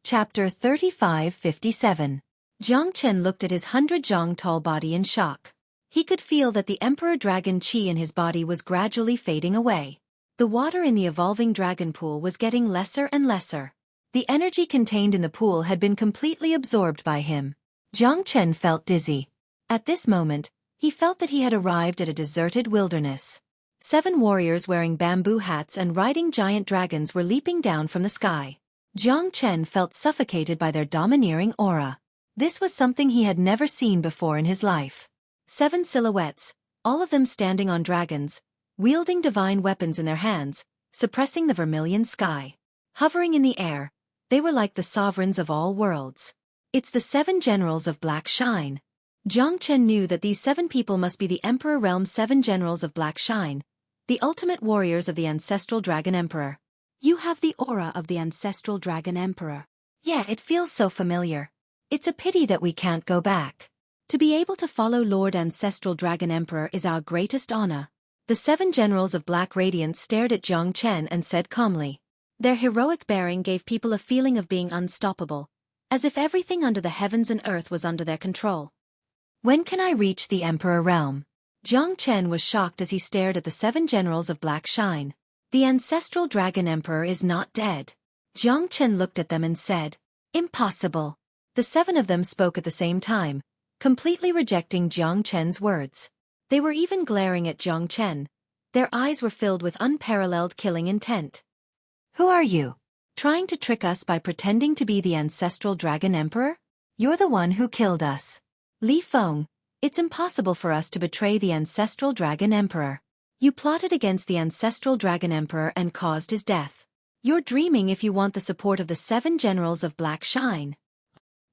Chapter 3557. Jiang Chen looked at his 100 zhang tall body in shock. He could feel that the Emperor Dragon Qi in his body was gradually fading away. The water in the evolving dragon pool was getting lesser and lesser. The energy contained in the pool had been completely absorbed by him. Jiang Chen felt dizzy. At this moment, he felt that he had arrived at a deserted wilderness. 7 warriors wearing bamboo hats and riding giant dragons were leaping down from the sky. Jiang Chen felt suffocated by their domineering aura. This was something he had never seen before in his life. 7 silhouettes, all of them standing on dragons, wielding divine weapons in their hands, suppressing the vermilion sky. Hovering in the air, they were like the sovereigns of all worlds. It's the 7 generals of Black Shine. Jiang Chen knew that these 7 people must be the Emperor Realm's 7 generals of Black Shine, the ultimate warriors of the ancestral Dragon Emperor. You have the aura of the ancestral Dragon Emperor. Yeah, it feels so familiar. It's a pity that we can't go back. To be able to follow Lord Ancestral Dragon Emperor is our greatest honor. The 7 generals of Black Radiance stared at Jiang Chen and said calmly. Their heroic bearing gave people a feeling of being unstoppable, as if everything under the heavens and earth was under their control. When can I reach the Emperor Realm? Jiang Chen was shocked as he stared at the 7 generals of Black Shine. The ancestral Dragon Emperor is not dead. Jiang Chen looked at them and said, Impossible. The 7 of them spoke at the same time, completely rejecting Jiang Chen's words. They were even glaring at Jiang Chen. Their eyes were filled with unparalleled killing intent. Who are you? Trying to trick us by pretending to be the ancestral Dragon Emperor? You're the one who killed us. Li Feng, it's impossible for us to betray the ancestral Dragon Emperor. You plotted against the ancestral Dragon Emperor and caused his death. You're dreaming if you want the support of the 7 generals of Black Shine.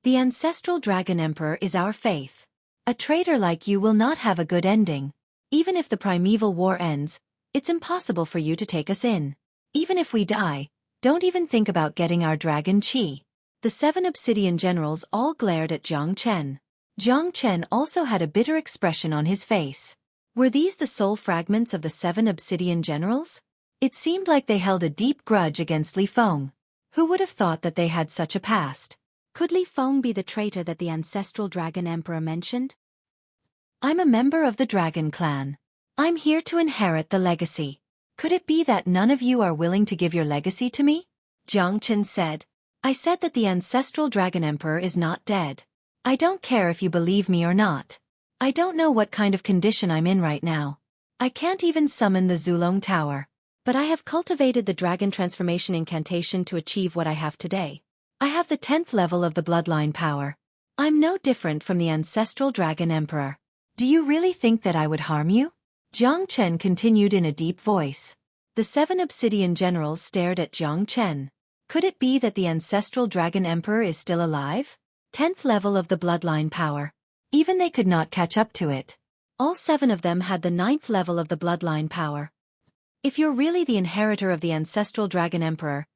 The ancestral Dragon Emperor is our faith. A traitor like you will not have a good ending. Even if the primeval war ends, it's impossible for you to take us in. Even if we die, don't even think about getting our Dragon Qi. The 7 obsidian generals all glared at Jiang Chen. Jiang Chen also had a bitter expression on his face. Were these the soul fragments of the 7 obsidian generals? It seemed like they held a deep grudge against Li Feng. Who would have thought that they had such a past? Could Li Feng be the traitor that the ancestral Dragon Emperor mentioned? I'm a member of the Dragon Clan. I'm here to inherit the legacy. Could it be that none of you are willing to give your legacy to me? Jiang Chen said. I said that the ancestral Dragon Emperor is not dead. I don't care if you believe me or not. I don't know what kind of condition I'm in right now. I can't even summon the Zulong Tower. But I have cultivated the Dragon Transformation Incantation to achieve what I have today. I have the 10th level of the Bloodline Power. I'm no different from the ancestral Dragon Emperor. Do you really think that I would harm you? Jiang Chen continued in a deep voice. The 7 obsidian generals stared at Jiang Chen. Could it be that the ancestral Dragon Emperor is still alive? 10th level of the Bloodline Power. Even they could not catch up to it. All 7 of them had the 9th level of the Bloodline Power. If you're really the inheritor of the ancestral Dragon Emperor,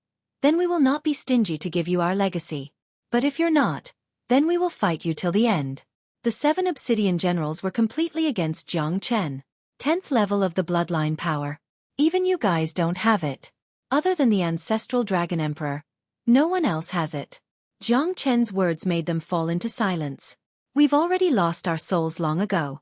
then we will not be stingy to give you our legacy. But if you're not, then we will fight you till the end. The 7 obsidian generals were completely against Jiang Chen. 10th level of the Bloodline Power. Even you guys don't have it. Other than the ancestral Dragon Emperor, no one else has it. Jiang Chen's words made them fall into silence. We've already lost our souls long ago.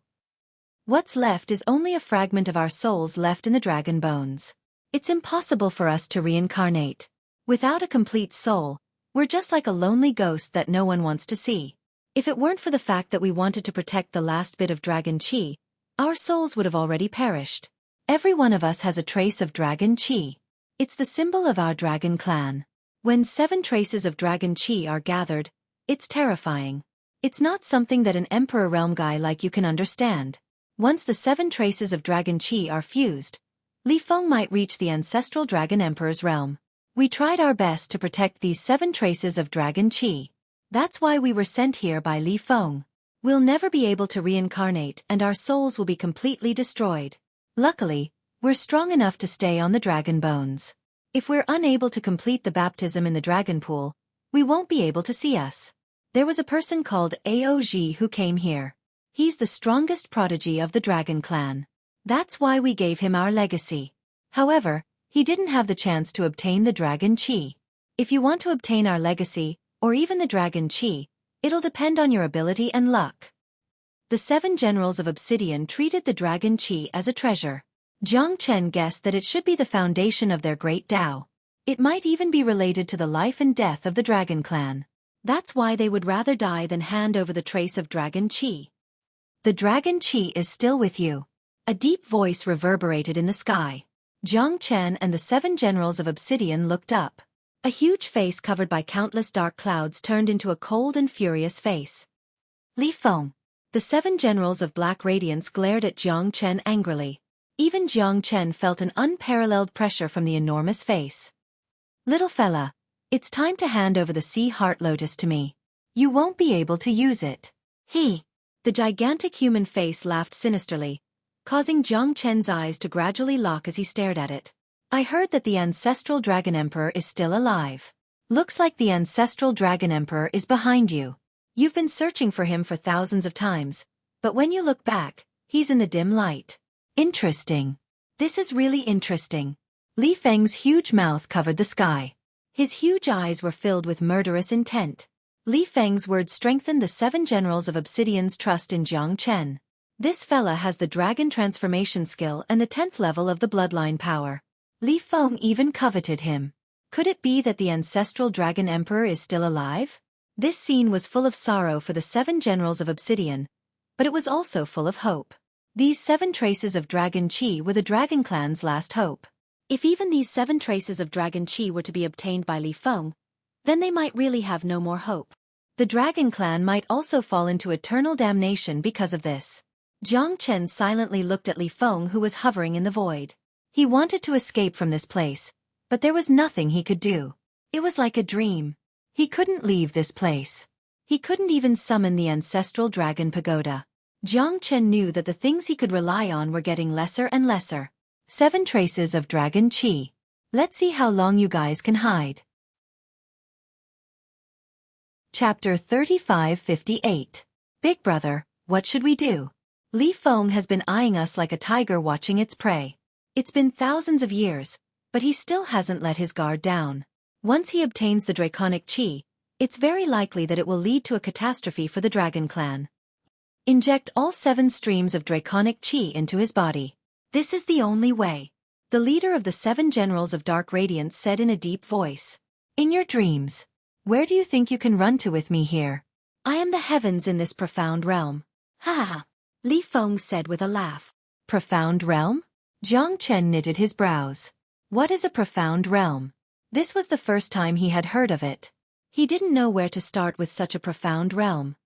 What's left is only a fragment of our souls left in the dragon bones. It's impossible for us to reincarnate. Without a complete soul, we're just like a lonely ghost that no one wants to see. If it weren't for the fact that we wanted to protect the last bit of Dragon Qi, our souls would have already perished. Every one of us has a trace of Dragon Qi. It's the symbol of our Dragon Clan. When 7 traces of Dragon Qi are gathered, it's terrifying. It's not something that an Emperor Realm guy like you can understand. Once the 7 traces of Dragon Qi are fused, Li Feng might reach the ancestral Dragon Emperor's realm. We tried our best to protect these 7 traces of Dragon Qi. That's why we were sent here by Li Feng. We'll never be able to reincarnate and our souls will be completely destroyed. Luckily, we're strong enough to stay on the dragon bones. If we're unable to complete the baptism in the dragon pool, we won't be able to see us. There was a person called Aoji who came here. He's the strongest prodigy of the Dragon Clan. That's why we gave him our legacy. However, he didn't have the chance to obtain the Dragon Qi. If you want to obtain our legacy, or even the dragon chi, it'll depend on your ability and luck. The 7 generals of obsidian treated the dragon chi as a treasure. Jiang Chen guessed that it should be the foundation of their great Tao. It might even be related to the life and death of the dragon clan. That's why they would rather die than hand over the trace of dragon chi. The dragon chi is still with you. A deep voice reverberated in the sky. Jiang Chen and the 7 generals of obsidian looked up. A huge face covered by countless dark clouds turned into a cold and furious face. Li Feng. The 7 generals of black radiance glared at Jiang Chen angrily. Even Jiang Chen felt an unparalleled pressure from the enormous face. Little fella, it's time to hand over the sea heart lotus to me. You won't be able to use it. He. The gigantic human face laughed sinisterly, causing Jiang Chen's eyes to gradually lock as he stared at it. I heard that the ancestral dragon emperor is still alive. Looks like the ancestral dragon emperor is behind you. You've been searching for him for thousands of times, but when you look back, he's in the dim light. Interesting. This is really interesting. Li Feng's huge mouth covered the sky. His huge eyes were filled with murderous intent. Li Feng's words strengthened the 7 generals of obsidian's trust in Jiang Chen. This fella has the dragon transformation skill and the 10th level of the bloodline power. Li Feng even coveted him. Could it be that the ancestral dragon emperor is still alive? This scene was full of sorrow for the 7 generals of obsidian, but it was also full of hope. These 7 traces of dragon chi were the dragon clan's last hope. If even these 7 traces of dragon chi were to be obtained by Li Feng, then they might really have no more hope. The dragon clan might also fall into eternal damnation because of this. Jiang Chen silently looked at Li Feng, who was hovering in the void. He wanted to escape from this place, but there was nothing he could do. It was like a dream. He couldn't leave this place. He couldn't even summon the ancestral dragon pagoda. Jiang Chen knew that the things he could rely on were getting lesser and lesser. 7 traces of dragon chi. Let's see how long you guys can hide. Chapter 3558. Big Brother, what should we do? Li Feng has been eyeing us like a tiger watching its prey. It's been thousands of years, but he still hasn't let his guard down. Once he obtains the draconic chi, it's very likely that it will lead to a catastrophe for the dragon clan. Inject all 7 streams of draconic chi into his body. This is the only way. The leader of the 7 generals of dark radiance said in a deep voice. In your dreams. Where do you think you can run to with me here? I am the heavens in this profound realm. Ha ha ha. Li Feng said with a laugh. Profound realm? Jiang Chen knitted his brows. What is a profound realm? This was the first time he had heard of it. He didn't know where to start with such a profound realm.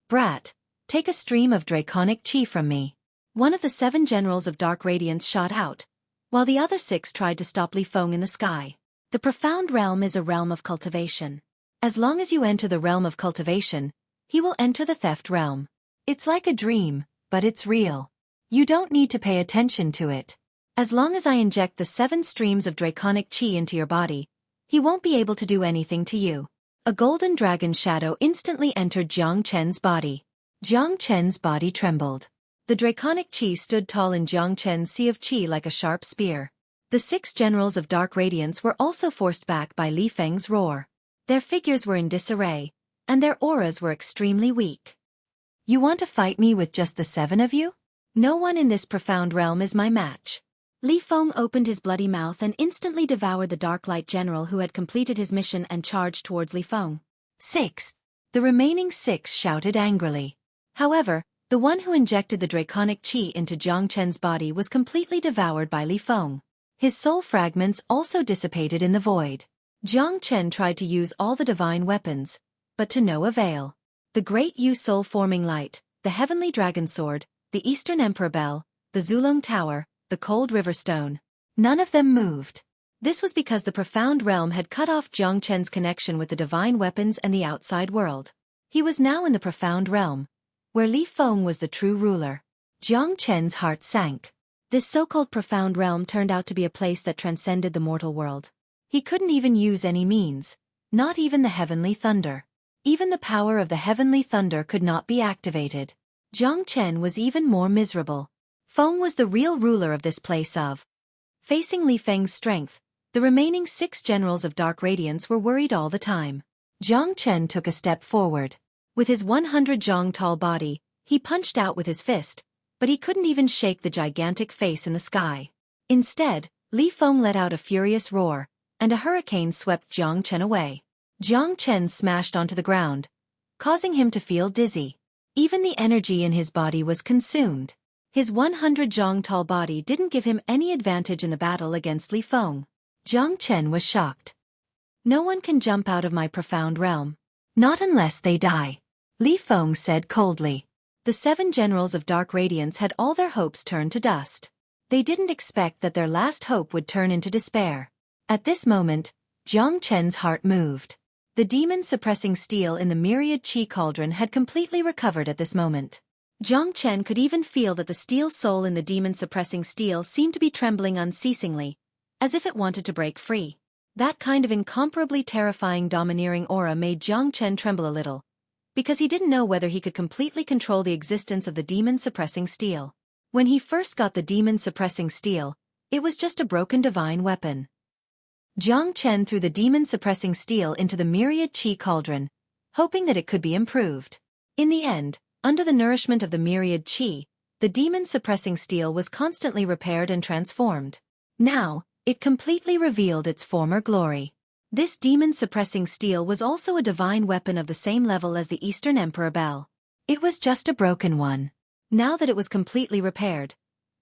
Brat, take a stream of draconic chi from me. One of the 7 generals of dark radiance shot out, while the other 6 tried to stop Li Feng in the sky. The profound realm is a realm of cultivation. As long as you enter the realm of cultivation, he will enter the theft realm. It's like a dream, but it's real. You don't need to pay attention to it. As long as I inject the 7 streams of draconic chi into your body, he won't be able to do anything to you. A golden dragon shadow instantly entered Jiang Chen's body. Jiang Chen's body trembled. The draconic chi stood tall in Jiang Chen's sea of chi like a sharp spear. The 6 generals of dark radiance were also forced back by Li Feng's roar. Their figures were in disarray, and their auras were extremely weak. You want to fight me with just the 7 of you? No one in this profound realm is my match. Li Feng opened his bloody mouth and instantly devoured the dark light general who had completed his mission and charged towards Li Feng. 6. The remaining 6 shouted angrily. However, the one who injected the draconic chi into Jiang Chen's body was completely devoured by Li Feng. His soul fragments also dissipated in the void. Jiang Chen tried to use all the divine weapons, but to no avail. The great Yu soul-forming light, the heavenly dragon sword, the Eastern Emperor Bell, the Zulong Tower, the cold river stone. None of them moved. This was because the profound realm had cut off Jiang Chen's connection with the divine weapons and the outside world. He was now in the profound realm, where Li Feng was the true ruler. Jiang Chen's heart sank. This so-called profound realm turned out to be a place that transcended the mortal world. He couldn't even use any means, not even the heavenly thunder. Even the power of the heavenly thunder could not be activated. Jiang Chen was even more miserable. Feng was the real ruler of this place of. Facing Li Feng's strength, the remaining 6 generals of dark radiance were worried all the time. Jiang Chen took a step forward. With his 100 zhong tall body, he punched out with his fist, but he couldn't even shake the gigantic face in the sky. Instead, Li Feng let out a furious roar, and a hurricane swept Jiang Chen away. Jiang Chen smashed onto the ground, causing him to feel dizzy. Even the energy in his body was consumed. His 100 zhong tall body didn't give him any advantage in the battle against Li Feng. Jiang Chen was shocked. No one can jump out of my profound realm. Not unless they die, Li Feng said coldly. The 7 generals of Dark Radiance had all their hopes turned to dust. They didn't expect that their last hope would turn into despair. At this moment, Jiang Chen's heart moved. The demon-suppressing steel in the myriad chi cauldron had completely recovered at this moment. Jiang Chen could even feel that the steel soul in the demon-suppressing steel seemed to be trembling unceasingly, as if it wanted to break free. That kind of incomparably terrifying domineering aura made Jiang Chen tremble a little, because he didn't know whether he could completely control the existence of the demon-suppressing steel. When he first got the demon-suppressing steel, it was just a broken divine weapon. Jiang Chen threw the demon-suppressing steel into the myriad chi cauldron, hoping that it could be improved. In the end, under the nourishment of the myriad chi, the demon-suppressing steel was constantly repaired and transformed. Now, it completely revealed its former glory. This demon-suppressing steel was also a divine weapon of the same level as the Eastern Emperor Bell. It was just a broken one. Now that it was completely repaired,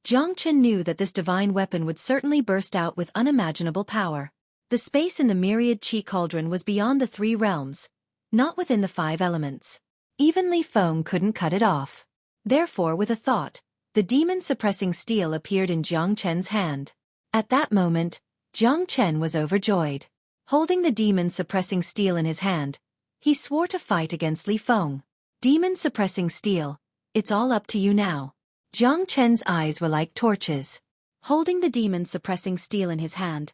Jiang Chen knew that this divine weapon would certainly burst out with unimaginable power. The space in the myriad chi cauldron was beyond the 3 realms, not within the 5 elements. Even Li Feng couldn't cut it off. Therefore, with a thought, the demon-suppressing steel appeared in Jiang Chen's hand. At that moment, Jiang Chen was overjoyed. Holding the demon-suppressing steel in his hand, he swore to fight against Li Feng. Demon-suppressing steel, it's all up to you now. Jiang Chen's eyes were like torches. Holding the demon-suppressing steel in his hand,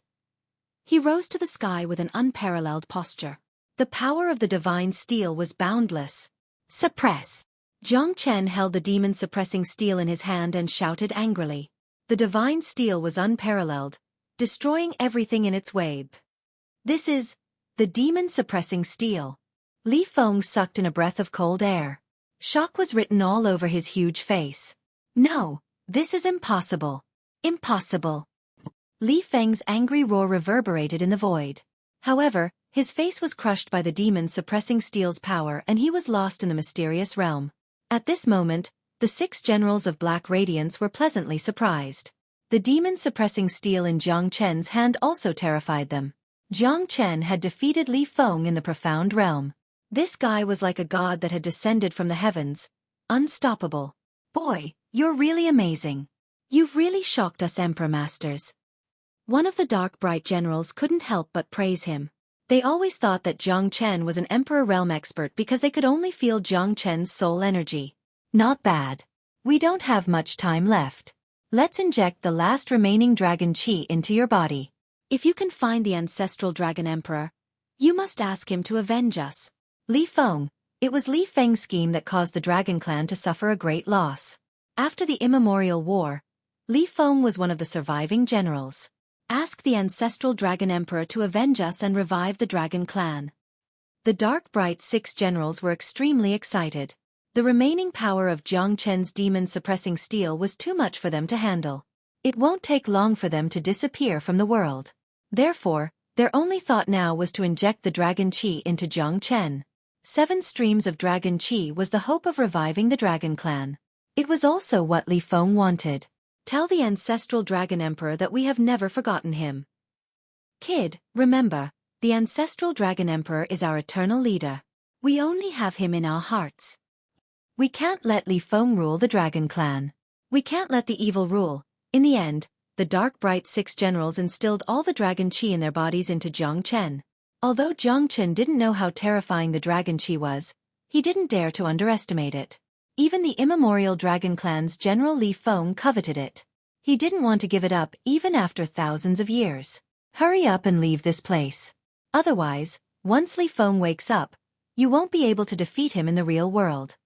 he rose to the sky with an unparalleled posture. The power of the divine steel was boundless. Suppress! Jiang Chen held the demon-suppressing steel in his hand and shouted angrily. The divine steel was unparalleled, destroying everything in its way. This is the demon-suppressing steel. Li Feng sucked in a breath of cold air. Shock was written all over his huge face. No, this is impossible. Impossible. Li Feng's angry roar reverberated in the void. However, his face was crushed by the demon-suppressing steel's power and he was lost in the mysterious realm. At this moment, the 6 generals of Black Radiance were pleasantly surprised. The demon-suppressing steel in Jiang Chen's hand also terrified them. Jiang Chen had defeated Li Feng in the profound realm. This guy was like a god that had descended from the heavens, unstoppable. Boy, you're really amazing. You've really shocked us Emperor Masters. One of the Dark Bright generals couldn't help but praise him. They always thought that Jiang Chen was an Emperor realm expert because they could only feel Jiang Chen's soul energy. Not bad. We don't have much time left. Let's inject the last remaining dragon chi into your body. If you can find the ancestral dragon emperor, you must ask him to avenge us. Li Feng, it was Li Feng's scheme that caused the dragon clan to suffer a great loss. After the immemorial war, Li Feng was one of the surviving generals. Ask the ancestral dragon emperor to avenge us and revive the dragon clan. The Dark Bright 6 generals were extremely excited. The remaining power of Jiang Chen's demon-suppressing steel was too much for them to handle. It won't take long for them to disappear from the world. Therefore, their only thought now was to inject the dragon chi into Jiang Chen. 7 streams of dragon chi was the hope of reviving the dragon clan. It was also what Li Feng wanted. Tell the ancestral dragon emperor that we have never forgotten him. Kid, remember, the ancestral dragon emperor is our eternal leader. We only have him in our hearts. We can't let Li Feng rule the dragon clan. We can't let the evil rule. In the end, the Dark Bright 6 generals instilled all the dragon chi in their bodies into Jiang Chen. Although Jiang Chen didn't know how terrifying the dragon chi was, he didn't dare to underestimate it. Even the immemorial dragon clan's general Li Feng coveted it. He didn't want to give it up even after thousands of years. Hurry up and leave this place. Otherwise, once Li Feng wakes up, you won't be able to defeat him in the real world.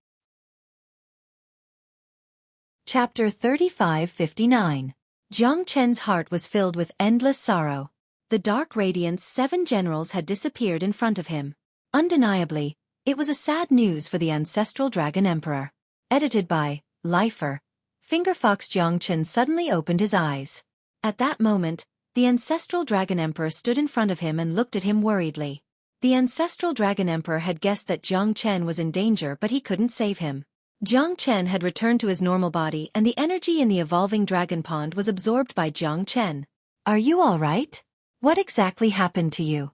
Chapter 3559. Jiang Chen's heart was filled with endless sorrow. The Dark Radiance 7 generals had disappeared in front of him. Undeniably, it was a sad news for the ancestral dragon emperor. Edited by Lifer. Fingerfox Jiangchen suddenly opened his eyes. At that moment, the ancestral dragon emperor stood in front of him and looked at him worriedly. The ancestral dragon emperor had guessed that Jiang Chen was in danger, but he couldn't save him. Jiang Chen had returned to his normal body and the energy in the evolving dragon pond was absorbed by Jiang Chen. "Are you all right? What exactly happened to you?"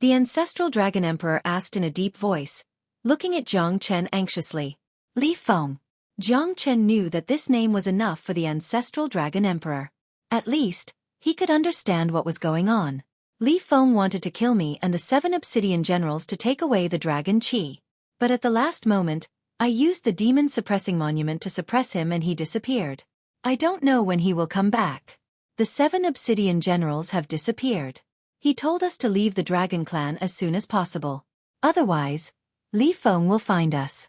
The ancestral dragon emperor asked in a deep voice, looking at Jiang Chen anxiously. Li Feng. Jiang Chen knew that this name was enough for the ancestral dragon emperor. At least, he could understand what was going on. Li Feng wanted to kill me and the 7 obsidian generals to take away the dragon chi. But at the last moment, I used the demon suppressing monument to suppress him and he disappeared. I don't know when he will come back. The 7 obsidian generals have disappeared. He told us to leave the dragon clan as soon as possible. Otherwise, Li Feng will find us.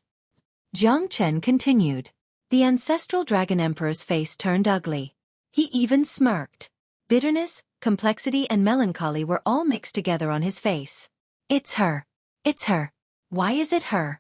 Jiang Chen continued. The ancestral dragon emperor's face turned ugly. He even smirked. Bitterness, complexity and melancholy were all mixed together on his face. It's her. It's her. Why is it her?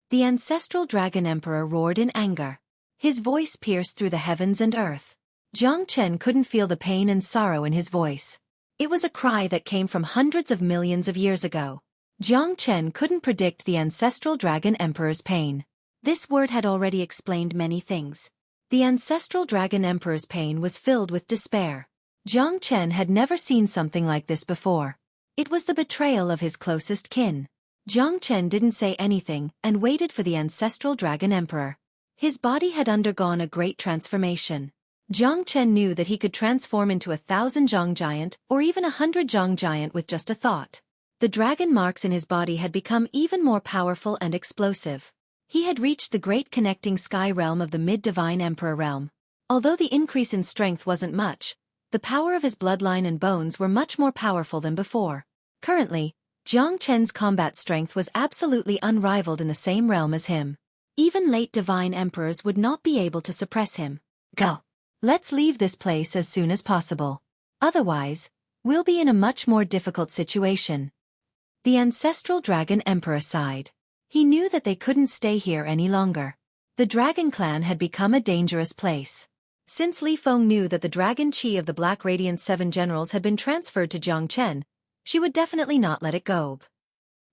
The ancestral dragon emperor roared in anger. His voice pierced through the heavens and earth. Jiang Chen couldn't feel the pain and sorrow in his voice. It was a cry that came from hundreds of millions of years ago. Jiang Chen couldn't predict the ancestral dragon emperor's pain. This word had already explained many things. The ancestral dragon emperor's pain was filled with despair. Jiang Chen had never seen something like this before. It was the betrayal of his closest kin. Jiang Chen didn't say anything and waited for the ancestral dragon emperor. His body had undergone a great transformation. Jiang Chen knew that he could transform into 1,000 Zhang giant or even 100 Zhang giant with just a thought. The dragon marks in his body had become even more powerful and explosive. He had reached the great connecting sky realm of the mid-divine emperor realm. Although the increase in strength wasn't much, the power of his bloodline and bones were much more powerful than before. Currently, Jiang Chen's combat strength was absolutely unrivaled in the same realm as him. Even late divine emperors would not be able to suppress him. Go. Let's leave this place as soon as possible. Otherwise, we'll be in a much more difficult situation. The ancestral dragon emperor sighed. He knew that they couldn't stay here any longer. The dragon clan had become a dangerous place. Since Li Feng knew that the dragon chi of the Black Radiant 7 generals had been transferred to Jiang Chen, she would definitely not let it go.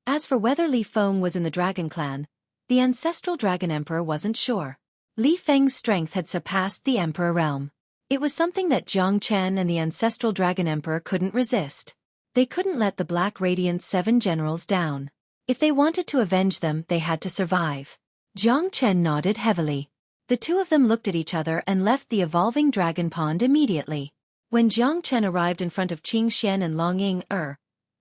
As for whether Li Feng was in the dragon clan, the ancestral dragon emperor wasn't sure. Li Feng's strength had surpassed the emperor realm. It was something that Jiang Chen and the ancestral dragon emperor couldn't resist. They couldn't let the Black Radiant 7 generals down. If they wanted to avenge them, they had to survive. Jiang Chen nodded heavily. The two of them looked at each other and left the evolving dragon pond immediately. When Jiang Chen arrived in front of Qing Xian and Long Ying,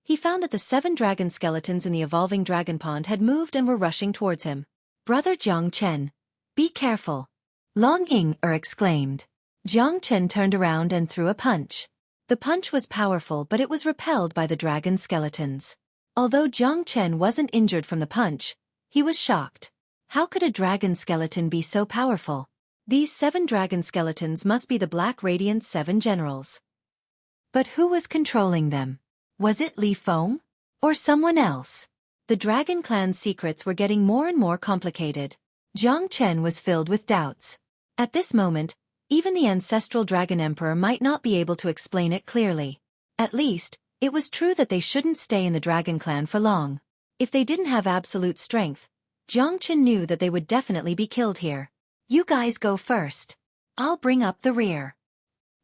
he found that the 7 dragon skeletons in the evolving dragon pond had moved and were rushing towards him. Brother Jiang Chen, be careful. Long Ying exclaimed. Jiang Chen turned around and threw a punch. The punch was powerful, but it was repelled by the dragon skeletons. Although Jiang Chen wasn't injured from the punch, he was shocked. How could a dragon skeleton be so powerful? These 7 dragon skeletons must be the Black Radiant 7 generals. But who was controlling them? Was it Li Feng? Or someone else? The dragon clan's secrets were getting more and more complicated. Jiang Chen was filled with doubts. At this moment, even the ancestral dragon emperor might not be able to explain it clearly. At least, it was true that they shouldn't stay in the dragon clan for long. If they didn't have absolute strength, Jiang Chen knew that they would definitely be killed here. You guys go first. I'll bring up the rear.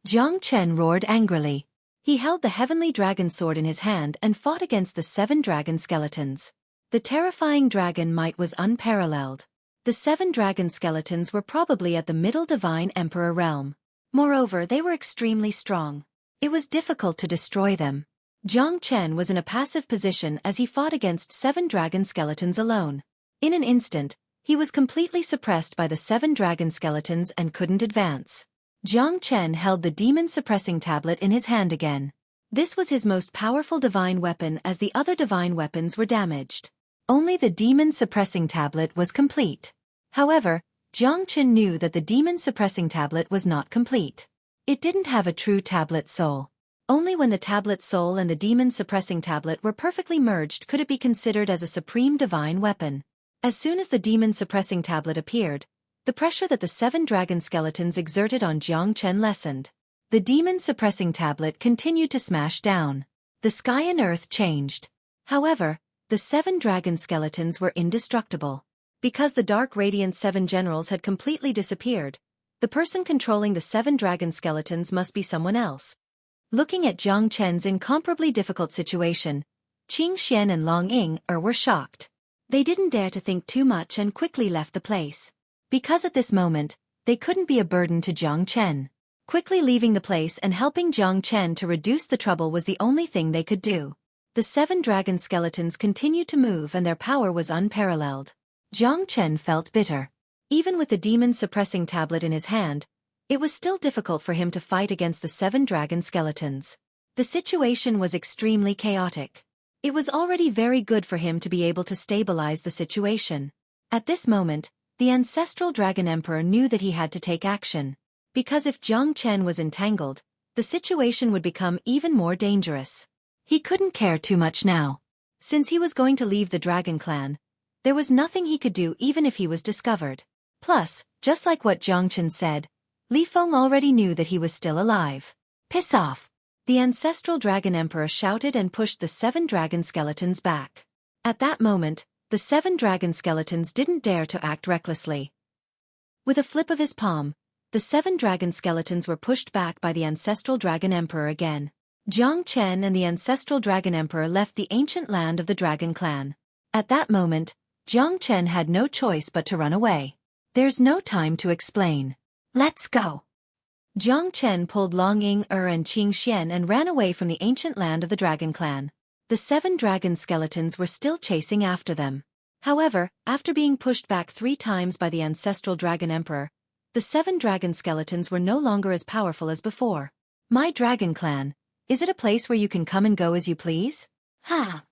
Jiang Chen roared angrily. He held the heavenly dragon sword in his hand and fought against the 7 dragon skeletons. The terrifying dragon might was unparalleled. The 7 dragon skeletons were probably at the middle divine emperor realm. Moreover, they were extremely strong. It was difficult to destroy them. Jiang Chen was in a passive position as he fought against 7 dragon skeletons alone. In an instant, he was completely suppressed by the 7 dragon skeletons and couldn't advance. Jiang Chen held the demon-suppressing tablet in his hand again. This was his most powerful divine weapon as the other divine weapons were damaged. Only the demon-suppressing tablet was complete. However, Jiang Chen knew that the demon-suppressing tablet was not complete. It didn't have a true tablet soul. Only when the tablet soul and the demon-suppressing tablet were perfectly merged could it be considered as a supreme divine weapon. As soon as the demon-suppressing tablet appeared, the pressure that the 7 dragon skeletons exerted on Jiang Chen lessened. The demon-suppressing tablet continued to smash down. The sky and earth changed. However, the 7 dragon skeletons were indestructible. Because the dark radiant 7 generals had completely disappeared, the person controlling the 7 dragon skeletons must be someone else. Looking at Jiang Chen's incomparably difficult situation, Qing Xian and Long Ying were shocked. They didn't dare to think too much and quickly left the place. Because at this moment, they couldn't be a burden to Jiang Chen. Quickly leaving the place and helping Jiang Chen to reduce the trouble was the only thing they could do. The 7 dragon skeletons continued to move and their power was unparalleled. Jiang Chen felt bitter. Even with the demon-suppressing tablet in his hand, it was still difficult for him to fight against the 7 dragon skeletons. The situation was extremely chaotic. It was already very good for him to be able to stabilize the situation. At this moment, the ancestral dragon emperor knew that he had to take action. Because if Jiang Chen was entangled, the situation would become even more dangerous. He couldn't care too much now. Since he was going to leave the dragon clan, there was nothing he could do even if he was discovered. Plus, just like what Jiang Chen said, Li Feng already knew that he was still alive. Piss off! The ancestral dragon emperor shouted and pushed the 7 dragon skeletons back. At that moment, the 7 dragon skeletons didn't dare to act recklessly. With a flip of his palm, the 7 dragon skeletons were pushed back by the ancestral dragon emperor again. Jiang Chen and the ancestral dragon emperor left the ancient land of the dragon clan. At that moment, Jiang Chen had no choice but to run away. There's no time to explain. Let's go. Jiang Chen pulled Long Ying and Qing Xian and ran away from the ancient land of the dragon clan. The 7 dragon skeletons were still chasing after them. However, after being pushed back 3 times by the ancestral dragon emperor, the 7 dragon skeletons were no longer as powerful as before. My dragon clan, is it a place where you can come and go as you please? Ha!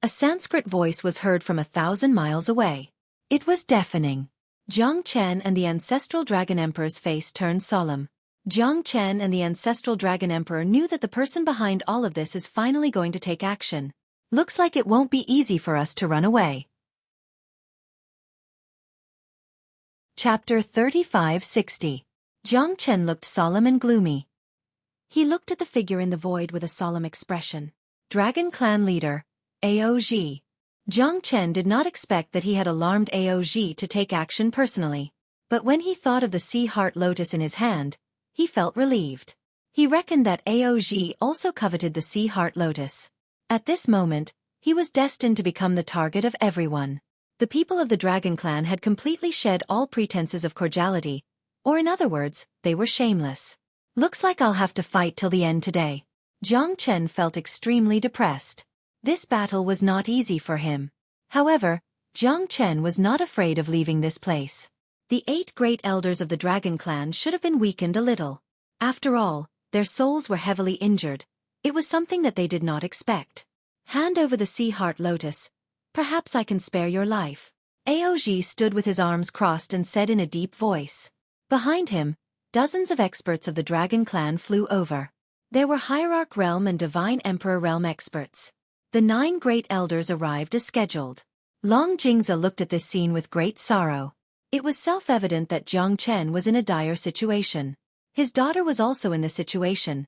A Sanskrit voice was heard from 1,000 miles away. It was deafening. Jiang Chen and the ancestral dragon emperor's face turned solemn. Jiang Chen and the ancestral dragon emperor knew that the person behind all of this is finally going to take action. Looks like it won't be easy for us to run away. Chapter 3560. Jiang Chen looked solemn and gloomy. He looked at the figure in the void with a solemn expression. Dragon Clan Leader, Aoj. Jiang Chen did not expect that he had alarmed Aoj to take action personally. But when he thought of the sea heart lotus in his hand, he felt relieved. He reckoned that Aoj also coveted the sea heart lotus. At this moment, he was destined to become the target of everyone. The people of the Dragon Clan had completely shed all pretenses of cordiality, or in other words, they were shameless. Looks like I'll have to fight till the end today. Jiang Chen felt extremely depressed. This battle was not easy for him. However, Jiang Chen was not afraid of leaving this place. The 8 great elders of the Dragon Clan should have been weakened a little. After all, their souls were heavily injured. It was something that they did not expect. Hand over the sea heart lotus. Perhaps I can spare your life. Aoj stood with his arms crossed and said in a deep voice. Behind him, dozens of experts of the Dragon Clan flew over. There were Hierarch Realm and Divine Emperor Realm experts. The 9 great elders arrived as scheduled. Long Jingza looked at this scene with great sorrow. It was self-evident that Jiang Chen was in a dire situation. His daughter was also in the situation.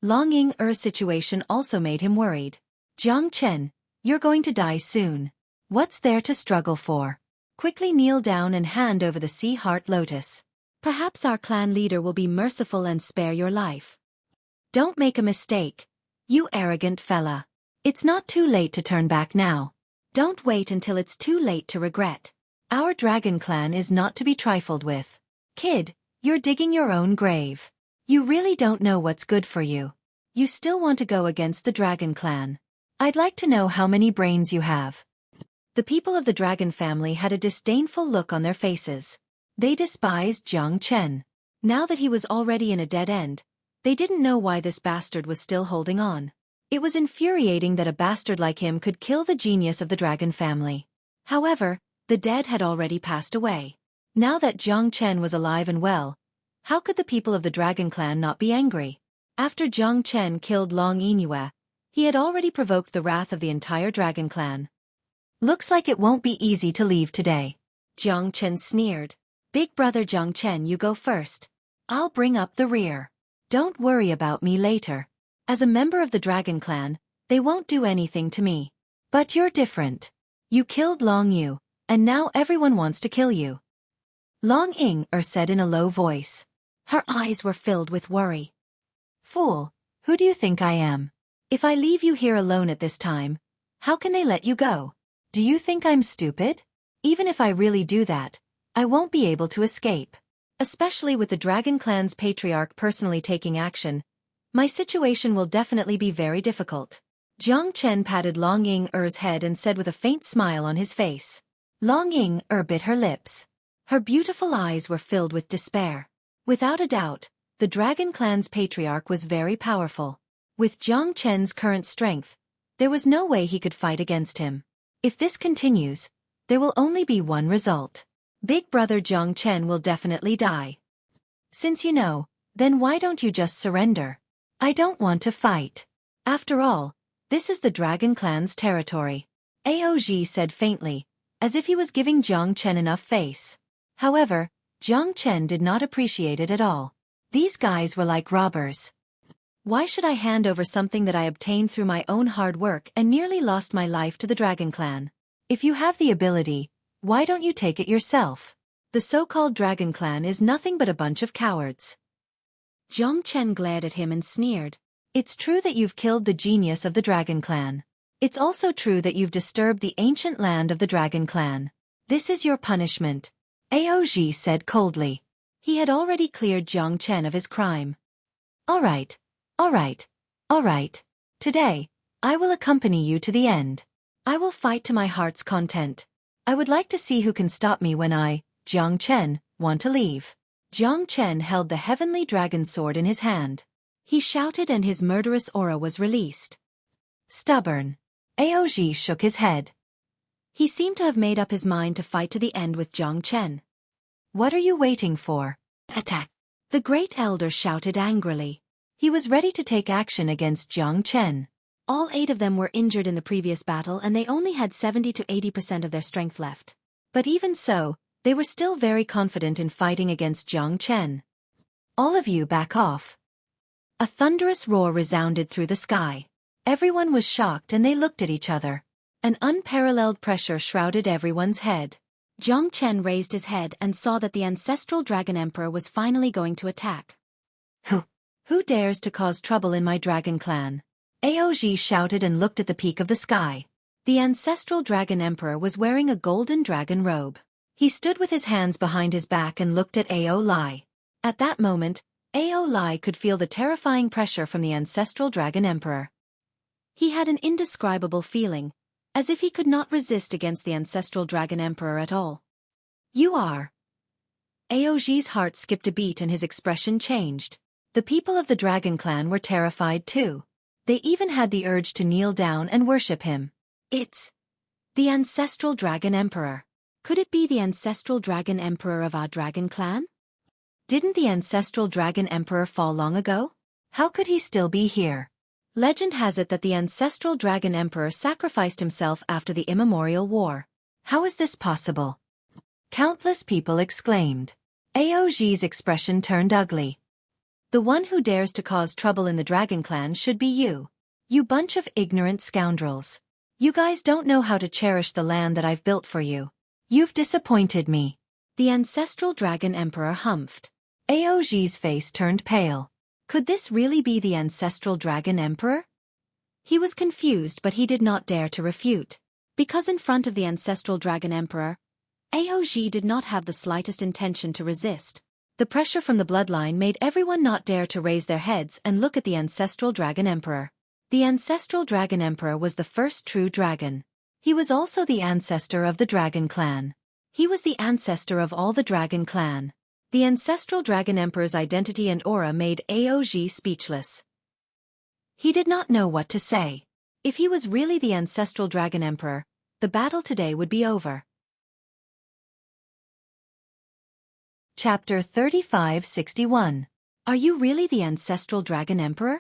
Long Ying-er's situation also made him worried. Jiang Chen, you're going to die soon. What's there to struggle for? Quickly kneel down and hand over the sea heart lotus. Perhaps our clan leader will be merciful and spare your life. Don't make a mistake, you arrogant fella. It's not too late to turn back now. Don't wait until it's too late to regret. Our Dragon Clan is not to be trifled with. Kid, you're digging your own grave. You really don't know what's good for you. You still want to go against the Dragon Clan. I'd like to know how many brains you have. The people of the Dragon family had a disdainful look on their faces. They despised Jiang Chen. Now that he was already in a dead end, they didn't know why this bastard was still holding on. It was infuriating that a bastard like him could kill the genius of the Dragon family. However, the dead had already passed away. Now that Jiang Chen was alive and well, how could the people of the Dragon Clan not be angry? After Jiang Chen killed Long Yingyue, he had already provoked the wrath of the entire dragon clan. Looks like it won't be easy to leave today. Jiang Chen sneered. Big brother Jiang Chen, you go first. I'll bring up the rear. Don't worry about me later. As a member of the dragon clan, they won't do anything to me. But you're different. You killed Long Yu, and now everyone wants to kill you. Long Ying said in a low voice. Her eyes were filled with worry. Fool, who do you think I am? If I leave you here alone at this time, how can they let you go? Do you think I'm stupid? Even if I really do that, I won't be able to escape. Especially with the Dragon Clan's patriarch personally taking action, my situation will definitely be very difficult. Jiang Chen patted Long Ying-er's head and said with a faint smile on his face. Long Ying-er bit her lips. Her beautiful eyes were filled with despair. Without a doubt, the Dragon Clan's patriarch was very powerful. With Jiang Chen's current strength, there was no way he could fight against him. If this continues, there will only be one result. Big brother Jiang Chen will definitely die. Since you know, then why don't you just surrender? I don't want to fight. After all, this is the Dragon Clan's territory. Aoj said faintly, as if he was giving Jiang Chen enough face. However, Jiang Chen did not appreciate it at all. These guys were like robbers. Why should I hand over something that I obtained through my own hard work and nearly lost my life to the Dragon Clan? If you have the ability, why don't you take it yourself? The so-called Dragon Clan is nothing but a bunch of cowards. Jiang Chen glared at him and sneered. It's true that you've killed the genius of the Dragon Clan. It's also true that you've disturbed the ancient land of the Dragon Clan. This is your punishment, Aoj said coldly. He had already cleared Jiang Chen of his crime. All right. Today, I will accompany you to the end. I will fight to my heart's content. I would like to see who can stop me when I, Jiang Chen, want to leave. Jiang Chen held the heavenly dragon sword in his hand. He shouted and his murderous aura was released. Stubborn. Aoj shook his head. He seemed to have made up his mind to fight to the end with Jiang Chen. What are you waiting for? Attack! The Great Elder shouted angrily. He was ready to take action against Jiang Chen. All 8 of them were injured in the previous battle and they only had 70 to 80% of their strength left. But even so, they were still very confident in fighting against Jiang Chen. All of you back off. A thunderous roar resounded through the sky. Everyone was shocked and they looked at each other. An unparalleled pressure shrouded everyone's head. Jiang Chen raised his head and saw that the ancestral Dragon Emperor was finally going to attack. Who dares to cause trouble in my Dragon Clan? Aoj shouted and looked at the peak of the sky. The ancestral Dragon Emperor was wearing a golden dragon robe. He stood with his hands behind his back and looked at Ao Lai. At that moment, Ao Lai could feel the terrifying pressure from the ancestral Dragon Emperor. He had an indescribable feeling, as if he could not resist against the ancestral Dragon Emperor at all. You are. Aoj's heart skipped a beat and his expression changed. The people of the Dragon Clan were terrified too. They even had the urge to kneel down and worship him. It's the ancestral Dragon Emperor. Could it be the ancestral Dragon Emperor of our Dragon Clan? Didn't the ancestral Dragon Emperor fall long ago? How could he still be here? Legend has it that the ancestral Dragon Emperor sacrificed himself after the immemorial war. How is this possible? Countless people exclaimed. Aoj's expression turned ugly. The one who dares to cause trouble in the Dragon Clan should be you. You bunch of ignorant scoundrels. You guys don't know how to cherish the land that I've built for you. You've disappointed me. The ancestral Dragon Emperor humphed. Aoj's face turned pale. Could this really be the ancestral Dragon Emperor? He was confused but he did not dare to refute. Because in front of the ancestral Dragon Emperor, Aoj did not have the slightest intention to resist. The pressure from the bloodline made everyone not dare to raise their heads and look at the ancestral Dragon Emperor. The ancestral Dragon Emperor was the first true dragon. He was also the ancestor of the Dragon Clan. He was the ancestor of all the Dragon Clan. The ancestral Dragon Emperor's identity and aura made Aoj speechless. He did not know what to say. If he was really the ancestral Dragon Emperor, the battle today would be over. Chapter 3561. Are you really the ancestral Dragon Emperor?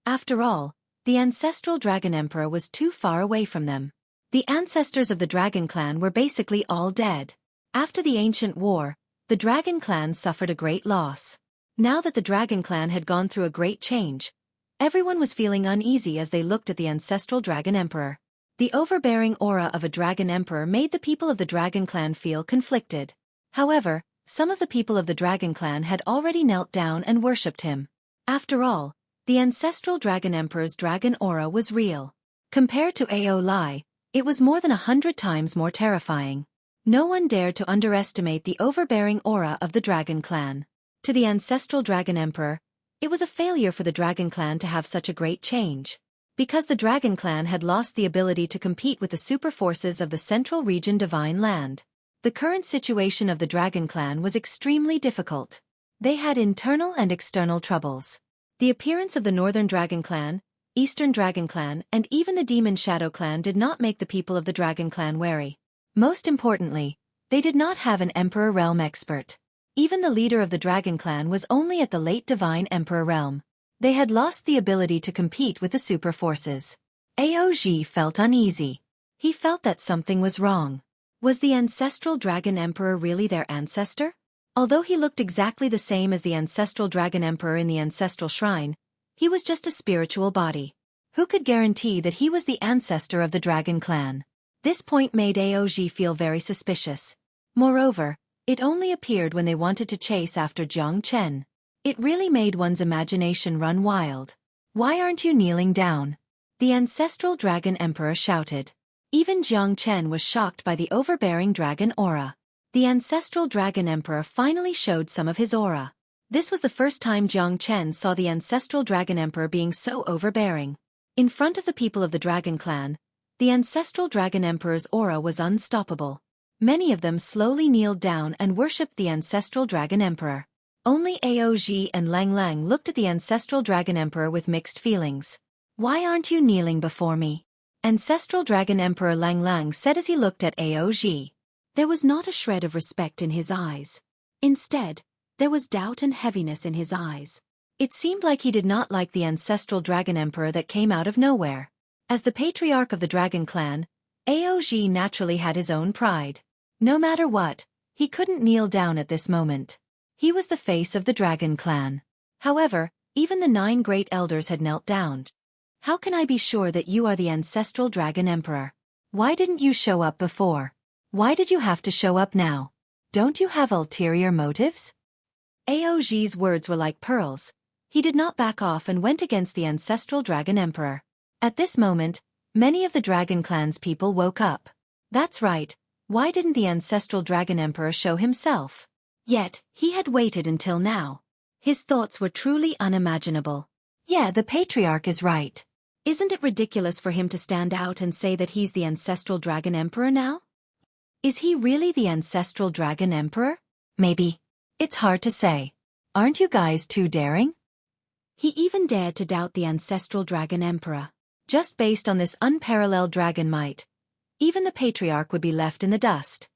After all, the ancestral Dragon Emperor was too far away from them. The ancestors of the Dragon Clan were basically all dead. After the ancient war, the Dragon Clan suffered a great loss. Now that the Dragon Clan had gone through a great change, everyone was feeling uneasy as they looked at the ancestral Dragon Emperor. The overbearing aura of a Dragon Emperor made the people of the Dragon Clan feel conflicted. However, some of the people of the Dragon Clan had already knelt down and worshipped him. After all, the ancestral Dragon Emperor's dragon aura was real. Compared to Ao Lai, it was more than 100 times more terrifying. No one dared to underestimate the overbearing aura of the Dragon Clan. To the ancestral Dragon Emperor, it was a failure for the Dragon Clan to have such a great change. Because the Dragon Clan had lost the ability to compete with the super forces of the Central Region Divine Land. The current situation of the Dragon Clan was extremely difficult. They had internal and external troubles. The appearance of the Northern Dragon Clan, Eastern Dragon Clan, and even the Demon Shadow Clan did not make the people of the Dragon Clan wary. Most importantly, they did not have an Emperor Realm expert. Even the leader of the Dragon Clan was only at the late Divine Emperor Realm. They had lost the ability to compete with the super forces. Aoji felt uneasy. He felt that something was wrong. Was the ancestral Dragon Emperor really their ancestor? Although he looked exactly the same as the ancestral Dragon Emperor in the ancestral shrine, he was just a spiritual body. Who could guarantee that he was the ancestor of the Dragon Clan? This point made Aoji feel very suspicious. Moreover, it only appeared when they wanted to chase after Jiang Chen. It really made one's imagination run wild. Why aren't you kneeling down? The ancestral Dragon Emperor shouted. Even Jiang Chen was shocked by the overbearing dragon aura. The ancestral Dragon Emperor finally showed some of his aura. This was the first time Jiang Chen saw the ancestral Dragon Emperor being so overbearing. In front of the people of the Dragon Clan, the ancestral Dragon Emperor's aura was unstoppable. Many of them slowly kneeled down and worshipped the ancestral Dragon Emperor. Only Aoji and Lang Lang looked at the ancestral Dragon Emperor with mixed feelings. Why aren't you kneeling before me? Ancestral Dragon Emperor Lang Lang said as he looked at Aoji. There was not a shred of respect in his eyes. Instead, there was doubt and heaviness in his eyes. It seemed like he did not like the ancestral Dragon Emperor that came out of nowhere. As the patriarch of the Dragon Clan, Aoji naturally had his own pride. No matter what, he couldn't kneel down at this moment. He was the face of the Dragon Clan. However, even the 9 great elders had knelt down. How can I be sure that you are the ancestral Dragon Emperor? Why didn't you show up before? Why did you have to show up now? Don't you have ulterior motives? Aoji's words were like pearls. He did not back off and went against the ancestral Dragon Emperor. At this moment, many of the Dragon Clan's people woke up. That's right, why didn't the ancestral Dragon Emperor show himself? Yet, he had waited until now. His thoughts were truly unimaginable. Yeah, the patriarch is right. Isn't it ridiculous for him to stand out and say that he's the ancestral Dragon Emperor now? Is he really the ancestral Dragon Emperor? Maybe. It's hard to say. Aren't you guys too daring? He even dared to doubt the ancestral Dragon Emperor. Just based on this unparalleled dragon might, even the patriarch would be left in the dust.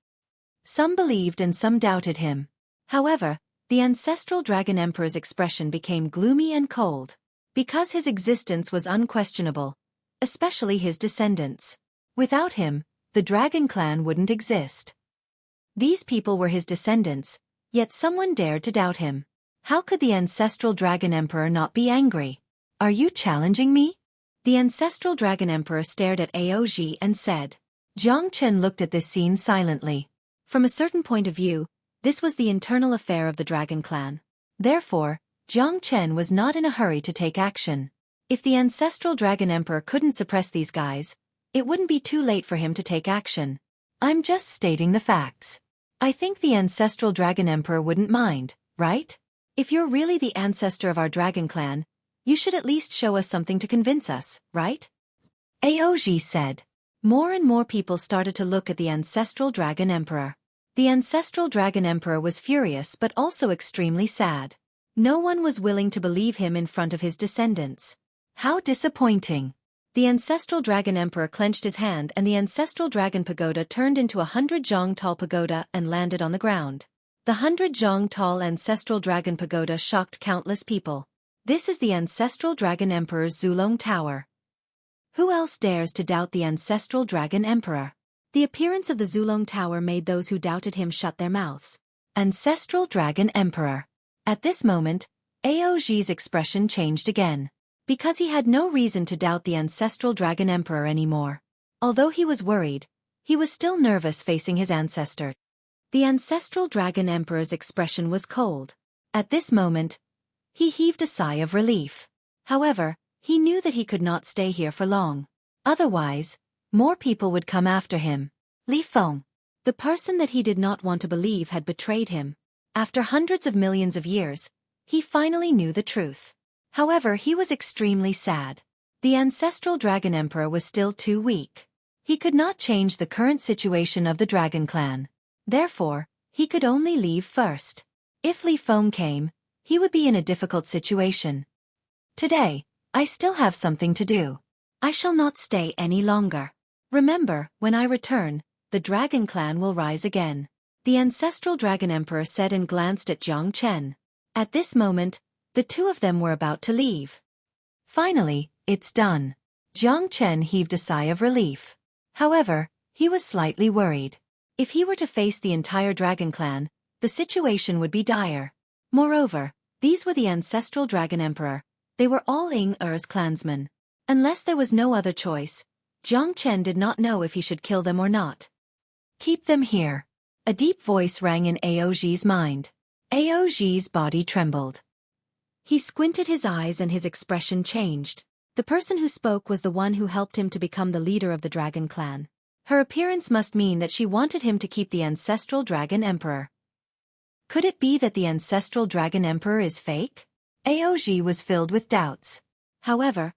Some believed and some doubted him. However, the ancestral Dragon Emperor's expression became gloomy and cold. Because his existence was unquestionable, especially his descendants. Without him, the Dragon Clan wouldn't exist. These people were his descendants, yet someone dared to doubt him. How could the ancestral Dragon Emperor not be angry? Are you challenging me? The ancestral Dragon Emperor stared at Aoji and said. Jiang Chen looked at this scene silently. From a certain point of view, this was the internal affair of the Dragon Clan. Therefore, Jiang Chen was not in a hurry to take action. If the ancestral Dragon Emperor couldn't suppress these guys, it wouldn't be too late for him to take action. I'm just stating the facts. I think the ancestral Dragon Emperor wouldn't mind, right? If you're really the ancestor of our Dragon Clan, you should at least show us something to convince us, right? Aoji said. More and more people started to look at the ancestral Dragon Emperor. The ancestral Dragon Emperor was furious but also extremely sad. No one was willing to believe him in front of his descendants. How disappointing. The ancestral Dragon Emperor clenched his hand and the ancestral Dragon Pagoda turned into 100 jong tall pagoda and landed on the ground. The 100-zhong tall ancestral dragon pagoda shocked countless people. This is the ancestral dragon emperor's Zulong Tower. Who else dares to doubt the ancestral dragon emperor? The appearance of the Zulong Tower made those who doubted him shut their mouths. Ancestral dragon emperor. At this moment, Aoji's expression changed again. Because he had no reason to doubt the ancestral dragon emperor anymore. Although he was worried, he was still nervous facing his ancestor. The ancestral dragon emperor's expression was cold. At this moment, he heaved a sigh of relief. However, he knew that he could not stay here for long. Otherwise, more people would come after him. Li Feng, the person that he did not want to believe had betrayed him. After hundreds of millions of years, he finally knew the truth. However, he was extremely sad. The ancestral dragon emperor was still too weak. He could not change the current situation of the dragon clan. Therefore, he could only leave first. If Li Feng came, he would be in a difficult situation. Today, I still have something to do. I shall not stay any longer. Remember, when I return, the dragon clan will rise again. The ancestral dragon emperor said and glanced at Jiang Chen. At this moment, the two of them were about to leave. Finally, it's done. Jiang Chen heaved a sigh of relief. However, he was slightly worried. If he were to face the entire dragon clan, the situation would be dire. Moreover, these were the ancestral dragon emperor. They were all Ying-Er's clansmen. Unless there was no other choice, Jiang Chen did not know if he should kill them or not. Keep them here. A deep voice rang in Aoji's mind. Aoji's body trembled. He squinted his eyes and his expression changed. The person who spoke was the one who helped him to become the leader of the dragon clan. Her appearance must mean that she wanted him to keep the ancestral dragon emperor. Could it be that the ancestral dragon emperor is fake? Aoji was filled with doubts. However,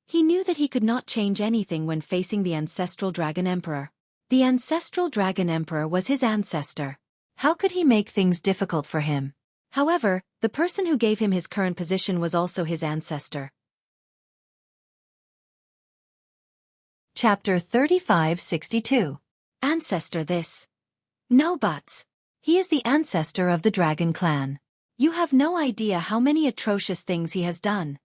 he knew that he could not change anything when facing the ancestral dragon emperor. The ancestral dragon emperor was his ancestor. How could he make things difficult for him? However, the person who gave him his current position was also his ancestor. Chapter 3562. Ancestor this. No buts. He is the ancestor of the dragon clan. You have no idea how many atrocious things he has done.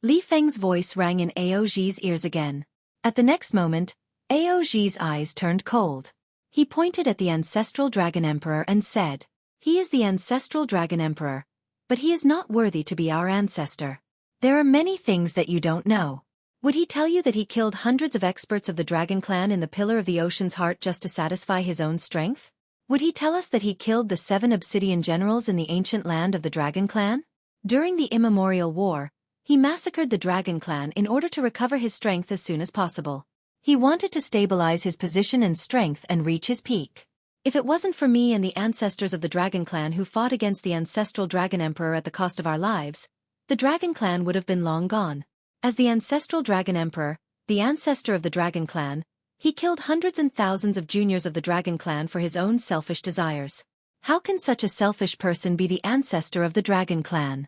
Li Feng's voice rang in Aoji's ears again. At the next moment, Aoji's eyes turned cold. He pointed at the ancestral dragon emperor and said, "He is the ancestral dragon emperor, but he is not worthy to be our ancestor. There are many things that you don't know." Would he tell you that he killed hundreds of experts of the dragon clan in the Pillar of the Ocean's heart just to satisfy his own strength? Would he tell us that he killed the 7 obsidian generals in the ancient land of the dragon clan? During the immemorial war, he massacred the dragon clan in order to recover his strength as soon as possible. He wanted to stabilize his position and strength and reach his peak. If it wasn't for me and the ancestors of the dragon clan who fought against the ancestral dragon emperor at the cost of our lives, the dragon clan would have been long gone. As the ancestral dragon emperor, the ancestor of the dragon clan, he killed hundreds and thousands of juniors of the dragon clan for his own selfish desires. How can such a selfish person be the ancestor of the dragon clan?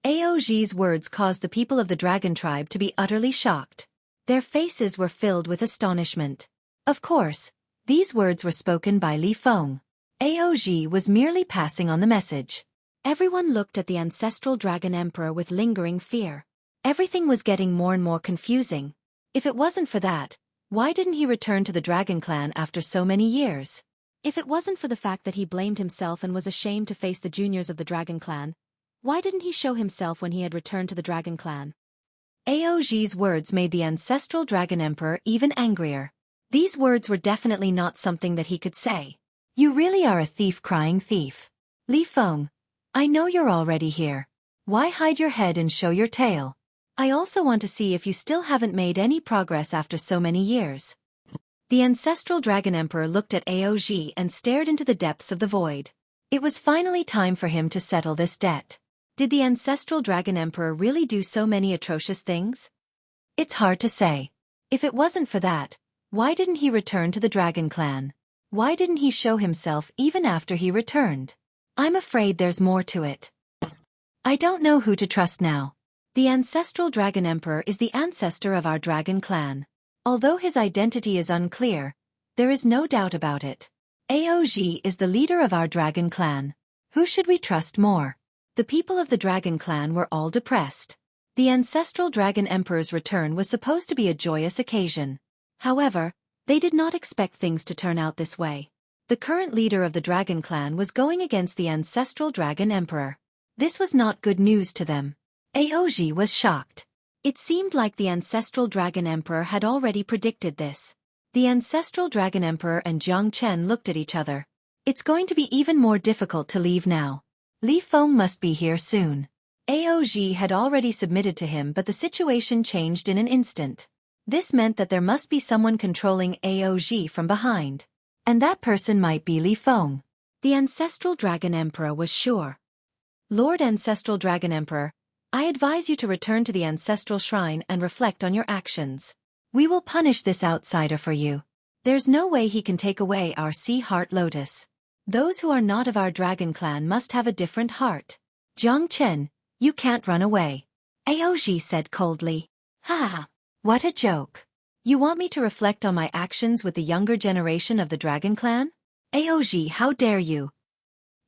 Aoji's words caused the people of the dragon tribe to be utterly shocked. Their faces were filled with astonishment. Of course, these words were spoken by Li Feng. Aoji was merely passing on the message. Everyone looked at the ancestral dragon emperor with lingering fear. Everything was getting more and more confusing. If it wasn't for that, why didn't he return to the dragon clan after so many years? If it wasn't for the fact that he blamed himself and was ashamed to face the juniors of the dragon clan, why didn't he show himself when he had returned to the dragon clan? Aoji's words made the ancestral dragon emperor even angrier. These words were definitely not something that he could say. You really are a thief crying thief. Li Feng, I know you're already here. Why hide your head and show your tail? I also want to see if you still haven't made any progress after so many years. The ancestral dragon emperor looked at Aoji and stared into the depths of the void. It was finally time for him to settle this debt. Did the ancestral dragon emperor really do so many atrocious things? It's hard to say. If it wasn't for that, why didn't he return to the dragon clan? Why didn't he show himself even after he returned? I'm afraid there's more to it. I don't know who to trust now. The ancestral dragon emperor is the ancestor of our dragon clan. Although his identity is unclear, there is no doubt about it. Aoj is the leader of our dragon clan. Who should we trust more? The people of the dragon clan were all depressed. The ancestral dragon emperor's return was supposed to be a joyous occasion. However, they did not expect things to turn out this way. The current leader of the dragon clan was going against the ancestral dragon emperor. This was not good news to them. Aoj was shocked. It seemed like the ancestral dragon emperor had already predicted this. The ancestral dragon emperor and Jiang Chen looked at each other. It's going to be even more difficult to leave now. Li Feng must be here soon. Aoj had already submitted to him, but the situation changed in an instant. This meant that there must be someone controlling Aoj from behind. And that person might be Li Feng. The ancestral dragon emperor was sure. Lord Ancestral Dragon Emperor, I advise you to return to the ancestral shrine and reflect on your actions. We will punish this outsider for you. There's no way he can take away our sea heart lotus. Those who are not of our dragon clan must have a different heart. Jiang Chen, you can't run away. Aoj said coldly. Ha! What a joke. You want me to reflect on my actions with the younger generation of the dragon clan? Aoj, how dare you?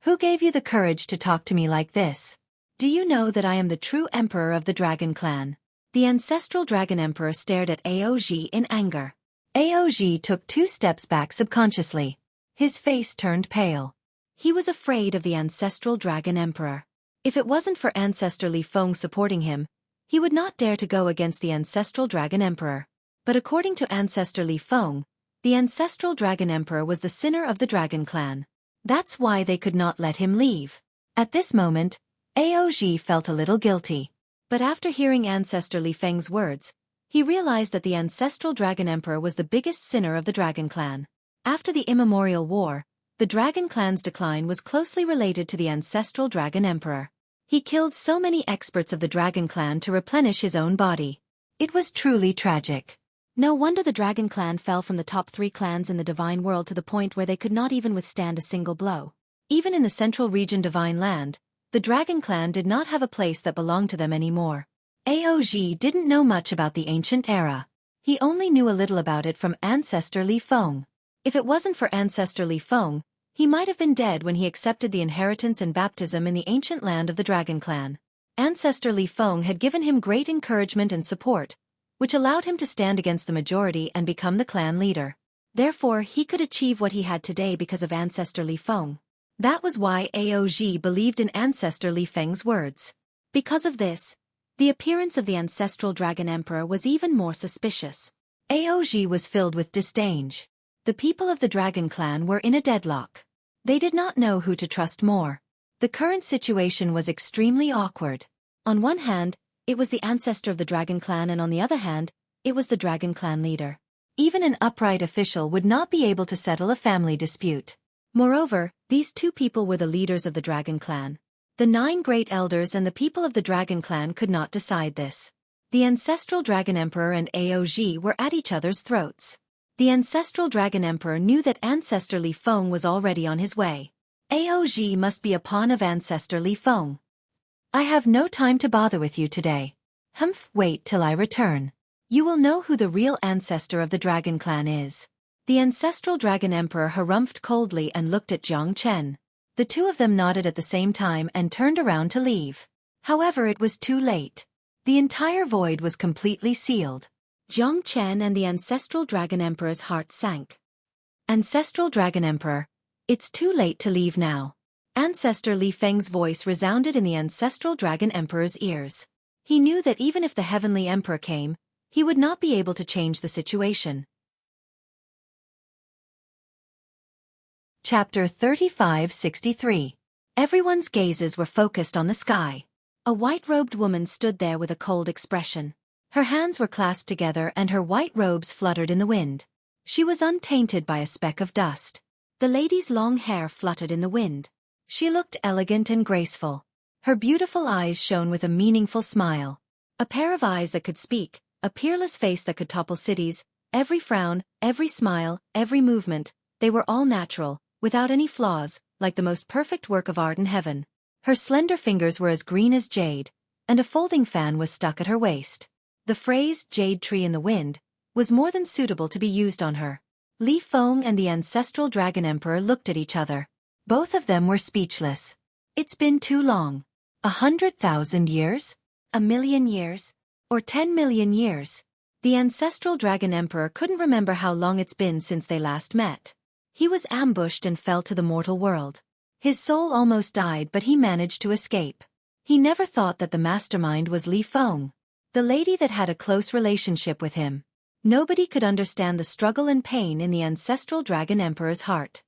Who gave you the courage to talk to me like this? Do you know that I am the true emperor of the dragon clan? The ancestral dragon emperor stared at Aoj in anger. Aoj took 2 steps back subconsciously. His face turned pale. He was afraid of the ancestral dragon emperor. If it wasn't for Ancestor Li Feng supporting him, he would not dare to go against the ancestral dragon emperor. But according to Ancestor Li Feng, the ancestral dragon emperor was the sinner of the dragon clan. That's why they could not let him leave. At this moment, Aoj felt a little guilty. But after hearing Ancestor Li Feng's words, he realized that the ancestral dragon emperor was the biggest sinner of the dragon clan. After the immemorial war, the dragon clan's decline was closely related to the ancestral dragon emperor. He killed so many experts of the dragon clan to replenish his own body. It was truly tragic. No wonder the dragon clan fell from the top 3 clans in the divine world to the point where they could not even withstand a single blow. Even in the central region divine land, the dragon clan did not have a place that belonged to them anymore. Aoj didn't know much about the ancient era. He only knew a little about it from Ancestor Li Feng. If it wasn't for Ancestor Li Feng, he might have been dead when he accepted the inheritance and baptism in the ancient land of the dragon clan. Ancestor Li Feng had given him great encouragement and support, which allowed him to stand against the majority and become the clan leader. Therefore, he could achieve what he had today because of Ancestor Li Feng. That was why Aoj believed in Ancestor Li Feng's words. Because of this, the appearance of the ancestral dragon emperor was even more suspicious. Aoj was filled with disdain. The people of the dragon clan were in a deadlock. They did not know who to trust more. The current situation was extremely awkward. On one hand, it was the ancestor of the dragon clan, and on the other hand, it was the dragon clan leader. Even an upright official would not be able to settle a family dispute. Moreover, these 2 people were the leaders of the dragon clan. The 9 great elders and the people of the dragon clan could not decide this. The ancestral dragon emperor and Aoj were at each other's throats. The ancestral dragon emperor knew that Ancestor Li Feng was already on his way. Aoj must be a pawn of Ancestor Li Feng. I have no time to bother with you today. Wait till I return. You will know who the real ancestor of the dragon clan is. The ancestral dragon emperor harumphed coldly and looked at Jiang Chen. The 2 of them nodded at the same time and turned around to leave. However, it was too late. The entire void was completely sealed. Jiang Chen and the ancestral dragon emperor's heart sank. Ancestral dragon emperor, it's too late to leave now. Ancestor Li Feng's voice resounded in the ancestral dragon emperor's ears. He knew that even if the heavenly emperor came, he would not be able to change the situation. Chapter 3563. Everyone's gazes were focused on the sky. A white-robed woman stood there with a cold expression. Her hands were clasped together and her white robes fluttered in the wind. She was untainted by a speck of dust. The lady's long hair fluttered in the wind. She looked elegant and graceful. Her beautiful eyes shone with a meaningful smile. A pair of eyes that could speak, a peerless face that could topple cities, every frown, every smile, every movement, they were all natural, without any flaws, like the most perfect work of art in heaven. Her slender fingers were as green as jade, and a folding fan was stuck at her waist. The phrase, "jade tree in the wind," was more than suitable to be used on her. Li Feng and the ancestral Dragon Emperor looked at each other. Both of them were speechless. It's been too long. 100,000 years? 1,000,000 years? Or 10 million years? The ancestral Dragon Emperor couldn't remember how long it's been since they last met. He was ambushed and fell to the mortal world. His soul almost died, but he managed to escape. He never thought that the mastermind was Li Feng, the lady that had a close relationship with him. Nobody could understand the struggle and pain in the ancestral Dragon Emperor's heart.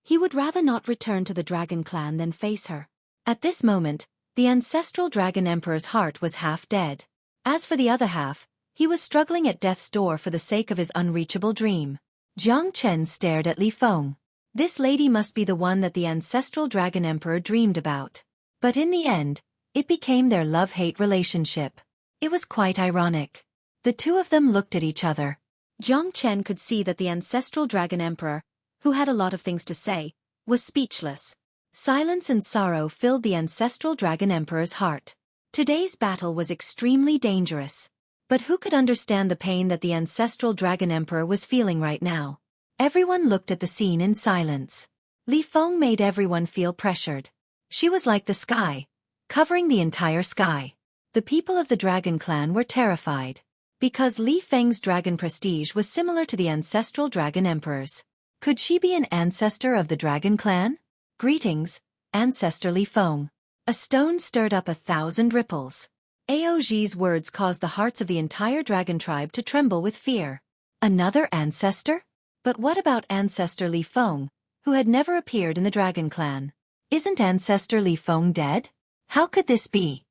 He would rather not return to the Dragon Clan than face her. At this moment, the ancestral Dragon Emperor's heart was half dead. As for the other half, he was struggling at death's door for the sake of his unreachable dream. Jiang Chen stared at Li Feng. This lady must be the one that the ancestral Dragon Emperor dreamed about. But in the end, it became their love-hate relationship. It was quite ironic. The two of them looked at each other. Jiang Chen could see that the ancestral Dragon Emperor, who had a lot of things to say, was speechless. Silence and sorrow filled the ancestral Dragon Emperor's heart. Today's battle was extremely dangerous. But who could understand the pain that the ancestral Dragon Emperor was feeling right now? Everyone looked at the scene in silence. Li Feng made everyone feel pressured. She was like the sky, covering the entire sky. The people of the Dragon Clan were terrified. Because Li Feng's dragon prestige was similar to the ancestral Dragon Emperor's. Could she be an ancestor of the Dragon Clan? Greetings, Ancestor Li Feng. A stone stirred up 1,000 ripples. Aoji's words caused the hearts of the entire dragon tribe to tremble with fear. Another ancestor? But what about Ancestor Li Feng, who had never appeared in the Dragon Clan? Isn't Ancestor Li Feng dead? How could this be?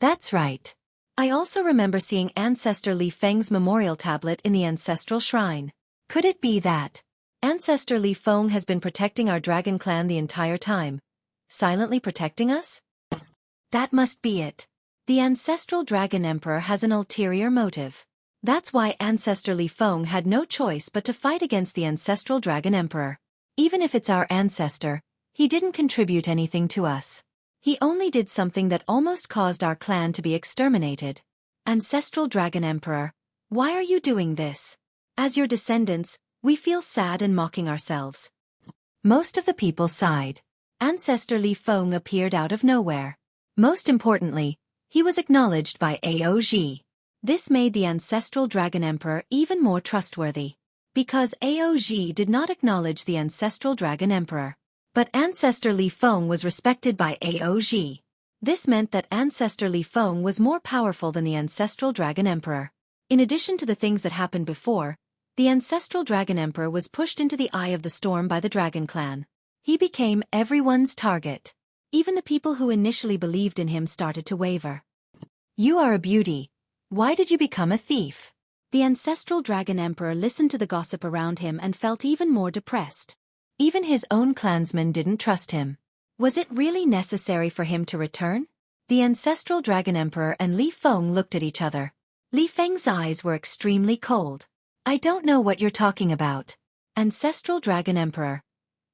That's right. I also remember seeing Ancestor Li Feng's memorial tablet in the ancestral shrine. Could it be that Ancestor Li Feng has been protecting our Dragon Clan the entire time? Silently protecting us? That must be it. The ancestral Dragon Emperor has an ulterior motive. That's why Ancestor Li Feng had no choice but to fight against the ancestral Dragon Emperor. Even if it's our ancestor, he didn't contribute anything to us. He only did something that almost caused our clan to be exterminated. Ancestral Dragon Emperor, why are you doing this? As your descendants, we feel sad and mocking ourselves. Most of the people sighed. Ancestor Li Feng appeared out of nowhere. Most importantly, he was acknowledged by Aoji. This made the ancestral Dragon Emperor even more trustworthy. Because Aoji did not acknowledge the ancestral Dragon Emperor. But Ancestor Li Feng was respected by Aoji. This meant that Ancestor Li Feng was more powerful than the ancestral Dragon Emperor. In addition to the things that happened before, the ancestral Dragon Emperor was pushed into the eye of the storm by the Dragon Clan. He became everyone's target. Even the people who initially believed in him started to waver. You are a beauty. Why did you become a thief? The ancestral Dragon Emperor listened to the gossip around him and felt even more depressed. Even his own clansmen didn't trust him. Was it really necessary for him to return? The ancestral Dragon Emperor and Li Feng looked at each other. Li Feng's eyes were extremely cold. I don't know what you're talking about. Ancestral Dragon Emperor.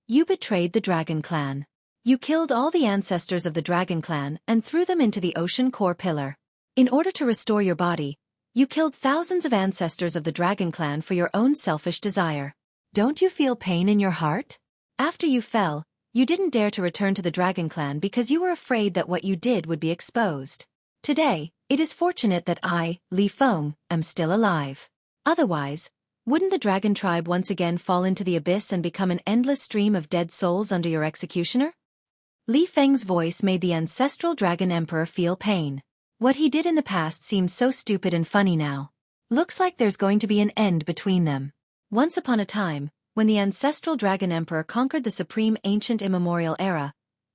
You betrayed the Dragon Clan. You killed all the ancestors of the Dragon Clan and threw them into the ocean core pillar. In order to restore your body, you killed thousands of ancestors of the Dragon Clan for your own selfish desire. Don't you feel pain in your heart? After you fell, you didn't dare to return to the Dragon Clan because you were afraid that what you did would be exposed. Today, it is fortunate that I, Li Feng, am still alive. Otherwise, wouldn't the Dragon Tribe once again fall into the abyss and become an endless stream of dead souls under your executioner? Li Feng's voice made the ancestral Dragon Emperor feel pain. What he did in the past seems so stupid and funny now. Looks like there's going to be an end between them. Once upon a time, when the ancestral Dragon Emperor conquered the supreme ancient immemorial era,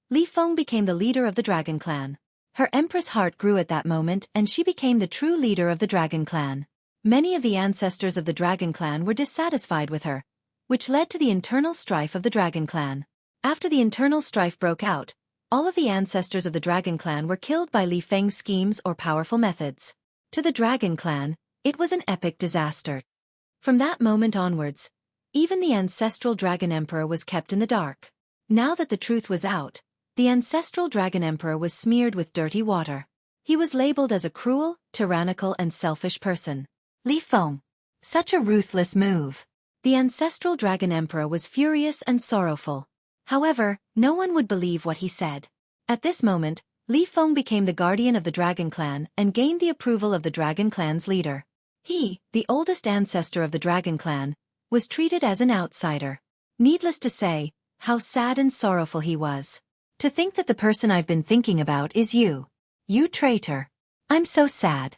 Li Feng became the leader of the Dragon Clan. Her empress heart grew at that moment and she became the true leader of the Dragon Clan. Many of the ancestors of the Dragon Clan were dissatisfied with her, which led to the internal strife of the Dragon Clan. After the internal strife broke out, all of the ancestors of the Dragon Clan were killed by Li Feng's schemes or powerful methods. To the Dragon Clan, it was an epic disaster. From that moment onwards, even the ancestral Dragon Emperor was kept in the dark. Now that the truth was out, the ancestral Dragon Emperor was smeared with dirty water. He was labeled as a cruel, tyrannical and selfish person. Li Feng. Such a ruthless move. The ancestral Dragon Emperor was furious and sorrowful. However, no one would believe what he said. At this moment, Li Feng became the guardian of the Dragon Clan and gained the approval of the Dragon Clan's leader. He, the oldest ancestor of the Dragon Clan, was treated as an outsider. Needless to say, how sad and sorrowful he was. To think that the person I've been thinking about is you. You traitor. I'm so sad.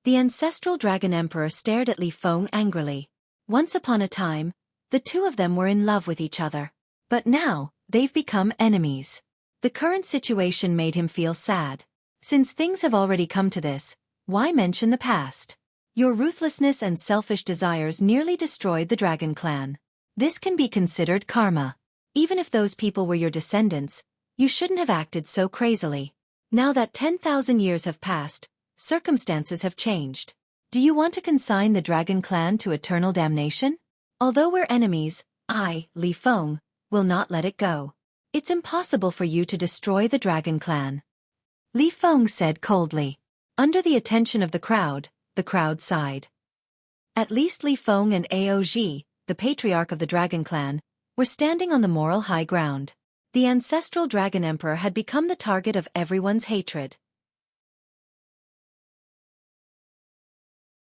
The ancestral Dragon Emperor stared at Li Feng angrily. Once upon a time, the two of them were in love with each other. But now, they've become enemies. The current situation made him feel sad. Since things have already come to this, why mention the past? Your ruthlessness and selfish desires nearly destroyed the Dragon Clan. This can be considered karma. Even if those people were your descendants, you shouldn't have acted so crazily. Now that 10,000 years have passed, circumstances have changed. Do you want to consign the Dragon Clan to eternal damnation? Although we're enemies, I, Li Feng, will not let it go. It's impossible for you to destroy the Dragon Clan. Li Feng said coldly. Under the attention of the crowd sighed. At least Li Feng and Aoji, the patriarch of the Dragon Clan, were standing on the moral high ground. The ancestral Dragon Emperor had become the target of everyone's hatred.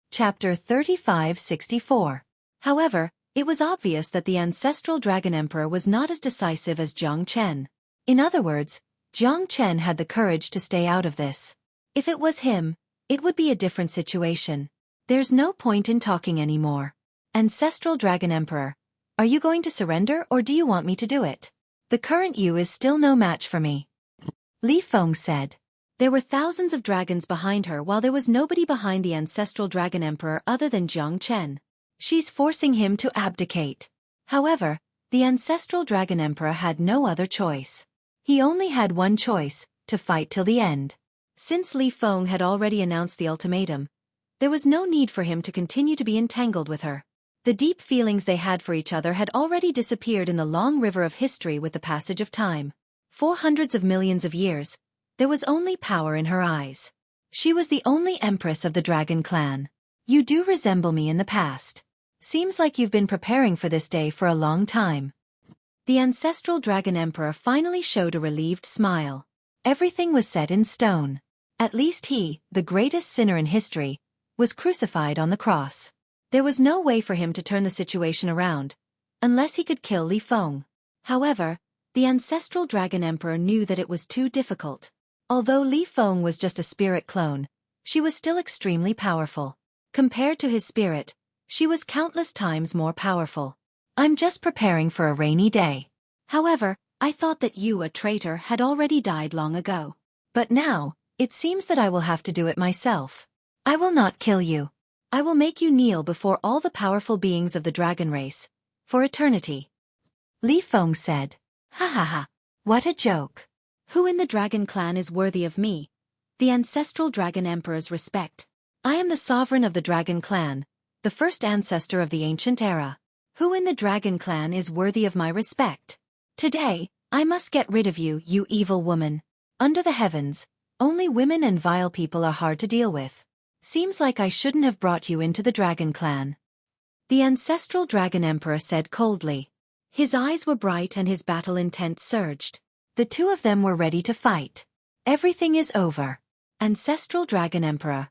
Chapter 3564. However, it was obvious that the ancestral Dragon Emperor was not as decisive as Jiang Chen. In other words, Jiang Chen had the courage to stay out of this. If it was him, it would be a different situation. There's no point in talking anymore. Ancestral Dragon Emperor, are you going to surrender or do you want me to do it? The current you is still no match for me. Li Feng said. There were thousands of dragons behind her while there was nobody behind the ancestral Dragon Emperor other than Jiang Chen. She's forcing him to abdicate. However, the ancestral Dragon Emperor had no other choice. He only had one choice, to fight till the end. Since Li Feng had already announced the ultimatum, there was no need for him to continue to be entangled with her. The deep feelings they had for each other had already disappeared in the long river of history with the passage of time. For hundreds of millions of years, there was only power in her eyes. She was the only empress of the Dragon Clan. You do resemble me in the past. Seems like you've been preparing for this day for a long time. The ancestral Dragon Emperor finally showed a relieved smile. Everything was set in stone. At least he, the greatest sinner in history, was crucified on the cross. There was no way for him to turn the situation around, unless he could kill Li Feng. However, the ancestral Dragon Emperor knew that it was too difficult. Although Li Feng was just a spirit clone, she was still extremely powerful. Compared to his spirit, she was countless times more powerful. I'm just preparing for a rainy day. However, I thought that you, a traitor, had already died long ago. But now, it seems that I will have to do it myself. I will not kill you. I will make you kneel before all the powerful beings of the dragon race, for eternity. Li Feng said. Ha ha ha. What a joke. Who in the Dragon Clan is worthy of me, the ancestral Dragon Emperor's respect? I am the sovereign of the Dragon Clan, the first ancestor of the ancient era. Who in the Dragon Clan is worthy of my respect? Today, I must get rid of you, you evil woman. Under the heavens, only women and vile people are hard to deal with. Seems like I shouldn't have brought you into the Dragon Clan. The ancestral Dragon Emperor said coldly. His eyes were bright and his battle intent surged. The two of them were ready to fight. Everything is over. Ancestral Dragon Emperor.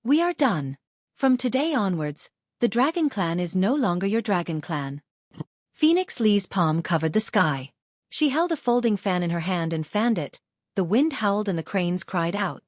We are done. From today onwards, the Dragon Clan is no longer your Dragon Clan. Phoenix Li's palm covered the sky. She held a folding fan in her hand and fanned it. The wind howled and the cranes cried out.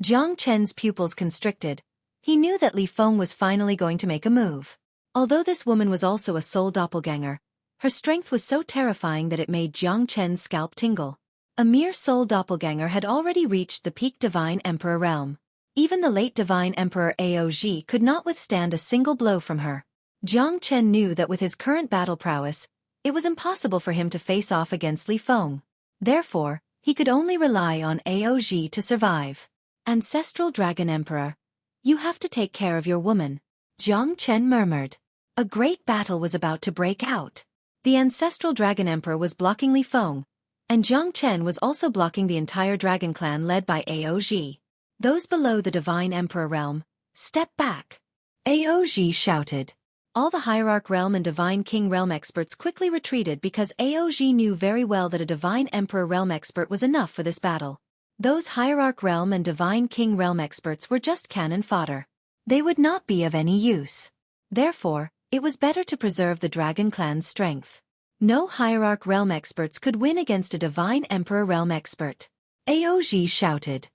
Jiang Chen's pupils constricted. He knew that Li Feng was finally going to make a move. Although this woman was also a soul doppelganger, her strength was so terrifying that it made Jiang Chen's scalp tingle. A mere soul doppelganger had already reached the peak Divine Emperor realm. Even the late Divine Emperor Aoji could not withstand a single blow from her. Jiang Chen knew that with his current battle prowess, it was impossible for him to face off against Li Feng. Therefore, he could only rely on Aoji to survive. Ancestral Dragon Emperor, you have to take care of your woman, Jiang Chen murmured. A great battle was about to break out. The ancestral Dragon Emperor was blocking Li Feng, and Jiang Chen was also blocking the entire Dragon Clan led by Aoji. Those below the Divine Emperor realm, step back. Aoji shouted. All the Hierarch Realm and Divine King Realm experts quickly retreated because Aoj knew very well that a Divine Emperor Realm expert was enough for this battle. Those Hierarch Realm and Divine King Realm experts were just cannon fodder. They would not be of any use. Therefore, it was better to preserve the Dragon Clan's strength. No Hierarch Realm experts could win against a Divine Emperor Realm expert. Aoj shouted.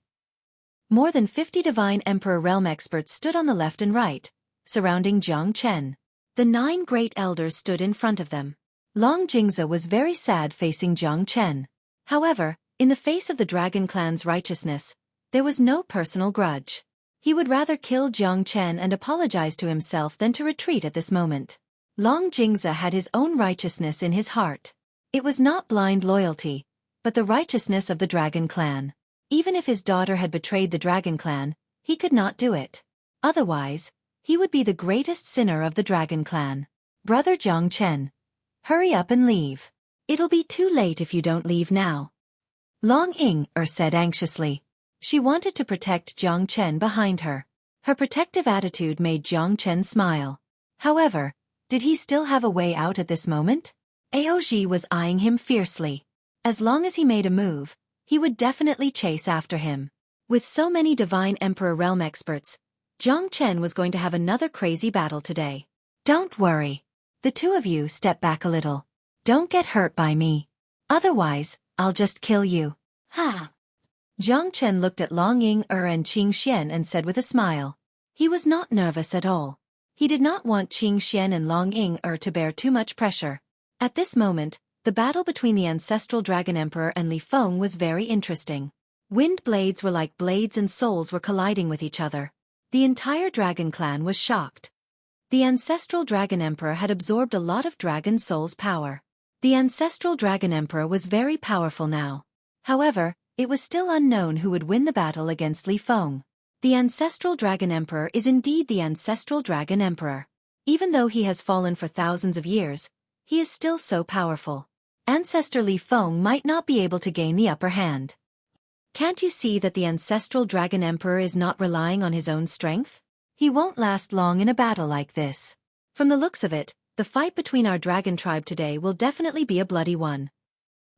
More than 50 Divine Emperor Realm experts stood on the left and right, surrounding Jiang Chen. The 9 great elders stood in front of them. Long Jingze was very sad facing Jiang Chen. However, in the face of the Dragon Clan's righteousness, there was no personal grudge. He would rather kill Jiang Chen and apologize to himself than to retreat at this moment. Long Jingze had his own righteousness in his heart. It was not blind loyalty, but the righteousness of the Dragon Clan. Even if his daughter had betrayed the Dragon Clan, he could not do it. Otherwise, he would be the greatest sinner of the Dragon Clan. Brother Jiang Chen, hurry up and leave. It'll be too late if you don't leave now. Long Ying-er said anxiously. She wanted to protect Jiang Chen behind her. Her protective attitude made Jiang Chen smile. However, did he still have a way out at this moment? Aoj was eyeing him fiercely. As long as he made a move, he would definitely chase after him. With so many Divine Emperor Realm experts, Jiang Chen was going to have another crazy battle today. Don't worry. The two of you step back a little. Don't get hurt by me. Otherwise, I'll just kill you. Ha! Jiang Chen looked at Long Ying-er and Qing Xian and said with a smile. He was not nervous at all. He did not want Qing Xian and Long Ying-er to bear too much pressure. At this moment, the battle between the Ancestral Dragon Emperor and Li Feng was very interesting. Wind blades were like blades and souls were colliding with each other. The entire Dragon Clan was shocked. The Ancestral Dragon Emperor had absorbed a lot of Dragon Soul's power. The Ancestral Dragon Emperor was very powerful now. However, it was still unknown who would win the battle against Li Feng. The Ancestral Dragon Emperor is indeed the Ancestral Dragon Emperor. Even though he has fallen for thousands of years, he is still so powerful. Ancestor Li Feng might not be able to gain the upper hand. Can't you see that the Ancestral Dragon Emperor is not relying on his own strength? He won't last long in a battle like this. From the looks of it, the fight between our dragon tribe today will definitely be a bloody one.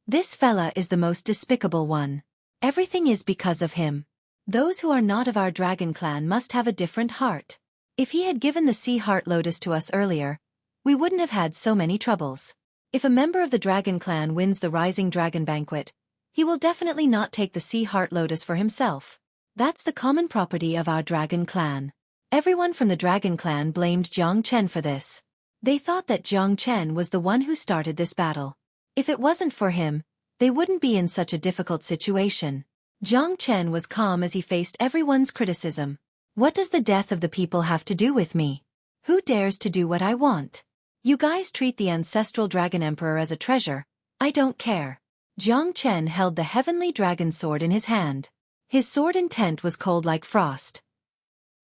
This fella is the most despicable one. Everything is because of him. Those who are not of our Dragon Clan must have a different heart. If he had given the Sea Heart Lotus to us earlier, we wouldn't have had so many troubles. If a member of the Dragon Clan wins the Rising Dragon Banquet, he will definitely not take the Sea Heart Lotus for himself. That's the common property of our Dragon Clan. Everyone from the Dragon Clan blamed Jiang Chen for this. They thought that Jiang Chen was the one who started this battle. If it wasn't for him, they wouldn't be in such a difficult situation. Jiang Chen was calm as he faced everyone's criticism. What does the death of the people have to do with me? Who dares to do what I want? You guys treat the Ancestral Dragon Emperor as a treasure. I don't care. Jiang Chen held the Heavenly Dragon Sword in his hand. His sword intent was cold like frost.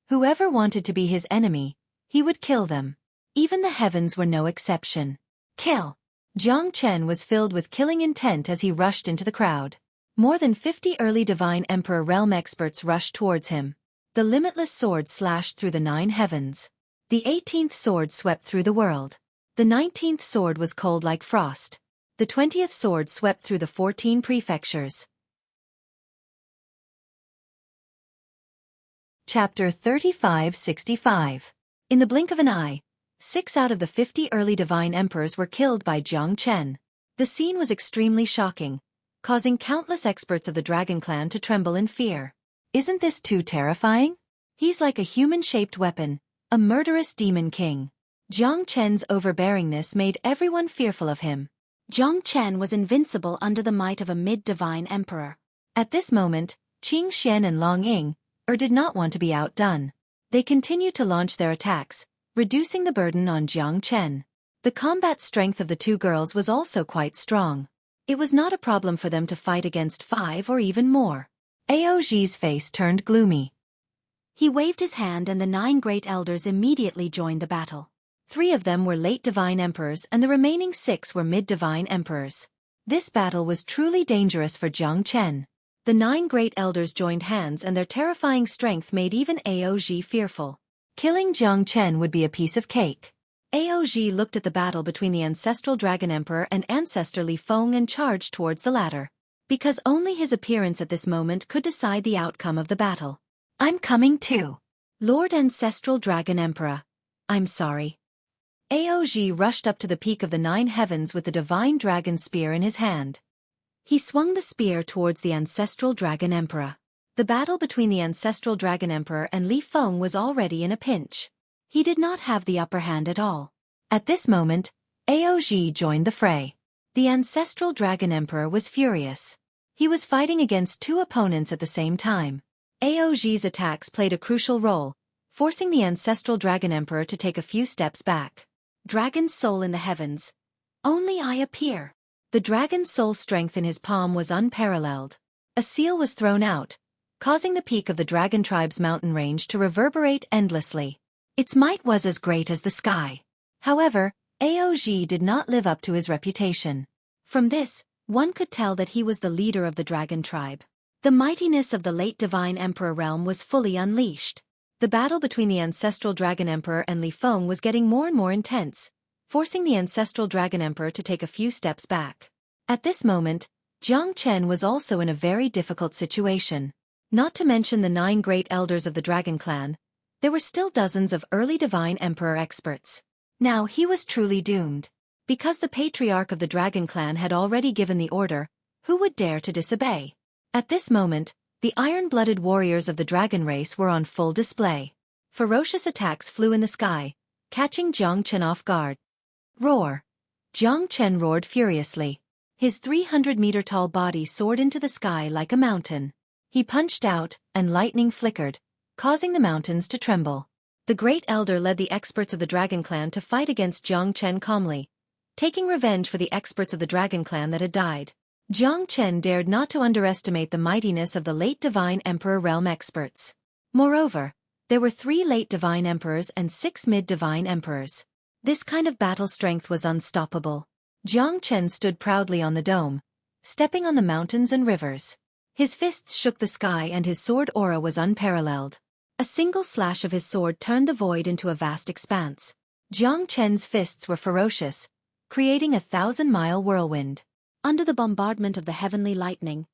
Whoever wanted to be his enemy, he would kill them. Even the heavens were no exception. Kill! Jiang Chen was filled with killing intent as he rushed into the crowd. More than 50 early Divine Emperor Realm experts rushed towards him. The limitless sword slashed through the 9 heavens. The 18th sword swept through the world. The 19th sword was cold like frost. The 20th sword swept through the 14 prefectures. Chapter 3565. In the blink of an eye, 6 out of the 50 early Divine Emperors were killed by Jiang Chen. The scene was extremely shocking, causing countless experts of the Dragon Clan to tremble in fear. Isn't this too terrifying? He's like a human-shaped weapon, a murderous demon king. Jiang Chen's overbearingness made everyone fearful of him. Jiang Chen was invincible under the might of a mid-divine emperor. At this moment, Qing Xian and Long Ying-er did not want to be outdone. They continued to launch their attacks, reducing the burden on Jiang Chen. The combat strength of the two girls was also quite strong. It was not a problem for them to fight against 5 or even more. Aoji's face turned gloomy. He waved his hand and the 9 great elders immediately joined the battle. 3 of them were late divine emperors and the remaining 6 were mid-divine emperors. This battle was truly dangerous for Jiang Chen. The 9 great elders joined hands and their terrifying strength made even Aoji fearful. Killing Jiang Chen would be a piece of cake. Aozhi looked at the battle between the ancestral Dragon Emperor and Ancestor Li Feng and charged towards the latter. Because only his appearance at this moment could decide the outcome of the battle. I'm coming too. Lord Ancestral Dragon Emperor. I'm sorry. Aozhi rushed up to the peak of the 9 heavens with the divine dragon spear in his hand. He swung the spear towards the Ancestral Dragon Emperor. The battle between the Ancestral Dragon Emperor and Li Feng was already in a pinch. He did not have the upper hand at all. At this moment, Aozhi joined the fray. The Ancestral Dragon Emperor was furious. He was fighting against 2 opponents at the same time. Aozhi's attacks played a crucial role, forcing the Ancestral Dragon Emperor to take a few steps back. Dragon's soul in the heavens. Only I appear. The dragon's soul strength in his palm was unparalleled. A seal was thrown out, causing the peak of the dragon tribe's mountain range to reverberate endlessly. Its might was as great as the sky. However, Aozhi did not live up to his reputation. From this, one could tell that he was the leader of the dragon tribe. The mightiness of the late divine emperor realm was fully unleashed. The battle between the ancestral Dragon Emperor and Li Feng was getting more and more intense, forcing the ancestral Dragon Emperor to take a few steps back. At this moment, Jiang Chen was also in a very difficult situation. Not to mention the 9 great elders of the Dragon Clan, there were still dozens of early divine emperor experts. Now he was truly doomed. Because the patriarch of the Dragon Clan had already given the order, who would dare to disobey? At this moment, the iron-blooded warriors of the dragon race were on full display. Ferocious attacks flew in the sky, catching Jiang Chen off guard. Roar! Jiang Chen roared furiously. His 300-meter-tall body soared into the sky like a mountain. He punched out, and lightning flickered, causing the mountains to tremble. The great elder led the experts of the Dragon Clan to fight against Jiang Chen calmly, taking revenge for the experts of the Dragon Clan that had died. Jiang Chen dared not to underestimate the mightiness of the late Divine Emperor realm experts. Moreover, there were 3 late Divine Emperors and 6 mid-Divine Emperors. This kind of battle strength was unstoppable. Jiang Chen stood proudly on the dome, stepping on the mountains and rivers. His fists shook the sky and his sword aura was unparalleled. A single slash of his sword turned the void into a vast expanse. Jiang Chen's fists were ferocious, creating a 1,000-mile whirlwind. Under the bombardment of the heavenly lightning,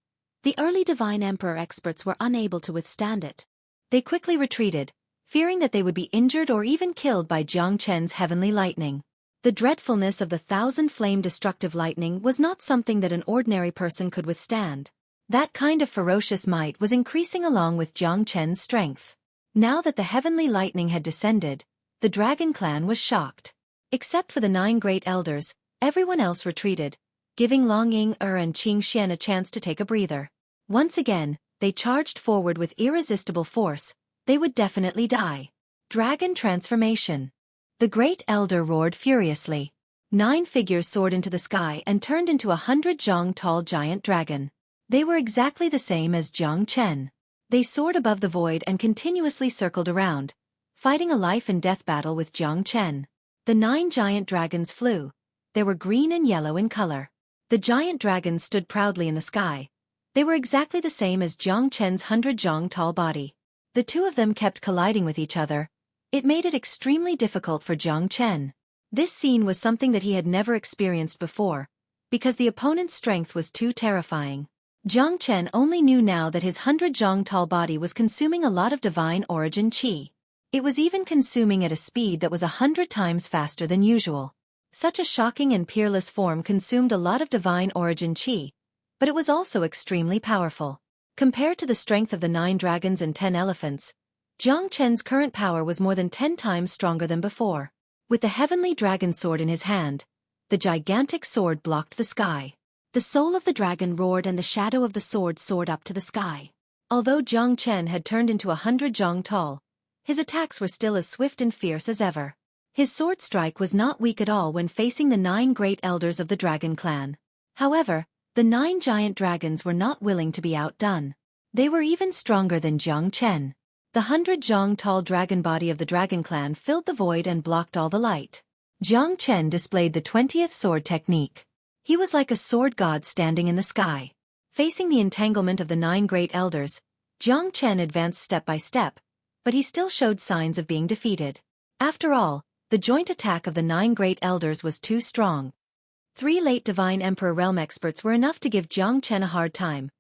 the early Divine Emperor experts were unable to withstand it. They quickly retreated, fearing that they would be injured or even killed by Jiang Chen's heavenly lightning. The dreadfulness of the 1,000-flame destructive lightning was not something that an ordinary person could withstand. That kind of ferocious might was increasing along with Jiang Chen's strength. Now that the heavenly lightning had descended, the Dragon Clan was shocked. Except for the 9 great elders, everyone else retreated, giving Long Ying-er and Qing Xian a chance to take a breather. Once again, they charged forward with irresistible force. They would definitely die. Dragon transformation. The great elder roared furiously. 9 figures soared into the sky and turned into 100 zhang-tall giant dragon. They were exactly the same as Jiang Chen. They soared above the void and continuously circled around, fighting a life-and-death battle with Jiang Chen. The 9 giant dragons flew. They were green and yellow in color. The giant dragons stood proudly in the sky. They were exactly the same as Jiang Chen's 100 zhang-tall body. The 2 of them kept colliding with each other. It made it extremely difficult for Jiang Chen. This scene was something that he had never experienced before, because the opponent's strength was too terrifying. Jiang Chen only knew now that his 100 zhang-tall body was consuming a lot of divine origin qi. It was even consuming at a speed that was 100 times faster than usual. Such a shocking and peerless form consumed a lot of divine origin qi, but it was also extremely powerful. Compared to the strength of the 9 dragons and 10 elephants, Jiang Chen's current power was more than 10 times stronger than before. With the heavenly dragon sword in his hand, the gigantic sword blocked the sky. The soul of the dragon roared and the shadow of the sword soared up to the sky. Although Jiang Chen had turned into 100 zhang tall, his attacks were still as swift and fierce as ever. His sword strike was not weak at all when facing the 9 great elders of the Dragon Clan. However, the 9 giant dragons were not willing to be outdone. They were even stronger than Jiang Chen. The 100 zhang-tall dragon body of the Dragon Clan filled the void and blocked all the light. Jiang Chen displayed the 20th sword technique. He was like a sword god standing in the sky. Facing the entanglement of the 9 great elders, Jiang Chen advanced step by step, but he still showed signs of being defeated. After all, The joint attack of the 9 great elders was too strong. 3 late Divine Emperor Realm experts were enough to give Jiang Chen a hard time,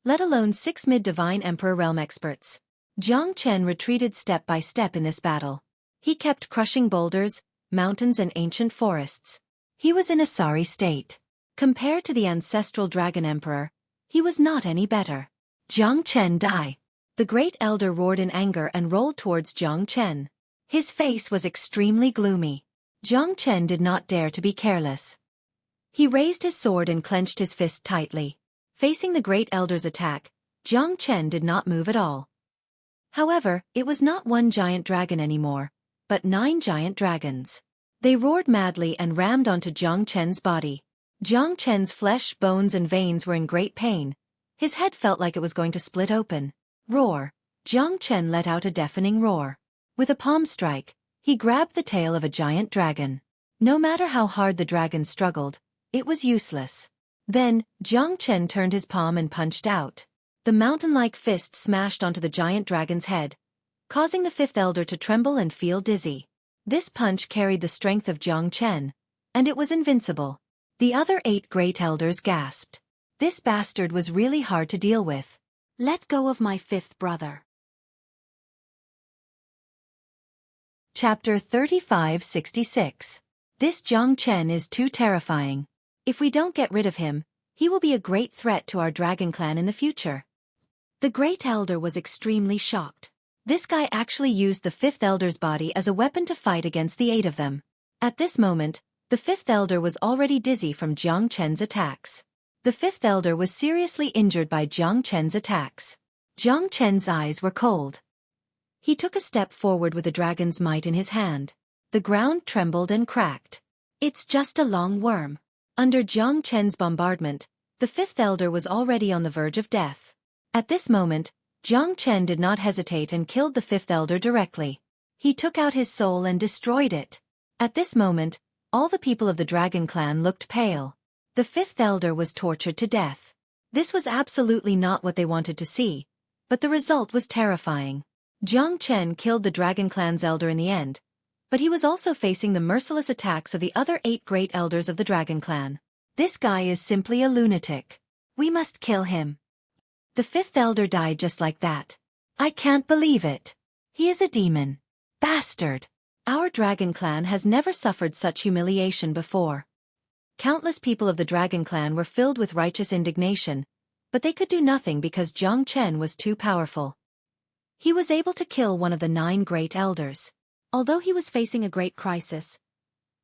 let alone 6 mid-Divine Emperor Realm experts. Jiang Chen retreated step by step in this battle. He kept crushing boulders, mountains and ancient forests. He was in a sorry state. Compared to the ancestral Dragon Emperor, he was not any better. Jiang Chen die. The Great Elder roared in anger and rolled towards Jiang Chen. His face was extremely gloomy. Jiang Chen did not dare to be careless. He raised his sword and clenched his fist tightly. Facing the Great Elder's attack, Jiang Chen did not move at all. However, it was not 1 giant dragon anymore, but 9 giant dragons. They roared madly and rammed onto Jiang Chen's body. Jiang Chen's flesh, bones and veins were in great pain. His head felt like it was going to split open. Roar! Jiang Chen let out a deafening roar. With a palm strike, he grabbed the tail of a giant dragon. No matter how hard the dragon struggled, it was useless. Then, Jiang Chen turned his palm and punched out. The mountain-like fist smashed onto the giant dragon's head, causing the 5th elder to tremble and feel dizzy. This punch carried the strength of Jiang Chen, and it was invincible. The other 8 great elders gasped. This bastard was really hard to deal with. Let go of my 5th brother. Chapter 3566. This Jiang Chen is too terrifying. If we don't get rid of him, he will be a great threat to our dragon clan in the future. The Great Elder was extremely shocked. This guy actually used the 5th elder's body as a weapon to fight against the 8 of them. At this moment, the 5th elder was already dizzy from Jiang Chen's attacks. The 5th elder was seriously injured by Jiang Chen's attacks. Jiang Chen's eyes were cold. He took a step forward with the dragon's might in his hand. The ground trembled and cracked. It's just a long worm. Under Jiang Chen's bombardment, the 5th elder was already on the verge of death. At this moment, Jiang Chen did not hesitate and killed the 5th elder directly. He took out his soul and destroyed it. At this moment, all the people of the dragon clan looked pale. The 5th elder was tortured to death. This was absolutely not what they wanted to see, but the result was terrifying. Jiang Chen killed the dragon clan's elder in the end, but he was also facing the merciless attacks of the other 8 great elders of the dragon clan. This guy is simply a lunatic. We must kill him. The 5th elder died just like that. I can't believe it. He is a demon. Bastard. Our dragon clan has never suffered such humiliation before. Countless people of the dragon clan were filled with righteous indignation, but they could do nothing because Jiang Chen was too powerful. He was able to kill one of the 9 great elders. Although he was facing a great crisis,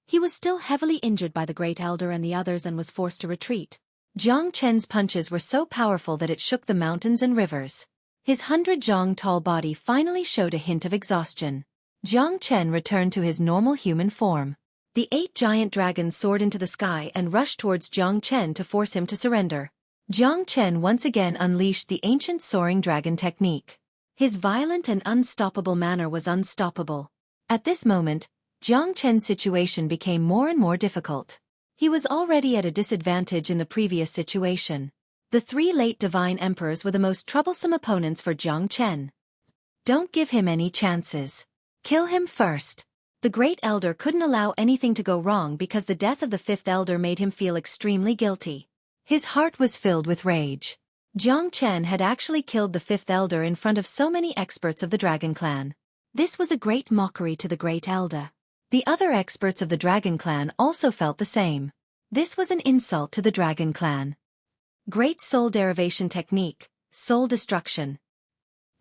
he was still heavily injured by the Great Elder and the others and was forced to retreat. Jiang Chen's punches were so powerful that it shook the mountains and rivers. His 100-jong-tall body finally showed a hint of exhaustion. Jiang Chen returned to his normal human form. The 8 giant dragons soared into the sky and rushed towards Jiang Chen to force him to surrender. Jiang Chen once again unleashed the ancient soaring dragon technique. His violent and unstoppable manner was unstoppable. At this moment, Jiang Chen's situation became more and more difficult. He was already at a disadvantage in the previous situation. The 3 late divine emperors were the most troublesome opponents for Jiang Chen. Don't give him any chances. Kill him first. The Great Elder couldn't allow anything to go wrong because the death of the 5th elder made him feel extremely guilty. His heart was filled with rage. Jiang Chen had actually killed the 5th elder in front of so many experts of the Dragon Clan. This was a great mockery to the Great Elder. The other experts of the Dragon Clan also felt the same. This was an insult to the Dragon Clan. Great Soul Derivation Technique, Soul Destruction.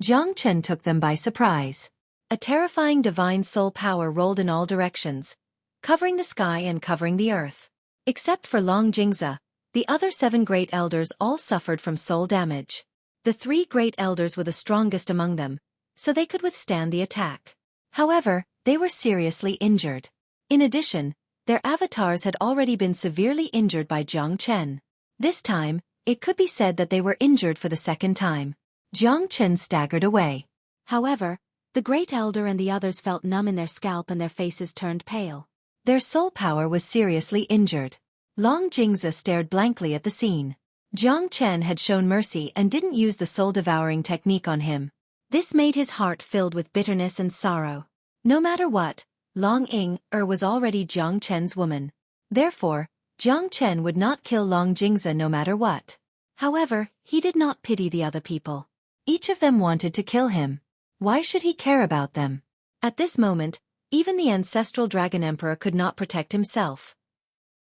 Jiang Chen took them by surprise. A terrifying divine soul power rolled in all directions, covering the sky and covering the earth. Except for Long Jingza, the other 7 great elders all suffered from soul damage. The 3 great elders were the strongest among them, so they could withstand the attack. However, they were seriously injured. In addition, their avatars had already been severely injured by Jiang Chen. This time, it could be said that they were injured for the second time. Jiang Chen staggered away. However, the Great Elder and the others felt numb in their scalp and their faces turned pale. Their soul power was seriously injured. Long Jingza stared blankly at the scene. Jiang Chen had shown mercy and didn't use the soul-devouring technique on him. This made his heart filled with bitterness and sorrow. No matter what, Long Ying was already Jiang Chen's woman. Therefore, Jiang Chen would not kill Long Jingzi no matter what. However, he did not pity the other people. Each of them wanted to kill him. Why should he care about them? At this moment, even the ancestral Dragon Emperor could not protect himself.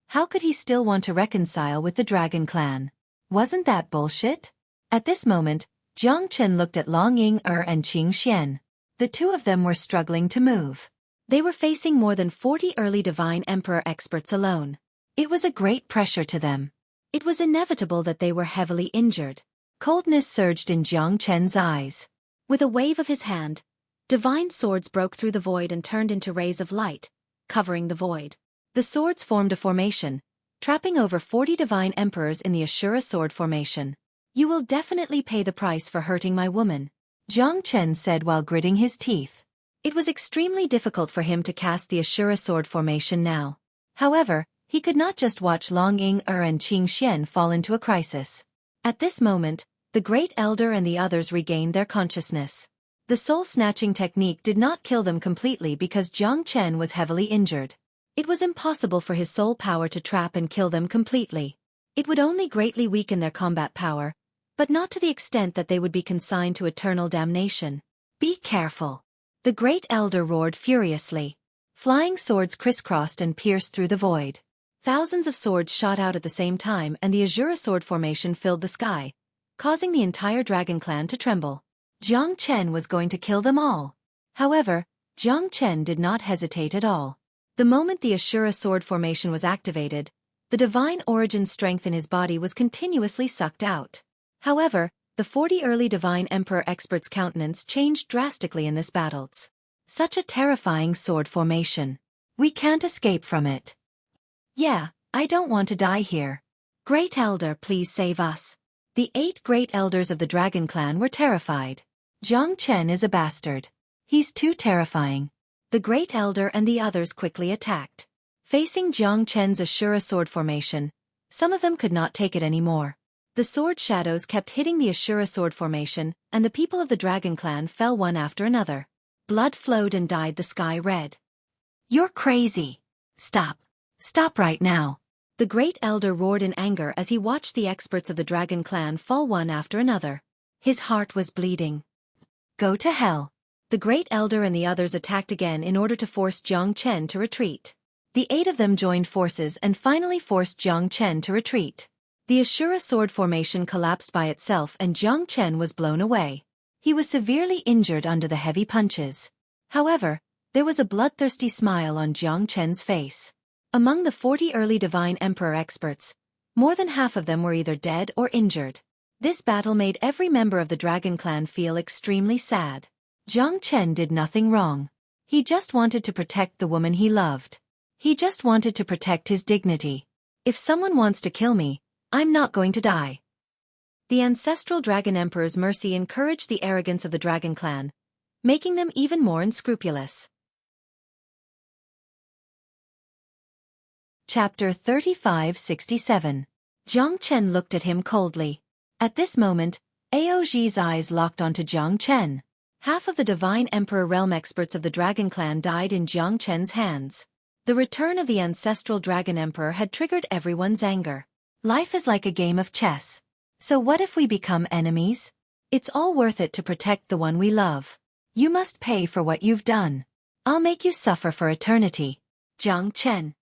How could he still want to reconcile with the Dragon Clan? Wasn't that bullshit? At this moment, Jiang Chen looked at Long Ying and Qing Xian. The two of them were struggling to move. They were facing more than 40 early Divine Emperor experts alone. It was a great pressure to them. It was inevitable that they were heavily injured. Coldness surged in Jiang Chen's eyes. With a wave of his hand, divine swords broke through the void and turned into rays of light, covering the void. The swords formed a formation, trapping over 40 divine emperors in the Ashura sword formation. You will definitely pay the price for hurting my woman, Jiang Chen said while gritting his teeth. It was extremely difficult for him to cast the Ashura sword formation now. However, he could not just watch Long Ying and Qing Xian fall into a crisis. At this moment, the Great Elder and the others regained their consciousness. The soul-snatching technique did not kill them completely because Jiang Chen was heavily injured. It was impossible for his soul power to trap and kill them completely. It would only greatly weaken their combat power, but not to the extent that they would be consigned to eternal damnation. Be careful! The Great Elder roared furiously. Flying swords crisscrossed and pierced through the void. Thousands of swords shot out at the same time and the Ashura sword formation filled the sky, causing the entire Dragon Clan to tremble. Jiang Chen was going to kill them all. However, Jiang Chen did not hesitate at all. The moment the Ashura sword formation was activated, the divine origin strength in his body was continuously sucked out. However, the 40 early divine emperor experts' countenance changed drastically in this battle. Such a terrifying sword formation. We can't escape from it. Yeah, I don't want to die here. Great Elder, please save us. The 8 great elders of the Dragon Clan were terrified. Jiang Chen is a bastard. He's too terrifying. The Great Elder and the others quickly attacked. Facing Jiang Chen's Ashura sword formation, some of them could not take it anymore. The sword shadows kept hitting the Ashura sword formation, and the people of the Dragon Clan fell one after another. Blood flowed and dyed the sky red. You're crazy. Stop. Stop right now. The Great Elder roared in anger as he watched the experts of the Dragon Clan fall one after another. His heart was bleeding. Go to hell. The Great Elder and the others attacked again in order to force Jiang Chen to retreat. The 8 of them joined forces and finally forced Jiang Chen to retreat. The Ashura sword formation collapsed by itself and Jiang Chen was blown away. He was severely injured under the heavy punches. However, there was a bloodthirsty smile on Jiang Chen's face. Among the 40 early Divine Emperor experts, more than half of them were either dead or injured. This battle made every member of the Dragon Clan feel extremely sad. Jiang Chen did nothing wrong. He just wanted to protect the woman he loved. He just wanted to protect his dignity. If someone wants to kill me, I'm not going to die. The ancestral Dragon Emperor's mercy encouraged the arrogance of the Dragon Clan, making them even more unscrupulous. Chapter 3567. Jiang Chen looked at him coldly. At this moment, Aoji's eyes locked onto Jiang Chen. Half of the Divine Emperor realm experts of the Dragon Clan died in Jiang Chen's hands. The return of the ancestral Dragon Emperor had triggered everyone's anger. Life is like a game of chess. So what if we become enemies? It's all worth it to protect the one we love. You must pay for what you've done. I'll make you suffer for eternity. Jiang Chen.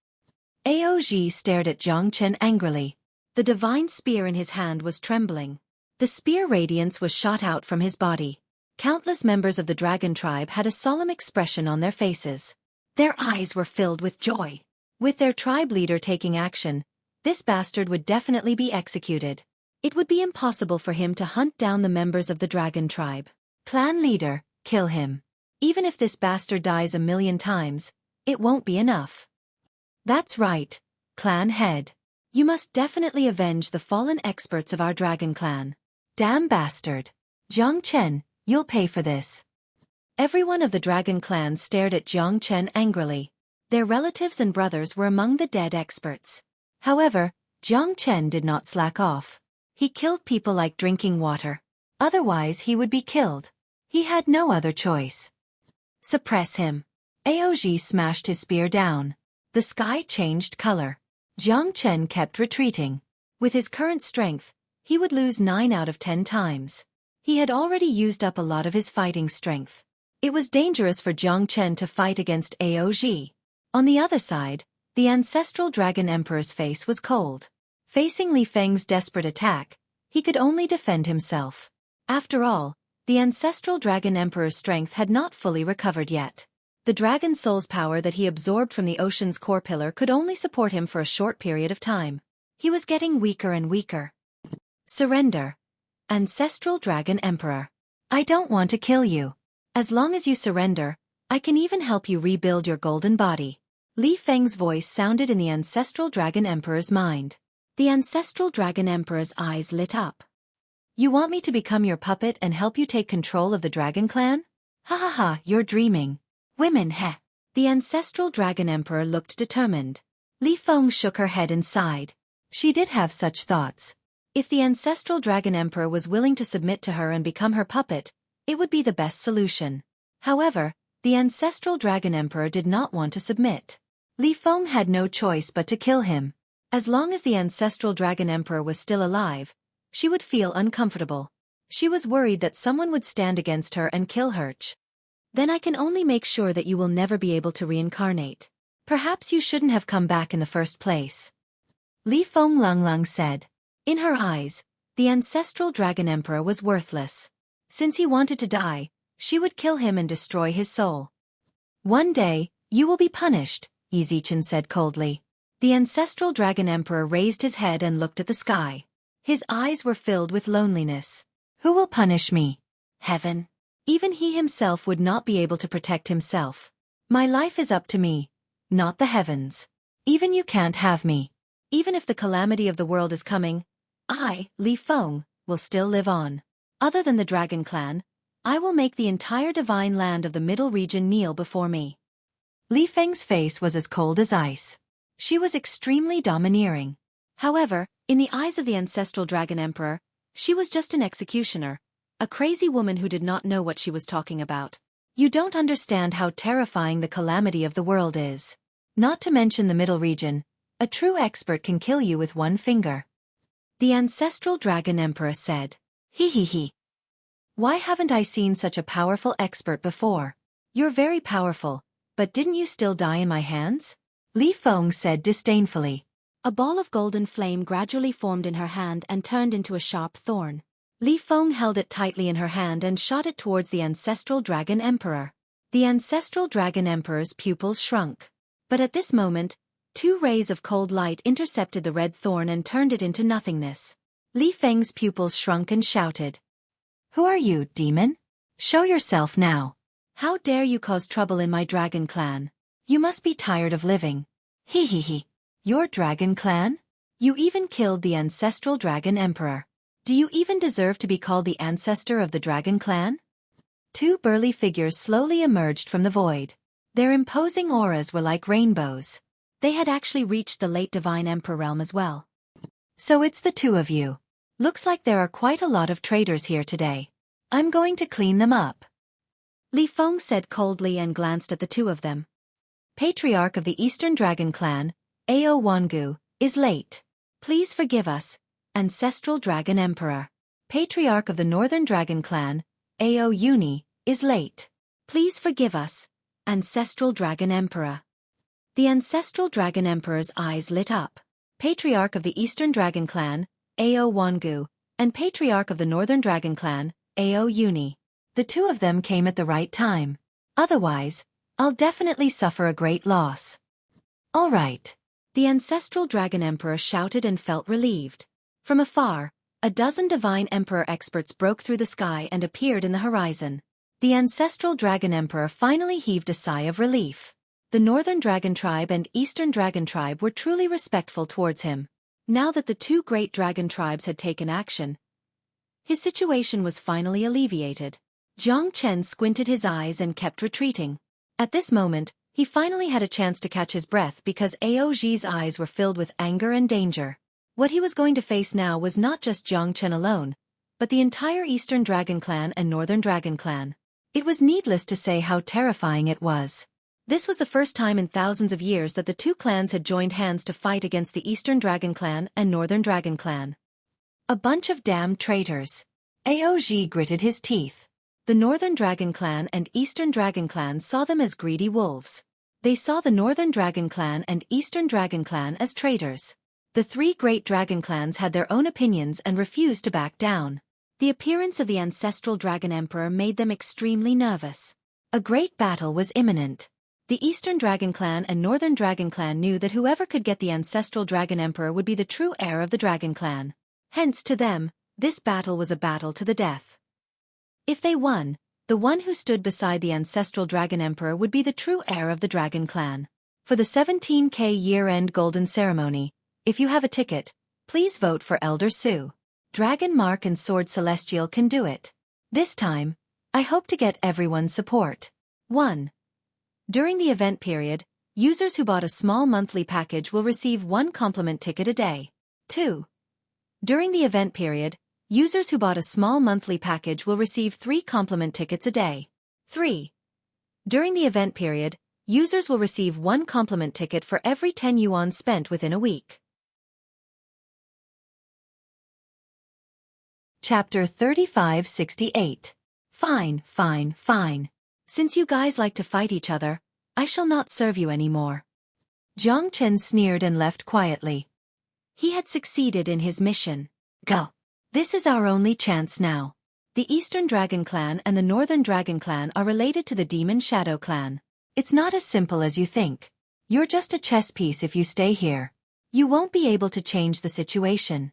Aoji stared at Jiang Chen angrily. The divine spear in his hand was trembling. The spear radiance was shot out from his body. Countless members of the dragon tribe had a solemn expression on their faces. Their eyes were filled with joy. With their tribe leader taking action, this bastard would definitely be executed. It would be impossible for him to hunt down the members of the dragon tribe. Clan leader, kill him. Even if this bastard dies 1,000,000 times, it won't be enough. That's right, clan head. You must definitely avenge the fallen experts of our dragon clan. Damn bastard. Jiang Chen, you'll pay for this. Everyone of the dragon clan stared at Jiang Chen angrily. Their relatives and brothers were among the dead experts. However, Jiang Chen did not slack off. He killed people like drinking water. Otherwise he would be killed. He had no other choice. Suppress him. Aoji smashed his spear down. The sky changed color. Jiang Chen kept retreating. With his current strength, he would lose 9 out of 10 times. He had already used up a lot of his fighting strength. It was dangerous for Jiang Chen to fight against Aoji. On the other side, the ancestral Dragon Emperor's face was cold. Facing Li Feng's desperate attack, he could only defend himself. After all, the ancestral Dragon Emperor's strength had not fully recovered yet. The Dragon Soul's power that he absorbed from the ocean's core pillar could only support him for a short period of time. He was getting weaker and weaker. Surrender. Ancestral Dragon Emperor. I don't want to kill you. As long as you surrender, I can even help you rebuild your golden body. Li Feng's voice sounded in the ancestral Dragon Emperor's mind. The ancestral Dragon Emperor's eyes lit up. You want me to become your puppet and help you take control of the Dragon Clan? Ha ha ha, you're dreaming. Women, heh. The ancestral Dragon Emperor looked determined. Li Feng shook her head and sighed. She did have such thoughts. If the ancestral Dragon Emperor was willing to submit to her and become her puppet, it would be the best solution. However, the ancestral Dragon Emperor did not want to submit. Li Feng had no choice but to kill him. As long as the ancestral Dragon Emperor was still alive, she would feel uncomfortable. She was worried that someone would stand against her and kill her. Then I can only make sure that you will never be able to reincarnate. Perhaps you shouldn't have come back in the first place. Li Feng Langlong said. In her eyes, the ancestral Dragon Emperor was worthless. Since he wanted to die, she would kill him and destroy his soul. One day, you will be punished, Yizichen said coldly. The ancestral Dragon Emperor raised his head and looked at the sky. His eyes were filled with loneliness. Who will punish me? Heaven. Even he himself would not be able to protect himself. My life is up to me, not the heavens. Even you can't have me. Even if the calamity of the world is coming, I, Li Feng, will still live on. Other than the Dragon Clan, I will make the entire divine land of the Middle Region kneel before me. Li Feng's face was as cold as ice. She was extremely domineering. However, in the eyes of the ancestral Dragon Emperor, she was just an executioner, a crazy woman who did not know what she was talking about. You don't understand how terrifying the calamity of the world is. Not to mention the Middle Region, a true expert can kill you with one finger. The ancestral Dragon Emperor said. He he he. Why haven't I seen such a powerful expert before? You're very powerful, but didn't you still die in my hands? Li Feng said disdainfully. A ball of golden flame gradually formed in her hand and turned into a sharp thorn. Li Feng held it tightly in her hand and shot it towards the ancestral Dragon Emperor. The ancestral Dragon Emperor's pupils shrunk. But at this moment, 2 rays of cold light intercepted the red thorn and turned it into nothingness. Li Feng's pupils shrunk and shouted. Who are you, demon? Show yourself now. How dare you cause trouble in my Dragon Clan? You must be tired of living. He he he. Your Dragon Clan? You even killed the ancestral Dragon Emperor. Do you even deserve to be called the ancestor of the Dragon Clan? 2 burly figures slowly emerged from the void. Their imposing auras were like rainbows. They had actually reached the late Divine Emperor realm as well. So it's the 2 of you. Looks like there are quite a lot of traitors here today. I'm going to clean them up. Li Feng said coldly and glanced at the 2 of them. Patriarch of the Eastern Dragon Clan, Ao Wangu, is late. Please forgive us, Ancestral Dragon Emperor. Patriarch of the Northern Dragon Clan, Ao Uni, is late. Please forgive us, Ancestral Dragon Emperor. The Ancestral Dragon Emperor's eyes lit up. Patriarch of the Eastern Dragon Clan, Ao Wangu, and Patriarch of the Northern Dragon Clan, Ao Uni. The 2 of them came at the right time. Otherwise, I'll definitely suffer a great loss. All right. The Ancestral Dragon Emperor shouted and felt relieved. From afar, a dozen Divine Emperor experts broke through the sky and appeared in the horizon. The Ancestral Dragon Emperor finally heaved a sigh of relief. The Northern Dragon Tribe and Eastern Dragon Tribe were truly respectful towards him. Now that the 2 great dragon tribes had taken action, his situation was finally alleviated. Jiang Chen squinted his eyes and kept retreating. At this moment, he finally had a chance to catch his breath because Aoji's eyes were filled with anger and danger. What he was going to face now was not just Jiang Chen alone, but the entire Eastern Dragon Clan and Northern Dragon Clan. It was needless to say how terrifying it was. This was the first time in thousands of years that the two clans had joined hands to fight against the Eastern Dragon Clan and Northern Dragon Clan. A bunch of damned traitors. Aoj gritted his teeth. The Northern Dragon Clan and Eastern Dragon Clan saw them as greedy wolves. They saw the Northern Dragon Clan and Eastern Dragon Clan as traitors. The three great dragon clans had their own opinions and refused to back down. The appearance of the ancestral Dragon Emperor made them extremely nervous. A great battle was imminent. The Eastern Dragon Clan and Northern Dragon Clan knew that whoever could get the ancestral Dragon Emperor would be the true heir of the Dragon Clan. Hence, to them, this battle was a battle to the death. If they won, the one who stood beside the ancestral Dragon Emperor would be the true heir of the Dragon Clan. For the 17K year-end golden ceremony, if you have a ticket, please vote for Elder Sue. Dragon Mark and Sword Celestial can do it. This time, I hope to get everyone's support. 1. During the event period, users who bought a small monthly package will receive 1 compliment ticket a day. 2. During the event period, users who bought a small monthly package will receive 3 compliment tickets a day. 3. During the event period, users will receive 1 compliment ticket for every 10 yuan spent within a week. Chapter 3568. Fine, fine, fine. Since you guys like to fight each other, I shall not serve you anymore. Jiang Chen sneered and left quietly. He had succeeded in his mission. Go. This is our only chance now. The Eastern Dragon Clan and the Northern Dragon Clan are related to the Demon Shadow Clan. It's not as simple as you think. You're just a chess piece if you stay here. You won't be able to change the situation.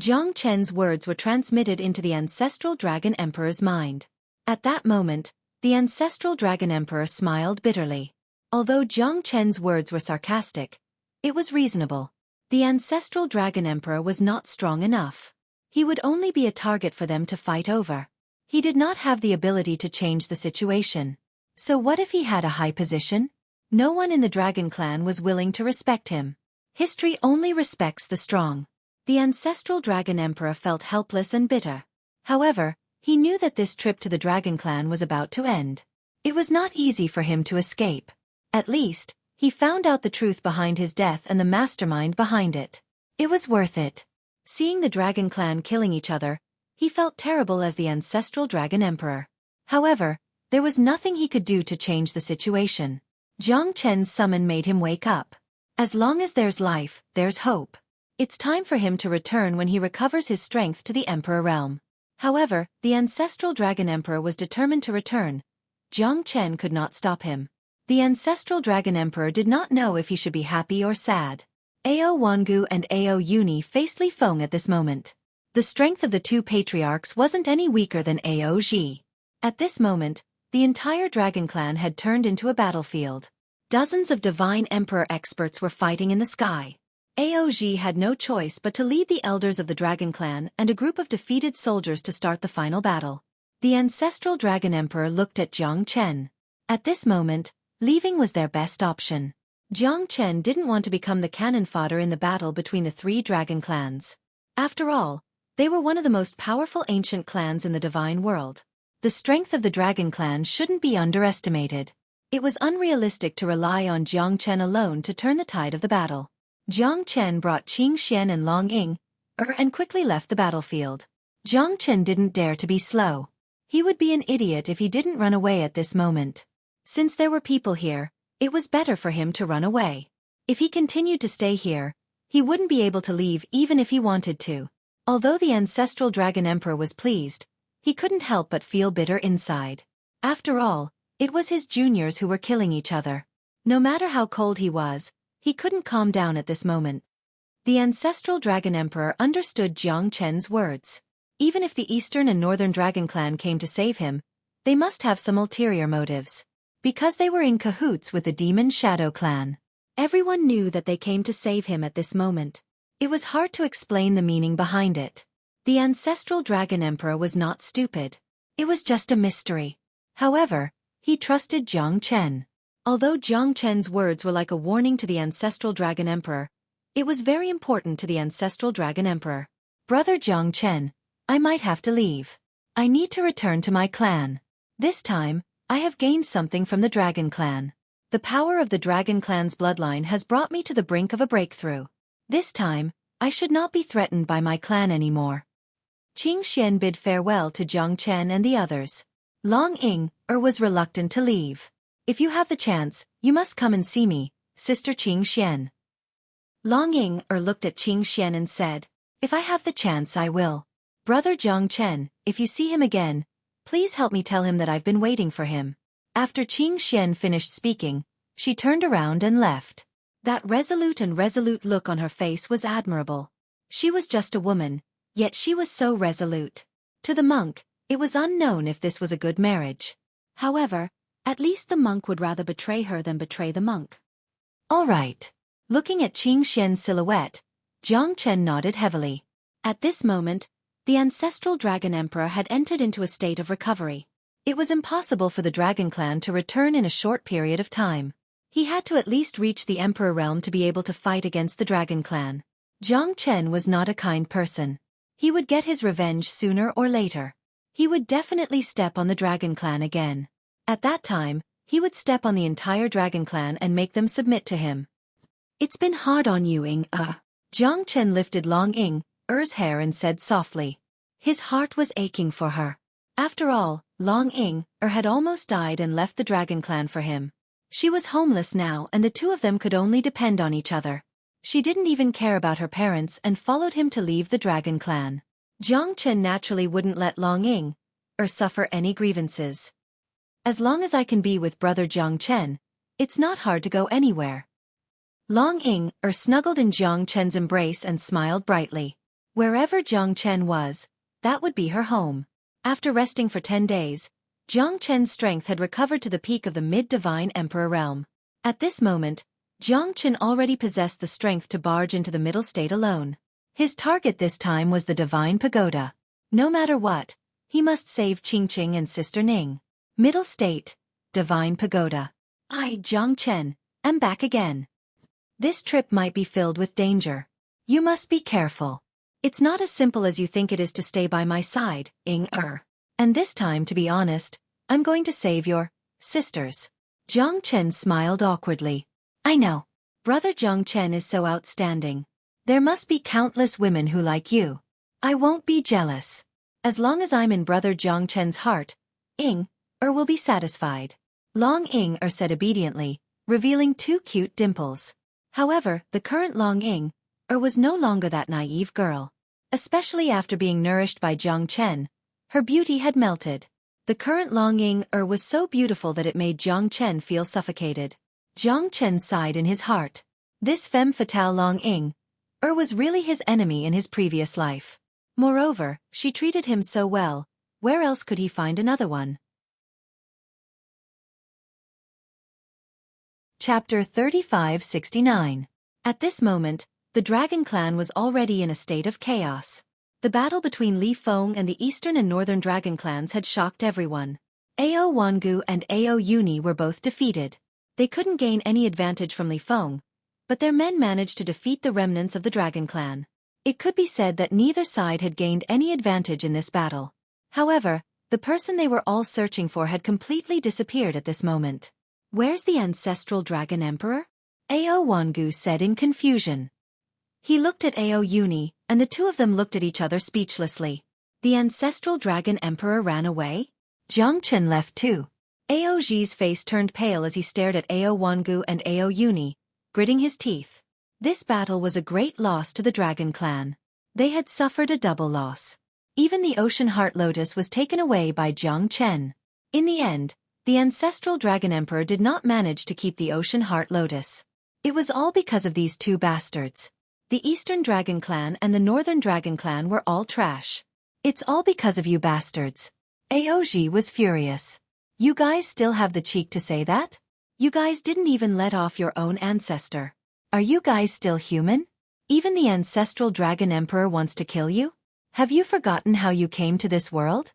Jiang Chen's words were transmitted into the ancestral Dragon Emperor's mind. At that moment, the ancestral Dragon Emperor smiled bitterly. Although Jiang Chen's words were sarcastic, it was reasonable. The ancestral Dragon Emperor was not strong enough. He would only be a target for them to fight over. He did not have the ability to change the situation. So what if he had a high position? No one in the Dragon Clan was willing to respect him. History only respects the strong. The ancestral Dragon Emperor felt helpless and bitter. However, he knew that this trip to the Dragon Clan was about to end. It was not easy for him to escape. At least, he found out the truth behind his death and the mastermind behind it. It was worth it. Seeing the Dragon Clan killing each other, he felt terrible as the ancestral Dragon Emperor. However, there was nothing he could do to change the situation. Jiang Chen's summon made him wake up. As long as there's life, there's hope. It's time for him to return when he recovers his strength to the Emperor realm. However, the ancestral Dragon Emperor was determined to return. Jiang Chen could not stop him. The ancestral Dragon Emperor did not know if he should be happy or sad. Ao Wangu and Ao Uni faced Li Feng at this moment. The strength of the two patriarchs wasn't any weaker than Ao Ji. At this moment, the entire Dragon Clan had turned into a battlefield. Dozens of Divine Emperor experts were fighting in the sky. Aoj had no choice but to lead the elders of the Dragon Clan and a group of defeated soldiers to start the final battle. The ancestral Dragon Emperor looked at Jiang Chen. At this moment, leaving was their best option. Jiang Chen didn't want to become the cannon fodder in the battle between the 3 dragon clans. After all, they were one of the most powerful ancient clans in the divine world. The strength of the Dragon Clan shouldn't be underestimated. It was unrealistic to rely on Jiang Chen alone to turn the tide of the battle. Jiang Chen brought Qing Xian and Long Ying, and quickly left the battlefield. Jiang Chen didn't dare to be slow. He would be an idiot if he didn't run away at this moment. Since there were people here, it was better for him to run away. If he continued to stay here, he wouldn't be able to leave even if he wanted to. Although the ancestral Dragon Emperor was pleased, he couldn't help but feel bitter inside. After all, it was his juniors who were killing each other. No matter how cold he was, he couldn't calm down at this moment. The ancestral Dragon Emperor understood Jiang Chen's words. Even if the Eastern and Northern Dragon Clan came to save him, they must have some ulterior motives. Because they were in cahoots with the Demon Shadow Clan. Everyone knew that they came to save him at this moment. It was hard to explain the meaning behind it. The ancestral Dragon Emperor was not stupid. It was just a mystery. However, he trusted Jiang Chen. Although Jiang Chen's words were like a warning to the ancestral Dragon Emperor, it was very important to the ancestral Dragon Emperor. Brother Jiang Chen, I might have to leave. I need to return to my clan. This time, I have gained something from the Dragon Clan. The power of the Dragon Clan's bloodline has brought me to the brink of a breakthrough. This time, I should not be threatened by my clan anymore. Qing Xian bid farewell to Jiang Chen and the others. Long Ying was reluctant to leave. If you have the chance, you must come and see me, Sister Qing Xian. Long Ying looked at Qing Xian and said, if I have the chance I will. Brother Jiang Chen, if you see him again, please help me tell him that I've been waiting for him. After Qing Xian finished speaking, she turned around and left. That resolute look on her face was admirable. She was just a woman, yet she was so resolute. To the monk, it was unknown if this was a good marriage. However, at least the monk would rather betray her than betray the monk. All right. Looking at Qing Xian's silhouette, Jiang Chen nodded heavily. At this moment, the ancestral Dragon Emperor had entered into a state of recovery. It was impossible for the Dragon Clan to return in a short period of time. He had to at least reach the Emperor realm to be able to fight against the Dragon Clan. Jiang Chen was not a kind person. He would get his revenge sooner or later. He would definitely step on the Dragon Clan again. At that time, he would step on the entire Dragon Clan and make them submit to him. It's been hard on you, Ying. Jiang Chen lifted Long Ying's hair and said softly. His heart was aching for her. After all, Long Ying had almost died and left the Dragon Clan for him. She was homeless now and the two of them could only depend on each other. She didn't even care about her parents and followed him to leave the Dragon Clan. Jiang Chen naturally wouldn't let Long Ying suffer any grievances. As long as I can be with brother Jiang Chen, it's not hard to go anywhere. Long Ying snuggled in Jiang Chen's embrace and smiled brightly. Wherever Jiang Chen was, that would be her home. After resting for 10 days, Jiang Chen's strength had recovered to the peak of the mid-divine emperor realm. At this moment, Jiang Chen already possessed the strength to barge into the middle state alone. His target this time was the divine pagoda. No matter what, he must save Qingqing and Sister Ning. Middle state, divine pagoda. I, Jiang Chen, am back again. This trip might be filled with danger. You must be careful. It's not as simple as you think it is to stay by my side, Ying. And this time, to be honest, I'm going to save your sisters. Jiang Chen smiled awkwardly. I know. Brother Jiang Chen is so outstanding. There must be countless women who like you. I won't be jealous. As long as I'm in brother Jiang Chen's heart, Ying will be satisfied. Long Ying said obediently, revealing 2 cute dimples. However, the current Long Ying was no longer that naive girl. Especially after being nourished by Jiang Chen, her beauty had melted. The current Long Ying was so beautiful that it made Jiang Chen feel suffocated. Jiang Chen sighed in his heart. This femme fatale Long Ying was really his enemy in his previous life. Moreover, she treated him so well, where else could he find another one? Chapter 3569. At this moment, the Dragon Clan was already in a state of chaos. The battle between Li Feng and the Eastern and Northern Dragon Clans had shocked everyone. Ao Wangu and Ao Uni were both defeated. They couldn't gain any advantage from Li Feng, but their men managed to defeat the remnants of the Dragon Clan. It could be said that neither side had gained any advantage in this battle. However, the person they were all searching for had completely disappeared at this moment. Where's the ancestral Dragon Emperor? Ao Wangu said in confusion. He looked at Ao Uni, and the two of them looked at each other speechlessly. The ancestral Dragon Emperor ran away? Jiang Chen left too. Ao Ji's face turned pale as he stared at Ao Wangu and Ao Uni, gritting his teeth. This battle was a great loss to the Dragon Clan. They had suffered a double loss. Even the Ocean Heart Lotus was taken away by Jiang Chen. In the end, the ancestral Dragon Emperor did not manage to keep the Ocean Heart Lotus. It was all because of these two bastards. The Eastern Dragon Clan and the Northern Dragon Clan were all trash. It's all because of you bastards. Aoji was furious. You guys still have the cheek to say that? You guys didn't even let off your own ancestor. Are you guys still human? Even the ancestral Dragon Emperor wants to kill you? Have you forgotten how you came to this world?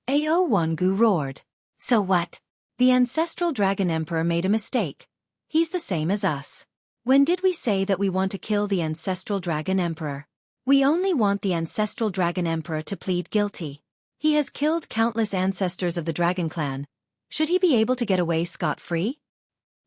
Ao Wangu roared. So what? The ancestral Dragon Emperor made a mistake. He's the same as us. When did we say that we want to kill the ancestral Dragon Emperor? We only want the ancestral Dragon Emperor to plead guilty. He has killed countless ancestors of the Dragon Clan. Should he be able to get away scot-free?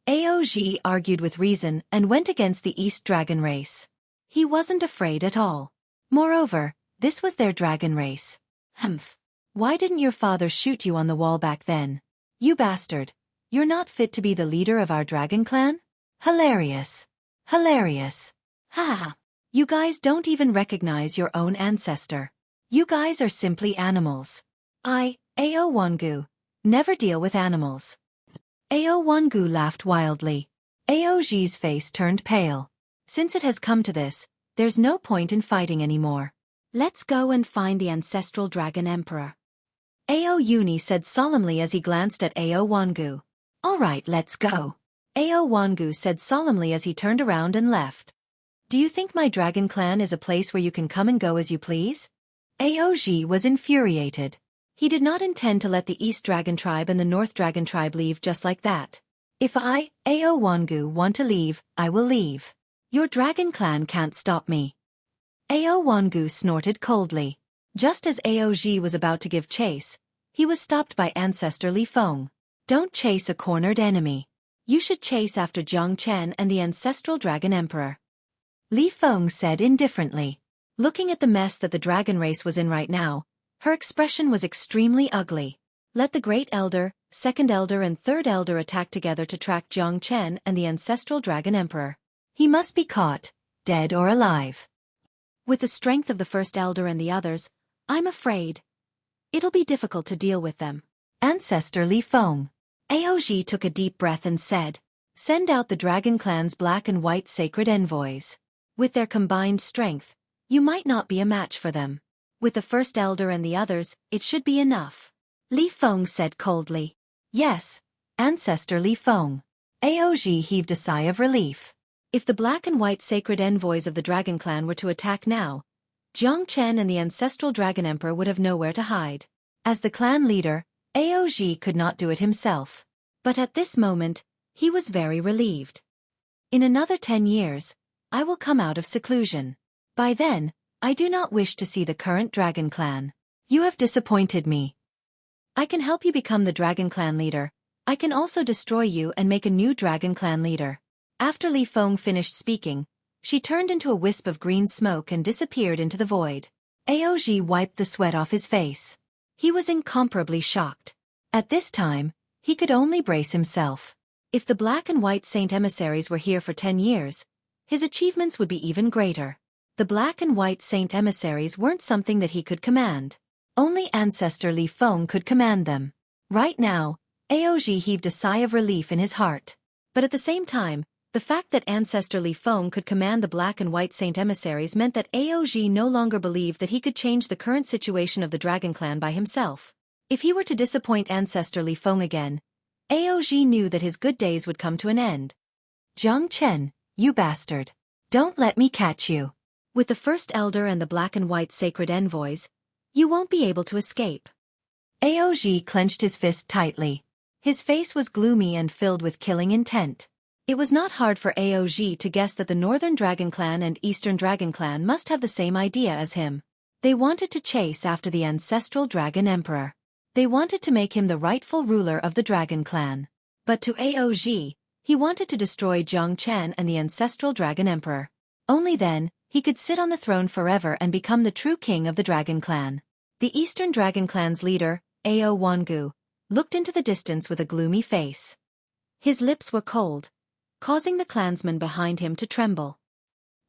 Aoj argued with reason and went against the East Dragon race. He wasn't afraid at all. Moreover, this was their dragon race. Humph. Why didn't your father shoot you on the wall back then? You bastard. You're not fit to be the leader of our dragon clan? Hilarious. Hilarious. Ha ha. You guys don't even recognize your own ancestor. You guys are simply animals. Ao Wangu, never deal with animals. Ao Wangu laughed wildly. Aoj's face turned pale. Since it has come to this, there's no point in fighting anymore. Let's go and find the ancestral dragon emperor. Ao Uni said solemnly as he glanced at Ao Wangu. All right, let's go. Ao Wangu said solemnly as he turned around and left. Do you think my dragon clan is a place where you can come and go as you please? Aoj was infuriated. He did not intend to let the East Dragon Tribe and the North Dragon Tribe leave just like that. If I, Ao Wangu, want to leave, I will leave. Your dragon clan can't stop me. Ao Wangu snorted coldly. Just as Aoj was about to give chase, he was stopped by Ancestor Li Feng. Don't chase a cornered enemy. You should chase after Jiang Chen and the ancestral dragon emperor. Li Feng said indifferently. Looking at the mess that the dragon race was in right now, her expression was extremely ugly. Let the Great Elder, Second Elder and Third Elder attack together to track Jiang Chen and the ancestral dragon emperor. He must be caught, dead or alive. With the strength of the First Elder and the others, I'm afraid it'll be difficult to deal with them. Ancestor Li Feng. Aoj took a deep breath and said, send out the Dragon Clan's black and white sacred envoys. With their combined strength, you might not be a match for them. With the First Elder and the others, it should be enough. Li Feng said coldly. Yes, Ancestor Li Feng. Aoj heaved a sigh of relief. If the black and white sacred envoys of the Dragon Clan were to attack now, Jiang Chen and the ancestral Dragon Emperor would have nowhere to hide. As the clan leader, Aoj could not do it himself. But at this moment, he was very relieved. In another 10 years, I will come out of seclusion. By then, I do not wish to see the current Dragon Clan. You have disappointed me. I can help you become the Dragon Clan leader. I can also destroy you and make a new Dragon Clan leader. After Li Feng finished speaking, she turned into a wisp of green smoke and disappeared into the void. Aoj wiped the sweat off his face. He was incomparably shocked. At this time, he could only brace himself. If the black and white saint emissaries were here for 10 years, his achievements would be even greater. The black and white saint emissaries weren't something that he could command. Only Ancestor Li Feng could command them. Right now, Aoj heaved a sigh of relief in his heart. But at the same time, the fact that Ancestor Li Feng could command the black and white saint emissaries meant that Aoj no longer believed that he could change the current situation of the Dragon Clan by himself. If he were to disappoint Ancestor Li Feng again, Aoj knew that his good days would come to an end. Jiang Chen, you bastard. Don't let me catch you. With the First Elder and the black and white sacred envoys, you won't be able to escape. Aoj clenched his fist tightly. His face was gloomy and filled with killing intent. It was not hard for Aoj to guess that the Northern Dragon Clan and Eastern Dragon Clan must have the same idea as him. They wanted to chase after the ancestral Dragon Emperor. They wanted to make him the rightful ruler of the Dragon Clan. But to Aoj, he wanted to destroy Jiang Chen and the ancestral Dragon Emperor. Only then, he could sit on the throne forever and become the true king of the Dragon Clan. The Eastern Dragon Clan's leader, Ao Wangu, looked into the distance with a gloomy face. His lips were cold, causing the clansmen behind him to tremble.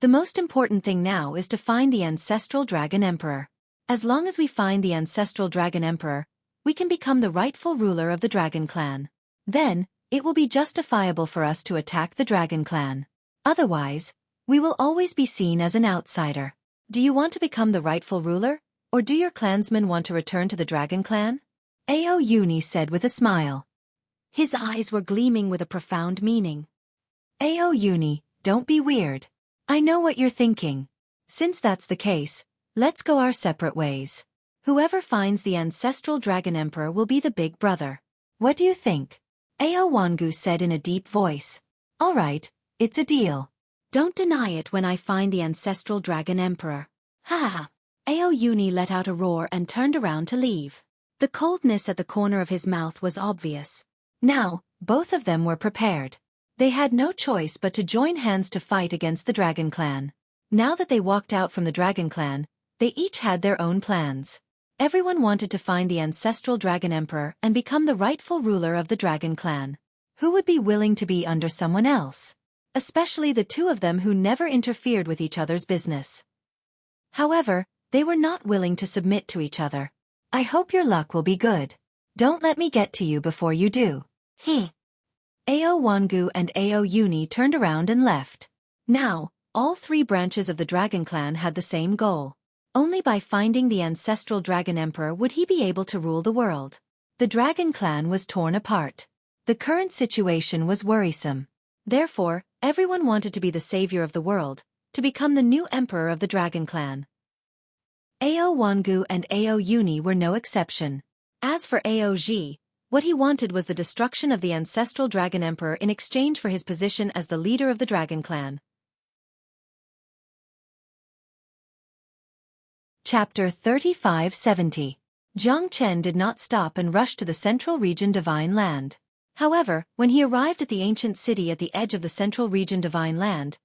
The most important thing now is to find the ancestral Dragon Emperor. As long as we find the ancestral Dragon Emperor, we can become the rightful ruler of the Dragon Clan. Then, it will be justifiable for us to attack the Dragon Clan. Otherwise, we will always be seen as an outsider. Do you want to become the rightful ruler, or do your clansmen want to return to the Dragon Clan? Ao Uni said with a smile. His eyes were gleaming with a profound meaning. Ao Uni, don't be weird. I know what you're thinking. Since that's the case, let's go our separate ways. Whoever finds the ancestral Dragon Emperor will be the big brother. What do you think? Ao Wangu said in a deep voice. All right, it's a deal. Don't deny it when I find the ancestral Dragon Emperor. Ha ha! Ao Uni let out a roar and turned around to leave. The coldness at the corner of his mouth was obvious. Now, both of them were prepared. They had no choice but to join hands to fight against the Dragon Clan. Now that they walked out from the Dragon Clan, they each had their own plans. Everyone wanted to find the ancestral Dragon Emperor and become the rightful ruler of the Dragon Clan. Who would be willing to be under someone else? Especially the two of them who never interfered with each other's business. However, they were not willing to submit to each other. I hope your luck will be good. Don't let me get to you before you do. Ao Wangu and Ao Uni turned around and left. Now, all three branches of the Dragon Clan had the same goal. Only by finding the ancestral Dragon Emperor would he be able to rule the world. The Dragon Clan was torn apart. The current situation was worrisome. Therefore, everyone wanted to be the savior of the world, to become the new emperor of the Dragon Clan. Ao Wangu and Ao Uni were no exception. As for Ao Ji, what he wanted was the destruction of the ancestral Dragon Emperor in exchange for his position as the leader of the Dragon Clan. Chapter 3570. Jiang Chen did not stop and rush to the Central Region Divine Land. However, when he arrived at the ancient city at the edge of the Central Region Divine Land,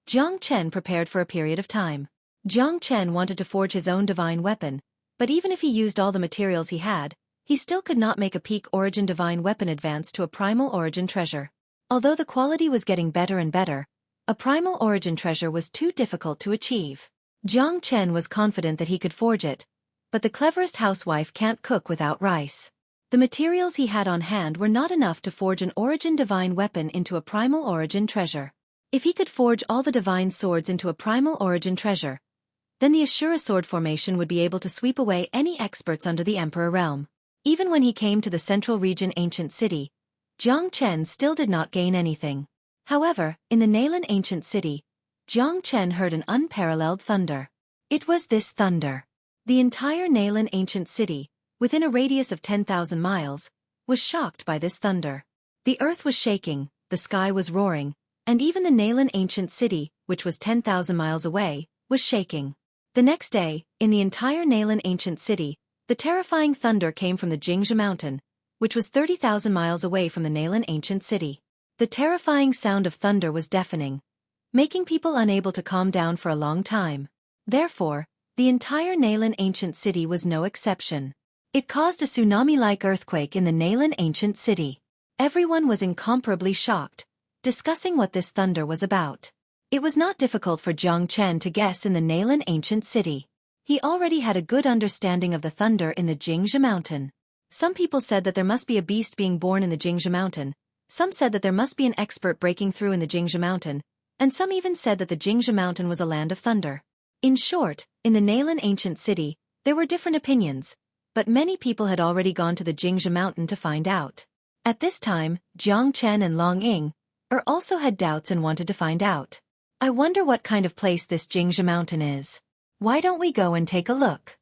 Jiang Chen prepared for a period of time. Jiang Chen wanted to forge his own divine weapon, but even if he used all the materials he had, he still could not make a peak origin divine weapon advance to a primal origin treasure. Although the quality was getting better and better, a primal origin treasure was too difficult to achieve. Jiang Chen was confident that he could forge it, but the cleverest housewife can't cook without rice. The materials he had on hand were not enough to forge an origin divine weapon into a primal origin treasure. If he could forge all the divine swords into a primal origin treasure, then the Ashura sword formation would be able to sweep away any experts under the Emperor realm. Even when he came to the Central Region Ancient City, Jiang Chen still did not gain anything. However, in the Nalan Ancient City, Jiang Chen heard an unparalleled thunder. It was this thunder. The entire Nalan Ancient City, within a radius of 10,000 miles, was shocked by this thunder. The earth was shaking, the sky was roaring, and even the Nalan Ancient City, which was 10,000 miles away, was shaking. The next day, in the entire Nalan Ancient City, the terrifying thunder came from the Jingzhi Mountain, which was 30,000 miles away from the Nalan Ancient City. The terrifying sound of thunder was deafening, making people unable to calm down for a long time. Therefore, the entire Nalan Ancient City was no exception. It caused a tsunami-like earthquake in the Nalan Ancient City. Everyone was incomparably shocked, discussing what this thunder was about. It was not difficult for Jiang Chen to guess in the Nalan Ancient City. He already had a good understanding of the thunder in the Jingzhi Mountain. Some people said that there must be a beast being born in the Jingzhi Mountain, some said that there must be an expert breaking through in the Jingzhi Mountain, and some even said that the Jingzhi Mountain was a land of thunder. In short, in the Nalan Ancient City, there were different opinions, but many people had already gone to the Jingzhi Mountain to find out. At this time, Jiang Chen and Long Ying also had doubts and wanted to find out. I wonder what kind of place this Jingzhi Mountain is. Why don't we go and take a look?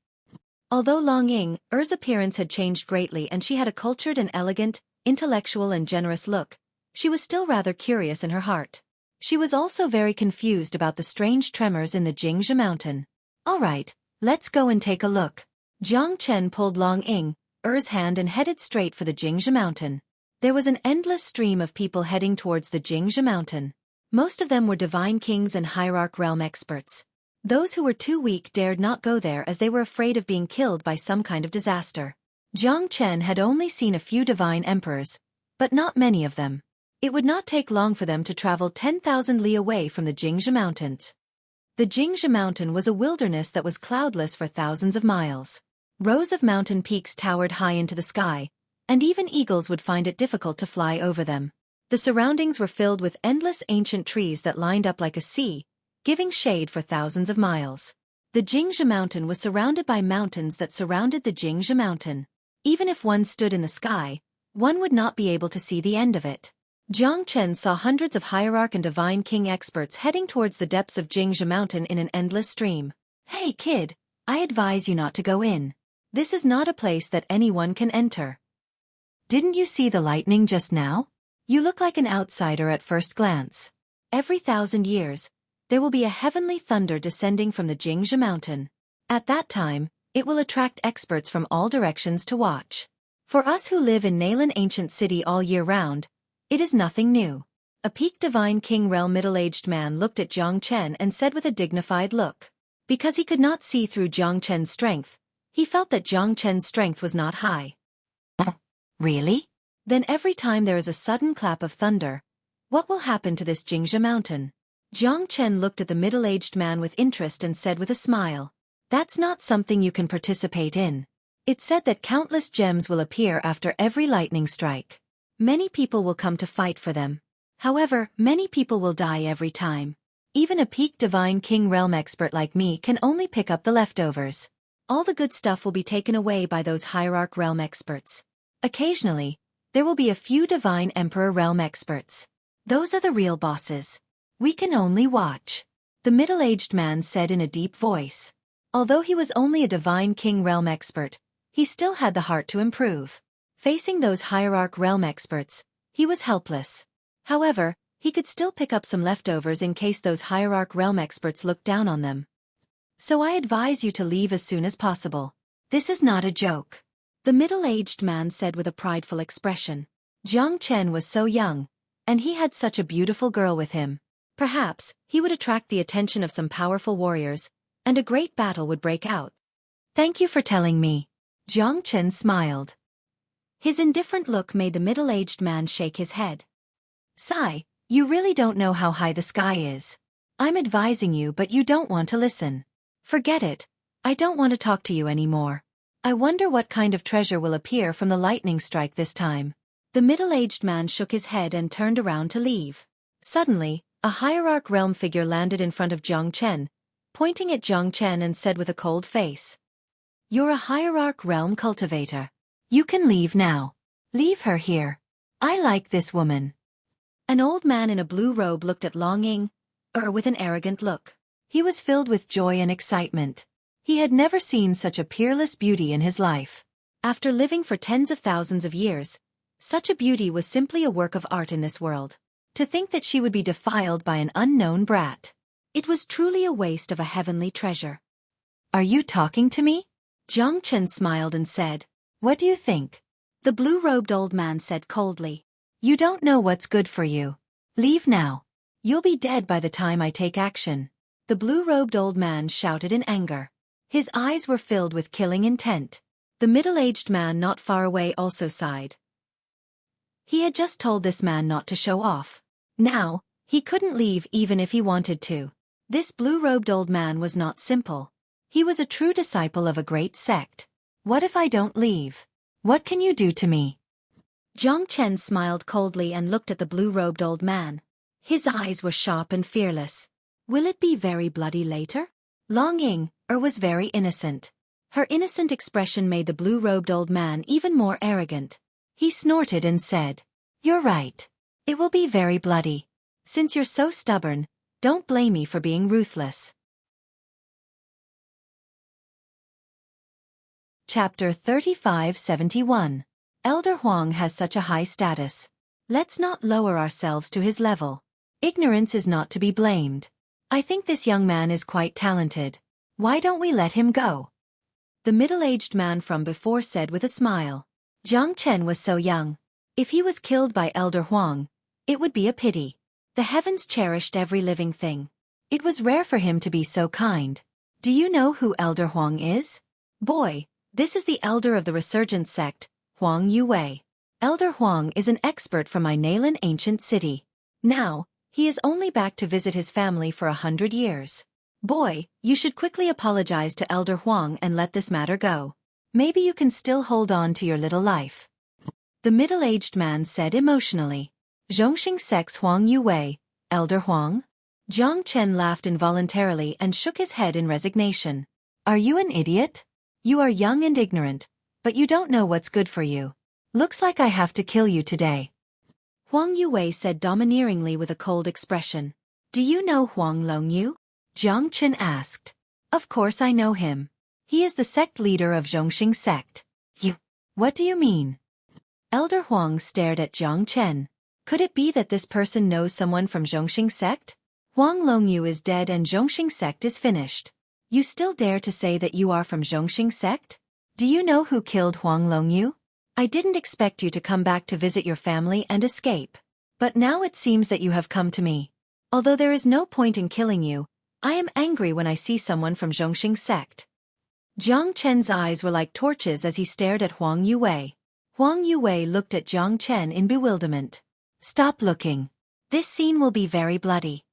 Although Long Ying's appearance had changed greatly and she had a cultured and elegant, intellectual and generous look, she was still rather curious in her heart. She was also very confused about the strange tremors in the Jingzhi Mountain. All right, let's go and take a look. Jiang Chen pulled Long Ying's hand and headed straight for the Jingzhi Mountain. There was an endless stream of people heading towards the Jingzhi Mountain. Most of them were divine kings and hierarch realm experts. Those who were too weak dared not go there as they were afraid of being killed by some kind of disaster. Jiang Chen had only seen a few divine emperors, but not many of them. It would not take long for them to travel 10,000 li away from the Jingzhi Mountains. The Jingzhi Mountain was a wilderness that was cloudless for thousands of miles. Rows of mountain peaks towered high into the sky, and even eagles would find it difficult to fly over them. The surroundings were filled with endless ancient trees that lined up like a sea, giving shade for thousands of miles. The Jingzhi Mountain was surrounded by mountains that surrounded the Jingzhi Mountain. Even if one stood in the sky, one would not be able to see the end of it. Jiang Chen saw hundreds of hierarch and divine king experts heading towards the depths of Jingzhi Mountain in an endless stream. Hey kid, I advise you not to go in. This is not a place that anyone can enter. Didn't you see the lightning just now? You look like an outsider at first glance. Every 1,000 years, there will be a heavenly thunder descending from the Jingzhi Mountain. At that time, it will attract experts from all directions to watch. For us who live in Nalan Ancient City all year round, it is nothing new. A peak divine king realm middle-aged man looked at Jiang Chen and said with a dignified look. Because he could not see through Jiang Chen's strength, he felt that Jiang Chen's strength was not high. Really? Then every time there is a sudden clap of thunder, what will happen to this Jingzhe mountain? Jiang Chen looked at the middle-aged man with interest and said with a smile. That's not something you can participate in. It's said that countless gems will appear after every lightning strike. Many people will come to fight for them. However, many people will die every time. Even a peak divine king realm expert like me can only pick up the leftovers. All the good stuff will be taken away by those hierarch realm experts. Occasionally, there will be a few divine emperor realm experts. Those are the real bosses. We can only watch. The middle-aged man said in a deep voice. Although he was only a divine king realm expert, he still had the heart to improve. Facing those hierarch realm experts, he was helpless. However, he could still pick up some leftovers in case those hierarch realm experts looked down on them. So I advise you to leave as soon as possible. This is not a joke. The middle-aged man said with a prideful expression. Jiang Chen was so young, and he had such a beautiful girl with him. Perhaps, he would attract the attention of some powerful warriors, and a great battle would break out. Thank you for telling me. Jiang Chen smiled. His indifferent look made the middle-aged man shake his head. Sigh, you really don't know how high the sky is. I'm advising you but you don't want to listen. Forget it, I don't want to talk to you anymore. I wonder what kind of treasure will appear from the lightning strike this time. The middle-aged man shook his head and turned around to leave. Suddenly, a hierarch realm figure landed in front of Jiang Chen, pointing at Jiang Chen and said with a cold face. You're a hierarch realm cultivator. You can leave now. Leave her here. I like this woman. An old man in a blue robe looked at Long Ying, with an arrogant look. He was filled with joy and excitement. He had never seen such a peerless beauty in his life. After living for tens of thousands of years, such a beauty was simply a work of art in this world. To think that she would be defiled by an unknown brat. It was truly a waste of a heavenly treasure. Are you talking to me? Jiang Chen smiled and said. What do you think? The blue-robed old man said coldly. You don't know what's good for you. Leave now. You'll be dead by the time I take action. The blue-robed old man shouted in anger. His eyes were filled with killing intent. The middle-aged man not far away also sighed. He had just told this man not to show off. Now, he couldn't leave even if he wanted to. This blue-robed old man was not simple. He was a true disciple of a great sect. What if I don't leave? What can you do to me? Jiang Chen smiled coldly and looked at the blue-robed old man. His eyes were sharp and fearless. Will it be very bloody later? Long Ying was very innocent. Her innocent expression made the blue-robed old man even more arrogant. He snorted and said, You're right. It will be very bloody. Since you're so stubborn, don't blame me for being ruthless. Chapter 3571. Elder Huang has such a high status. Let's not lower ourselves to his level. Ignorance is not to be blamed. I think this young man is quite talented. Why don't we let him go? The middle-aged man from before said with a smile. Jiang Chen was so young. If he was killed by Elder Huang, it would be a pity. The heavens cherished every living thing. It was rare for him to be so kind. Do you know who Elder Huang is? Boy, this is the elder of the resurgent sect, Huang Yue. Elder Huang is an expert from my Nalan ancient city. Now, he is only back to visit his family for 100 years. Boy, you should quickly apologize to Elder Huang and let this matter go. Maybe you can still hold on to your little life. The middle-aged man said emotionally. Zhongxing sect's Huang Yue, Elder Huang? Jiang Chen laughed involuntarily and shook his head in resignation. Are you an idiot? You are young and ignorant, but you don't know what's good for you. Looks like I have to kill you today. Huang Yue said domineeringly with a cold expression. Do you know Huang Longyu? Jiang Chen asked. Of course I know him. He is the sect leader of Zhongxing sect. You? What do you mean? Elder Huang stared at Jiang Chen. Could it be that this person knows someone from Zhongxing sect? Huang Longyu is dead and Zhongxing sect is finished. You still dare to say that you are from Zhongxing sect? Do you know who killed Huang Longyu? I didn't expect you to come back to visit your family and escape. But now it seems that you have come to me. Although there is no point in killing you, I am angry when I see someone from Zhongxing sect. Jiang Chen's eyes were like torches as he stared at Huang Yue. Huang Yue looked at Jiang Chen in bewilderment. Stop looking. This scene will be very bloody.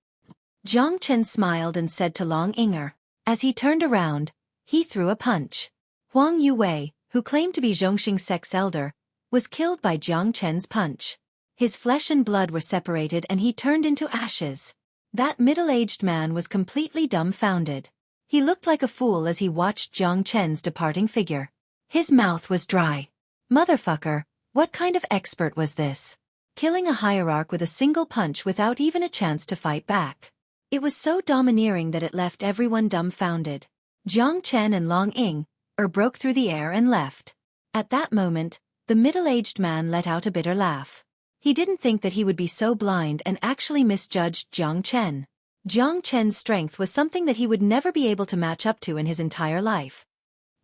Jiang Chen smiled and said to Long Inger. As he turned around, he threw a punch. Huang Yue, who claimed to be Zhongxing sect's elder, was killed by Jiang Chen's punch. His flesh and blood were separated and he turned into ashes. That middle-aged man was completely dumbfounded. He looked like a fool as he watched Jiang Chen's departing figure. His mouth was dry. Motherfucker, what kind of expert was this? Killing a hierarch with a single punch without even a chance to fight back. It was so domineering that it left everyone dumbfounded. Jiang Chen and Long Inger broke through the air and left. At that moment, the middle-aged man let out a bitter laugh. He didn't think that he would be so blind and actually misjudged Jiang Chen. Jiang Chen's strength was something that he would never be able to match up to in his entire life.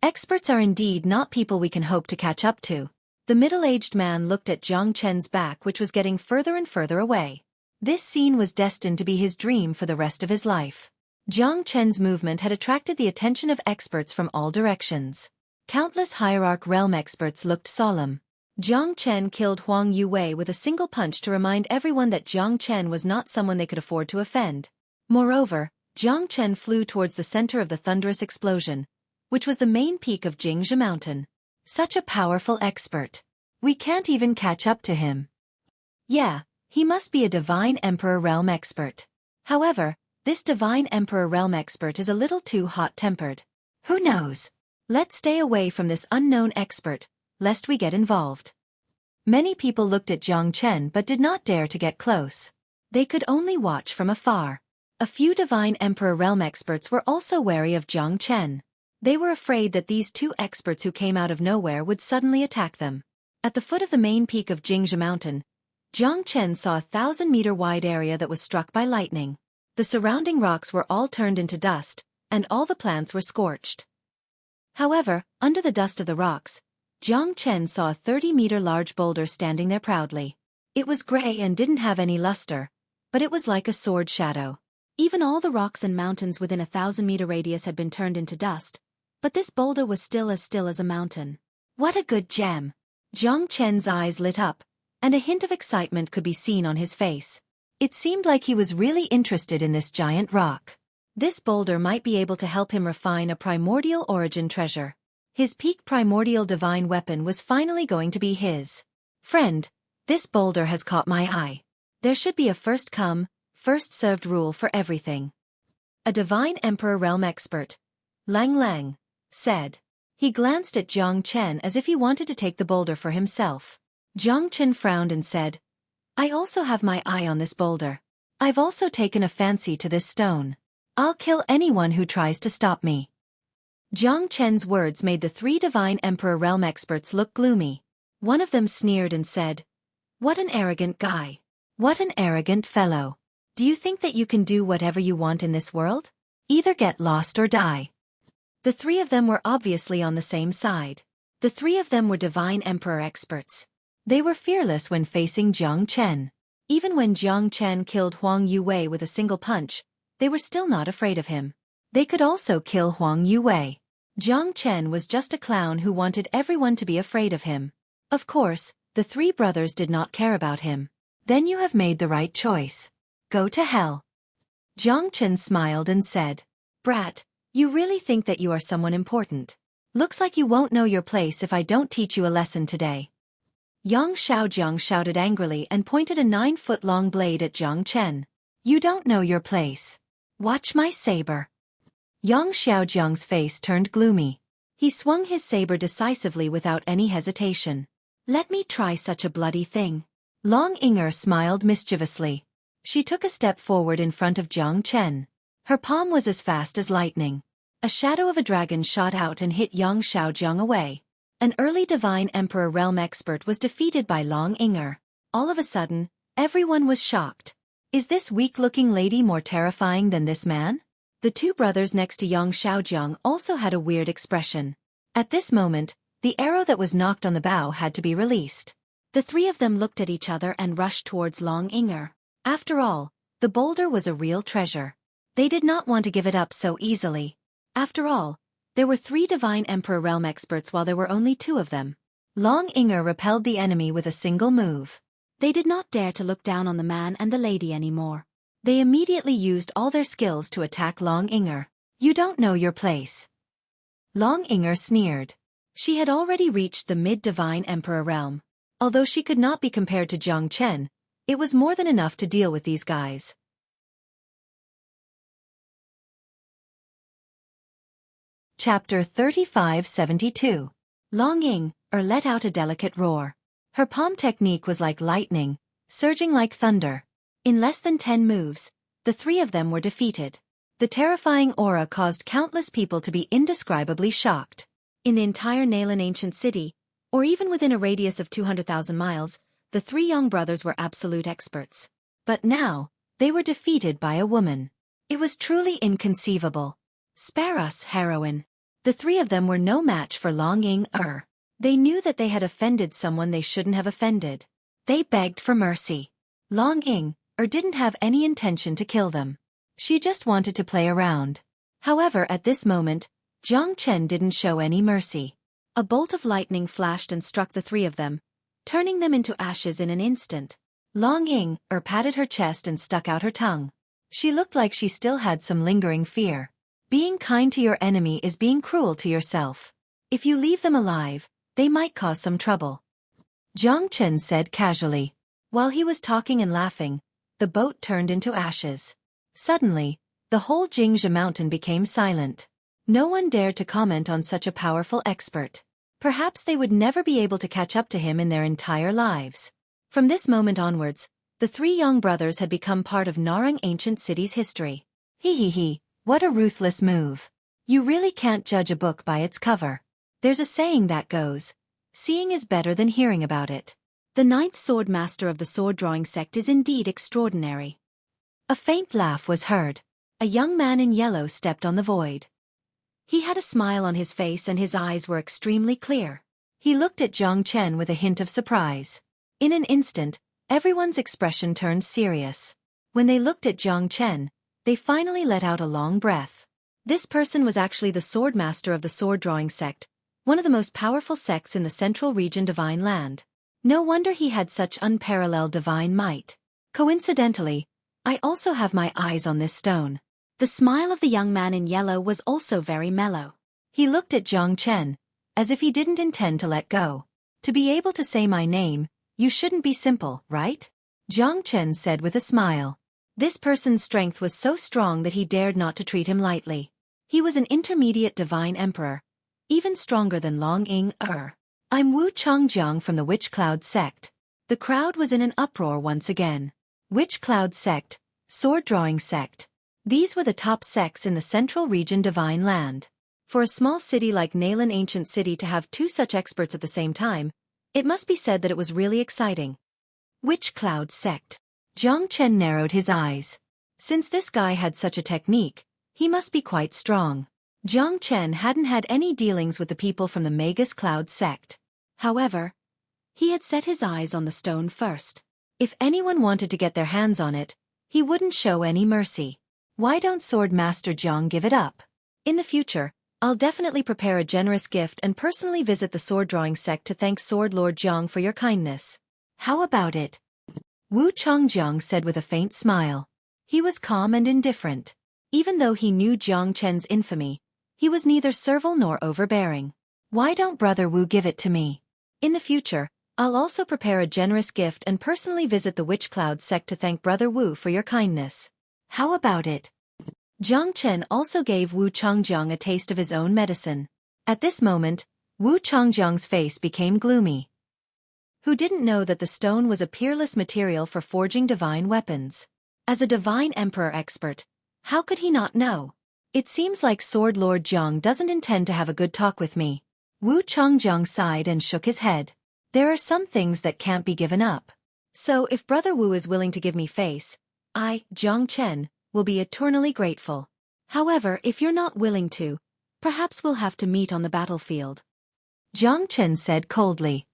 Experts are indeed not people we can hope to catch up to. The middle-aged man looked at Jiang Chen's back, which was getting further and further away. This scene was destined to be his dream for the rest of his life. Jiang Chen's movement had attracted the attention of experts from all directions. Countless hierarch realm experts looked solemn. Jiang Chen killed Huang Yue with a single punch to remind everyone that Jiang Chen was not someone they could afford to offend. Moreover, Jiang Chen flew towards the center of the thunderous explosion, which was the main peak of Jingzhi Mountain. Such a powerful expert. We can't even catch up to him. Yeah, he must be a Divine Emperor realm expert. However, this Divine Emperor realm expert is a little too hot-tempered. Who knows? Let's stay away from this unknown expert, lest we get involved. Many people looked at Jiang Chen but did not dare to get close. They could only watch from afar. A few Divine Emperor realm experts were also wary of Jiang Chen. They were afraid that these two experts who came out of nowhere would suddenly attack them. At the foot of the main peak of Jingzhi Mountain, Jiang Chen saw a 1,000-meter-wide area that was struck by lightning. The surrounding rocks were all turned into dust, and all the plants were scorched. However, under the dust of the rocks, Jiang Chen saw a 30-meter large boulder standing there proudly. It was gray and didn't have any luster, but it was like a sword shadow. Even all the rocks and mountains within a 1,000-meter radius had been turned into dust, but this boulder was still as a mountain. What a good gem! Jiang Chen's eyes lit up, and a hint of excitement could be seen on his face. It seemed like he was really interested in this giant rock. This boulder might be able to help him refine a primordial origin treasure. His peak primordial divine weapon was finally going to be his. Friend, this boulder has caught my eye. There should be a first come, first served rule for everything. A Divine Emperor realm expert, Lang Lang, said. He glanced at Jiang Chen as if he wanted to take the boulder for himself. Jiang Chen frowned and said, I also have my eye on this boulder. I've also taken a fancy to this stone. I'll kill anyone who tries to stop me. Jiang Chen's words made the three Divine Emperor realm experts look gloomy. One of them sneered and said, What an arrogant guy. What an arrogant fellow. Do you think that you can do whatever you want in this world? Either get lost or die. The three of them were obviously on the same side. The three of them were Divine Emperor experts. They were fearless when facing Jiang Chen. Even when Jiang Chen killed Huang Yue with a single punch, they were still not afraid of him. They could also kill Huang Yue. Jiang Chen was just a clown who wanted everyone to be afraid of him. Of course, the three brothers did not care about him. Then you have made the right choice. Go to hell. Jiang Chen smiled and said, Brat, you really think that you are someone important. Looks like you won't know your place if I don't teach you a lesson today. Yang Xiaojiang shouted angrily and pointed a 9-foot-long blade at Jiang Chen. You don't know your place. Watch my saber. Yang Xiaojiang's face turned gloomy. He swung his saber decisively without any hesitation. Let me try such a bloody thing. Long Inger smiled mischievously. She took a step forward in front of Jiang Chen. Her palm was as fast as lightning. A shadow of a dragon shot out and hit Yang Xiaojiang away. An early Divine Emperor realm expert was defeated by Long Inger. All of a sudden, everyone was shocked. Is this weak-looking lady more terrifying than this man? The two brothers next to Yang Xiaojiang also had a weird expression. At this moment, the arrow that was knocked on the bow had to be released. The three of them looked at each other and rushed towards Long Inger. After all, the boulder was a real treasure. They did not want to give it up so easily. After all, there were 3 Divine Emperor Realm experts while there were only 2 of them. Long Inger repelled the enemy with a single move. They did not dare to look down on the man and the lady anymore. They immediately used all their skills to attack Long Inger. You don't know your place. Long Inger sneered. She had already reached the mid-Divine Emperor realm. Although she could not be compared to Jiang Chen, it was more than enough to deal with these guys. Chapter 3572. Long Inger let out a delicate roar. Her palm technique was like lightning, surging like thunder. In less than 10 moves, the 3 of them were defeated. The terrifying aura caused countless people to be indescribably shocked. In the entire Nalan ancient city, or even within a radius of 200,000 miles, the 3 young brothers were absolute experts. But now, they were defeated by a woman. It was truly inconceivable. Spare us, heroine. The 3 of them were no match for Long Inger. They knew that they had offended someone they shouldn't have offended. They begged for mercy. Long Inger didn't have any intention to kill them. She just wanted to play around. However, at this moment, Jiang Chen didn't show any mercy. A bolt of lightning flashed and struck the 3 of them, turning them into ashes in an instant. Long Inger patted her chest and stuck out her tongue. She looked like she still had some lingering fear. Being kind to your enemy is being cruel to yourself. If you leave them alive, they might cause some trouble. Jiang Chen said casually. While he was talking and laughing, the boat turned into ashes. Suddenly, the whole Jingzhi mountain became silent. No one dared to comment on such a powerful expert. Perhaps they would never be able to catch up to him in their entire lives. From this moment onwards, the 3 young brothers had become part of Narang ancient city's history. He, what a ruthless move. You really can't judge a book by its cover. There's a saying that goes, seeing is better than hearing about it. The 9th sword master of the sword drawing sect is indeed extraordinary. A faint laugh was heard. A young man in yellow stepped on the void. He had a smile on his face and his eyes were extremely clear. He looked at Jiang Chen with a hint of surprise. In an instant, everyone's expression turned serious. When they looked at Jiang Chen, they finally let out a long breath. This person was actually the sword master of the sword drawing sect, one of the most powerful sects in the central region Divine Land. No wonder he had such unparalleled divine might. Coincidentally, I also have my eyes on this stone. The smile of the young man in yellow was also very mellow. He looked at Jiang Chen, as if he didn't intend to let go. To be able to say my name, you shouldn't be simple, right? Jiang Chen said with a smile. This person's strength was so strong that he dared not to treat him lightly. He was an intermediate divine emperor, even stronger than Long Inger. I'm Wu Changjiang from the Witch Cloud sect. The crowd was in an uproar once again. Witch Cloud sect, sword drawing sect. These were the top sects in the central region Divine Land. For a small city like Nalan ancient city to have 2 such experts at the same time, it must be said that it was really exciting. Witch Cloud sect. Jiang Chen narrowed his eyes. Since this guy had such a technique, he must be quite strong. Jiang Chen hadn't had any dealings with the people from the Magus Cloud sect. However, he had set his eyes on the stone first. If anyone wanted to get their hands on it, he wouldn't show any mercy. Why don't Sword Master Jiang give it up? In the future, I'll definitely prepare a generous gift and personally visit the sword drawing sect to thank Sword Lord Jiang for your kindness. How about it? Wu Changjiang said with a faint smile. He was calm and indifferent. Even though he knew Jiang Chen's infamy, he was neither servile nor overbearing. Why don't Brother Wu give it to me? In the future, I'll also prepare a generous gift and personally visit the Witch Cloud sect to thank Brother Wu for your kindness. How about it? Jiang Chen also gave Wu Changjiang a taste of his own medicine. At this moment, Wu Changjiang's face became gloomy. Who didn't know that the stone was a peerless material for forging divine weapons? As a divine emperor expert, how could he not know? It seems like Sword Lord Jiang doesn't intend to have a good talk with me. Wu Changjiang sighed and shook his head. There are some things that can't be given up. So if Brother Wu is willing to give me face, I, Jiang Chen, will be eternally grateful. However, if you're not willing to, perhaps we'll have to meet on the battlefield. Jiang Chen said coldly.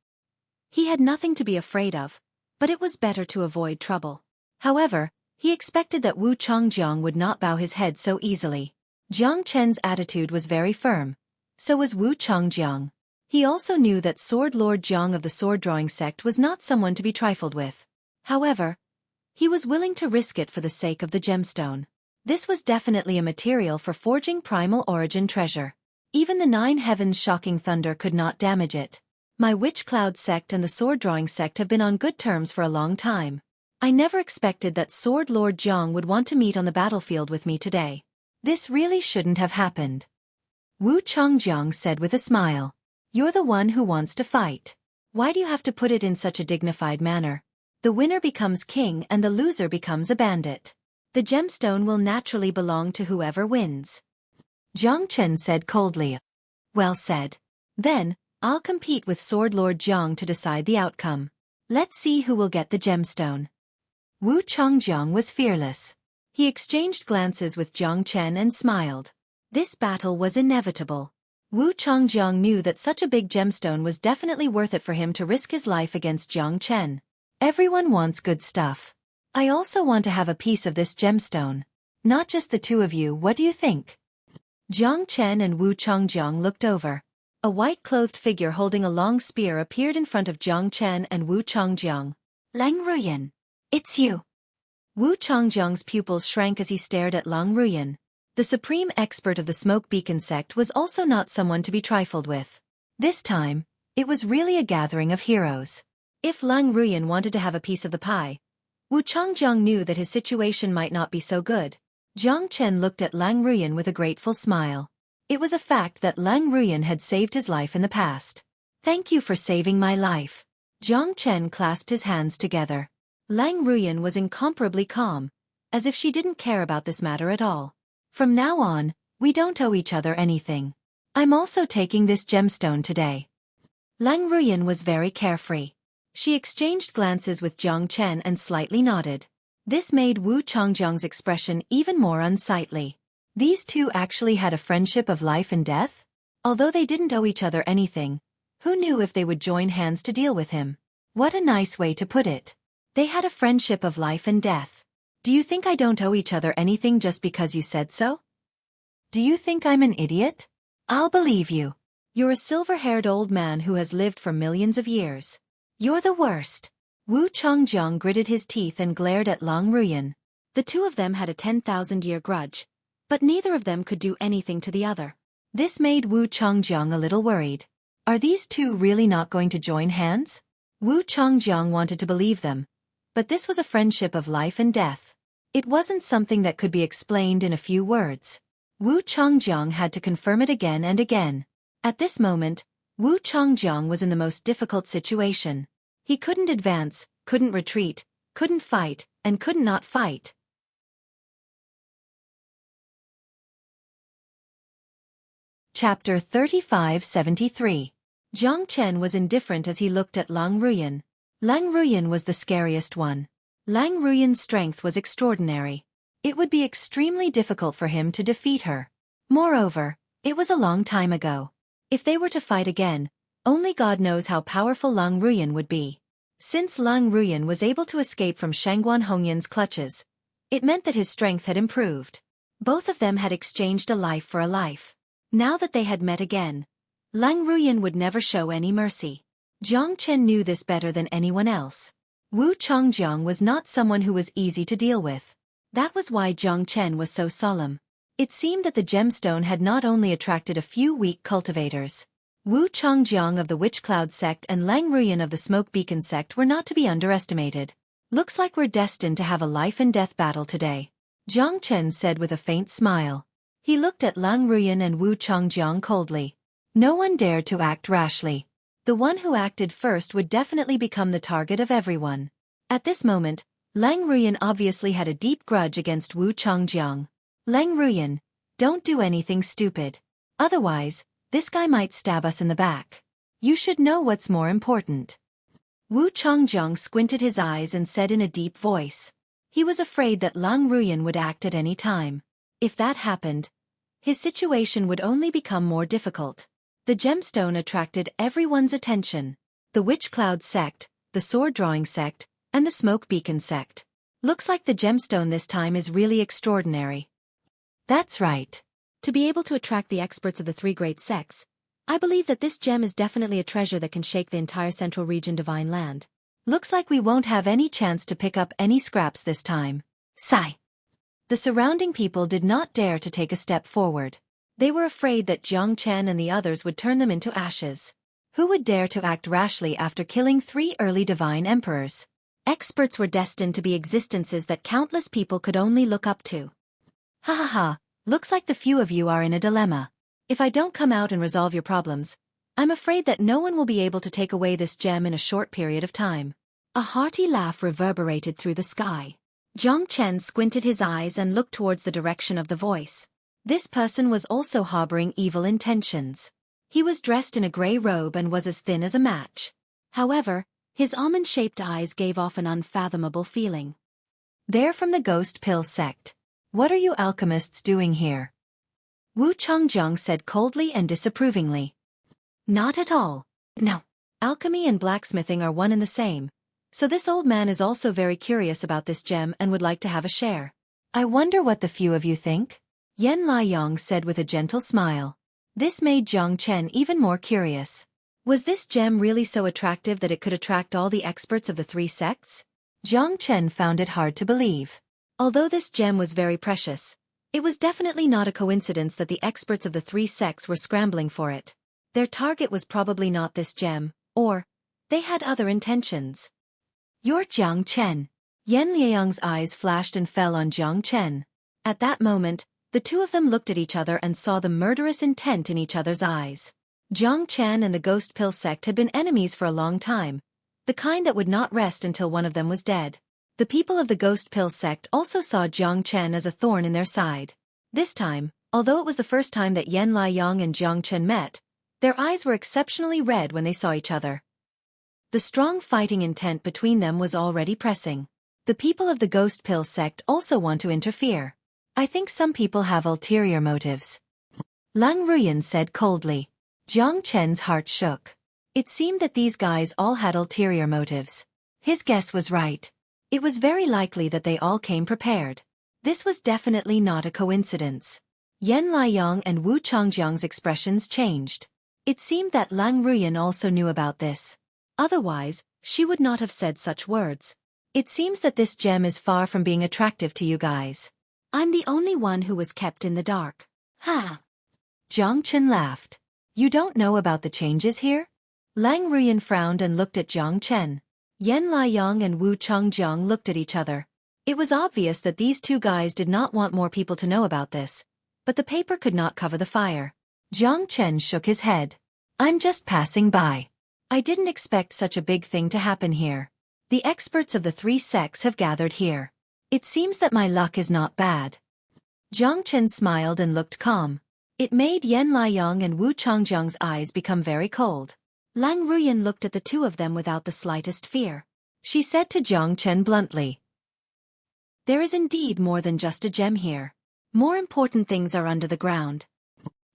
He had nothing to be afraid of, but it was better to avoid trouble. However, he expected that Wu Changjiang would not bow his head so easily. Jiang Chen's attitude was very firm. So was Wu Changjiang. He also knew that Sword Lord Jiang of the sword-drawing sect was not someone to be trifled with. However, he was willing to risk it for the sake of the gemstone. This was definitely a material for forging primal origin treasure. Even the 9 heavens' shocking thunder could not damage it. My Witch Cloud sect and the sword-drawing sect have been on good terms for a long time. I never expected that Sword Lord Jiang would want to meet on the battlefield with me today. This really shouldn't have happened. Wu Changjiang said with a smile. You're the one who wants to fight. Why do you have to put it in such a dignified manner? The winner becomes king and the loser becomes a bandit. The gemstone will naturally belong to whoever wins. Jiang Chen said coldly. Well said. Then, I'll compete with Sword Lord Jiang to decide the outcome. Let's see who will get the gemstone. Wu Changjiang was fearless. He exchanged glances with Jiang Chen and smiled. This battle was inevitable. Wu Changjiang knew that such a big gemstone was definitely worth it for him to risk his life against Jiang Chen. Everyone wants good stuff. I also want to have a piece of this gemstone. Not just the two of you, what do you think? Jiang Chen and Wu Changjiang looked over. A white-clothed figure holding a long spear appeared in front of Jiang Chen and Wu Changjiang. Lang Ruyan. It's you. Wu Changjiang's pupils shrank as he stared at Lang Ruyan. The supreme expert of the Smoke Beacon sect was also not someone to be trifled with. This time, it was really a gathering of heroes. If Lang Ruyan wanted to have a piece of the pie, Wu Changjiang knew that his situation might not be so good. Jiang Chen looked at Lang Ruyan with a grateful smile. It was a fact that Lang Ruyan had saved his life in the past. Thank you for saving my life. Jiang Chen clasped his hands together. Lang Ruyan was incomparably calm, as if she didn't care about this matter at all. From now on, we don't owe each other anything. I'm also taking this gemstone today. Lang Ruyan was very carefree. She exchanged glances with Jiang Chen and slightly nodded. This made Wu Changjiang's expression even more unsightly. These two actually had a friendship of life and death? Although they didn't owe each other anything, who knew if they would join hands to deal with him? What a nice way to put it. They had a friendship of life and death. Do you think I don't owe each other anything just because you said so? Do you think I'm an idiot? I'll believe you. You're a silver-haired old man who has lived for millions of years. You're the worst. Wu Changjiang gritted his teeth and glared at Lang Ruyan. The two of them had a 10,000-year grudge, but neither of them could do anything to the other. This made Wu Changjiang a little worried. Are these two really not going to join hands? Wu Changjiang wanted to believe them, but this was a friendship of life and death. It wasn't something that could be explained in a few words. Wu Changjiang had to confirm it again and again. At this moment, Wu Changjiang was in the most difficult situation. He couldn't advance, couldn't retreat, couldn't fight, and could not fight. Chapter 3573. Jiang Chen was indifferent as he looked at Lang Ruyan. Lang Ruyan was the scariest one. Lang Ruyan's strength was extraordinary. It would be extremely difficult for him to defeat her. Moreover, it was a long time ago. If they were to fight again, only God knows how powerful Lang Ruyan would be. Since Lang Ruyan was able to escape from Shangguan Hongyan's clutches, it meant that his strength had improved. Both of them had exchanged a life for a life. Now that they had met again, Lang Ruyan would never show any mercy. Jiang Chen knew this better than anyone else. Wu Changjiang was not someone who was easy to deal with. That was why Jiang Chen was so solemn. It seemed that the gemstone had not only attracted a few weak cultivators. Wu Changjiang of the Witch Cloud sect and Lang Ruyan of the Smoke Beacon sect were not to be underestimated. Looks like we're destined to have a life and death battle today, Jiang Chen said with a faint smile. He looked at Lang Ruyan and Wu Changjiang coldly. No one dared to act rashly. The one who acted first would definitely become the target of everyone. At this moment, Lang Ruyan obviously had a deep grudge against Wu Changjiang. Lang Ruyan, don't do anything stupid. Otherwise, this guy might stab us in the back. You should know what's more important. Wu Changjiang squinted his eyes and said in a deep voice. He was afraid that Lang Ruyan would act at any time. If that happened, his situation would only become more difficult. The gemstone attracted everyone's attention. the Witch Cloud sect, the Sword Drawing sect, and the Smoke Beacon sect. Looks like the gemstone this time is really extraordinary. That's right. To be able to attract the experts of the three great sects, I believe that this gem is definitely a treasure that can shake the entire central region divine land. Looks like we won't have any chance to pick up any scraps this time. Sigh. The surrounding people did not dare to take a step forward. They were afraid that Jiang Chen and the others would turn them into ashes. Who would dare to act rashly after killing 3 early divine emperors? Experts were destined to be existences that countless people could only look up to. Ha ha ha, looks like the few of you are in a dilemma. If I don't come out and resolve your problems, I'm afraid that no one will be able to take away this gem in a short period of time. A hearty laugh reverberated through the sky. Jiang Chen squinted his eyes and looked towards the direction of the voice. This person was also harboring evil intentions. He was dressed in a gray robe and was as thin as a match. However, his almond-shaped eyes gave off an unfathomable feeling. They're from the Ghost Pill sect. What are you alchemists doing here? Wu Changjiang said coldly and disapprovingly. Not at all. No. Alchemy and blacksmithing are one and the same. So this old man is also very curious about this gem and would like to have a share. I wonder what the few of you think? Yan Liang said with a gentle smile. This made Jiang Chen even more curious. Was this gem really so attractive that it could attract all the experts of the 3 sects? Jiang Chen found it hard to believe. Although this gem was very precious, it was definitely not a coincidence that the experts of the 3 sects were scrambling for it. Their target was probably not this gem, or they had other intentions. You're Jiang Chen. Yan Liang's eyes flashed and fell on Jiang Chen. At that moment, the two of them looked at each other and saw the murderous intent in each other's eyes. Jiang Chen and the Ghost Pill sect had been enemies for a long time, the kind that would not rest until one of them was dead. The people of the Ghost Pill sect also saw Jiang Chen as a thorn in their side. This time, although it was the first time that Yan Liang and Jiang Chen met, their eyes were exceptionally red when they saw each other. The strong fighting intent between them was already pressing. The people of the Ghost Pill sect also want to interfere. I think some people have ulterior motives. Lang Ruyan said coldly. Jiang Chen's heart shook. It seemed that these guys all had ulterior motives. His guess was right. It was very likely that they all came prepared. This was definitely not a coincidence. Yan Liang and Wu Changjiang's expressions changed. It seemed that Lang Ruyan also knew about this. Otherwise, she would not have said such words. It seems that this gem is far from being attractive to you guys. I'm the only one who was kept in the dark. Ha! Jiang Chen laughed. You don't know about the changes here? Lang Ruyan frowned and looked at Jiang Chen. Yan Liang and Wu Changjiang looked at each other. It was obvious that these two guys did not want more people to know about this, but the paper could not cover the fire. Jiang Chen shook his head. I'm just passing by. I didn't expect such a big thing to happen here. The experts of the 3 sects have gathered here. It seems that my luck is not bad. Jiang Chen smiled and looked calm. It made Yan Liang and Wu Changjiang's eyes become very cold. Lang Ruyan looked at the two of them without the slightest fear. She said to Jiang Chen bluntly, There is indeed more than just a gem here. More important things are under the ground.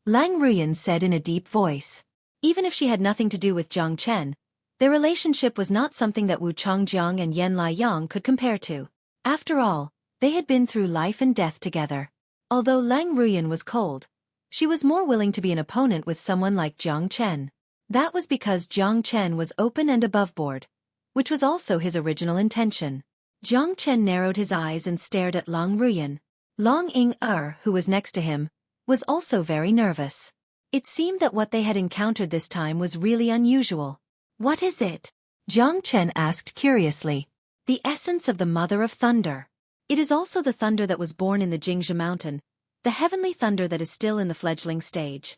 Lang Ruyan said in a deep voice. Even if she had nothing to do with Jiang Chen, their relationship was not something that Wu Changjiang and Yan Liang could compare to. After all, they had been through life and death together. Although Lang Ruyan was cold, she was more willing to be an opponent with someone like Jiang Chen. That was because Jiang Chen was open and aboveboard, which was also his original intention. Jiang Chen narrowed his eyes and stared at Lang Ruyan. Long Ying-er, who was next to him, was also very nervous. It seemed that what they had encountered this time was really unusual. What is it? Jiang Chen asked curiously. The essence of the Mother of Thunder. It is also the thunder that was born in the Jingzhi mountain, the heavenly thunder that is still in the fledgling stage.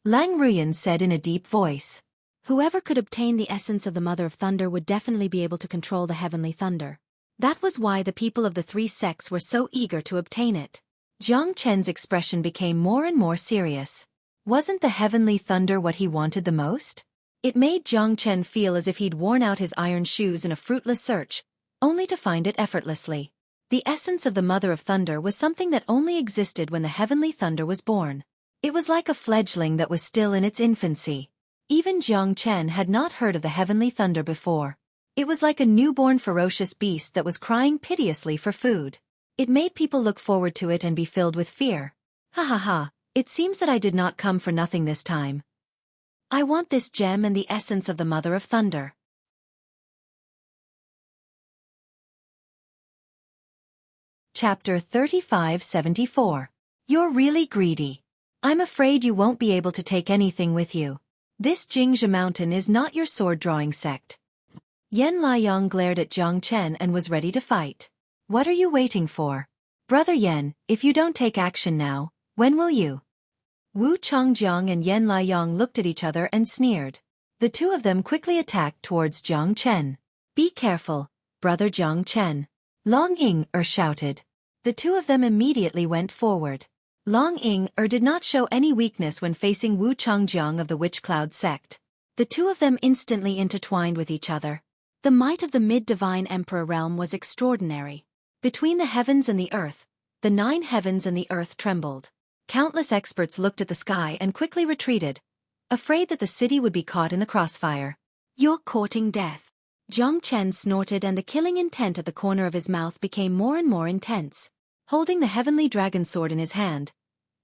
Lang Ruyan said in a deep voice. Whoever could obtain the essence of the Mother of Thunder would definitely be able to control the heavenly thunder. That was why the people of the 3 sects were so eager to obtain it. Jiang Chen's expression became more and more serious. Wasn't the heavenly thunder what he wanted the most? It made Jiang Chen feel as if he'd worn out his iron shoes in a fruitless search, only to find it effortlessly. The essence of the Mother of Thunder was something that only existed when the heavenly thunder was born. It was like a fledgling that was still in its infancy. Even Jiang Chen had not heard of the heavenly thunder before. It was like a newborn ferocious beast that was crying piteously for food. It made people look forward to it and be filled with fear. Ha ha ha, it seems that I did not come for nothing this time. I want this gem and the essence of the Mother of Thunder. Chapter 3574. You're really greedy. I'm afraid you won't be able to take anything with you. This Jingzhi mountain is not your sword-drawing sect. Yan Liang glared at Jiang Chen and was ready to fight. What are you waiting for? Brother Yan, if you don't take action now, when will you? Wu Changjiang and Yan Liang looked at each other and sneered. The two of them quickly attacked towards Jiang Chen. Be careful, brother Jiang Chen. Long Ying-er shouted. The two of them immediately went forward. Long Ying-er did not show any weakness when facing Wu Changjiang of the Witch Cloud sect. The two of them instantly intertwined with each other. The might of the mid-divine emperor realm was extraordinary. Between the heavens and the earth, the 9 heavens and the earth trembled. Countless experts looked at the sky and quickly retreated, afraid that the city would be caught in the crossfire. You're courting death. Jiang Chen snorted and the killing intent at the corner of his mouth became more and more intense. Holding the heavenly dragon sword in his hand,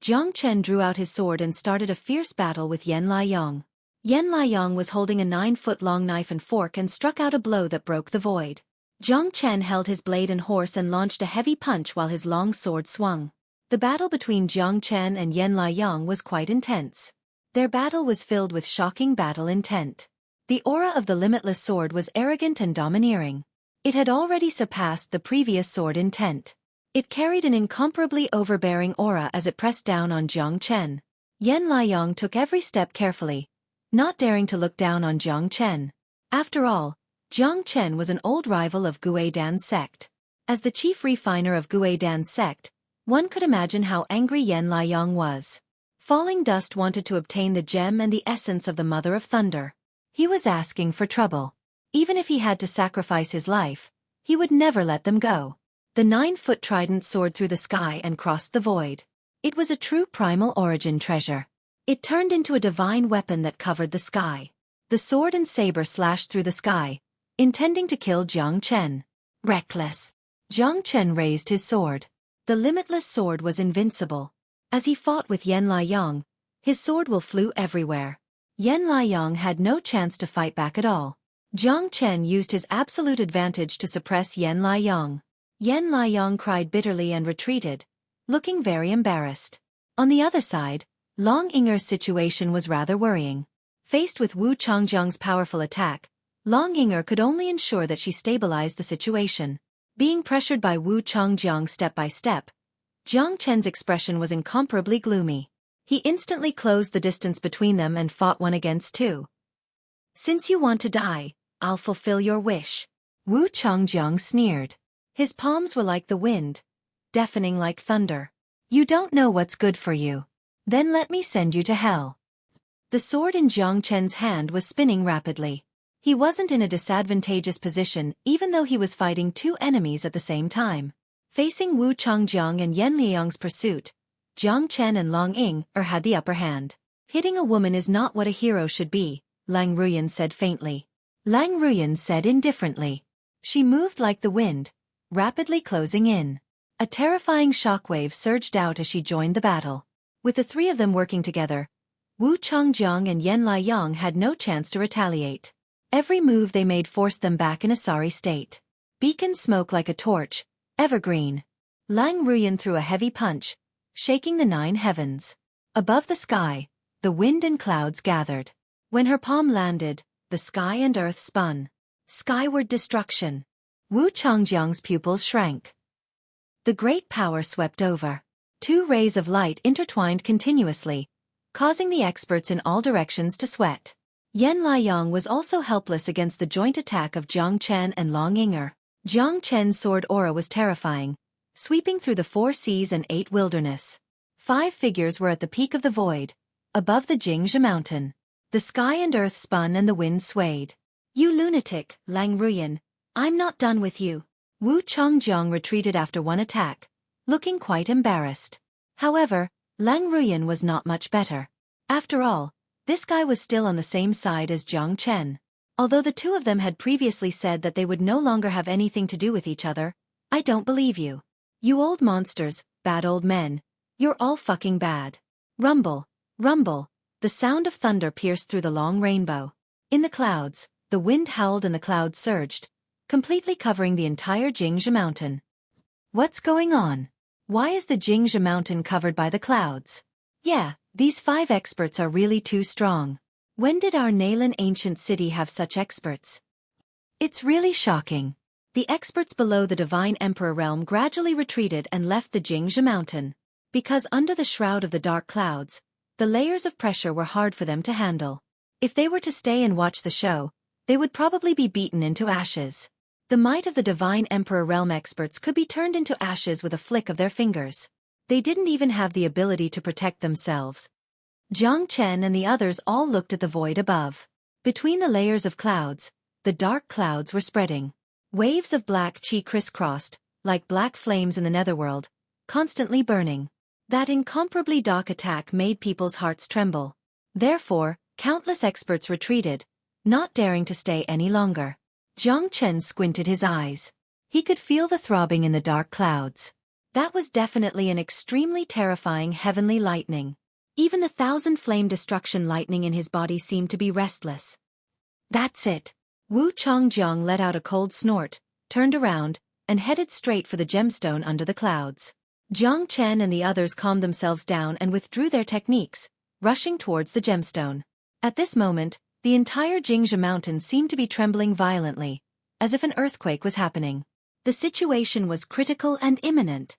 Jiang Chen drew out his sword and started a fierce battle with Yan Liang. Yan Liang was holding a 9-foot-long knife and fork and struck out a blow that broke the void. Jiang Chen held his blade and horse and launched a heavy punch while his long sword swung. The battle between Jiang Chen and Yan Liang was quite intense. Their battle was filled with shocking battle intent. The aura of the limitless sword was arrogant and domineering. It had already surpassed the previous sword intent. It carried an incomparably overbearing aura as it pressed down on Jiang Chen. Yan Liang took every step carefully, not daring to look down on Jiang Chen. After all, Jiang Chen was an old rival of Gui Dan's sect. As the chief refiner of Gui Dan's sect, one could imagine how angry Yan Liang was. Falling Dust wanted to obtain the gem and the essence of the Mother of Thunder. He was asking for trouble. Even if he had to sacrifice his life, he would never let them go. The 9-foot trident soared through the sky and crossed the void. It was a true primal origin treasure. It turned into a divine weapon that covered the sky. The sword and saber slashed through the sky, intending to kill Jiang Chen. Reckless. Jiang Chen raised his sword. The limitless sword was invincible. As he fought with Yan Liang, his sword flew everywhere. Yan Liang had no chance to fight back at all. Jiang Chen used his absolute advantage to suppress Yan Liang. Yan Liang cried bitterly and retreated, looking very embarrassed. On the other side, Long Ying-er's situation was rather worrying. Faced with Wu Changjiang's powerful attack, Long Ying-er could only ensure that she stabilized the situation. Being pressured by Wu Changjiang step by step, Jiang Chen's expression was incomparably gloomy. He instantly closed the distance between them and fought 1 against 2. Since you want to die, I'll fulfill your wish. Wu Changjiang sneered. His palms were like the wind, deafening like thunder. You don't know what's good for you. Then let me send you to hell. The sword in Jiang Chen's hand was spinning rapidly. He wasn't in a disadvantageous position even though he was fighting 2 enemies at the same time. Facing Wu Changjiang and Yan Liang's pursuit, Jiang Chen and Long Ying-er had the upper hand. Hitting a woman is not what a hero should be, Lang Ruyan said faintly. Lang Ruyan said indifferently. She moved like the wind, rapidly closing in. A terrifying shockwave surged out as she joined the battle. With the 3 of them working together, Wu Changjiang and Yan Liang had no chance to retaliate. Every move they made forced them back in a sorry state. Beacon smoke like a torch, evergreen. Lang Ruyan threw a heavy punch, shaking the 9 heavens. Above the sky, the wind and clouds gathered. When her palm landed, the sky and earth spun. Skyward destruction. Wu Changjiang's pupils shrank. The great power swept over. 2 rays of light intertwined continuously, causing the experts in all directions to sweat. Yan Liang was also helpless against the joint attack of Jiang Chen and Long Ying-er. Jiang Chen's sword aura was terrifying, sweeping through the 4 seas and 8 wilderness. 5 figures were at the peak of the void, above the Jingzhi mountain. The sky and earth spun and the wind swayed. You lunatic, Lang Ruyan, I'm not done with you. Wu Changjiang retreated after 1 attack, looking quite embarrassed. However, Lang Ruyan was not much better. After all, This guy was still on the same side as Jiang Chen. Although the two of them had previously said that they would no longer have anything to do with each other, I don't believe you. You old monsters, bad old men. You're all fucking bad. Rumble, rumble. The sound of thunder pierced through the long rainbow. In the clouds, the wind howled and the clouds surged, completely covering the entire Jingzhi mountain. What's going on? Why is the Jingzhi mountain covered by the clouds? Yeah, these 5 experts are really too strong. When did our Nalan ancient city have such experts? It's really shocking. The experts below the Divine Emperor realm gradually retreated and left the Jingzhi mountain. Because under the shroud of the dark clouds, the layers of pressure were hard for them to handle. If they were to stay and watch the show, they would probably be beaten into ashes. The might of the Divine Emperor realm experts could be turned into ashes with a flick of their fingers. They didn't even have the ability to protect themselves. Jiang Chen and the others all looked at the void above. Between the layers of clouds, the dark clouds were spreading. Waves of black qi crisscrossed, like black flames in the netherworld, constantly burning. That incomparably dark attack made people's hearts tremble. Therefore, countless experts retreated, not daring to stay any longer. Jiang Chen squinted his eyes. He could feel the throbbing in the dark clouds. That was definitely an extremely terrifying heavenly lightning. Even the 1,000-flame destruction lightning in his body seemed to be restless. That's it. Wu Changjiang let out a cold snort, turned around, and headed straight for the gemstone under the clouds. Jiang Chen and the others calmed themselves down and withdrew their techniques, rushing towards the gemstone. At this moment, the entire Jingzhi mountain seemed to be trembling violently, as if an earthquake was happening. The situation was critical and imminent.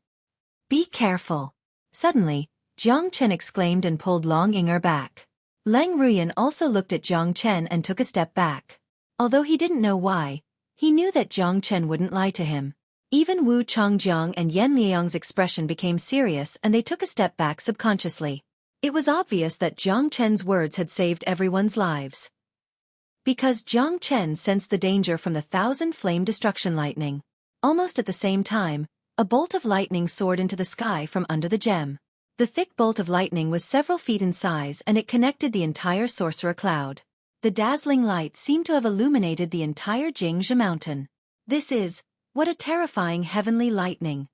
Be careful. Suddenly, Jiang Chen exclaimed and pulled Long Yinger back. Lang Ruyan also looked at Jiang Chen and took a step back. Although he didn't know why, he knew that Jiang Chen wouldn't lie to him. Even Wu Changjiang and Yan Liang's expression became serious and they took a step back subconsciously. It was obvious that Jiang Chen's words had saved everyone's lives. Because Jiang Chen sensed the danger from the 1,000-flame destruction lightning. Almost at the same time, a bolt of lightning soared into the sky from under the gem. The thick bolt of lightning was several feet in size and it connected the entire sorcerer cloud. The dazzling light seemed to have illuminated the entire Jingzhi mountain. What a terrifying heavenly lightning.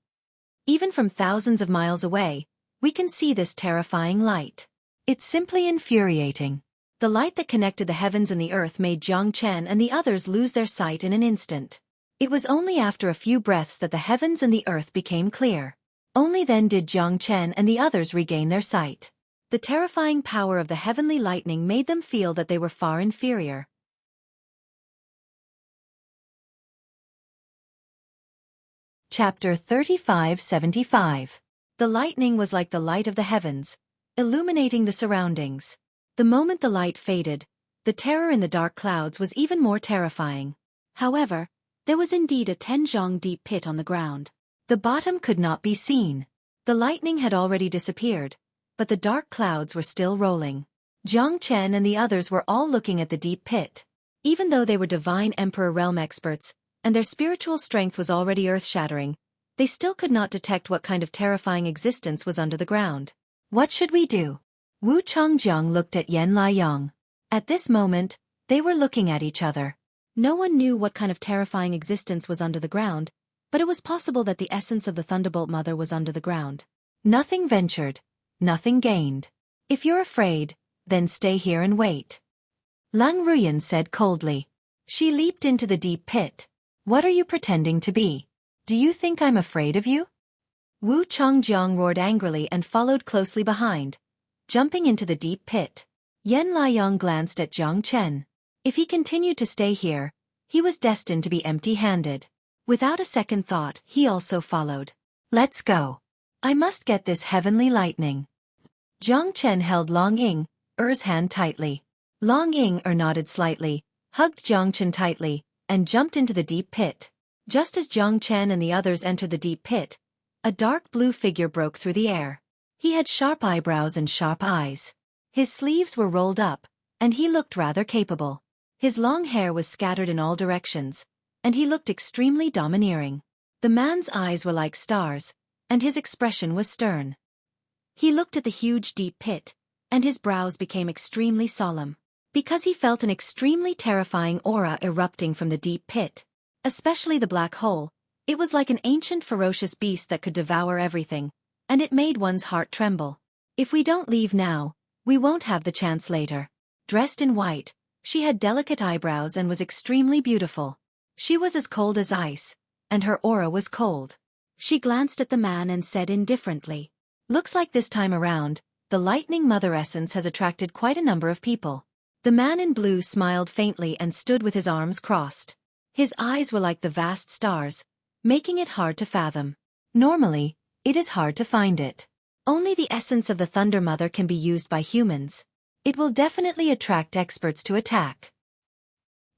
Even from thousands of miles away, we can see this terrifying light. It's simply infuriating. The light that connected the heavens and the earth made Jiang Chen and the others lose their sight in an instant. It was only after a few breaths that the heavens and the earth became clear. Only then did Jiang Chen and the others regain their sight. The terrifying power of the heavenly lightning made them feel that they were far inferior. Chapter 3575. The lightning was like the light of the heavens, illuminating the surroundings. The moment the light faded, the terror in the dark clouds was even more terrifying. However, there was indeed a 10-zhong deep pit on the ground. The bottom could not be seen. The lightning had already disappeared, but the dark clouds were still rolling. Jiang Chen and the others were all looking at the deep pit. Even though they were Divine Emperor realm experts, and their spiritual strength was already earth-shattering, they still could not detect what kind of terrifying existence was under the ground. What should we do? Wu Changjiang looked at Yan Liang. At this moment, they were looking at each other. No one knew what kind of terrifying existence was under the ground, but it was possible that the essence of the Thunderbolt Mother was under the ground. Nothing ventured, nothing gained. If you're afraid, then stay here and wait. Lang Ruyan said coldly. She leaped into the deep pit. What are you pretending to be? Do you think I'm afraid of you? Wu Changjiang roared angrily and followed closely behind, jumping into the deep pit. Yan Liang glanced at Jiang Chen. If he continued to stay here, he was destined to be empty-handed. Without a second thought, he also followed. Let's go. I must get this heavenly lightning. Jiang Chen held Long Yinger's hand tightly. Long Yinger nodded slightly, hugged Jiang Chen tightly, and jumped into the deep pit. Just as Jiang Chen and the others entered the deep pit, a dark blue figure broke through the air. He had sharp eyebrows and sharp eyes. His sleeves were rolled up, and he looked rather capable. His long hair was scattered in all directions, and he looked extremely domineering. The man's eyes were like stars, and his expression was stern. He looked at the huge deep pit, and his brows became extremely solemn. Because he felt an extremely terrifying aura erupting from the deep pit. Especially the black hole, it was like an ancient ferocious beast that could devour everything, and it made one's heart tremble. If we don't leave now, we won't have the chance later. Dressed in white, she had delicate eyebrows and was extremely beautiful. She was as cold as ice, and her aura was cold. She glanced at the man and said indifferently, "Looks like this time around, the lightning mother essence has attracted quite a number of people." The man in blue smiled faintly and stood with his arms crossed. His eyes were like the vast stars, making it hard to fathom. Normally, it is hard to find it. Only the essence of the Thunder Mother can be used by humans. It will definitely attract experts to attack.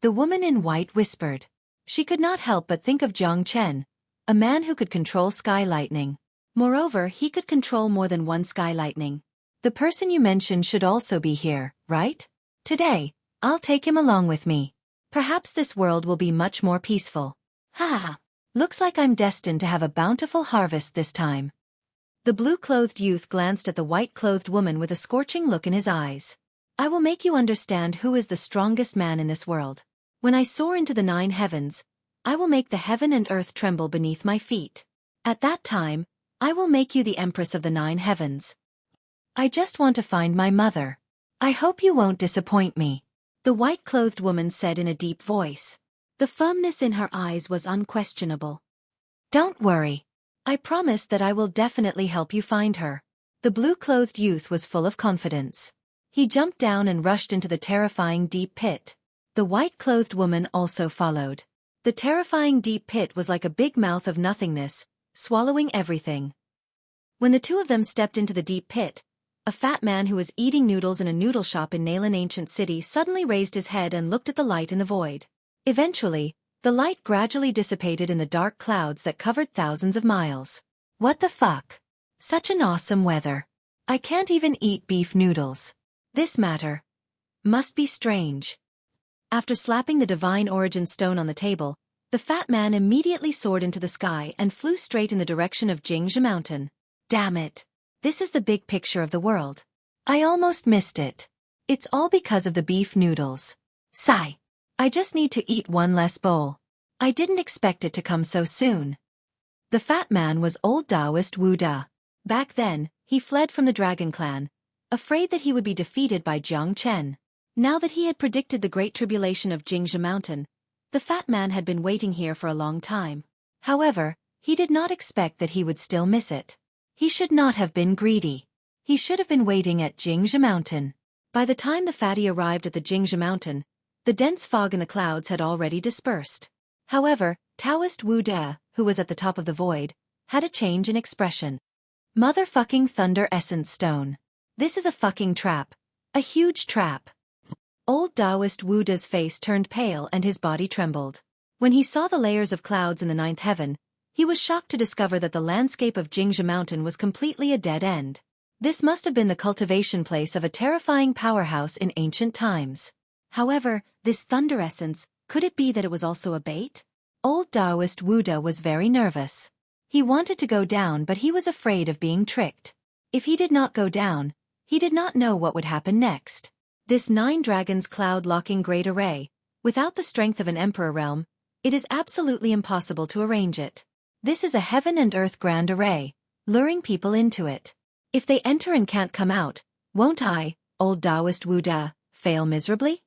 The woman in white whispered. She could not help but think of Jiang Chen, a man who could control sky lightning. Moreover, he could control more than one sky lightning. The person you mentioned should also be here, right? Today, I'll take him along with me. Perhaps this world will be much more peaceful. Ha! Looks like I'm destined to have a bountiful harvest this time. The blue-clothed youth glanced at the white-clothed woman with a scorching look in his eyes. I will make you understand who is the strongest man in this world. When I soar into the 9 heavens, I will make the heaven and earth tremble beneath my feet. At that time, I will make you the empress of the 9 heavens. I just want to find my mother. I hope you won't disappoint me. The white-clothed woman said in a deep voice. The firmness in her eyes was unquestionable. Don't worry. I promise that I will definitely help you find her. The blue-clothed youth was full of confidence. He jumped down and rushed into the terrifying deep pit. The white-clothed woman also followed. The terrifying deep pit was like a big mouth of nothingness, swallowing everything. When the two of them stepped into the deep pit, a fat man who was eating noodles in a noodle shop in Nalan Ancient City suddenly raised his head and looked at the light in the void. Eventually, the light gradually dissipated in the dark clouds that covered thousands of miles. What the fuck? Such an awesome weather. I can't even eat beef noodles. This matter must be strange. After slapping the divine origin stone on the table, the fat man immediately soared into the sky and flew straight in the direction of Jingzhi Mountain. Damn it. This is the big picture of the world. I almost missed it. It's all because of the beef noodles. Sigh. I just need to eat one less bowl. I didn't expect it to come so soon. The fat man was old Taoist Wu Da. Back then, he fled from the Dragon Clan, afraid that he would be defeated by Jiang Chen. Now that he had predicted the great tribulation of Jingzhi Mountain, the fat man had been waiting here for a long time. However, he did not expect that he would still miss it. He should not have been greedy. He should have been waiting at Jingzhi Mountain. By the time the fatty arrived at the Jingzhi Mountain, the dense fog in the clouds had already dispersed. However, Taoist Wu Da, who was at the top of the void, had a change in expression. Motherfucking Thunder Essence Stone. This is a fucking trap. A huge trap. Old Taoist Wu Da's face turned pale and his body trembled. When he saw the layers of clouds in the 9th heaven, he was shocked to discover that the landscape of Jingzhi Mountain was completely a dead end. This must have been the cultivation place of a terrifying powerhouse in ancient times. However, this thunder essence, could it be that it was also a bait? Old Taoist Wu Da was very nervous. He wanted to go down, but he was afraid of being tricked. If he did not go down, he did not know what would happen next. This 9 dragons cloud-locking great array, without the strength of an emperor realm, it is absolutely impossible to arrange it. This is a heaven and earth grand array, luring people into it. If they enter and can't come out, won't I, old Taoist Wu Da, fail miserably?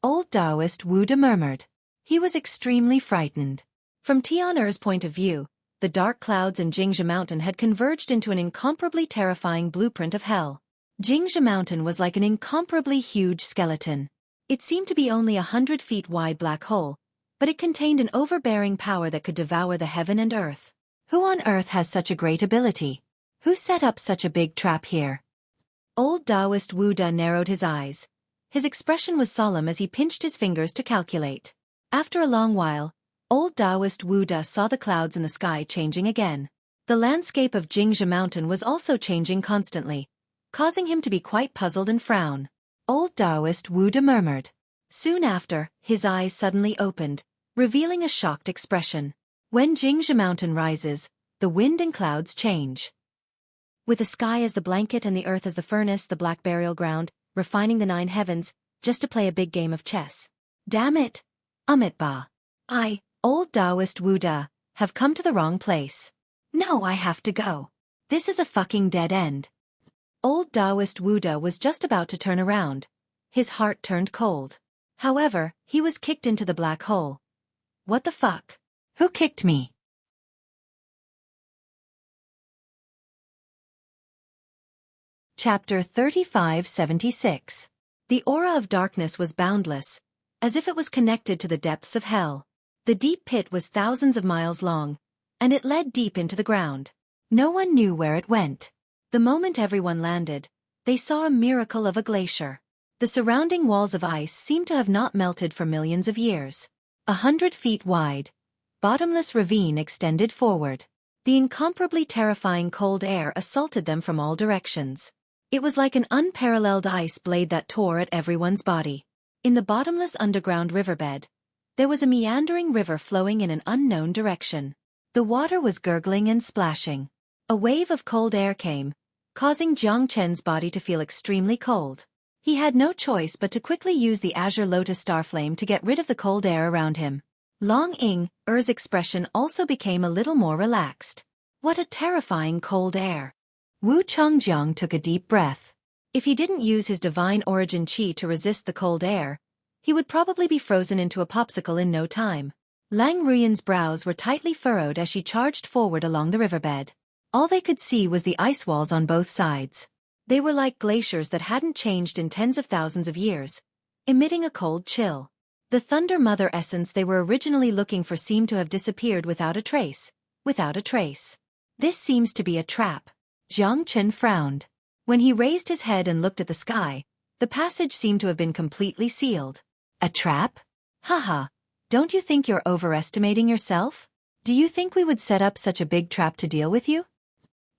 Old Taoist Wu Da murmured. He was extremely frightened. From Tian-Er's point of view, the dark clouds in Jingzhi Mountain had converged into an incomparably terrifying blueprint of hell. Jingzhi Mountain was like an incomparably huge skeleton. It seemed to be only 100 feet wide black hole, but it contained an overbearing power that could devour the heaven and earth. Who on earth has such a great ability? Who set up such a big trap here? Old Taoist Wu Da narrowed his eyes. His expression was solemn as he pinched his fingers to calculate. After a long while, old Taoist Wu Da saw the clouds in the sky changing again. The landscape of Jingzhi Mountain was also changing constantly, causing him to be quite puzzled and frown. Old Taoist Wu Da murmured. Soon after, his eyes suddenly opened, revealing a shocked expression. When Jingzhi Mountain rises, the wind and clouds change. with the sky as the blanket and the earth as the furnace, the black burial ground, refining the 9 heavens, just to play a big game of chess. Damn it! Ba. I, old Taoist Wu Da, have come to the wrong place. No, I have to go. This is a fucking dead end. Old Taoist Wu Da was just about to turn around. His heart turned cold. However, he was kicked into the black hole. What the fuck? Who kicked me? Chapter 3576. The aura of darkness was boundless, as if it was connected to the depths of hell. The deep pit was thousands of miles long, and it led deep into the ground. No one knew where it went. The moment everyone landed, they saw a miracle of a glacier. The surrounding walls of ice seemed to have not melted for millions of years. 100 feet wide, bottomless ravine extended forward. The incomparably terrifying cold air assaulted them from all directions. It was like an unparalleled ice blade that tore at everyone's body. In the bottomless underground riverbed, there was a meandering river flowing in an unknown direction. The water was gurgling and splashing. A wave of cold air came, causing Jiang Chen's body to feel extremely cold. He had no choice but to quickly use the azure lotus star flame to get rid of the cold air around him. Long Ying Er's expression also became a little more relaxed. What a terrifying cold air. Wu Changjiang took a deep breath. If he didn't use his divine origin qi to resist the cold air, he would probably be frozen into a popsicle in no time. Lang Ruyan's brows were tightly furrowed as she charged forward along the riverbed. All they could see was the ice walls on both sides. They were like glaciers that hadn't changed in tens of thousands of years, emitting a cold chill. The Thunder Mother essence they were originally looking for seemed to have disappeared without a trace. This seems to be a trap. Jiang Chen frowned. When he raised his head and looked at the sky, the passage seemed to have been completely sealed. A trap? Haha, don't you think you're overestimating yourself? Do you think we would set up such a big trap to deal with you?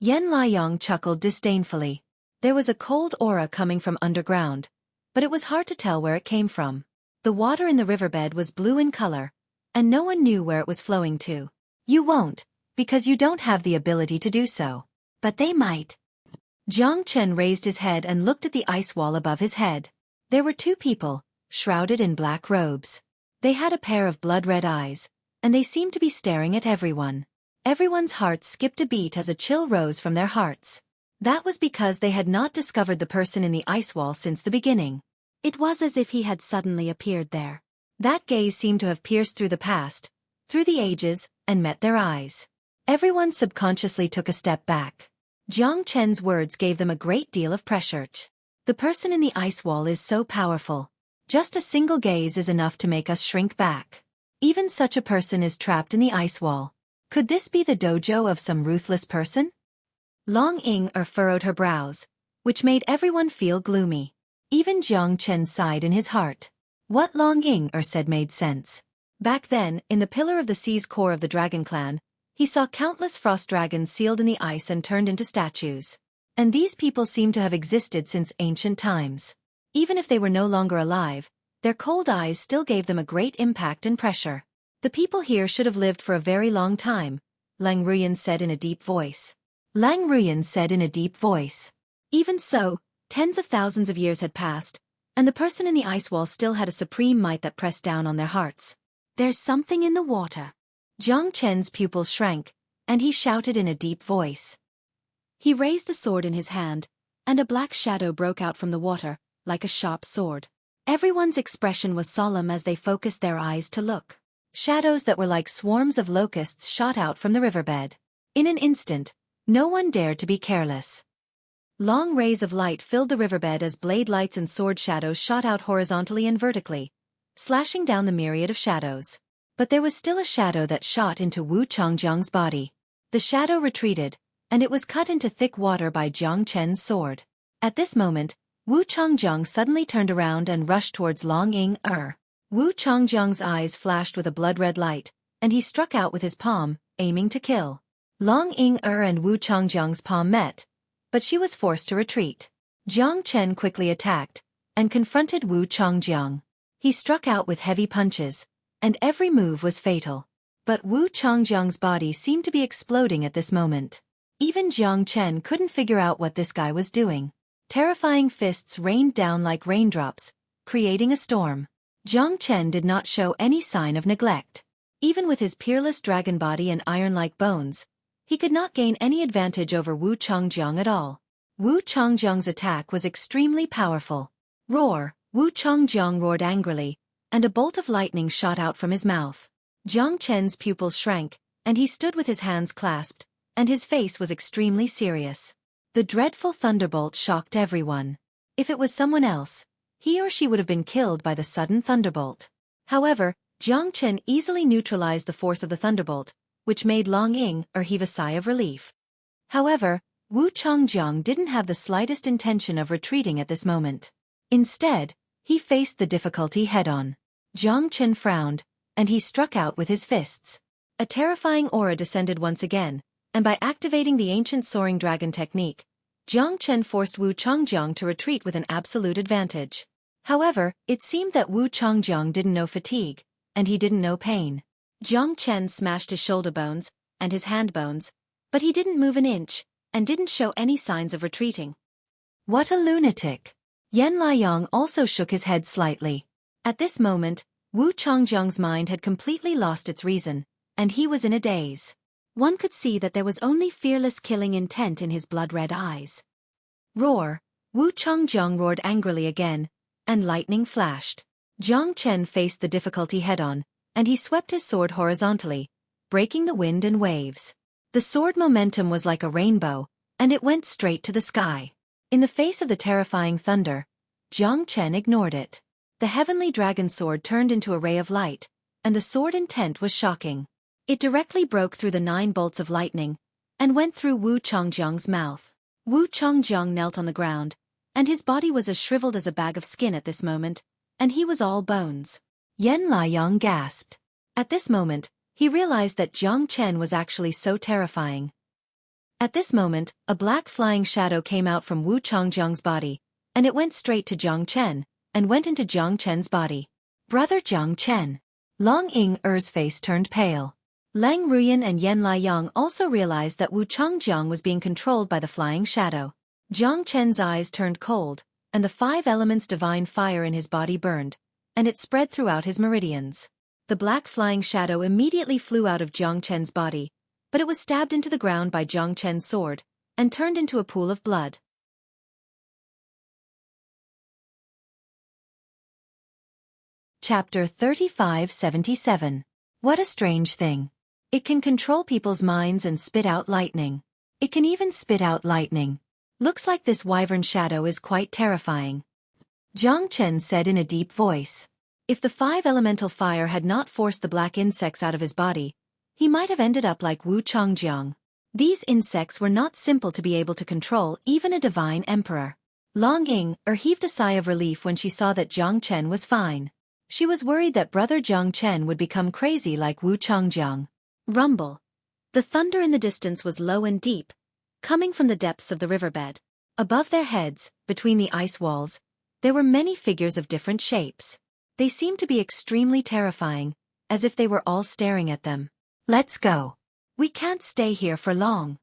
Yan Liang chuckled disdainfully. There was a cold aura coming from underground, but it was hard to tell where it came from. The water in the riverbed was blue in color, and no one knew where it was flowing to. You won't, because you don't have the ability to do so. But they might. Jiang Chen raised his head and looked at the ice wall above his head. There were 2 people, shrouded in black robes. They had a pair of blood-red eyes, and they seemed to be staring at everyone. Everyone's hearts skipped a beat as a chill rose from their hearts. That was because they had not discovered the person in the ice wall since the beginning. It was as if he had suddenly appeared there. That gaze seemed to have pierced through the past, through the ages, and met their eyes. Everyone subconsciously took a step back. Jiang Chen's words gave them a great deal of pressure. The person in the ice wall is so powerful. Just a single gaze is enough to make us shrink back. Even such a person is trapped in the ice wall. Could this be the dojo of some ruthless person? Long Ying furrowed her brows, which made everyone feel gloomy. Even Jiang Chen sighed in his heart. What Long Ying said made sense. Back then, in the pillar of the sea's core of the dragon clan, he saw countless frost dragons sealed in the ice and turned into statues. And these people seemed to have existed since ancient times. Even if they were no longer alive, their cold eyes still gave them a great impact and pressure. The people here should have lived for a very long time, Lang Ruyan said in a deep voice. Even so, tens of thousands of years had passed, and the person in the ice wall still had a supreme might that pressed down on their hearts. There's something in the water. Jiang Chen's pupils shrank, and he shouted in a deep voice. He raised the sword in his hand, and a black shadow broke out from the water, like a sharp sword. Everyone's expression was solemn as they focused their eyes to look. Shadows that were like swarms of locusts shot out from the riverbed. In an instant, no one dared to be careless. Long rays of light filled the riverbed as blade lights and sword shadows shot out horizontally and vertically, slashing down the myriad of shadows. But there was still a shadow that shot into Wu Changjiang's body. The shadow retreated, and it was cut into thick water by Jiang Chen's sword. At this moment, Wu Changjiang suddenly turned around and rushed towards Long Ying. Wu Changjiang's eyes flashed with a blood-red light, and he struck out with his palm, aiming to kill. Long Ying and Wu Changjiang's palm met, but she was forced to retreat. Jiang Chen quickly attacked, and confronted Wu Changjiang. He struck out with heavy punches, and every move was fatal. But Wu Changjiang's body seemed to be exploding at this moment. Even Jiang Chen couldn't figure out what this guy was doing. Terrifying fists rained down like raindrops, creating a storm. Jiang Chen did not show any sign of neglect. Even with his peerless dragon body and iron-like bones, he could not gain any advantage over Wu Changjiang at all. Wu Changjiang's attack was extremely powerful. Roar! Wu Changjiang roared angrily, and a bolt of lightning shot out from his mouth. Jiang Chen's pupils shrank, and he stood with his hands clasped, and his face was extremely serious. The dreadful thunderbolt shocked everyone. If it was someone else, he or she would have been killed by the sudden thunderbolt. However, Jiang Chen easily neutralized the force of the thunderbolt, which made Long Ying heave a sigh of relief. However, Wu Changjiang didn't have the slightest intention of retreating at this moment. Instead, he faced the difficulty head-on. Jiang Chen frowned, and he struck out with his fists. A terrifying aura descended once again, and by activating the ancient soaring dragon technique, Jiang Chen forced Wu Changjiang to retreat with an absolute advantage. However, it seemed that Wu Changjiang didn't know fatigue, and he didn't know pain. Jiang Chen smashed his shoulder bones and his hand bones, but he didn't move an inch, and didn't show any signs of retreating. What a lunatic! Yan Liang also shook his head slightly. At this moment, Wu Changjiang's mind had completely lost its reason, and he was in a daze. One could see that there was only fearless killing intent in his blood-red eyes. Roar! Wu Changjiang roared angrily again, and lightning flashed. Jiang Chen faced the difficulty head-on, and he swept his sword horizontally, breaking the wind and waves. The sword momentum was like a rainbow, and it went straight to the sky. In the face of the terrifying thunder, Jiang Chen ignored it. The heavenly dragon sword turned into a ray of light, and the sword intent was shocking. It directly broke through the 9 bolts of lightning, and went through Wu Changjiang's mouth. Wu Changjiang knelt on the ground, and his body was as shriveled as a bag of skin at this moment, and he was all bones. Yan Liang gasped. At this moment, he realized that Jiang Chen was actually so terrifying. At this moment, a black flying shadow came out from Wu Changjiang's body, and it went straight to Jiang Chen, and went into Jiang Chen's body. Brother Jiang Chen. Long Ying's face turned pale. Lang Ruyan and Yan Liang also realized that Wu Changjiang was being controlled by the flying shadow. Jiang Chen's eyes turned cold, and the 5 elements divine fire in his body burned, and it spread throughout his meridians. The black flying shadow immediately flew out of Jiang Chen's body, but it was stabbed into the ground by Jiang Chen's sword, and turned into a pool of blood. Chapter 3577. What a strange thing. It can control people's minds and spit out lightning. It can even spit out lightning. Looks like this wyvern shadow is quite terrifying. Jiang Chen said in a deep voice. If the 5 elemental fire had not forced the black insects out of his body, he might have ended up like Wu Changjiang. These insects were not simple to be able to control even a divine emperor. Long Ying heaved a sigh of relief when she saw that Jiang Chen was fine. She was worried that brother Jiang Chen would become crazy like Wu Changjiang. Rumble. The thunder in the distance was low and deep, coming from the depths of the riverbed. Above their heads, between the ice walls, there were many figures of different shapes. They seemed to be extremely terrifying, as if they were all staring at them. Let's go. We can't stay here for long.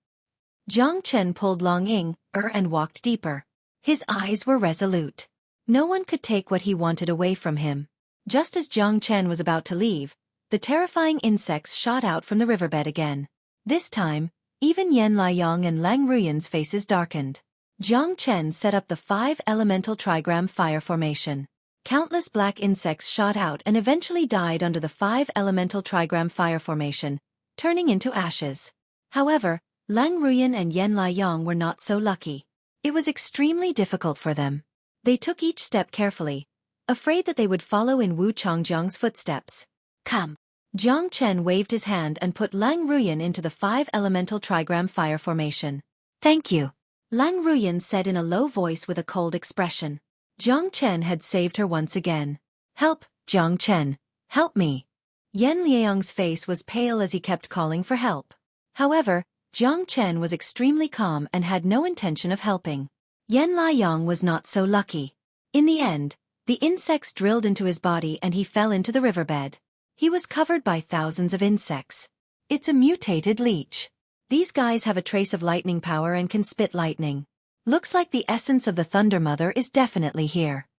Jiang Chen pulled Long Ying and walked deeper. His eyes were resolute. No one could take what he wanted away from him. Just as Jiang Chen was about to leave, the terrifying insects shot out from the riverbed again. This time, even Yan Liang and Lang Ruyan's faces darkened. Jiang Chen set up the 5 elemental trigram fire formation. Countless black insects shot out and eventually died under the 5 elemental trigram fire formation, turning into ashes. However, Lang Ruyan and Yan Liang were not so lucky. It was extremely difficult for them. They took each step carefully, afraid that they would follow in Wu Changjiang's footsteps. Come. Jiang Chen waved his hand and put Lang Ruyan into the 5 elemental trigram fire formation. Thank you. Lang Ruyan said in a low voice with a cold expression. Jiang Chen had saved her once again. Help, Jiang Chen, help me. Yan Liang's face was pale as he kept calling for help. However, Jiang Chen was extremely calm and had no intention of helping. Yan Liang was not so lucky. In the end, the insects drilled into his body and he fell into the riverbed. He was covered by thousands of insects. It's a mutated leech. These guys have a trace of lightning power and can spit lightning. Looks like the essence of the Thunder Mother is definitely here.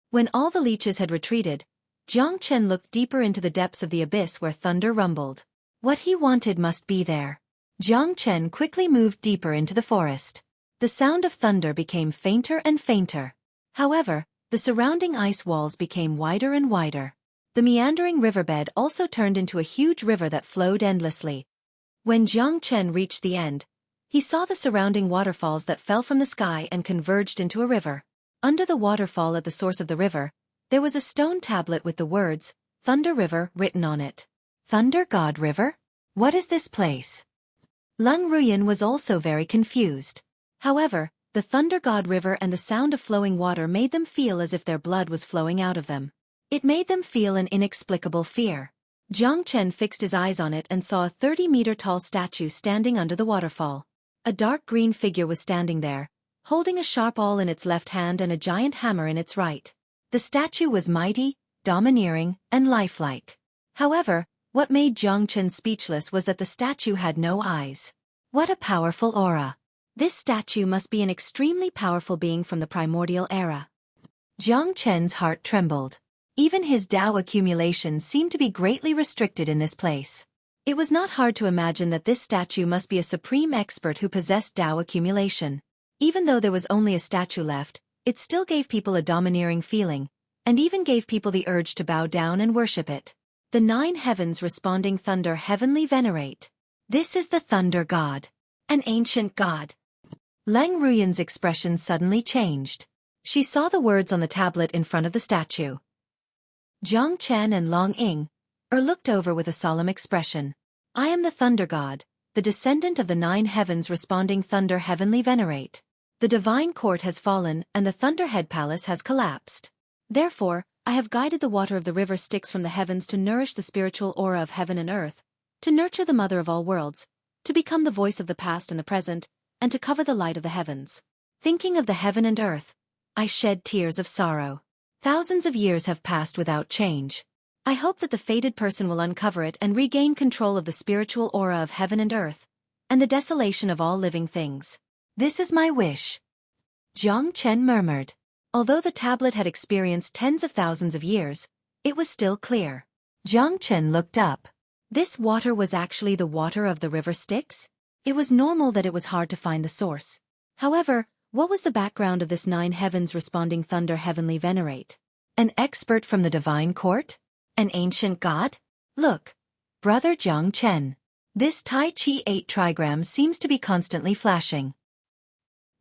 When all the leeches had retreated, Jiang Chen looked deeper into the depths of the abyss where thunder rumbled. What he wanted must be there. Jiang Chen quickly moved deeper into the forest. The sound of thunder became fainter and fainter. However, the surrounding ice walls became wider and wider. The meandering riverbed also turned into a huge river that flowed endlessly. When Jiang Chen reached the end, he saw the surrounding waterfalls that fell from the sky and converged into a river. Under the waterfall at the source of the river, there was a stone tablet with the words, Thunder River, written on it. Thunder God River? What is this place? Leng Ruyan was also very confused. However, the Thunder God River and the sound of flowing water made them feel as if their blood was flowing out of them. It made them feel an inexplicable fear. Jiang Chen fixed his eyes on it and saw a 30-meter-tall statue standing under the waterfall. A dark green figure was standing there, holding a sharp awl in its left hand and a giant hammer in its right. The statue was mighty, domineering, and lifelike. However, what made Jiang Chen speechless was that the statue had no eyes. What a powerful aura! This statue must be an extremely powerful being from the primordial era. Jiang Chen's heart trembled. Even his Dao accumulation seemed to be greatly restricted in this place. It was not hard to imagine that this statue must be a supreme expert who possessed Dao accumulation. Even though there was only a statue left, it still gave people a domineering feeling, and even gave people the urge to bow down and worship it. The 9 heavens responding thunder heavenly venerate. This is the thunder god. An ancient god. Leng Ruyan's expression suddenly changed. She saw the words on the tablet in front of the statue. Jiang Chen and Long Ying looked over with a solemn expression. I am the thunder god, the descendant of the 9 heavens responding thunder heavenly venerate. The divine court has fallen and the Thunderhead Palace has collapsed. Therefore, I have guided the water of the river Styx from the heavens to nourish the spiritual aura of heaven and earth, to nurture the mother of all worlds, to become the voice of the past and the present, and to cover the light of the heavens. Thinking of the heaven and earth, I shed tears of sorrow. Thousands of years have passed without change. I hope that the fated person will uncover it and regain control of the spiritual aura of heaven and earth, and the desolation of all living things. This is my wish. Jiang Chen murmured. Although the tablet had experienced tens of thousands of years, it was still clear. Jiang Chen looked up. This water was actually the water of the river Styx? It was normal that it was hard to find the source. However, what was the background of this 9 heavens responding thunder heavenly venerate? An expert from the divine court? An ancient god? Look, brother Jiang Chen. This Tai Chi 8 trigram seems to be constantly flashing.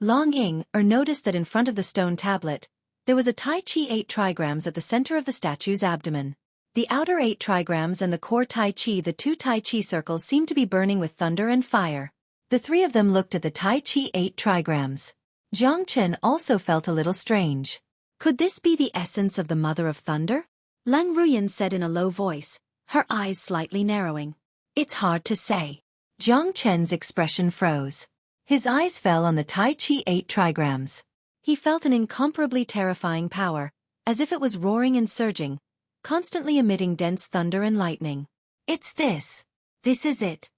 Long Ying noticed that in front of the stone tablet, there was a Tai Chi 8 trigrams at the center of the statue's abdomen. The outer 8 trigrams and the core Tai Chi, the 2 Tai Chi circles, seemed to be burning with thunder and fire. The 3 of them looked at the Tai Chi 8 trigrams. Jiang Chen also felt a little strange. Could this be the essence of the Mother of Thunder? Leng Ruyan said in a low voice, her eyes slightly narrowing. It's hard to say. Jiang Chen's expression froze. His eyes fell on the Tai Chi 8 trigrams. He felt an incomparably terrifying power, as if it was roaring and surging, constantly emitting dense thunder and lightning. It's this. This is it.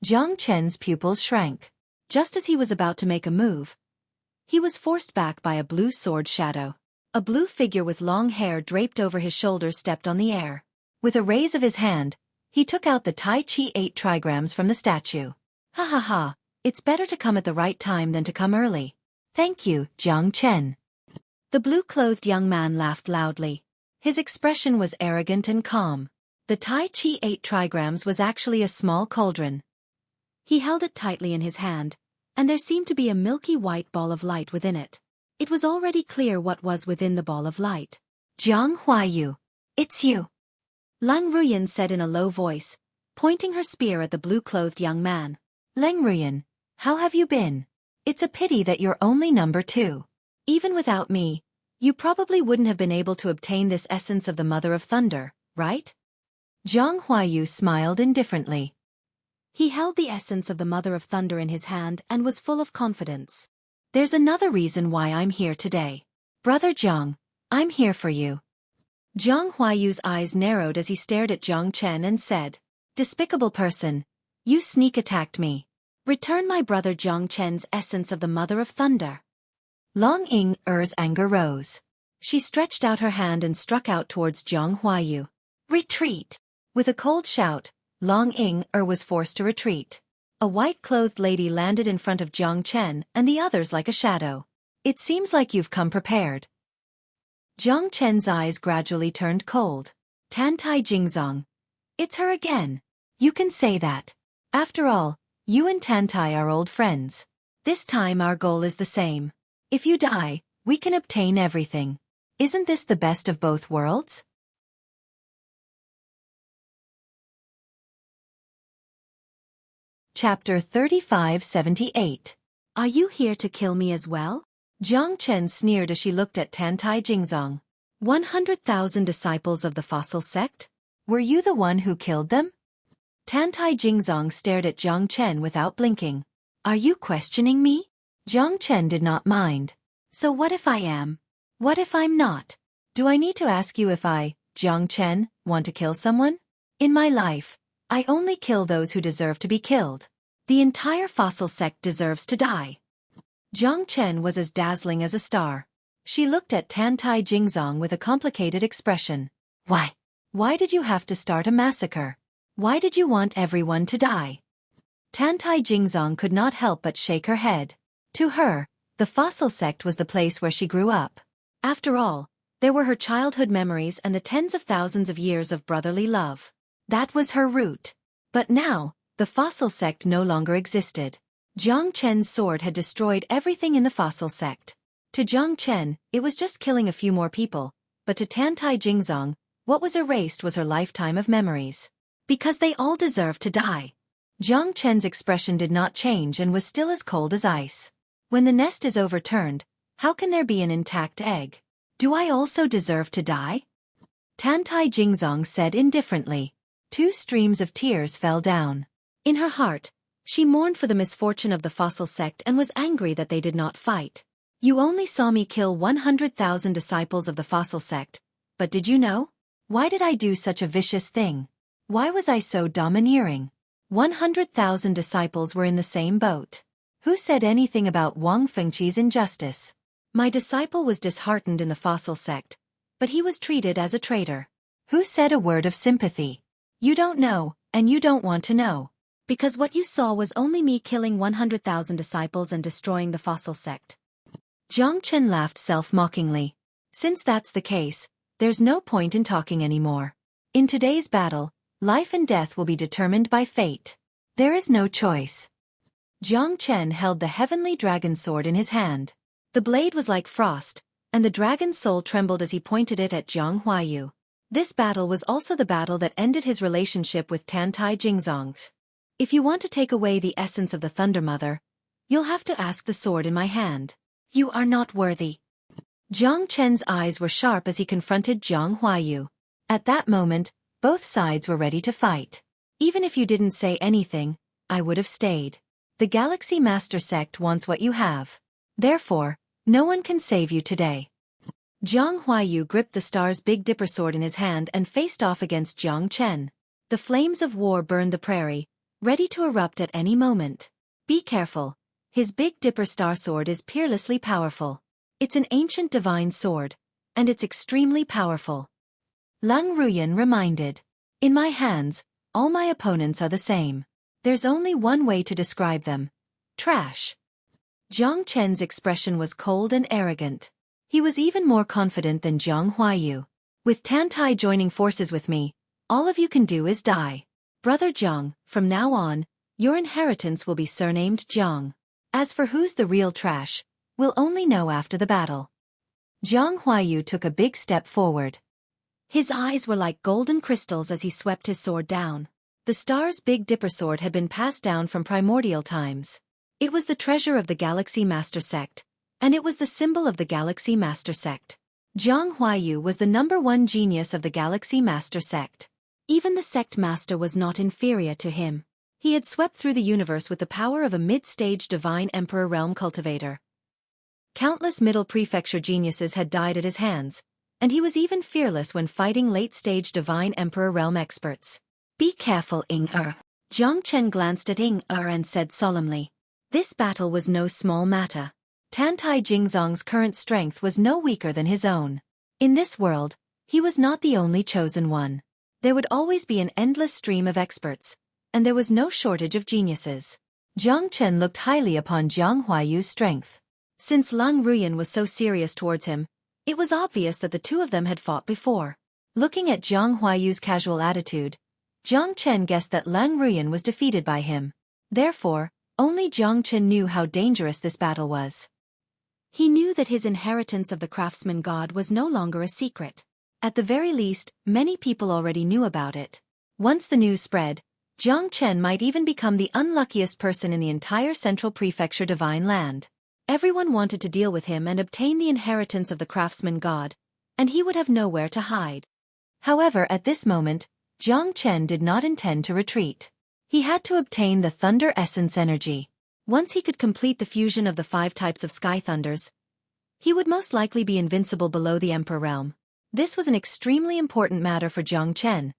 Jiang Chen's pupils shrank. Just as he was about to make a move, he was forced back by a blue sword shadow. A blue figure with long hair draped over his shoulders stepped on the air. With a raise of his hand, he took out the Tai Chi 8 trigrams from the statue. Ha ha ha, it's better to come at the right time than to come early. Thank you, Jiang Chen. The blue-clothed young man laughed loudly. His expression was arrogant and calm. The Tai Chi 8 trigrams was actually a small cauldron. He held it tightly in his hand, and there seemed to be a milky white ball of light within it. It was already clear what was within the ball of light. Jiang Huayu. It's you. Leng Ruyan said in a low voice, pointing her spear at the blue-clothed young man. Leng Ruyan, how have you been? It's a pity that you're only number 2. Even without me, you probably wouldn't have been able to obtain this essence of the Mother of Thunder, right? Jiang Huayu smiled indifferently. He held the essence of the Mother of Thunder in his hand and was full of confidence. There's another reason why I'm here today. Brother Jiang, I'm here for you. Jiang Huayu's eyes narrowed as he stared at Jiang Chen and said, Despicable person, you sneak attacked me. Return my brother Jiang Chen's essence of the Mother of Thunder. Long Ying-er's anger rose. She stretched out her hand and struck out towards Jiang Huayu. Retreat! With a cold shout, Long Ying-er was forced to retreat. A white-clothed lady landed in front of Jiang Chen and the others like a shadow. It seems like you've come prepared. Jiang Chen's eyes gradually turned cold. Tantai Jingzong. It's her again. You can say that. After all, you and Tantai are old friends. This time our goal is the same. If you die, we can obtain everything. Isn't this the best of both worlds? Chapter 3578. Are you here to kill me as well? Jiang Chen sneered as she looked at Tantai Jingzong. 100,000 disciples of the fossil sect? Were you the one who killed them? Tantai Jingzong stared at Jiang Chen without blinking. Are you questioning me? Jiang Chen did not mind. So what if I am? What if I'm not? Do I need to ask you if I, Jiang Chen, want to kill someone? In my life, I only kill those who deserve to be killed. The entire fossil sect deserves to die. Jiang Chen was as dazzling as a star. She looked at Tantai Jingzong with a complicated expression. Why? Why did you have to start a massacre? Why did you want everyone to die? Tantai Jingzong could not help but shake her head. To her, the fossil sect was the place where she grew up. After all, there were her childhood memories and the tens of thousands of years of brotherly love. That was her root. But now, the fossil sect no longer existed. Jiang Chen's sword had destroyed everything in the fossil sect. To Jiang Chen, it was just killing a few more people, but to Tantai Jingzong, what was erased was her lifetime of memories. Because they all deserved to die. Jiang Chen's expression did not change and was still as cold as ice. When the nest is overturned, how can there be an intact egg? Do I also deserve to die? Tantai Jingzong said indifferently. 2 streams of tears fell down. In her heart, she mourned for the misfortune of the fossil sect and was angry that they did not fight. You only saw me kill 100,000 disciples of the fossil sect, but did you know? Why did I do such a vicious thing? Why was I so domineering? 100,000 disciples were in the same boat. Who said anything about Wang Fengqi's injustice? My disciple was disheartened in the fossil sect, but he was treated as a traitor. Who said a word of sympathy? You don't know, and you don't want to know. Because what you saw was only me killing 100,000 disciples and destroying the fossil sect. Jiang Chen laughed self-mockingly. Since that's the case, there's no point in talking anymore. In today's battle, life and death will be determined by fate. There is no choice. Jiang Chen held the heavenly dragon sword in his hand. The blade was like frost, and the dragon's soul trembled as he pointed it at Jiang Huayu. This battle was also the battle that ended his relationship with Tantai Jingzong. If you want to take away the essence of the Thunder Mother, you'll have to ask the sword in my hand. You are not worthy. Jiang Chen's eyes were sharp as he confronted Jiang Huayu. At that moment, both sides were ready to fight. Even if you didn't say anything, I would have stayed. The Galaxy Master Sect wants what you have. Therefore, no one can save you today. Jiang Huayu gripped the star's Big Dipper sword in his hand and faced off against Jiang Chen. The flames of war burned the prairie, ready to erupt at any moment. Be careful. His Big Dipper star sword is peerlessly powerful. It's an ancient divine sword, and it's extremely powerful. Lung Ruyan reminded. In my hands, all my opponents are the same. There's only one way to describe them. Trash. Jiang Chen's expression was cold and arrogant. He was even more confident than Jiang Huayu. With Tantai joining forces with me, all of you can do is die. Brother Jiang, from now on, your inheritance will be surnamed Jiang. As for who's the real trash, we'll only know after the battle. Jiang Huayu took a big step forward. His eyes were like golden crystals as he swept his sword down. The star's Big Dipper sword had been passed down from primordial times. It was the treasure of the Galaxy Master Sect, and it was the symbol of the Galaxy Master Sect. Jiang Huayu was the #1 genius of the Galaxy Master Sect. Even the sect master was not inferior to him. He had swept through the universe with the power of a mid-stage divine emperor realm cultivator. Countless middle prefecture geniuses had died at his hands, and he was even fearless when fighting late-stage divine emperor realm experts. Be careful, Ying-er. Jiang Chen glanced at Ying and said solemnly, "This battle was no small matter. Tantai Jingzong's current strength was no weaker than his own. In this world, he was not the only chosen one. There would always be an endless stream of experts, and there was no shortage of geniuses." Jiang Chen looked highly upon Jiang Huaiyu's strength. Since Lang Ruyan was so serious towards him, it was obvious that the two of them had fought before. Looking at Jiang Huaiyu's casual attitude, Jiang Chen guessed that Lang Ruyan was defeated by him. Therefore, only Jiang Chen knew how dangerous this battle was. He knew that his inheritance of the craftsman god was no longer a secret. At the very least, many people already knew about it. Once the news spread, Jiang Chen might even become the unluckiest person in the entire Central Prefecture Divine Land. Everyone wanted to deal with him and obtain the inheritance of the craftsman god, and he would have nowhere to hide. However, at this moment, Jiang Chen did not intend to retreat. He had to obtain the Thunder Essence energy. Once he could complete the fusion of the 5 types of Sky Thunders, he would most likely be invincible below the Emperor realm. This was an extremely important matter for Jiang Chen,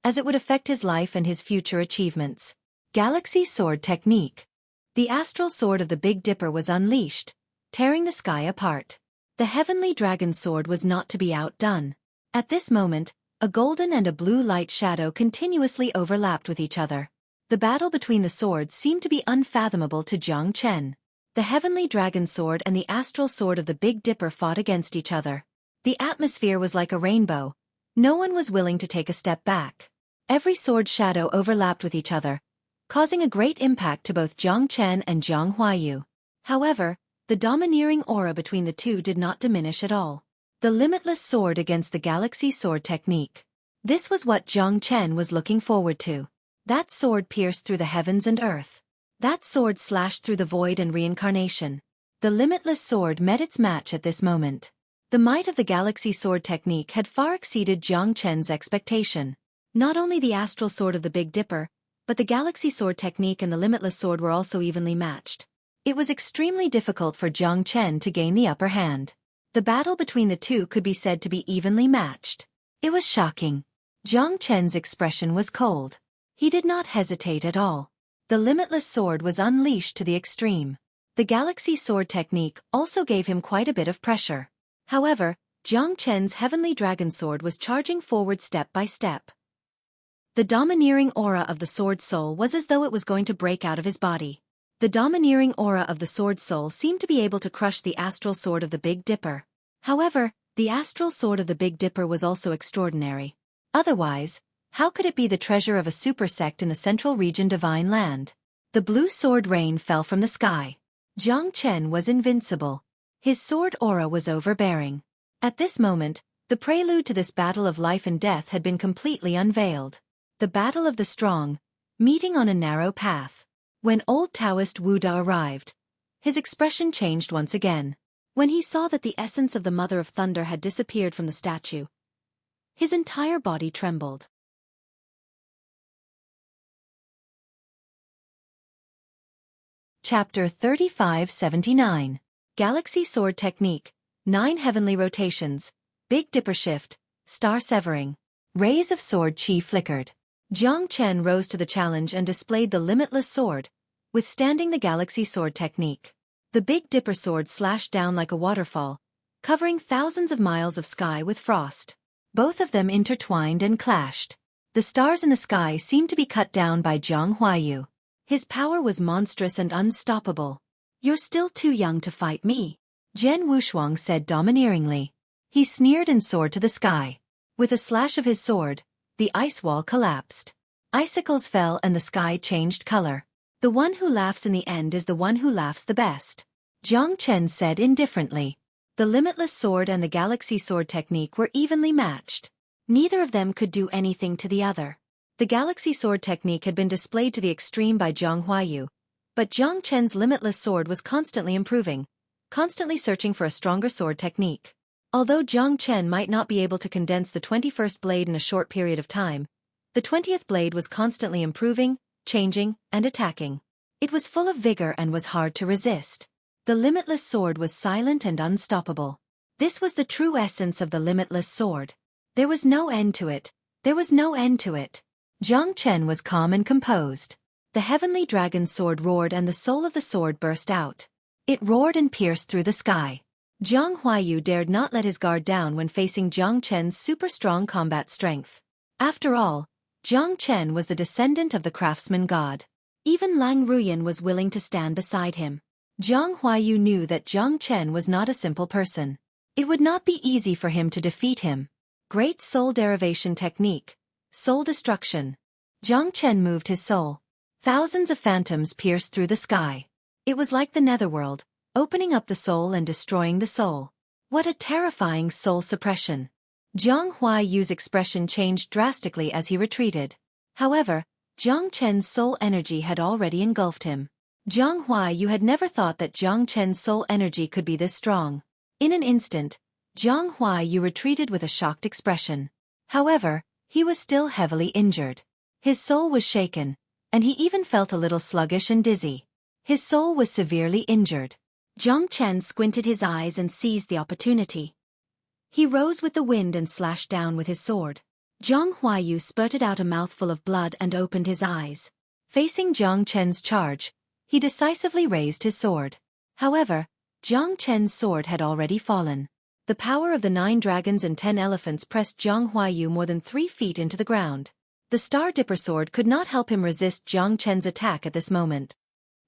as it would affect his life and his future achievements. Galaxy Sword Technique. The astral sword of the Big Dipper was unleashed, tearing the sky apart. The heavenly dragon sword was not to be outdone. At this moment, a golden and a blue light shadow continuously overlapped with each other. The battle between the swords seemed to be unfathomable to Jiang Chen. The heavenly dragon sword and the astral sword of the Big Dipper fought against each other. The atmosphere was like a rainbow. No one was willing to take a step back. Every sword shadow overlapped with each other, causing a great impact to both Jiang Chen and Jiang Huaiyu. However, the domineering aura between the two did not diminish at all. The limitless sword against the galaxy sword technique. This was what Jiang Chen was looking forward to. That sword pierced through the heavens and earth. That sword slashed through the void and reincarnation. The limitless sword met its match at this moment. The might of the galaxy sword technique had far exceeded Jiang Chen's expectation. Not only the astral sword of the Big Dipper, but the galaxy sword technique and the limitless sword were also evenly matched. It was extremely difficult for Jiang Chen to gain the upper hand. The battle between the two could be said to be evenly matched. It was shocking. Jiang Chen's expression was cold. He did not hesitate at all. The limitless sword was unleashed to the extreme. The galaxy sword technique also gave him quite a bit of pressure. However, Jiang Chen's heavenly dragon sword was charging forward step by step. The domineering aura of the sword soul was as though it was going to break out of his body. The domineering aura of the sword soul seemed to be able to crush the astral sword of the Big Dipper. However, the astral sword of the Big Dipper was also extraordinary. Otherwise, how could it be the treasure of a super sect in the Central Region Divine Land? The blue sword rain fell from the sky. Jiang Chen was invincible. His sword aura was overbearing. At this moment, the prelude to this battle of life and death had been completely unveiled. The battle of the strong, meeting on a narrow path. When old Taoist Wu Da arrived, his expression changed once again. When he saw that the essence of the Mother of Thunder had disappeared from the statue, his entire body trembled. Chapter 3579. Galaxy Sword Technique, 9 Heavenly Rotations, Big Dipper Shift, Star Severing. Rays of sword chi flickered. Jiang Chen rose to the challenge and displayed the limitless sword, withstanding the galaxy sword technique. The Big Dipper sword slashed down like a waterfall, covering thousands of miles of sky with frost. Both of them intertwined and clashed. The stars in the sky seemed to be cut down by Jiang Huaiyu. His power was monstrous and unstoppable. "You're still too young to fight me," Zhen Wushuang said domineeringly. He sneered and soared to the sky. With a slash of his sword, the ice wall collapsed. Icicles fell and the sky changed color. "The one who laughs in the end is the one who laughs the best," Jiang Chen said indifferently. The limitless sword and the galaxy sword technique were evenly matched. Neither of them could do anything to the other. The galaxy sword technique had been displayed to the extreme by Jiang Huaiyu, but Jiang Chen's limitless sword was constantly improving, constantly searching for a stronger sword technique. Although Jiang Chen might not be able to condense the 21st blade in a short period of time, the 20th blade was constantly improving, changing, and attacking. It was full of vigor and was hard to resist. The limitless sword was silent and unstoppable. This was the true essence of the limitless sword. There was no end to it. There was no end to it. Jiang Chen was calm and composed. The heavenly dragon's sword roared and the soul of the sword burst out. It roared and pierced through the sky. Jiang Huaiyu dared not let his guard down when facing Jiang Chen's super-strong combat strength. After all, Jiang Chen was the descendant of the craftsman god. Even Lang Ruyan was willing to stand beside him. Jiang Huaiyu knew that Jiang Chen was not a simple person. It would not be easy for him to defeat him. Great soul derivation technique. Soul destruction. Jiang Chen moved his soul. Thousands of phantoms pierced through the sky. It was like the netherworld, opening up the soul and destroying the soul. What a terrifying soul suppression. Jiang Huaiyu's expression changed drastically as he retreated. However, Jiang Chen's soul energy had already engulfed him. Jiang Huaiyu had never thought that Jiang Chen's soul energy could be this strong. In an instant, Jiang Huaiyu retreated with a shocked expression. However, he was still heavily injured. His soul was shaken, and he even felt a little sluggish and dizzy. His soul was severely injured. Jiang Chen squinted his eyes and seized the opportunity. He rose with the wind and slashed down with his sword. Jiang Huaiyu spurted out a mouthful of blood and opened his eyes. Facing Jiang Chen's charge, he decisively raised his sword. However, Jiang Chen's sword had already fallen. The power of the 9 dragons and 10 elephants pressed Jiang Huaiyu more than 3 feet into the ground. The Star Dipper sword could not help him resist Jiang Chen's attack at this moment.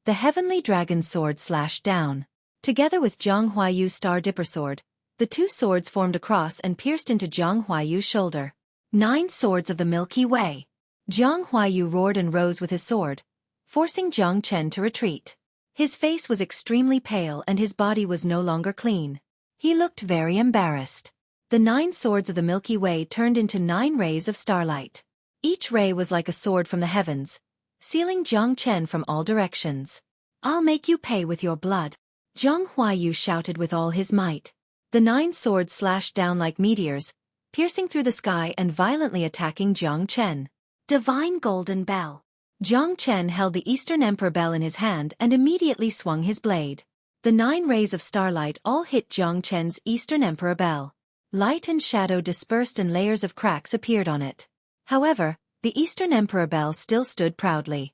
The heavenly dragon sword slashed down. Together with Jiang Huaiyu's Star Dipper sword, the 2 swords formed a cross and pierced into Jiang Huaiyu's shoulder. 9 swords of the Milky Way. Jiang Huaiyu roared and rose with his sword, forcing Jiang Chen to retreat. His face was extremely pale and his body was no longer clean. He looked very embarrassed. The 9 swords of the Milky Way turned into 9 rays of starlight. Each ray was like a sword from the heavens, sealing Jiang Chen from all directions. "I'll make you pay with your blood," Jiang Huaiyu shouted with all his might. The 9 swords slashed down like meteors, piercing through the sky and violently attacking Jiang Chen. Divine Golden Bell. Jiang Chen held the Eastern Emperor Bell in his hand and immediately swung his blade. The 9 rays of starlight all hit Jiang Chen's Eastern Emperor Bell. Light and shadow dispersed and layers of cracks appeared on it. However, the Eastern Emperor Bell still stood proudly.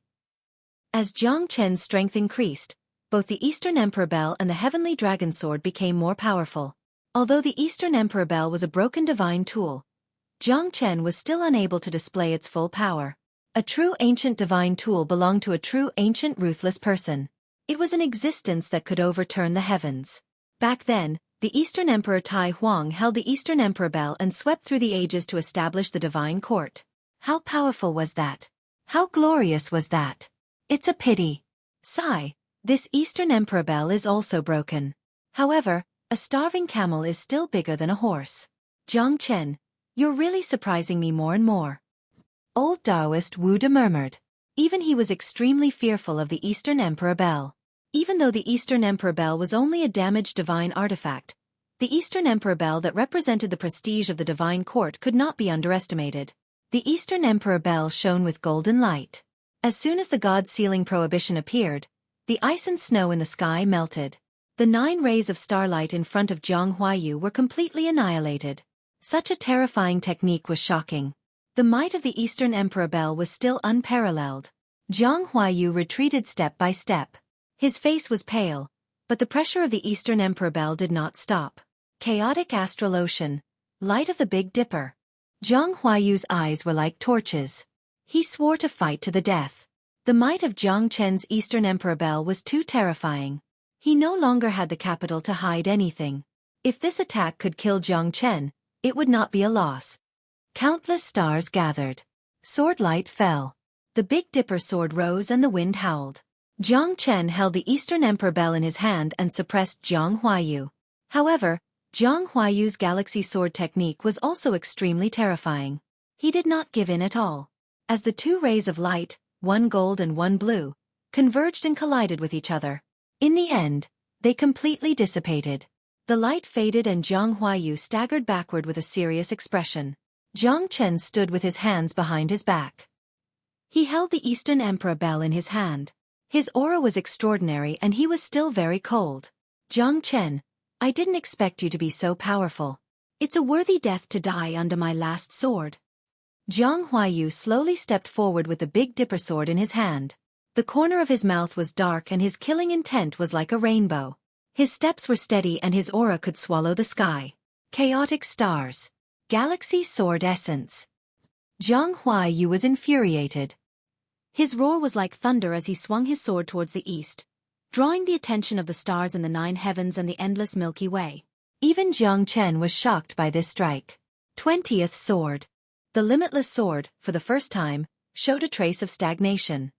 As Jiang Chen's strength increased, both the Eastern Emperor Bell and the Heavenly Dragon Sword became more powerful. Although the Eastern Emperor Bell was a broken divine tool, Jiang Chen was still unable to display its full power. A true ancient divine tool belonged to a true ancient ruthless person. It was an existence that could overturn the heavens. Back then, the Eastern Emperor Tai Huang held the Eastern Emperor Bell and swept through the ages to establish the divine court. How powerful was that? How glorious was that? It's a pity. Sigh, this Eastern Emperor Bell is also broken. However, a starving camel is still bigger than a horse. Jiang Chen, you're really surprising me more and more. Old Taoist Wu De murmured. Even he was extremely fearful of the Eastern Emperor Bell. Even though the Eastern Emperor Bell was only a damaged divine artifact, the Eastern Emperor Bell that represented the prestige of the divine court could not be underestimated. The Eastern Emperor Bell shone with golden light. As soon as the god-sealing prohibition appeared, the ice and snow in the sky melted. The 9 rays of starlight in front of Jiang Huaiyu were completely annihilated. Such a terrifying technique was shocking. The might of the Eastern Emperor Bell was still unparalleled. Jiang Huaiyu retreated step by step. His face was pale, but the pressure of the Eastern Emperor Bell did not stop. Chaotic astral ocean, light of the Big Dipper. Jiang Huaiyu's eyes were like torches. He swore to fight to the death. The might of Jiang Chen's Eastern Emperor Bell was too terrifying. He no longer had the capital to hide anything. If this attack could kill Jiang Chen, it would not be a loss. Countless stars gathered. Sword light fell. The Big Dipper sword rose and the wind howled. Jiang Chen held the Eastern Emperor Bell in his hand and suppressed Jiang Huaiyu. However, Jiang Huaiyu's galaxy sword technique was also extremely terrifying. He did not give in at all. As the 2 rays of light, one gold and one blue, converged and collided with each other. In the end, they completely dissipated. The light faded and Jiang Huaiyu staggered backward with a serious expression. Jiang Chen stood with his hands behind his back. He held the Eastern Emperor Bell in his hand. His aura was extraordinary and he was still very cold. Jiang Chen, I didn't expect you to be so powerful. It's a worthy death to die under my last sword. Jiang Huaiyu slowly stepped forward with the Big Dipper sword in his hand. The corner of his mouth was dark and his killing intent was like a rainbow. His steps were steady and his aura could swallow the sky. Chaotic stars. Galaxy sword essence. Jiang Huaiyu was infuriated. His roar was like thunder as he swung his sword towards the east, drawing the attention of the stars in the 9 heavens and the endless Milky Way. Even Jiang Chen was shocked by this strike. 20th sword. The limitless sword, for the first time, showed a trace of stagnation.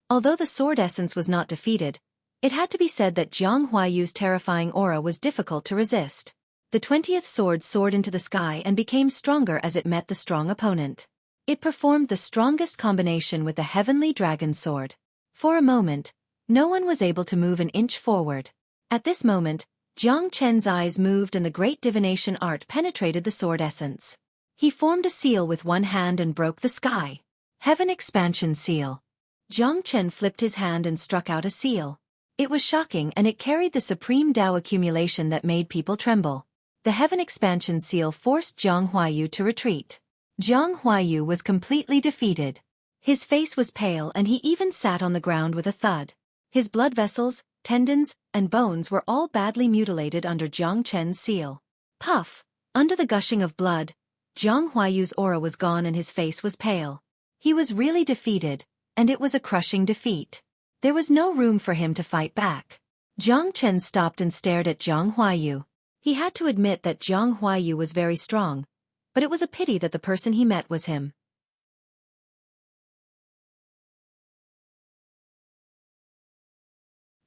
Although the sword essence was not defeated, it had to be said that Jiang Huaiyu's terrifying aura was difficult to resist. The 20th sword soared into the sky and became stronger as it met the strong opponent. It performed the strongest combination with the heavenly dragon sword. For a moment, no one was able to move an inch forward. At this moment, Jiang Chen's eyes moved and the great divination art penetrated the sword essence. He formed a seal with one hand and broke the sky. Heaven expansion seal. Jiang Chen flipped his hand and struck out a seal. It was shocking and it carried the supreme Tao accumulation that made people tremble. The heaven expansion seal forced Jiang Huaiyu to retreat. Jiang Huaiyu was completely defeated. His face was pale and he even sat on the ground with a thud. His blood vessels, tendons, and bones were all badly mutilated under Jiang Chen's seal. Puff! Under the gushing of blood, Jiang Huaiyu's aura was gone and his face was pale. He was really defeated, and it was a crushing defeat. There was no room for him to fight back. Jiang Chen stopped and stared at Jiang Huaiyu. He had to admit that Jiang Huaiyu was very strong, but it was a pity that the person he met was him.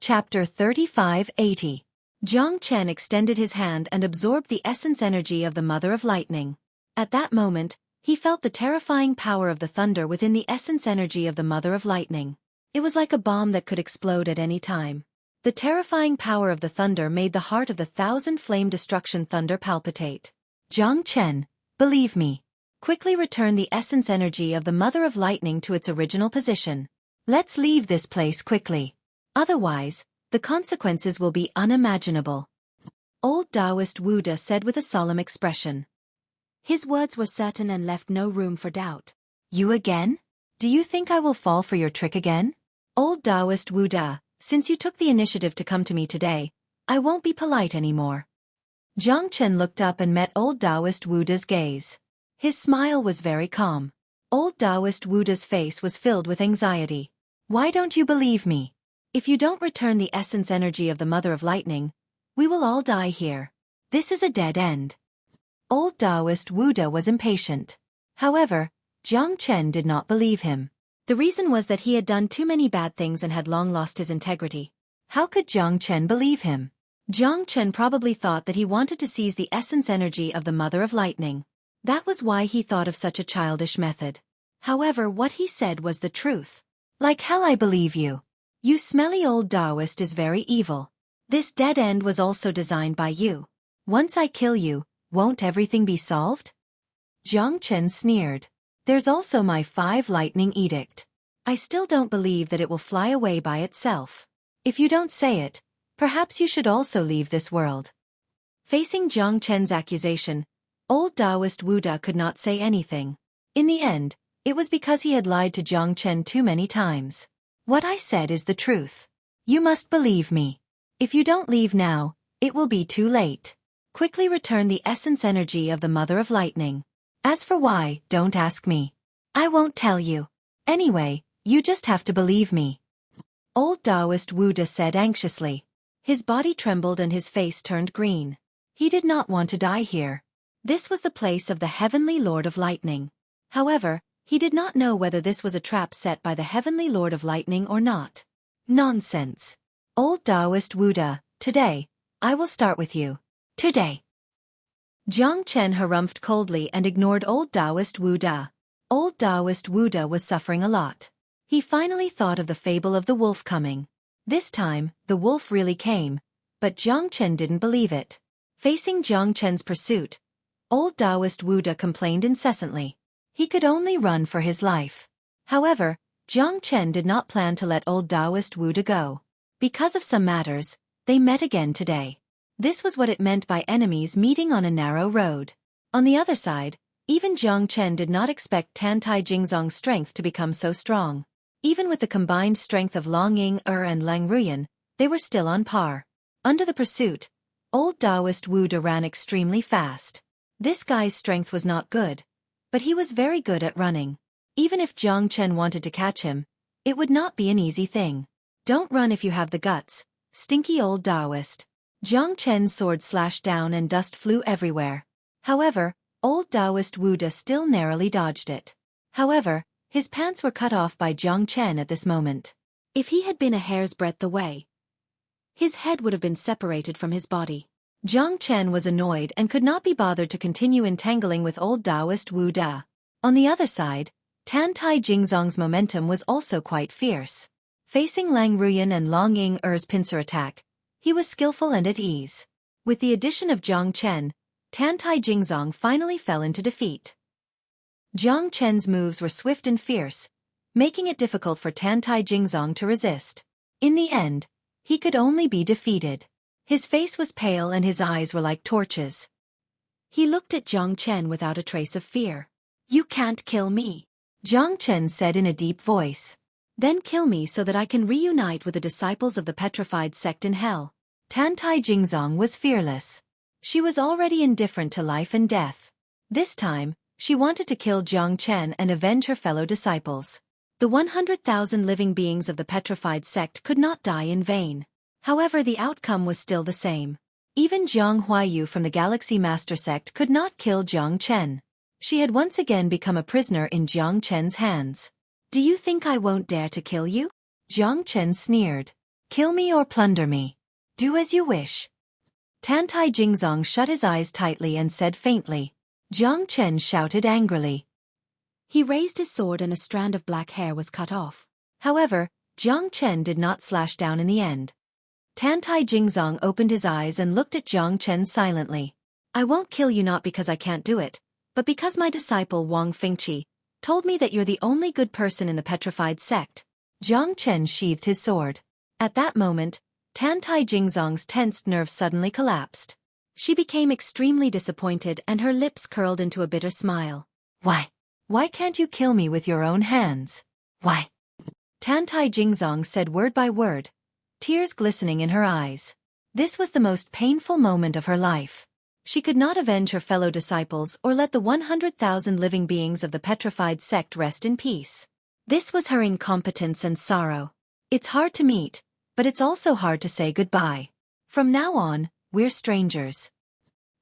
Chapter 3580. Jiang Chen extended his hand and absorbed the essence energy of the Mother of Lightning. At that moment, he felt the terrifying power of the thunder within the essence energy of the Mother of Lightning. It was like a bomb that could explode at any time. The terrifying power of the thunder made the heart of the 1,000-flame destruction thunder palpitate. Jiang Chen, believe me. Quickly return the essence energy of the Mother of Lightning to its original position. Let's leave this place quickly. Otherwise, the consequences will be unimaginable. Old Taoist Wu De said with a solemn expression. His words were certain and left no room for doubt. You again? Do you think I will fall for your trick again? Old Taoist Wu De, since you took the initiative to come to me today, I won't be polite anymore. Jiang Chen looked up and met Old Taoist Wu De's gaze. His smile was very calm. Old Taoist Wu De's face was filled with anxiety. Why don't you believe me? If you don't return the essence energy of the Mother of Lightning, we will all die here. This is a dead end. Old Taoist Wu De was impatient. However, Jiang Chen did not believe him. The reason was that he had done too many bad things and had long lost his integrity. How could Jiang Chen believe him? Jiang Chen probably thought that he wanted to seize the essence energy of the Mother of Lightning. That was why he thought of such a childish method. However, what he said was the truth. Like hell I believe you. You smelly old Taoist is very evil. This dead end was also designed by you. Once I kill you, won't everything be solved? Jiang Chen sneered. There's also my 5 lightning edict. I still don't believe that it will fly away by itself. If you don't say it, perhaps you should also leave this world. Facing Jiang Chen's accusation, old Taoist Wu De could not say anything. In the end, it was because he had lied to Jiang Chen too many times. What I said is the truth. You must believe me. If you don't leave now, it will be too late. Quickly return the essence energy of the Mother of Lightning. As for why, don't ask me. I won't tell you. Anyway, you just have to believe me. Old Taoist Wu De said anxiously. His body trembled and his face turned green. He did not want to die here. This was the place of the Heavenly Lord of Lightning. However, he did not know whether this was a trap set by the Heavenly Lord of Lightning or not. Nonsense. Old Taoist Wu De, today, I will start with you. Today. Jiang Chen harumphed coldly and ignored Old Taoist Wu De. Old Taoist Wu De was suffering a lot. He finally thought of the fable of the wolf coming. This time, the wolf really came, but Jiang Chen didn't believe it. Facing Jiang Chen's pursuit, Old Taoist Wu De complained incessantly. He could only run for his life. However, Jiang Chen did not plan to let Old Taoist Wu De go. Because of some matters, they met again today. This was what it meant by enemies meeting on a narrow road. On the other side, Even Jiang Chen did not expect Tantai Jingzong's strength to become so strong. Even with the combined strength of Long Ying and Lang Ruyan, they were still on par. Under the pursuit, old Taoist Wu De ran extremely fast. This guy's strength was not good, but he was very good at running. Even if Jiang Chen wanted to catch him, it would not be an easy thing. Don't run if you have the guts, stinky old Taoist. Jiang Chen's sword slashed down and dust flew everywhere. However, old Taoist Wu De still narrowly dodged it. However, his pants were cut off by Jiang Chen at this moment. If he had been a hair's breadth away, his head would have been separated from his body. Jiang Chen was annoyed and could not be bothered to continue entangling with old Taoist Wu De. On the other side, Tantai Jingzong's momentum was also quite fierce. Facing Lang Ruyan and Long Ying's pincer attack, he was skillful and at ease. With the addition of Jiang Chen, Tantai Jingzong finally fell into defeat. Jiang Chen's moves were swift and fierce, making it difficult for Tantai Jingzong to resist. In the end, he could only be defeated. His face was pale and his eyes were like torches. He looked at Jiang Chen without a trace of fear. "You can't kill me," Jiang Chen said in a deep voice. "Then kill me so that I can reunite with the disciples of the petrified sect in hell." Tantai Jingzong was fearless. She was already indifferent to life and death. This time, she wanted to kill Jiang Chen and avenge her fellow disciples. The 100,000 living beings of the petrified sect could not die in vain. However, the outcome was still the same. Even Jiang Huaiyu from the Galaxy Master Sect could not kill Jiang Chen. She had once again become a prisoner in Jiang Chen's hands. "Do you think I won't dare to kill you?" Jiang Chen sneered. "Kill me or plunder me. Do as you wish." Tantai Jingzong shut his eyes tightly and said faintly. Jiang Chen shouted angrily. He raised his sword and a strand of black hair was cut off. However, Jiang Chen did not slash down in the end. Tantai Jingzong opened his eyes and looked at Jiang Chen silently. "I won't kill you not because I can't do it, but because my disciple Wang Fengqi told me that you're the only good person in the petrified sect." Jiang Chen sheathed his sword. At that moment, Tantai Jingzong's tensed nerves suddenly collapsed. She became extremely disappointed and her lips curled into a bitter smile. Why can't you kill me with your own hands? Why? Tantai Jingzong said word by word, tears glistening in her eyes. This was the most painful moment of her life. She could not avenge her fellow disciples or let the 100,000 living beings of the petrified sect rest in peace. This was her incompetence and sorrow. It's hard to meet, but it's also hard to say goodbye. From now on, we're strangers.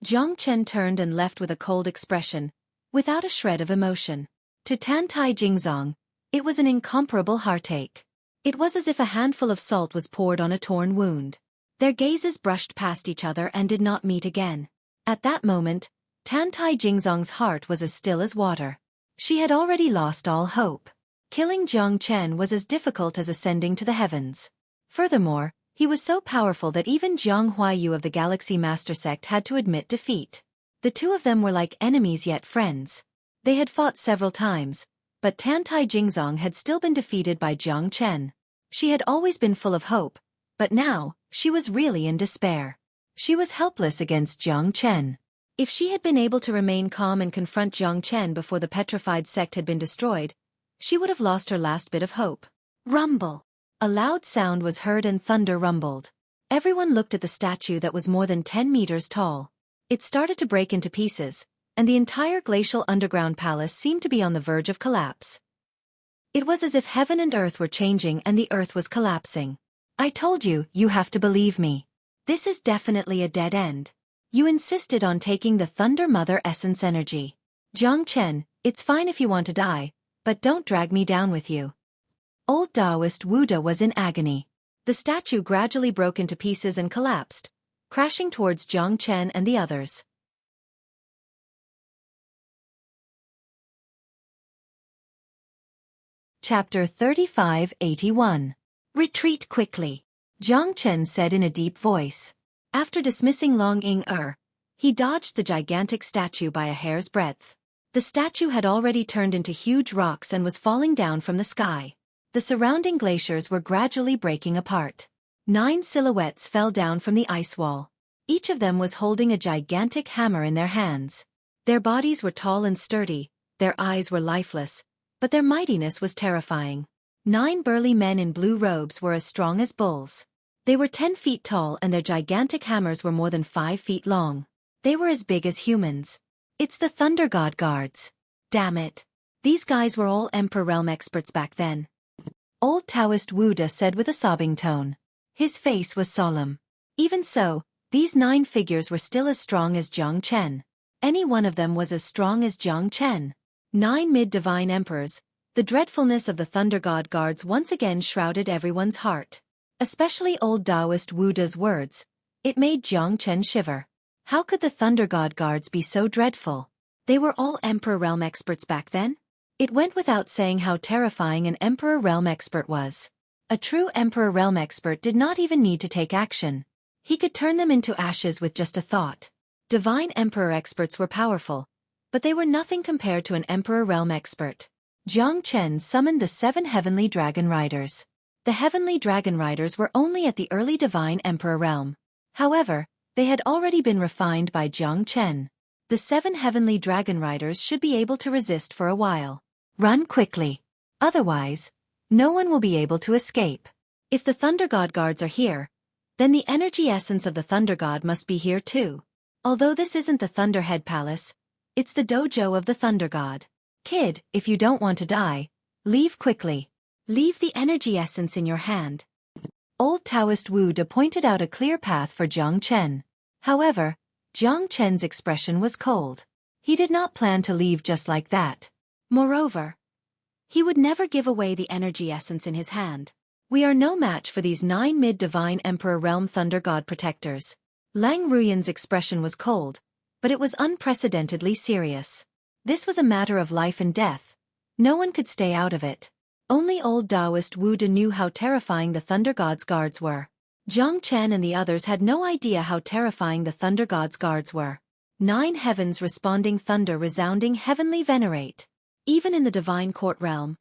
Jiang Chen turned and left with a cold expression, without a shred of emotion. To Tantai Jingzong, it was an incomparable heartache. It was as if a handful of salt was poured on a torn wound. Their gazes brushed past each other and did not meet again. At that moment, Tantai Jingzong's heart was as still as water. She had already lost all hope. Killing Jiang Chen was as difficult as ascending to the heavens. Furthermore, he was so powerful that even Jiang Huaiyu of the Galaxy Master Sect had to admit defeat. The two of them were like enemies yet friends. They had fought several times, but Tantai Jingzong had still been defeated by Jiang Chen. She had always been full of hope, but now, she was really in despair. She was helpless against Jiang Chen. If she had been able to remain calm and confront Jiang Chen before the petrified sect had been destroyed, she would have lost her last bit of hope. Rumble! A loud sound was heard and thunder rumbled. Everyone looked at the statue that was more than 10 meters tall. It started to break into pieces, and the entire glacial underground palace seemed to be on the verge of collapse. It was as if heaven and earth were changing and the earth was collapsing. "I told you, you have to believe me. This is definitely a dead end. You insisted on taking the Thunder Mother Essence energy. Jiang Chen, it's fine if you want to die, but don't drag me down with you." Old Taoist Wu De was in agony. The statue gradually broke into pieces and collapsed, crashing towards Jiang Chen and the others. Chapter 3581. Retreat quickly, Jiang Chen said in a deep voice. After dismissing Long Ying, he dodged the gigantic statue by a hair's breadth. The statue had already turned into huge rocks and was falling down from the sky. The surrounding glaciers were gradually breaking apart. 9 silhouettes fell down from the ice wall. Each of them was holding a gigantic hammer in their hands. Their bodies were tall and sturdy, their eyes were lifeless, but their mightiness was terrifying. 9 burly men in blue robes were as strong as bulls. They were 10 feet tall and their gigantic hammers were more than 5 feet long. They were as big as humans. It's the Thunder God guards. Damn it. These guys were all Emperor Realm experts back then. Old Taoist Wuda said with a sobbing tone. His face was solemn. Even so, these 9 figures were still as strong as Jiang Chen. Any one of them was as strong as Jiang Chen. 9 mid-divine emperors. The dreadfulness of the Thunder God guards once again shrouded everyone's heart. Especially old Taoist Wuda's words. It made Jiang Chen shiver. How could the Thunder God guards be so dreadful? They were all Emperor Realm experts back then? It went without saying how terrifying an Emperor Realm expert was. A true Emperor Realm expert did not even need to take action. He could turn them into ashes with just a thought. Divine Emperor experts were powerful, but they were nothing compared to an Emperor Realm expert. Jiang Chen summoned the 7 heavenly dragon riders. The heavenly dragon riders were only at the early divine Emperor realm. However, they had already been refined by Jiang Chen. The 7 heavenly dragon riders should be able to resist for a while. Run quickly. Otherwise, no one will be able to escape. If the Thunder God guards are here, then the energy essence of the Thunder God must be here too. Although this isn't the Thunderhead Palace, it's the dojo of the Thunder God. Kid, if you don't want to die, leave quickly. Leave the energy essence in your hand. Old Taoist Wuda pointed out a clear path for Jiang Chen. However, Jiang Chen's expression was cold. He did not plan to leave just like that. Moreover, he would never give away the energy essence in his hand. We are no match for these 9 mid-divine Emperor Realm Thunder God protectors. Lang Ruyan's expression was cold, but it was unprecedentedly serious. This was a matter of life and death. No one could stay out of it. Only old Taoist Wuda knew how terrifying the Thunder God's guards were. Jiang Chen and the others had no idea how terrifying the Thunder God's guards were. 9 heavens responding thunder resounding heavenly venerate. Even in the divine court realm,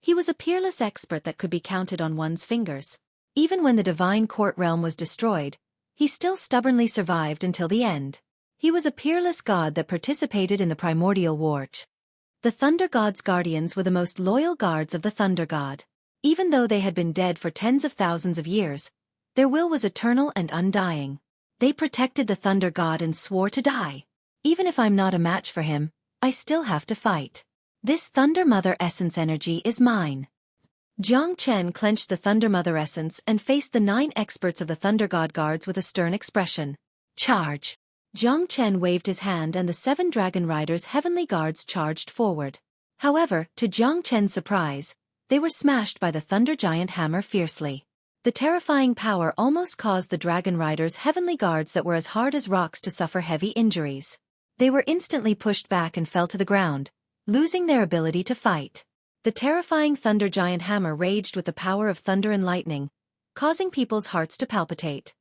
he was a peerless expert that could be counted on one's fingers. Even when the divine court realm was destroyed, he still stubbornly survived until the end. He was a peerless god that participated in the primordial war. The Thunder God's guardians were the most loyal guards of the Thunder God. Even though they had been dead for tens of thousands of years, their will was eternal and undying. They protected the Thunder God and swore to die. Even if I'm not a match for him, I still have to fight. This Thunder Mother Essence energy is mine. Jiang Chen clenched the Thunder Mother Essence and faced the 9 experts of the Thunder God guards with a stern expression. Charge! Jiang Chen waved his hand and the 7 dragon riders' heavenly guards charged forward. However, to Jiang Chen's surprise, they were smashed by the Thunder Giant hammer fiercely. The terrifying power almost caused the dragon riders' heavenly guards that were as hard as rocks to suffer heavy injuries. They were instantly pushed back and fell to the ground, losing their ability to fight. The terrifying Thunder Giant hammer raged with the power of thunder and lightning, causing people's hearts to palpitate.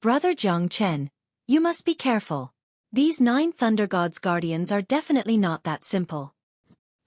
Brother Jiang Chen, you must be careful. These 9 Thunder God's guardians are definitely not that simple.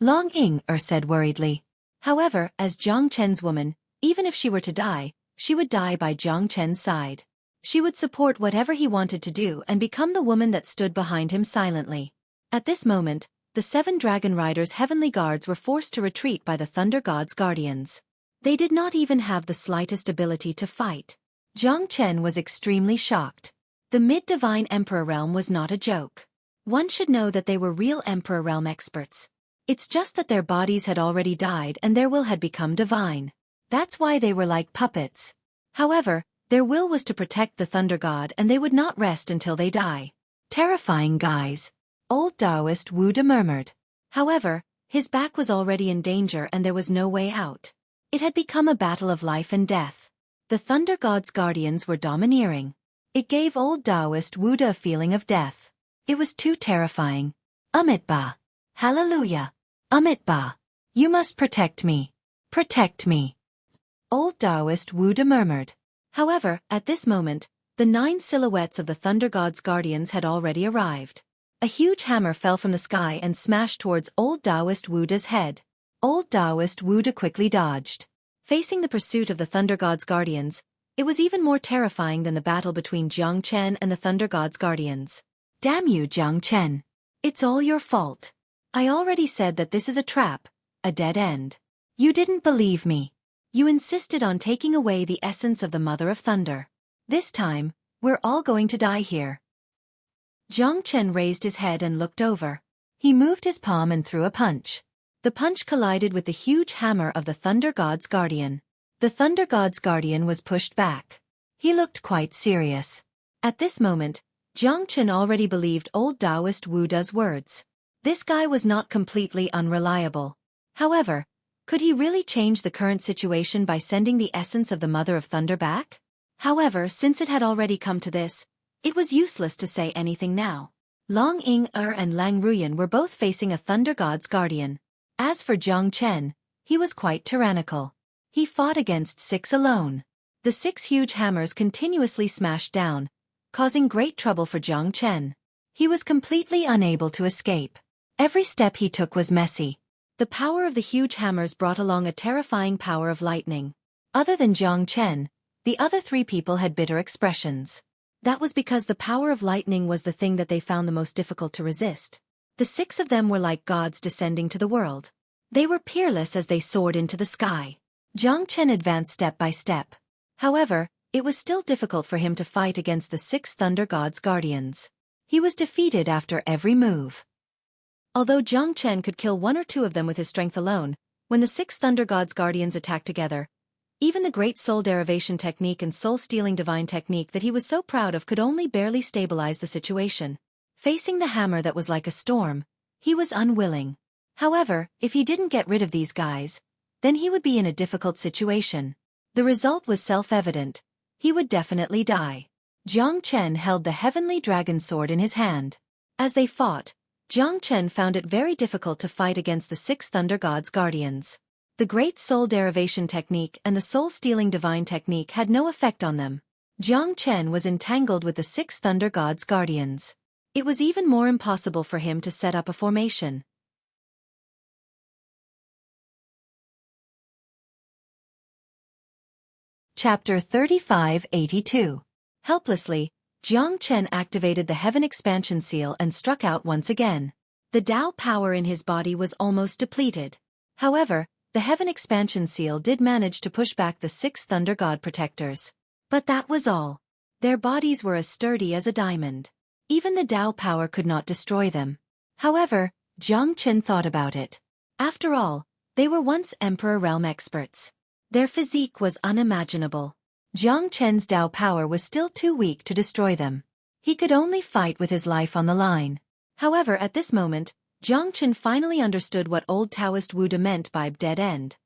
Long Ying-er said worriedly. However, as Jiang Chen's woman, even if she were to die, she would die by Jiang Chen's side. She would support whatever he wanted to do and become the woman that stood behind him silently. At this moment, the 7 dragon riders' heavenly guards were forced to retreat by the Thunder God's guardians. They did not even have the slightest ability to fight. Jiang Chen was extremely shocked. The mid-divine Emperor realm was not a joke. One should know that they were real Emperor realm experts. It's just that their bodies had already died and their will had become divine. That's why they were like puppets. However, their will was to protect the Thunder God and they would not rest until they die. Terrifying guys. Old Taoist Wuda murmured. However, his back was already in danger and there was no way out. It had become a battle of life and death. The Thunder God's guardians were domineering. It gave old Taoist Wuda a feeling of death. It was too terrifying. Amitabha. Hallelujah. Amitabha. You must protect me. Protect me. Old Taoist Wuda murmured. However, at this moment, the 9 silhouettes of the Thunder God's guardians had already arrived. A huge hammer fell from the sky and smashed towards old Taoist Wuda's head. Old Taoist Wuda quickly dodged. Facing the pursuit of the Thunder God's guardians, it was even more terrifying than the battle between Jiang Chen and the Thunder God's guardians. Damn you, Jiang Chen. It's all your fault. I already said that this is a trap, a dead end. You didn't believe me. You insisted on taking away the essence of the Mother of Thunder. This time, we're all going to die here. Jiang Chen raised his head and looked over. He moved his palm and threw a punch. The punch collided with the huge hammer of the Thunder God's Guardian. The Thunder God's Guardian was pushed back. He looked quite serious. At this moment, Jiang Chen already believed old Taoist Wu Da's words. This guy was not completely unreliable. However, could he really change the current situation by sending the essence of the Mother of Thunder back? However, since it had already come to this, it was useless to say anything now. Long Ying-er and Lang Ruyan were both facing a Thunder God's Guardian. As for Jiang Chen, he was quite tyrannical. He fought against 6 alone. The 6 huge hammers continuously smashed down, causing great trouble for Jiang Chen. He was completely unable to escape. Every step he took was messy. The power of the huge hammers brought along a terrifying power of lightning. Other than Jiang Chen, the other 3 people had bitter expressions. That was because the power of lightning was the thing that they found the most difficult to resist. The 6 of them were like gods descending to the world. They were peerless as they soared into the sky. Jiang Chen advanced step by step. However, it was still difficult for him to fight against the 6 Thunder God's Guardians. He was defeated after every move. Although Jiang Chen could kill 1 or 2 of them with his strength alone, when the 6 Thunder God's Guardians attacked together, even the great soul derivation technique and soul-stealing divine technique that he was so proud of could only barely stabilize the situation. Facing the hammer that was like a storm, he was unwilling. However, if he didn't get rid of these guys, then he would be in a difficult situation. The result was self-evident. He would definitely die. Jiang Chen held the heavenly dragon sword in his hand. As they fought, Jiang Chen found it very difficult to fight against the 6 Thunder God's Guardians. The great soul derivation technique and the soul-stealing divine technique had no effect on them. Jiang Chen was entangled with the 6 Thunder God's Guardians. It was even more impossible for him to set up a formation. Chapter 3582. Helplessly, Jiang Chen activated the Heaven Expansion Seal and struck out once again. The Tao power in his body was almost depleted. However, the Heaven Expansion Seal did manage to push back the 6 Thunder God Protectors. But that was all. Their bodies were as sturdy as a diamond. Even the Tao power could not destroy them. However, Jiang Chen thought about it. After all, they were once Emperor Realm experts. Their physique was unimaginable. Jiang Chen's Tao power was still too weak to destroy them. He could only fight with his life on the line. However, at this moment, Jiang Chen finally understood what old Taoist Wu Da meant by dead end.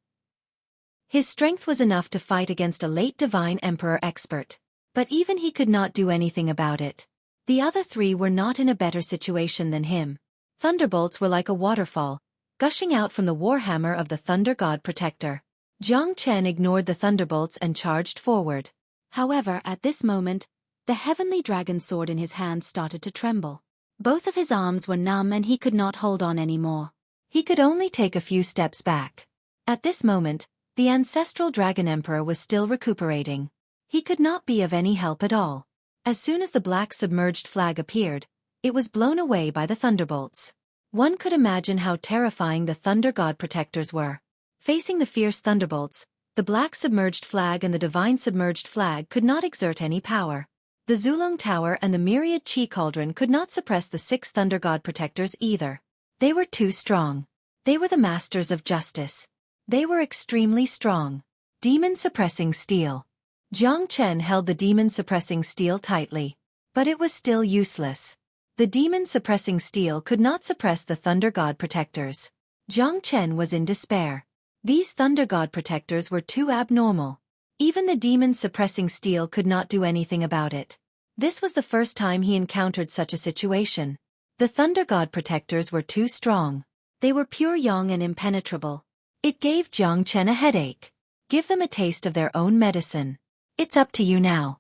His strength was enough to fight against a late divine emperor expert. But even he could not do anything about it. The other 3 were not in a better situation than him. Thunderbolts were like a waterfall, gushing out from the warhammer of the Thunder God Protector. Jiang Chen ignored the thunderbolts and charged forward. However, at this moment, the heavenly dragon sword in his hand started to tremble. Both of his arms were numb and he could not hold on anymore. He could only take a few steps back. At this moment, the ancestral dragon emperor was still recuperating. He could not be of any help at all. As soon as the black submerged flag appeared, it was blown away by the thunderbolts. One could imagine how terrifying the Thunder God Protectors were. Facing the fierce thunderbolts, the black submerged flag and the divine submerged flag could not exert any power. The Zulong Tower and the myriad Qi Cauldron could not suppress the 6 Thunder God Protectors either. They were too strong. They were the masters of justice. They were extremely strong. Demon-suppressing steel. Jiang Chen held the demon-suppressing steel tightly. But it was still useless. The demon-suppressing steel could not suppress the Thunder God Protectors. Jiang Chen was in despair. These Thunder God Protectors were too abnormal. Even the demon-suppressing steel could not do anything about it. This was the first time he encountered such a situation. The Thunder God Protectors were too strong. They were pure yang and impenetrable. It gave Jiang Chen a headache. Give them a taste of their own medicine. It's up to you now.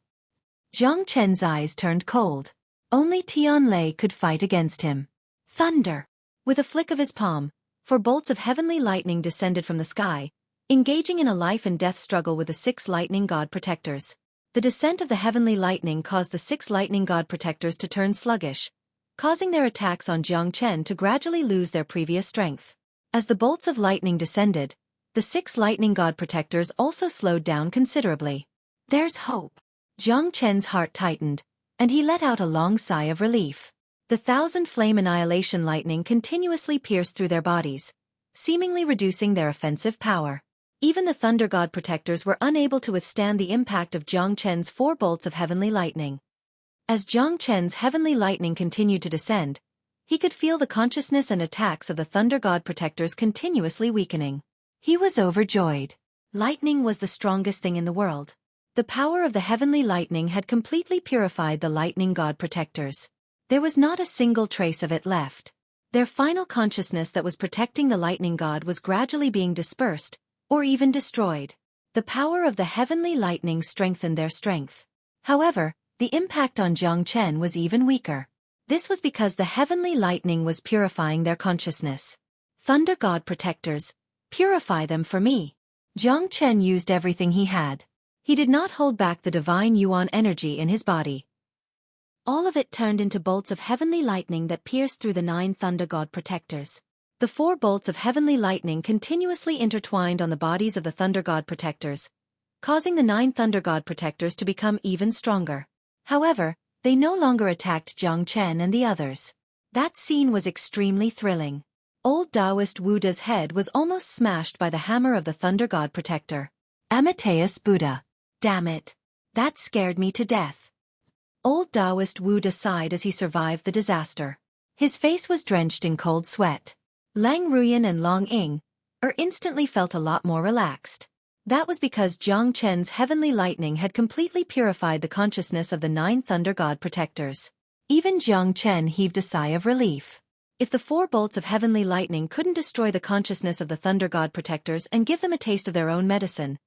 Jiang Chen's eyes turned cold. Only Tianlei could fight against him. Thunder! With a flick of his palm, 4 bolts of heavenly lightning descended from the sky, engaging in a life-and-death struggle with the 6 lightning god protectors. The descent of the heavenly lightning caused the 6 lightning god protectors to turn sluggish, causing their attacks on Jiang Chen to gradually lose their previous strength. As the bolts of lightning descended, the 6 lightning god protectors also slowed down considerably. There's hope. Jiang Chen's heart tightened, and he let out a long sigh of relief. The 1,000 flame annihilation lightning continuously pierced through their bodies, seemingly reducing their offensive power. Even the thunder god protectors were unable to withstand the impact of Jiang Chen's 4 bolts of heavenly lightning. As Jiang Chen's heavenly lightning continued to descend, he could feel the consciousness and attacks of the thunder god protectors continuously weakening. He was overjoyed. Lightning was the strongest thing in the world. The power of the heavenly lightning had completely purified the lightning god protectors. There was not a single trace of it left. Their final consciousness that was protecting the lightning god was gradually being dispersed, or even destroyed. The power of the heavenly lightning strengthened their strength. However, the impact on Jiang Chen was even weaker. This was because the heavenly lightning was purifying their consciousness. Thunder god protectors, purify them for me. Jiang Chen used everything he had. He did not hold back the divine yuan energy in his body. All of it turned into bolts of heavenly lightning that pierced through the 9 thunder god protectors. The 4 bolts of heavenly lightning continuously intertwined on the bodies of the thunder god protectors, causing the 9 thunder god protectors to become even stronger. However, they no longer attacked Jiang Chen and the others. That scene was extremely thrilling. Old Taoist Wuda's head was almost smashed by the hammer of the thunder god protector. Amateus Buddha. Damn it. That scared me to death. Old Taoist Wuda sighed as he survived the disaster. His face was drenched in cold sweat. Lang Ruyan and Long Ying instantly felt a lot more relaxed. That was because Jiang Chen's heavenly lightning had completely purified the consciousness of the 9 thunder god protectors. Even Jiang Chen heaved a sigh of relief. If the 4 bolts of heavenly lightning couldn't destroy the consciousness of the thunder god protectors and give them a taste of their own medicine,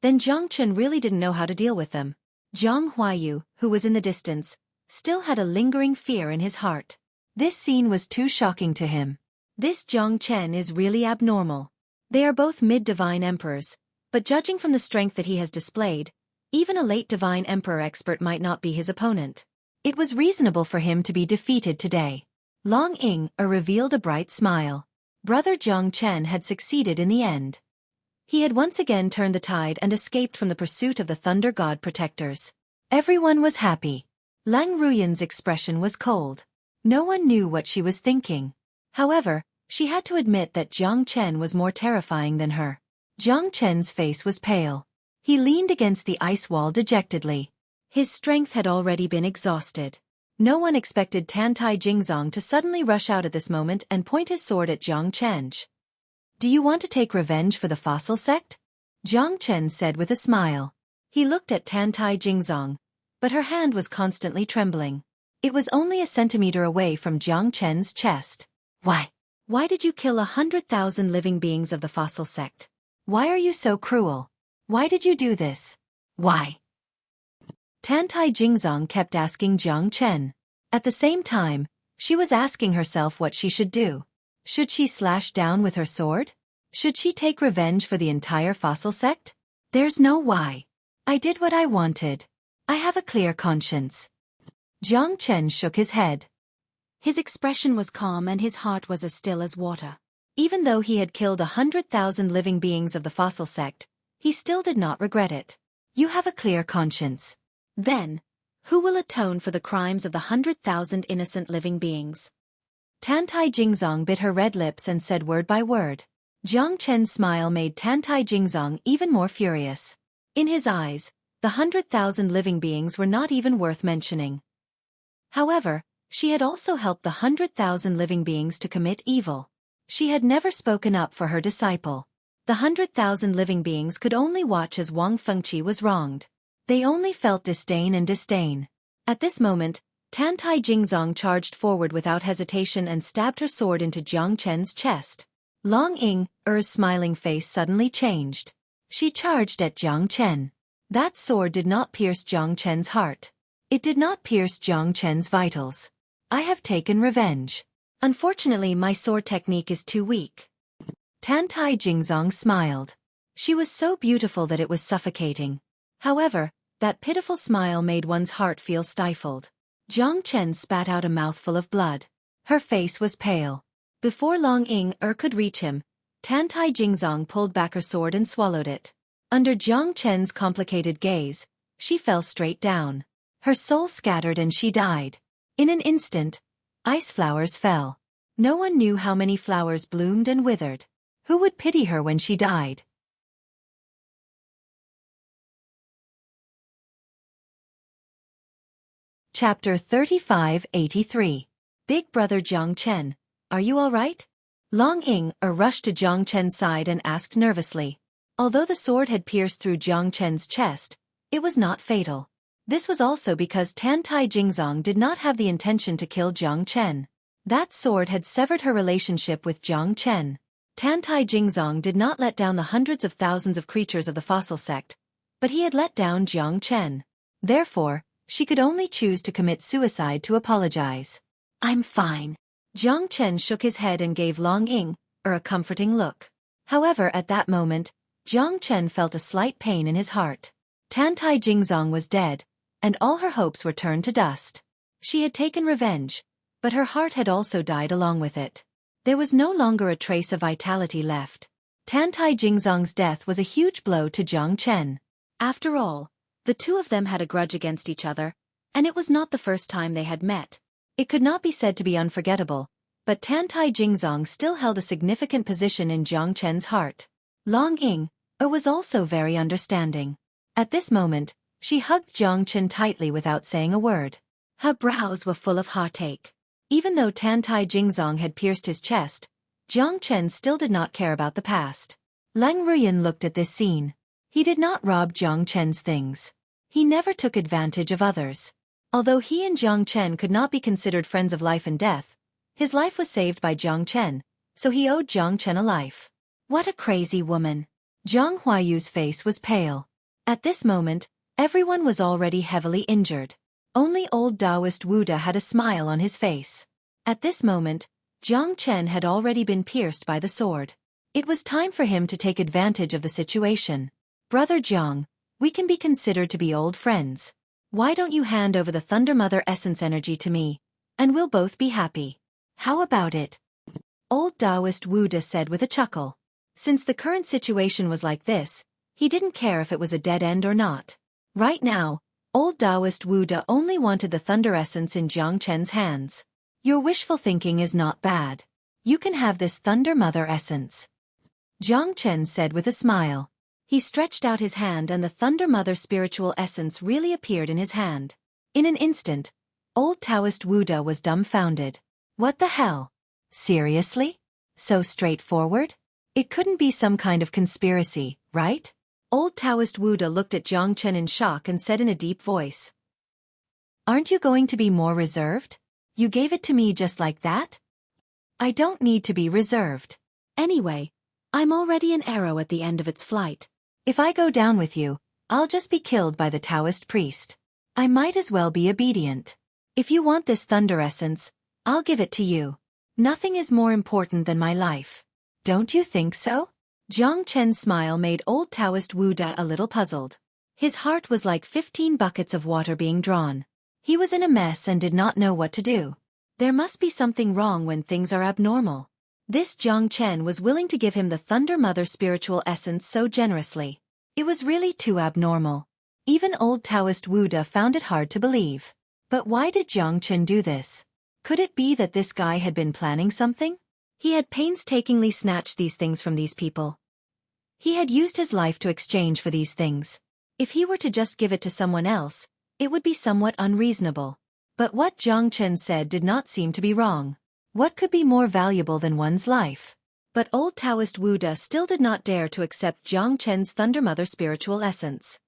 then Jiang Chen really didn't know how to deal with them. Zhang Huayu, who was in the distance, still had a lingering fear in his heart. This scene was too shocking to him. This Jiang Chen is really abnormal. They are both mid-divine emperors, but judging from the strength that he has displayed, even a late divine emperor expert might not be his opponent. It was reasonable for him to be defeated today. Long Ying revealed a bright smile. Brother Jiang Chen had succeeded in the end. He had once again turned the tide and escaped from the pursuit of the thunder god protectors. Everyone was happy. Lang Ruyan's expression was cold. No one knew what she was thinking. However, she had to admit that Jiang Chen was more terrifying than her. Jiang Chen's face was pale. He leaned against the ice wall dejectedly. His strength had already been exhausted. No one expected Tantai Jingzong to suddenly rush out at this moment and point his sword at Jiang Chen. Do you want to take revenge for the fossil sect? Jiang Chen said with a smile. He looked at Tantai Jingzong, but her hand was constantly trembling. It was only a centimeter away from Jiang Chen's chest. Why? Why did you kill 100,000 living beings of the fossil sect? Why are you so cruel? Why did you do this? Why? Tantai Jingzong kept asking Jiang Chen. At the same time, she was asking herself what she should do. Should she slash down with her sword? Should she take revenge for the entire fossil sect? There's no why. I did what I wanted. I have a clear conscience. Jiang Chen shook his head. His expression was calm and his heart was as still as water. Even though he had killed 100,000 living beings of the fossil sect, he still did not regret it. You have a clear conscience. Then, who will atone for the crimes of the 100,000 innocent living beings? Tantai Jingzong bit her red lips and said word by word. Jiang Chen's smile made Tantai Jingzong even more furious. In his eyes, the 100,000 living beings were not even worth mentioning. However, she had also helped the 100,000 living beings to commit evil. She had never spoken up for her disciple. The 100,000 living beings could only watch as Wang Fengqi was wronged. They only felt disdain and disdain. At this moment, Tantai Jingzong charged forward without hesitation and stabbed her sword into Jiang Chen's chest. Long Ying's smiling face suddenly changed. She charged at Jiang Chen. That sword did not pierce Jiang Chen's heart. It did not pierce Jiang Chen's vitals. I have taken revenge. Unfortunately, my sword technique is too weak. Tantai Jingzong smiled. She was so beautiful that it was suffocating. However, that pitiful smile made one's heart feel stifled. Jiang Chen spat out a mouthful of blood. Her face was pale. Before Long Ying could reach him, Tantai Jingzong pulled back her sword and swallowed it. Under Jiang Chen's complicated gaze, she fell straight down. Her soul scattered and she died. In an instant, ice flowers fell. No one knew how many flowers bloomed and withered. Who would pity her when she died? Chapter 3583. Big Brother Jiang Chen, are you all right? Long Ying rushed to Jiang Chen's side and asked nervously. Although the sword had pierced through Jiang Chen's chest, it was not fatal. This was also because Tantai Jingzong did not have the intention to kill Jiang Chen. That sword had severed her relationship with Jiang Chen. Tantai Jingzong did not let down the hundreds of thousands of creatures of the fossil sect, but he had let down Jiang Chen. Therefore, she could only choose to commit suicide to apologize. I'm fine. Jiang Chen shook his head and gave Long Ying a comforting look. However, at that moment, Jiang Chen felt a slight pain in his heart. Tantai Jingzong was dead, and all her hopes were turned to dust. She had taken revenge, but her heart had also died along with it. There was no longer a trace of vitality left. Tantai Jingzong's death was a huge blow to Jiang Chen. After all, the two of them had a grudge against each other, and it was not the first time they had met. It could not be said to be unforgettable, but Tantai Jingzong still held a significant position in Jiang Chen's heart. Long Ying was also very understanding. At this moment, she hugged Jiang Chen tightly without saying a word. Her brows were full of heartache. Even though Tantai Jingzong had pierced his chest, Jiang Chen still did not care about the past. Lang Ruyan looked at this scene. He did not rob Jiang Chen's things. He never took advantage of others. Although he and Jiang Chen could not be considered friends of life and death, his life was saved by Jiang Chen, so he owed Jiang Chen a life. What a crazy woman. Zhang Huayu's face was pale. At this moment, everyone was already heavily injured. Only old Taoist Wuda had a smile on his face. At this moment, Jiang Chen had already been pierced by the sword. It was time for him to take advantage of the situation. Brother Jiang, we can be considered to be old friends. Why don't you hand over the Thunder Mother Essence energy to me, and we'll both be happy. How about it? Old Taoist Wuda said with a chuckle. Since the current situation was like this, he didn't care if it was a dead end or not. Right now, old Taoist Wuda only wanted the Thunder Essence in Jiang Chen's hands. Your wishful thinking is not bad. You can have this Thunder Mother Essence. Jiang Chen said with a smile. He stretched out his hand and the Thunder Mother spiritual essence really appeared in his hand. In an instant, old Taoist Wuda was dumbfounded. What the hell? Seriously? So straightforward? It couldn't be some kind of conspiracy, right? Old Taoist Wuda looked at Jiang Chen in shock and said in a deep voice. Aren't you going to be more reserved? You gave it to me just like that? I don't need to be reserved. Anyway, I'm already an arrow at the end of its flight. If I go down with you, I'll just be killed by the Taoist priest. I might as well be obedient. If you want this Thunder Essence, I'll give it to you. Nothing is more important than my life. Don't you think so? Jiang Chen's smile made old Taoist Wuda a little puzzled. His heart was like 15 buckets of water being drawn. He was in a mess and did not know what to do. There must be something wrong when things are abnormal. This Jiang Chen was willing to give him the Thunder Mother spiritual essence so generously. It was really too abnormal. Even old Taoist Wuda found it hard to believe. But why did Jiang Chen do this? Could it be that this guy had been planning something? He had painstakingly snatched these things from these people. He had used his life to exchange for these things. If he were to just give it to someone else, it would be somewhat unreasonable. But what Jiang Chen said did not seem to be wrong. What could be more valuable than one's life? But old Taoist Wuda still did not dare to accept Jiang Chen's Thunder Mother spiritual essence.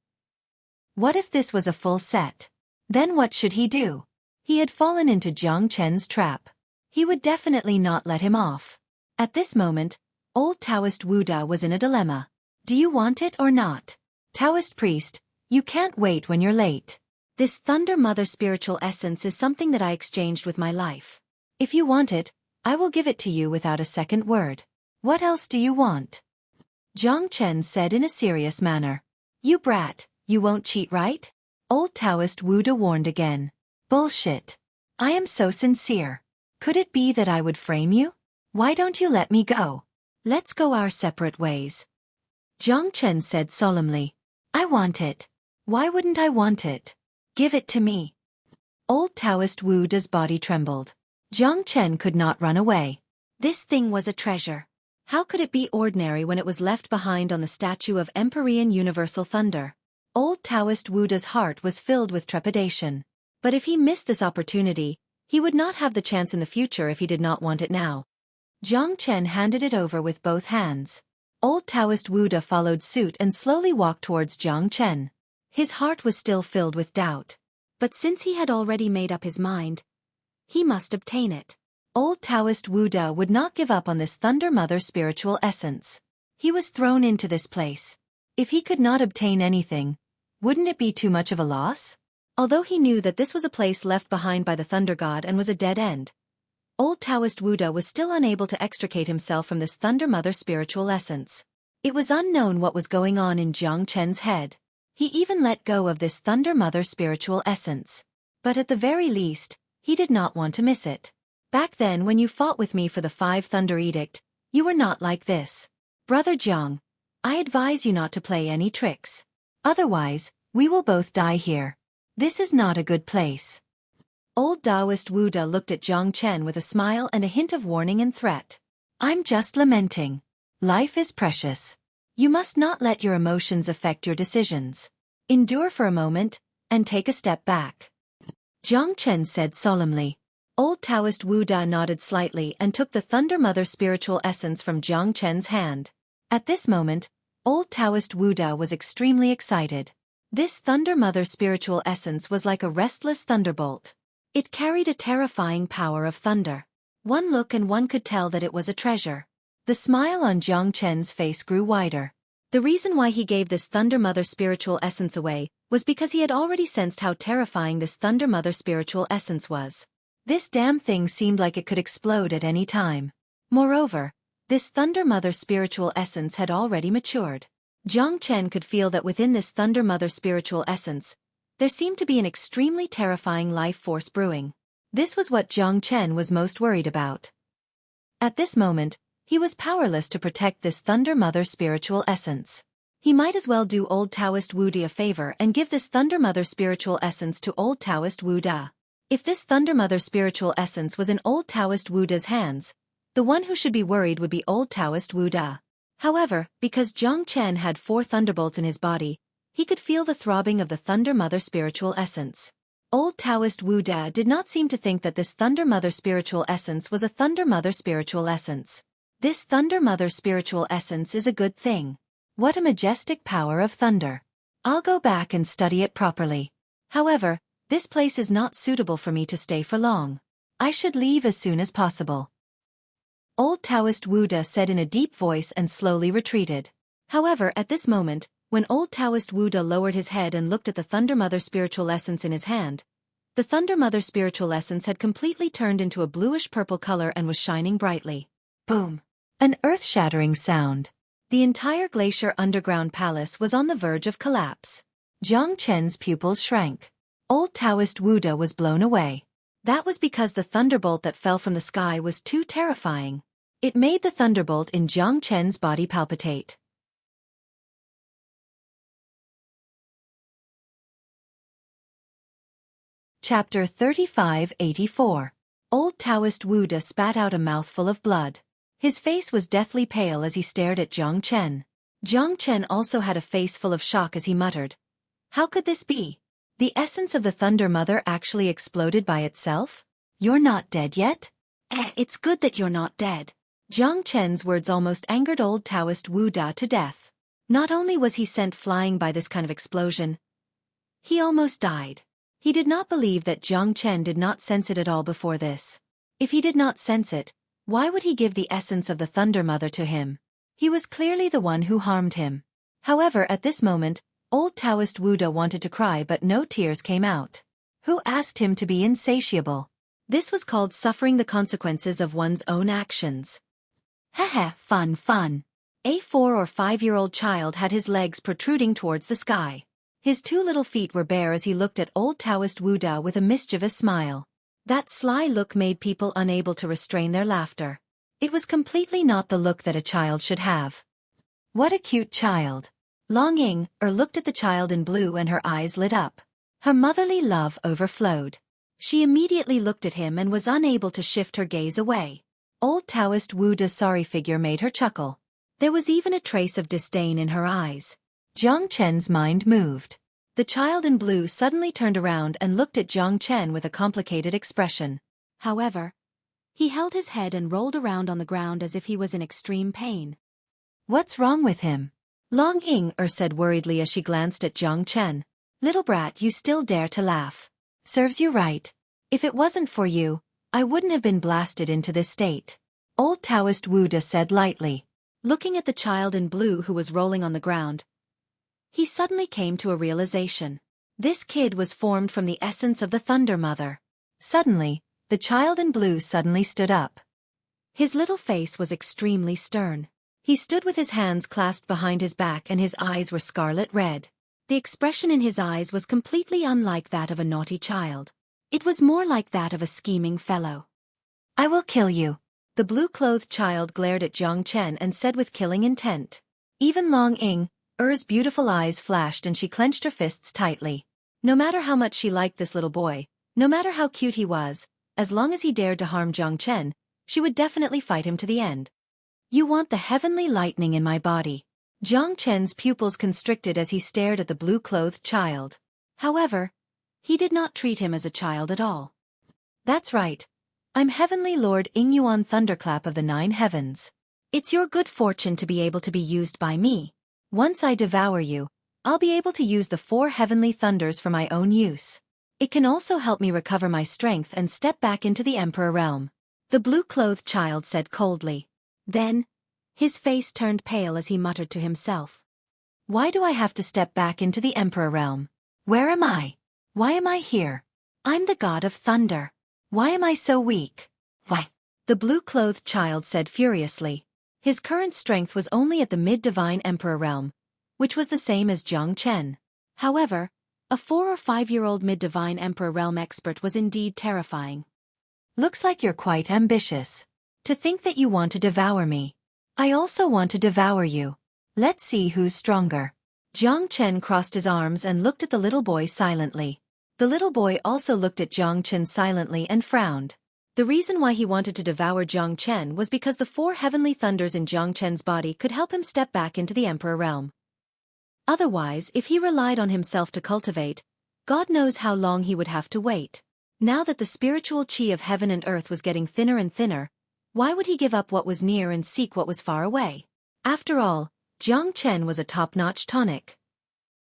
What if this was a full set? Then what should he do? He had fallen into Jiang Chen's trap. He would definitely not let him off. At this moment, old Taoist Wuda was in a dilemma. Do you want it or not? Taoist priest, you can't wait when you're late. This Thunder Mother spiritual essence is something that I exchanged with my life. If you want it, I will give it to you without a second word. What else do you want? Jiang Chen said in a serious manner. You brat, you won't cheat, right? Old Taoist Wuda warned again. Bullshit. I am so sincere. Could it be that I would frame you? Why don't you let me go? Let's go our separate ways. Jiang Chen said solemnly. I want it. Why wouldn't I want it? Give it to me. Old Taoist Wu Da's body trembled. Jiang Chen could not run away. This thing was a treasure. How could it be ordinary when it was left behind on the statue of Empyrean Universal Thunder? Old Taoist Wu Da's heart was filled with trepidation. But if he missed this opportunity, he would not have the chance in the future if he did not want it now. Jiang Chen handed it over with both hands. Old Taoist Wu Da followed suit and slowly walked towards Jiang Chen. His heart was still filled with doubt. But since he had already made up his mind, he must obtain it. Old Taoist Wu Da would not give up on this Thunder Mother spiritual essence. He was thrown into this place. If he could not obtain anything, wouldn't it be too much of a loss? Although he knew that this was a place left behind by the Thunder God and was a dead end, Old Taoist Wu Da was still unable to extricate himself from this Thunder Mother spiritual essence. It was unknown what was going on in Jiang Chen's head. He even let go of this Thunder Mother spiritual essence. But at the very least, he did not want to miss it. Back then when you fought with me for the 5 Thunder Edict, you were not like this. Brother Jiang, I advise you not to play any tricks. Otherwise, we will both die here. This is not a good place. Old Taoist Wu Da looked at Jiang Chen with a smile and a hint of warning and threat. I'm just lamenting. Life is precious. You must not let your emotions affect your decisions. Endure for a moment, and take a step back. Jiang Chen said solemnly. Old Taoist Wu Da nodded slightly and took the Thunder Mother spiritual essence from Jiang Chen's hand. At this moment, Old Taoist Wu Da was extremely excited. This Thunder Mother spiritual essence was like a restless thunderbolt. It carried a terrifying power of thunder. One look and one could tell that it was a treasure. The smile on Jiang Chen's face grew wider. The reason why he gave this Thunder Mother spiritual essence away was because he had already sensed how terrifying this Thunder Mother spiritual essence was. This damn thing seemed like it could explode at any time. Moreover, this Thunder Mother spiritual essence had already matured. Jiang Chen could feel that within this Thunder Mother spiritual essence, there seemed to be an extremely terrifying life force brewing. This was what Jiang Chen was most worried about. At this moment, he was powerless to protect this Thunder Mother spiritual essence. He might as well do Old Taoist Wu Da a favor and give this Thunder Mother spiritual essence to Old Taoist Wu Da. If this Thunder Mother spiritual essence was in Old Taoist Wu Da's hands, the one who should be worried would be Old Taoist Wu Da. However, because Jiang Chen had 4 thunderbolts in his body, he could feel the throbbing of the Thunder Mother spiritual essence. Old Taoist Wu Da did not seem to think that this Thunder Mother spiritual essence was a Thunder Mother spiritual essence. This Thunder Mother spiritual essence is a good thing. What a majestic power of thunder. I'll go back and study it properly. However, this place is not suitable for me to stay for long. I should leave as soon as possible. Old Taoist Wu Da said in a deep voice and slowly retreated. However, at this moment, when Old Taoist Wu Da lowered his head and looked at the Thunder Mother spiritual essence in his hand, the Thunder Mother spiritual essence had completely turned into a bluish-purple color and was shining brightly. Boom! An earth-shattering sound. The entire glacier underground palace was on the verge of collapse. Jiang Chen's pupils shrank. Old Taoist Wu Da was blown away. That was because the thunderbolt that fell from the sky was too terrifying. It made the thunderbolt in Jiang Chen's body palpitate. Chapter 3584. Old Taoist Wu Da spat out a mouthful of blood. His face was deathly pale as he stared at Jiang Chen. Jiang Chen also had a face full of shock as he muttered. How could this be? The essence of the Thunder Mother actually exploded by itself? You're not dead yet? It's good that you're not dead. Jiang Chen's words almost angered Old Taoist Wu Da to death. Not only was he sent flying by this kind of explosion, he almost died. He did not believe that Jiang Chen did not sense it at all before this. If he did not sense it, why would he give the essence of the Thunder Mother to him? He was clearly the one who harmed him. However, at this moment, Old Taoist Wu Da wanted to cry but no tears came out. Who asked him to be insatiable? This was called suffering the consequences of one's own actions. Haha, fun. A 4 or 5-year-old child had his legs protruding towards the sky. His two little feet were bare as he looked at old Taoist Wu Da with a mischievous smile. That sly look made people unable to restrain their laughter. It was completely not the look that a child should have. What a cute child. Long Ying looked at the child in blue and her eyes lit up. Her motherly love overflowed. She immediately looked at him and was unable to shift her gaze away. Old Taoist Wu Da's sorry figure made her chuckle. There was even a trace of disdain in her eyes. Jiang Chen's mind moved. The child in blue suddenly turned around and looked at Jiang Chen with a complicated expression. However, he held his head and rolled around on the ground as if he was in extreme pain. What's wrong with him? Long Ying said worriedly as she glanced at Jiang Chen. Little brat, you still dare to laugh. Serves you right. If it wasn't for you, I wouldn't have been blasted into this state. Old Taoist Wu Da said lightly. Looking at the child in blue who was rolling on the ground, he suddenly came to a realization. This kid was formed from the essence of the Thunder Mother. Suddenly, the child in blue suddenly stood up. His little face was extremely stern. He stood with his hands clasped behind his back and his eyes were scarlet red. The expression in his eyes was completely unlike that of a naughty child. It was more like that of a scheming fellow. I will kill you. The blue-clothed child glared at Jiang Chen and said with killing intent. Even Long Ying's beautiful eyes flashed and she clenched her fists tightly. No matter how much she liked this little boy, no matter how cute he was, as long as he dared to harm Jiang Chen, she would definitely fight him to the end. You want the heavenly lightning in my body. Jiang Chen's pupils constricted as he stared at the blue-clothed child. However, he did not treat him as a child at all. That's right. I'm Heavenly Lord Yingyuan Thunderclap of the 9 heavens. It's your good fortune to be able to be used by me. Once I devour you, I'll be able to use the 4 heavenly thunders for my own use. It can also help me recover my strength and step back into the Emperor realm. The blue-clothed child said coldly. Then, his face turned pale as he muttered to himself. Why do I have to step back into the Emperor realm? Where am I? Why am I here? I'm the god of thunder. Why am I so weak? Why? The blue-clothed child said furiously. His current strength was only at the mid-divine Emperor realm, which was the same as Jiang Chen. However, a 4 or 5-year-old mid-divine Emperor realm expert was indeed terrifying. Looks like you're quite ambitious. To think that you want to devour me. I also want to devour you. Let's see who's stronger. Jiang Chen crossed his arms and looked at the little boy silently. The little boy also looked at Jiang Chen silently and frowned. The reason why he wanted to devour Jiang Chen was because the 4 heavenly thunders in Jiang Chen's body could help him step back into the Emperor realm. Otherwise, if he relied on himself to cultivate, God knows how long he would have to wait. Now that the spiritual chi of heaven and earth was getting thinner and thinner, why would he give up what was near and seek what was far away? After all, Jiang Chen was a top-notch tonic.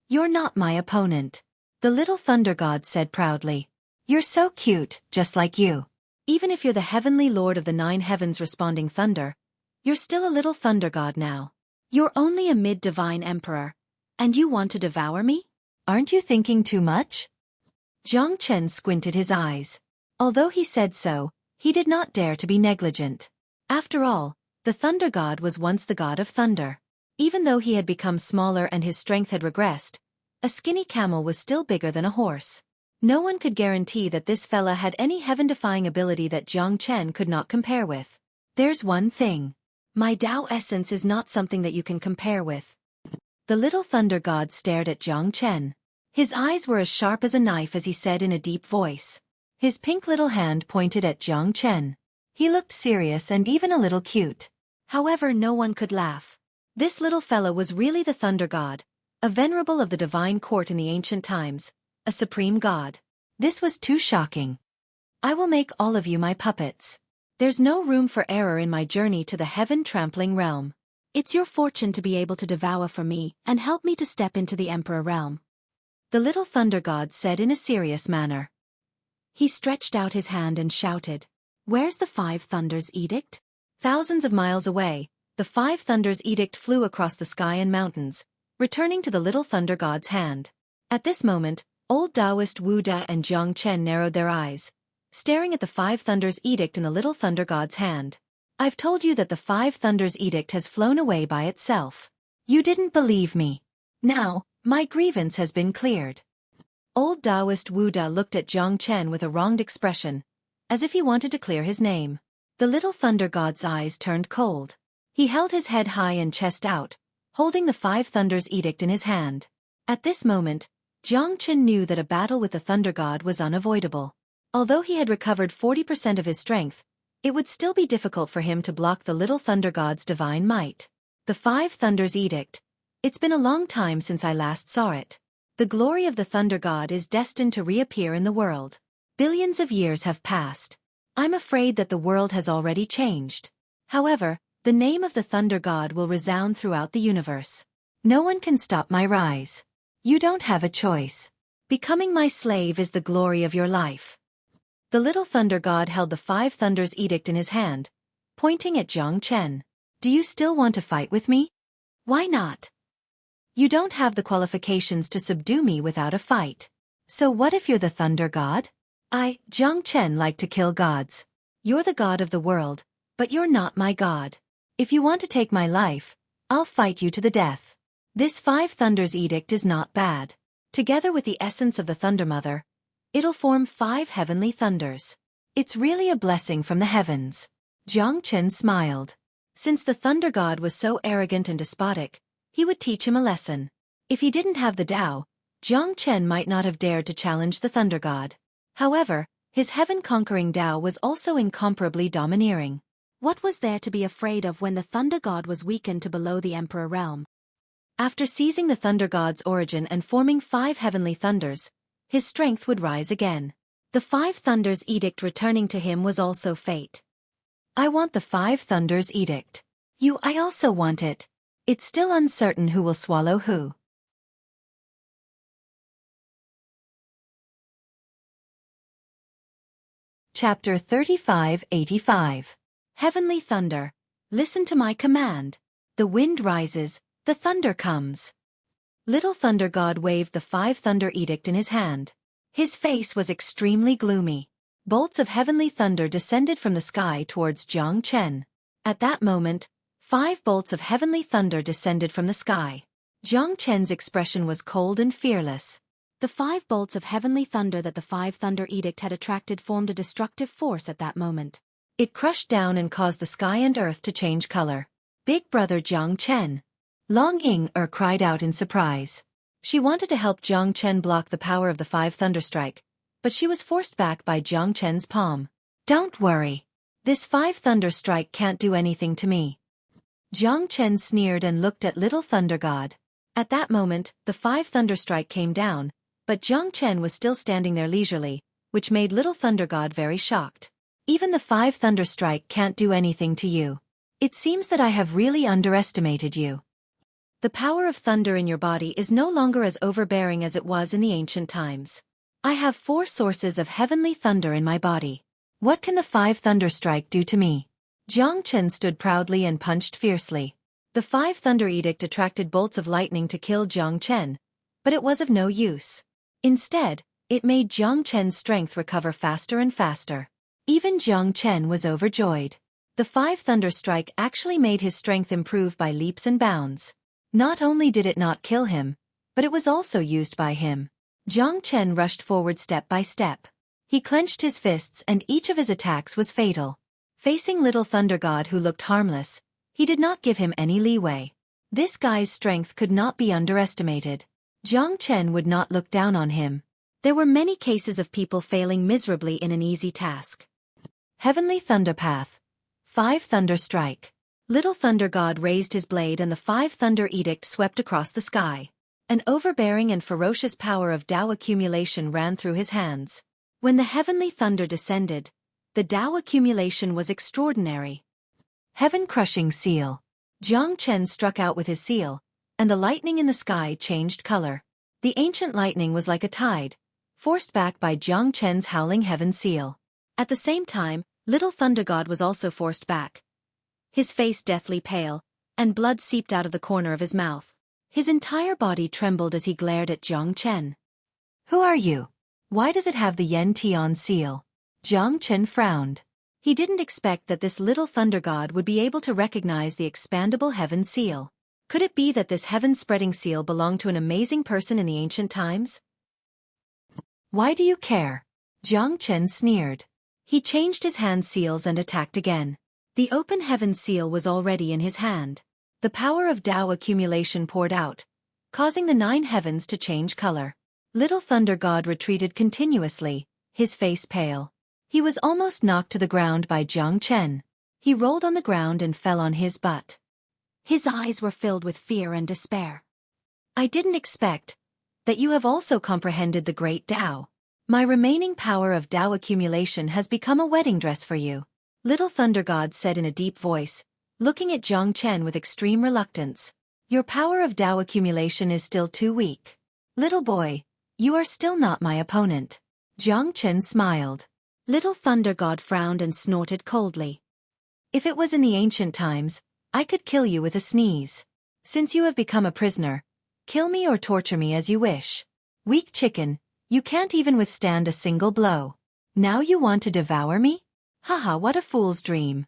You're not my opponent. The little thunder god said proudly. You're so cute, just like you. Even if you're the heavenly lord of the 9 heavens responding thunder, you're still a little thunder god now. You're only a mid-divine emperor, and you want to devour me? Aren't you thinking too much? Jiang Chen squinted his eyes. Although he said so, he did not dare to be negligent. After all, the thunder god was once the god of thunder. Even though he had become smaller and his strength had regressed, a skinny camel was still bigger than a horse. No one could guarantee that this fella had any heaven-defying ability that Jiang Chen could not compare with. There's one thing. My Tao essence is not something that you can compare with. The little thunder god stared at Jiang Chen. His eyes were as sharp as a knife as he said in a deep voice. His pink little hand pointed at Jiang Chen. He looked serious and even a little cute. However, no one could laugh. This little fella was really the thunder god, a venerable of the divine court in the ancient times, a supreme god. This was too shocking. I will make all of you my puppets. There's no room for error in my journey to the heaven-trampling realm. It's your fortune to be able to devour for me and help me to step into the emperor realm. The little thunder god said in a serious manner. He stretched out his hand and shouted, Where's the 5 thunders edict? Thousands of miles away, the 5 thunders edict flew across the sky and mountains, returning to the little thunder god's hand. At this moment, old Taoist Wu Da and Jiang Chen narrowed their eyes, staring at the 5 thunders edict in the little thunder god's hand. I've told you that the 5 thunders edict has flown away by itself. You didn't believe me. Now, My grievance has been cleared. Old Taoist Wu Da looked at Jiang Chen with a wronged expression, as if he wanted to clear his name. The little thunder god's eyes turned cold. He held his head high and chest out, holding the Five Thunders Edict in his hand. At this moment, Jiang Chen knew that a battle with the thunder god was unavoidable. Although he had recovered 40% of his strength, it would still be difficult for him to block the little thunder god's divine might. The Five Thunders Edict. It's been a long time since I last saw it. The glory of the thunder god is destined to reappear in the world. Billions of years have passed. I'm afraid that the world has already changed. However, the name of the thunder god will resound throughout the universe. No one can stop my rise. You don't have a choice. Becoming my slave is the glory of your life. The little thunder god held the Five Thunders Edict in his hand, pointing at Jiang Chen. Do you still want to fight with me? Why not? You don't have the qualifications to subdue me without a fight. So what if you're the thunder god? Jiang Chen, like to kill gods. You're the god of the world, but you're not my god. If you want to take my life, I'll fight you to the death. This Five Thunders Edict is not bad. Together with the essence of the Thunder Mother, it'll form 5 heavenly thunders. It's really a blessing from the heavens. Jiang Chen smiled. Since the thunder god was so arrogant and despotic, he would teach him a lesson. If he didn't have the Tao, Jiang Chen might not have dared to challenge the thunder god. However, his heaven-conquering Tao was also incomparably domineering. What was there to be afraid of when the thunder god was weakened to below the emperor realm? After seizing the thunder god's origin and forming 5 heavenly thunders, his strength would rise again. The Five Thunders Edict returning to him was also fate. I want the Five Thunders Edict. I also want it. It's still uncertain who will swallow who. Chapter 3585. Heavenly Thunder. Listen to my command. The wind rises, the thunder comes. Little Thunder God waved the Five Thunder Edict in his hand. His face was extremely gloomy. Bolts of heavenly thunder descended from the sky towards Jiang Chen. At that moment, 5 bolts of heavenly thunder descended from the sky. Jiang Chen's expression was cold and fearless. The 5 bolts of heavenly thunder that the Five Thunder Edict had attracted formed a destructive force at that moment. It crushed down and caused the sky and earth to change color. Big brother Jiang Chen. Long Ying cried out in surprise. She wanted to help Jiang Chen block the power of the 5 Thunderstrike, but she was forced back by Jiang Chen's palm. Don't worry. This 5 Thunderstrike can't do anything to me. Jiang Chen sneered and looked at Little Thunder God. At that moment, the 5 Thunderstrike came down, but Jiang Chen was still standing there leisurely, which made Little Thunder God very shocked. Even the 5 Thunderstrike can't do anything to you. It seems that I have really underestimated you. The power of thunder in your body is no longer as overbearing as it was in the ancient times. I have 4 sources of heavenly thunder in my body. What can the 5 Thunderstrike do to me? Jiang Chen stood proudly and punched fiercely. The 5 Thunder Edict attracted bolts of lightning to kill Jiang Chen, but it was of no use. Instead, it made Jiang Chen's strength recover faster and faster. Even Jiang Chen was overjoyed. The 5 Thunderstrike actually made his strength improve by leaps and bounds. Not only did it not kill him, but it was also used by him. Jiang Chen rushed forward step by step. He clenched his fists and each of his attacks was fatal. Facing Little Thunder God who looked harmless, he did not give him any leeway. This guy's strength could not be underestimated. Jiang Chen would not look down on him. There were many cases of people failing miserably in an easy task. Heavenly Thunder Path. 5 Thunder Strike. Little Thunder God raised his blade and the 5 Thunder Edict swept across the sky. An overbearing and ferocious power of Tao accumulation ran through his hands. When the heavenly thunder descended, the Tao accumulation was extraordinary. Heaven-crushing seal. Jiang Chen struck out with his seal, and the lightning in the sky changed color. The ancient lightning was like a tide, forced back by Jiang Chen's howling heaven seal. At the same time, Little Thunder God was also forced back. His face deathly pale, and blood seeped out of the corner of his mouth. His entire body trembled as he glared at Jiang Chen. Who are you? Why does it have the Yen Tian seal? Jiang Chen frowned. He didn't expect that this Little Thunder God would be able to recognize the expandable heaven seal. Could it be that this heaven-spreading seal belonged to an amazing person in the ancient times? Why do you care? Jiang Chen sneered. He changed his hand seals and attacked again. The open heaven seal was already in his hand. The power of Tao accumulation poured out, causing the 9 heavens to change color. Little Thunder God retreated continuously, his face pale. He was almost knocked to the ground by Jiang Chen. He rolled on the ground and fell on his butt. His eyes were filled with fear and despair. I didn't expect that you have also comprehended the great Tao. My remaining power of Tao accumulation has become a wedding dress for you. Little Thunder God said in a deep voice, looking at Jiang Chen with extreme reluctance. Your power of Tao accumulation is still too weak. Little boy, you are still not my opponent. Jiang Chen smiled. Little Thunder God frowned and snorted coldly. If it was in the ancient times, I could kill you with a sneeze. Since you have become a prisoner, kill me or torture me as you wish. Weak chicken, you can't even withstand a single blow. Now you want to devour me? Haha, what a fool's dream.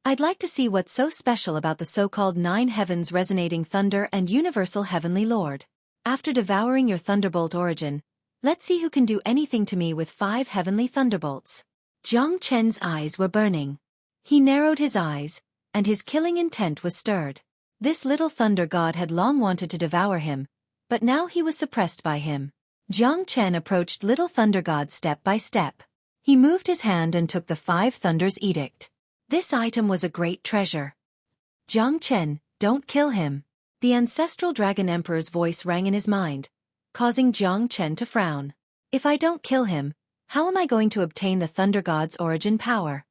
I'd like to see what's so special about the so-called 9 heavens resonating thunder and universal heavenly lord. After devouring your thunderbolt origin, let's see who can do anything to me with 5 heavenly thunderbolts. Jiang Chen's eyes were burning. He narrowed his eyes, and his killing intent was stirred. This little thunder god had long wanted to devour him, but now he was suppressed by him. Jiang Chen approached little thunder god step by step. He moved his hand and took the 5 thunders edict. This item was a great treasure. Jiang Chen, don't kill him. The ancestral dragon emperor's voice rang in his mind, causing Jiang Chen to frown. If I don't kill him, how am I going to obtain the thunder god's origin power?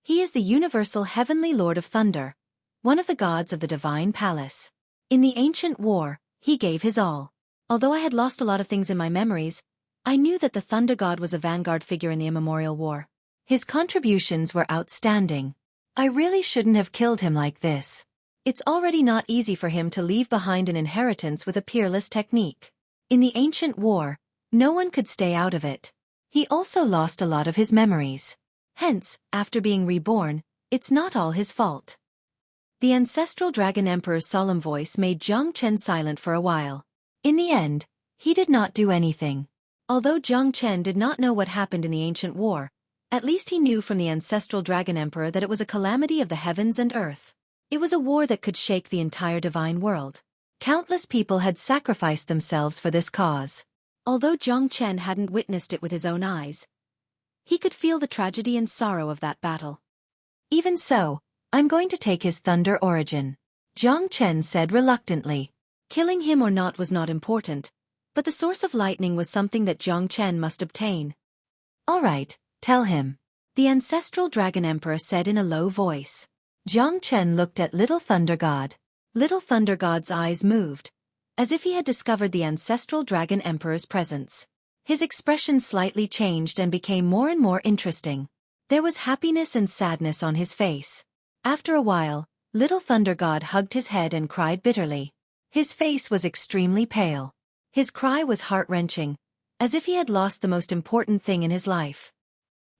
He is the universal heavenly lord of thunder, one of the gods of the divine palace. In the ancient war, he gave his all. Although I had lost a lot of things in my memories, I knew that the thunder god was a vanguard figure in the immemorial war. His contributions were outstanding. I really shouldn't have killed him like this. It's already not easy for him to leave behind an inheritance with a peerless technique. In the ancient war, no one could stay out of it. He also lost a lot of his memories. Hence, after being reborn, it's not all his fault. The ancestral dragon emperor's solemn voice made Jiang Chen silent for a while. In the end, he did not do anything. Although Jiang Chen did not know what happened in the ancient war, at least he knew from the ancestral dragon emperor that it was a calamity of the heavens and earth. It was a war that could shake the entire divine world. Countless people had sacrificed themselves for this cause. Although Jiang Chen hadn't witnessed it with his own eyes, he could feel the tragedy and sorrow of that battle. Even so, I'm going to take his thunder origin. Jiang Chen said reluctantly. Killing him or not was not important, but the source of lightning was something that Jiang Chen must obtain. All right, tell him. The ancestral dragon emperor said in a low voice. Jiang Chen looked at Little Thunder God. Little Thunder God's eyes moved, as if he had discovered the ancestral dragon emperor's presence. His expression slightly changed and became more and more interesting. There was happiness and sadness on his face. After a while, Little Thunder God hugged his head and cried bitterly. His face was extremely pale. His cry was heart-wrenching, as if he had lost the most important thing in his life.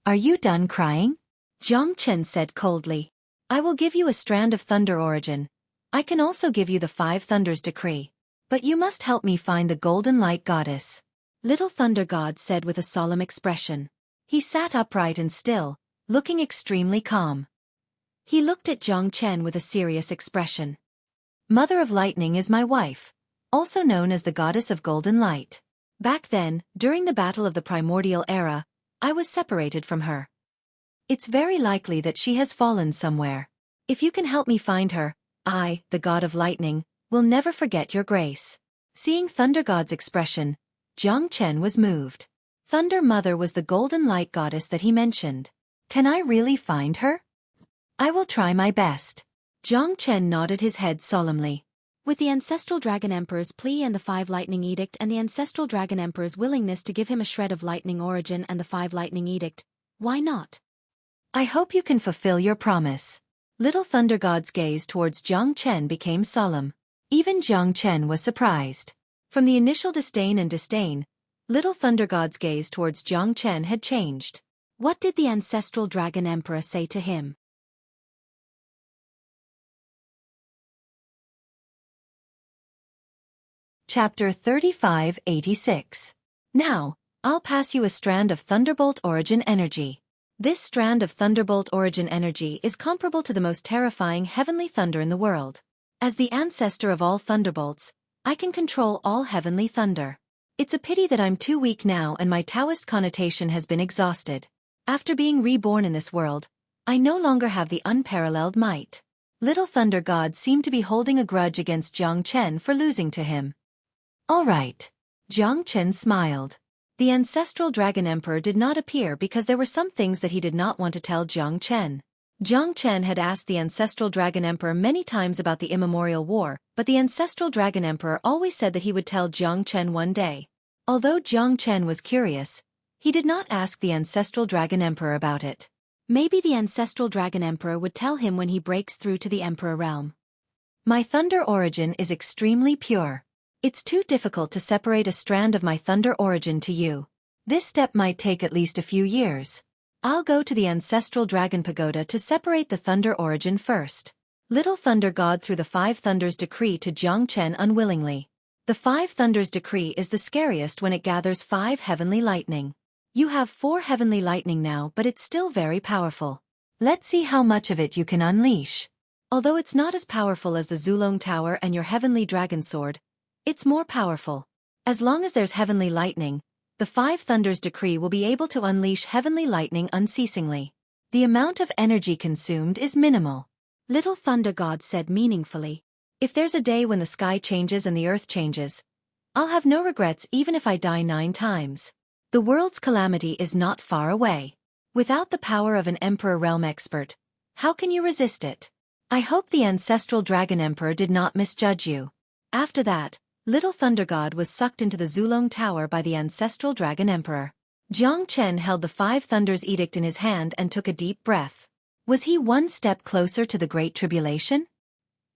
Are you done crying? Jiang Chen said coldly. I will give you a strand of thunder origin. I can also give you the 5 thunders decree. But you must help me find the golden light goddess. Little Thunder God said with a solemn expression. He sat upright and still, looking extremely calm. He looked at Jiang Chen with a serious expression. Mother of Lightning is my wife, also known as the goddess of golden light. Back then, during the battle of the primordial era, I was separated from her. It's very likely that she has fallen somewhere. If you can help me find her, I, the god of lightning, will never forget your grace. Seeing Thunder God's expression, Jiang Chen was moved. Thunder Mother was the golden light goddess that he mentioned. Can I really find her? I will try my best. Jiang Chen nodded his head solemnly. With the ancestral dragon emperor's plea and the 5 lightning edict and the ancestral dragon emperor's willingness to give him a shred of lightning origin and the 5 lightning edict, why not? I hope you can fulfill your promise. Little Thunder God's gaze towards Jiang Chen became solemn. Even Jiang Chen was surprised. From the initial disdain, Little Thunder God's gaze towards Jiang Chen had changed. What did the ancestral dragon emperor say to him? Chapter 3586. Now, I'll pass you a strand of Thunderbolt Origin Energy. This strand of Thunderbolt Origin Energy is comparable to the most terrifying heavenly thunder in the world. As the ancestor of all Thunderbolts, I can control all heavenly thunder. It's a pity that I'm too weak now and my Taoist connotation has been exhausted. After being reborn in this world, I no longer have the unparalleled might. Little Thunder God seemed to be holding a grudge against Jiang Chen for losing to him. All right. Jiang Chen smiled. The ancestral Dragon Emperor did not appear because there were some things that he did not want to tell Jiang Chen. Jiang Chen had asked the ancestral Dragon Emperor many times about the immemorial war, but the ancestral Dragon Emperor always said that he would tell Jiang Chen one day. Although Jiang Chen was curious, he did not ask the ancestral Dragon Emperor about it. Maybe the ancestral Dragon Emperor would tell him when he breaks through to the Emperor realm. My thunder origin is extremely pure. It's too difficult to separate a strand of my thunder origin to you. This step might take at least a few years. I'll go to the ancestral dragon pagoda to separate the thunder origin first. Little Thunder God threw the 5 Thunders decree to Jiang Chen unwillingly. The 5 Thunders decree is the scariest when it gathers 5 heavenly lightning. You have 4 heavenly lightning now, but it's still very powerful. Let's see how much of it you can unleash. Although it's not as powerful as the Zulong Tower and your heavenly dragon sword, it's more powerful. As long as there's heavenly lightning, the 5 Thunders decree will be able to unleash heavenly lightning unceasingly. The amount of energy consumed is minimal. Little Thunder God said meaningfully. If there's a day when the sky changes and the earth changes, I'll have no regrets even if I die 9 times. The world's calamity is not far away. Without the power of an Emperor Realm expert, how can you resist it? I hope the ancestral Dragon Emperor did not misjudge you. After that, Little Thunder God was sucked into the Zulong Tower by the ancestral Dragon Emperor. Jiang Chen held the 5 Thunders Edict in his hand and took a deep breath. Was he one step closer to the Great Tribulation?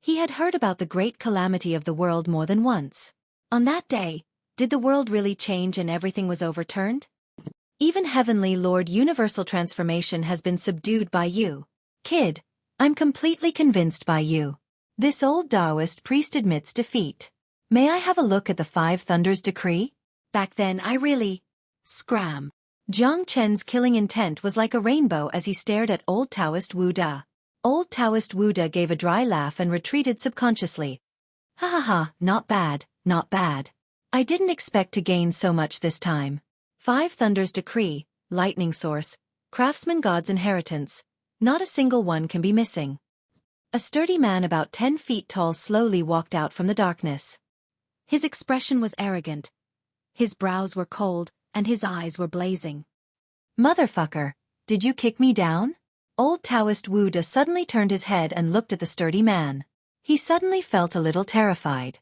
He had heard about the great calamity of the world more than once. On that day, did the world really change and everything was overturned? Even Heavenly Lord Universal Transformation has been subdued by you. Kid, I'm completely convinced by you. This old Taoist priest admits defeat. May I have a look at the 5 Thunders decree? Back then I really... Scram. Jiang Chen's killing intent was like a rainbow as he stared at old Taoist Wu Da. Old Taoist Wu Da gave a dry laugh and retreated subconsciously. Ha ha ha, not bad, not bad. I didn't expect to gain so much this time. 5 Thunders decree, lightning source, craftsman god's inheritance. Not a single one can be missing. A sturdy man about 10 feet tall slowly walked out from the darkness. His expression was arrogant. His brows were cold, and his eyes were blazing. Motherfucker, did you kick me down? Old Taoist Wu Da suddenly turned his head and looked at the sturdy man. He suddenly felt a little terrified.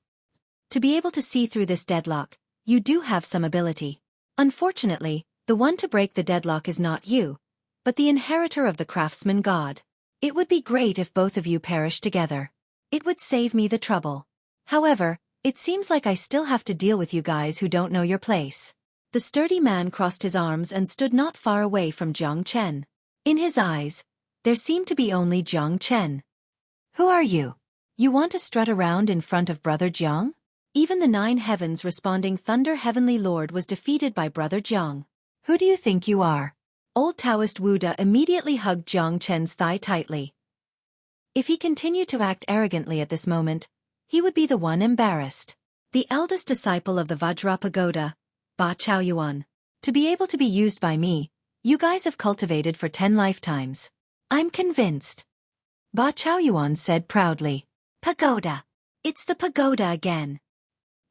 To be able to see through this deadlock, you do have some ability. Unfortunately, the one to break the deadlock is not you, but the inheritor of the craftsman god. It would be great if both of you perished together. It would save me the trouble. However, it seems like I still have to deal with you guys who don't know your place. The sturdy man crossed his arms and stood not far away from Jiang Chen. In his eyes, there seemed to be only Jiang Chen. Who are you? You want to strut around in front of Brother Jiang? Even the 9 heavens responding Thunder Heavenly Lord was defeated by Brother Jiang. Who do you think you are? Old Taoist Wu Da immediately hugged Jiang Chen's thigh tightly. If he continued to act arrogantly at this moment, he would be the one embarrassed. The eldest disciple of the Vajra Pagoda, Ba Chaoyuan. To be able to be used by me, you guys have cultivated for 10 lifetimes. I'm convinced. Ba Chaoyuan said proudly. Pagoda. It's the pagoda again.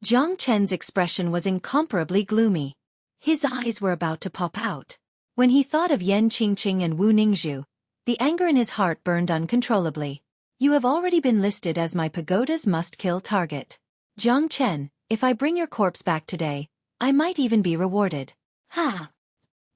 Jiang Chen's expression was incomparably gloomy. His eyes were about to pop out. When he thought of Yan Qingqing and Wu Ningzhu, the anger in his heart burned uncontrollably. You have already been listed as my pagoda's must-kill target. Jiang Chen, if I bring your corpse back today, I might even be rewarded. Ha!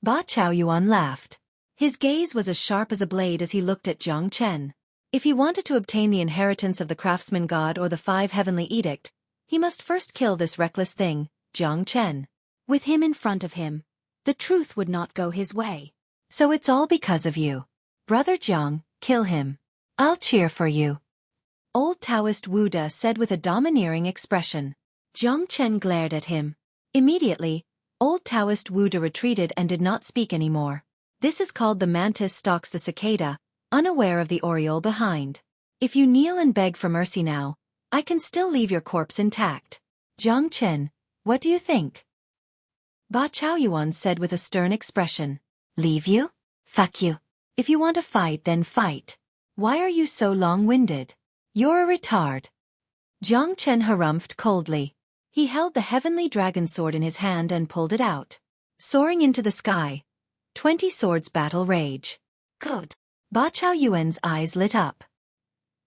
Ba Chaoyuan laughed. His gaze was as sharp as a blade as he looked at Jiang Chen. If he wanted to obtain the inheritance of the craftsman god or the 5 heavenly edict, he must first kill this reckless thing, Jiang Chen. With him in front of him, the truth would not go his way. So it's all because of you. Brother Jiang, kill him. I'll cheer for you. Old Taoist Wu Da said with a domineering expression. Jiang Chen glared at him. Immediately, old Taoist Wu De retreated and did not speak anymore. This is called the mantis stalks the cicada, unaware of the oriole behind. If you kneel and beg for mercy now, I can still leave your corpse intact. Jiang Chen, what do you think? Ba Chaoyuan said with a stern expression. Leave you? Fuck you. If you want to fight, then fight. Why are you so long-winded? You're a retard. Jiang Chen harumphed coldly. He held the heavenly dragon sword in his hand and pulled it out. Soaring into the sky. 20 swords battle rage. Good. Ba Chaoyuan's eyes lit up.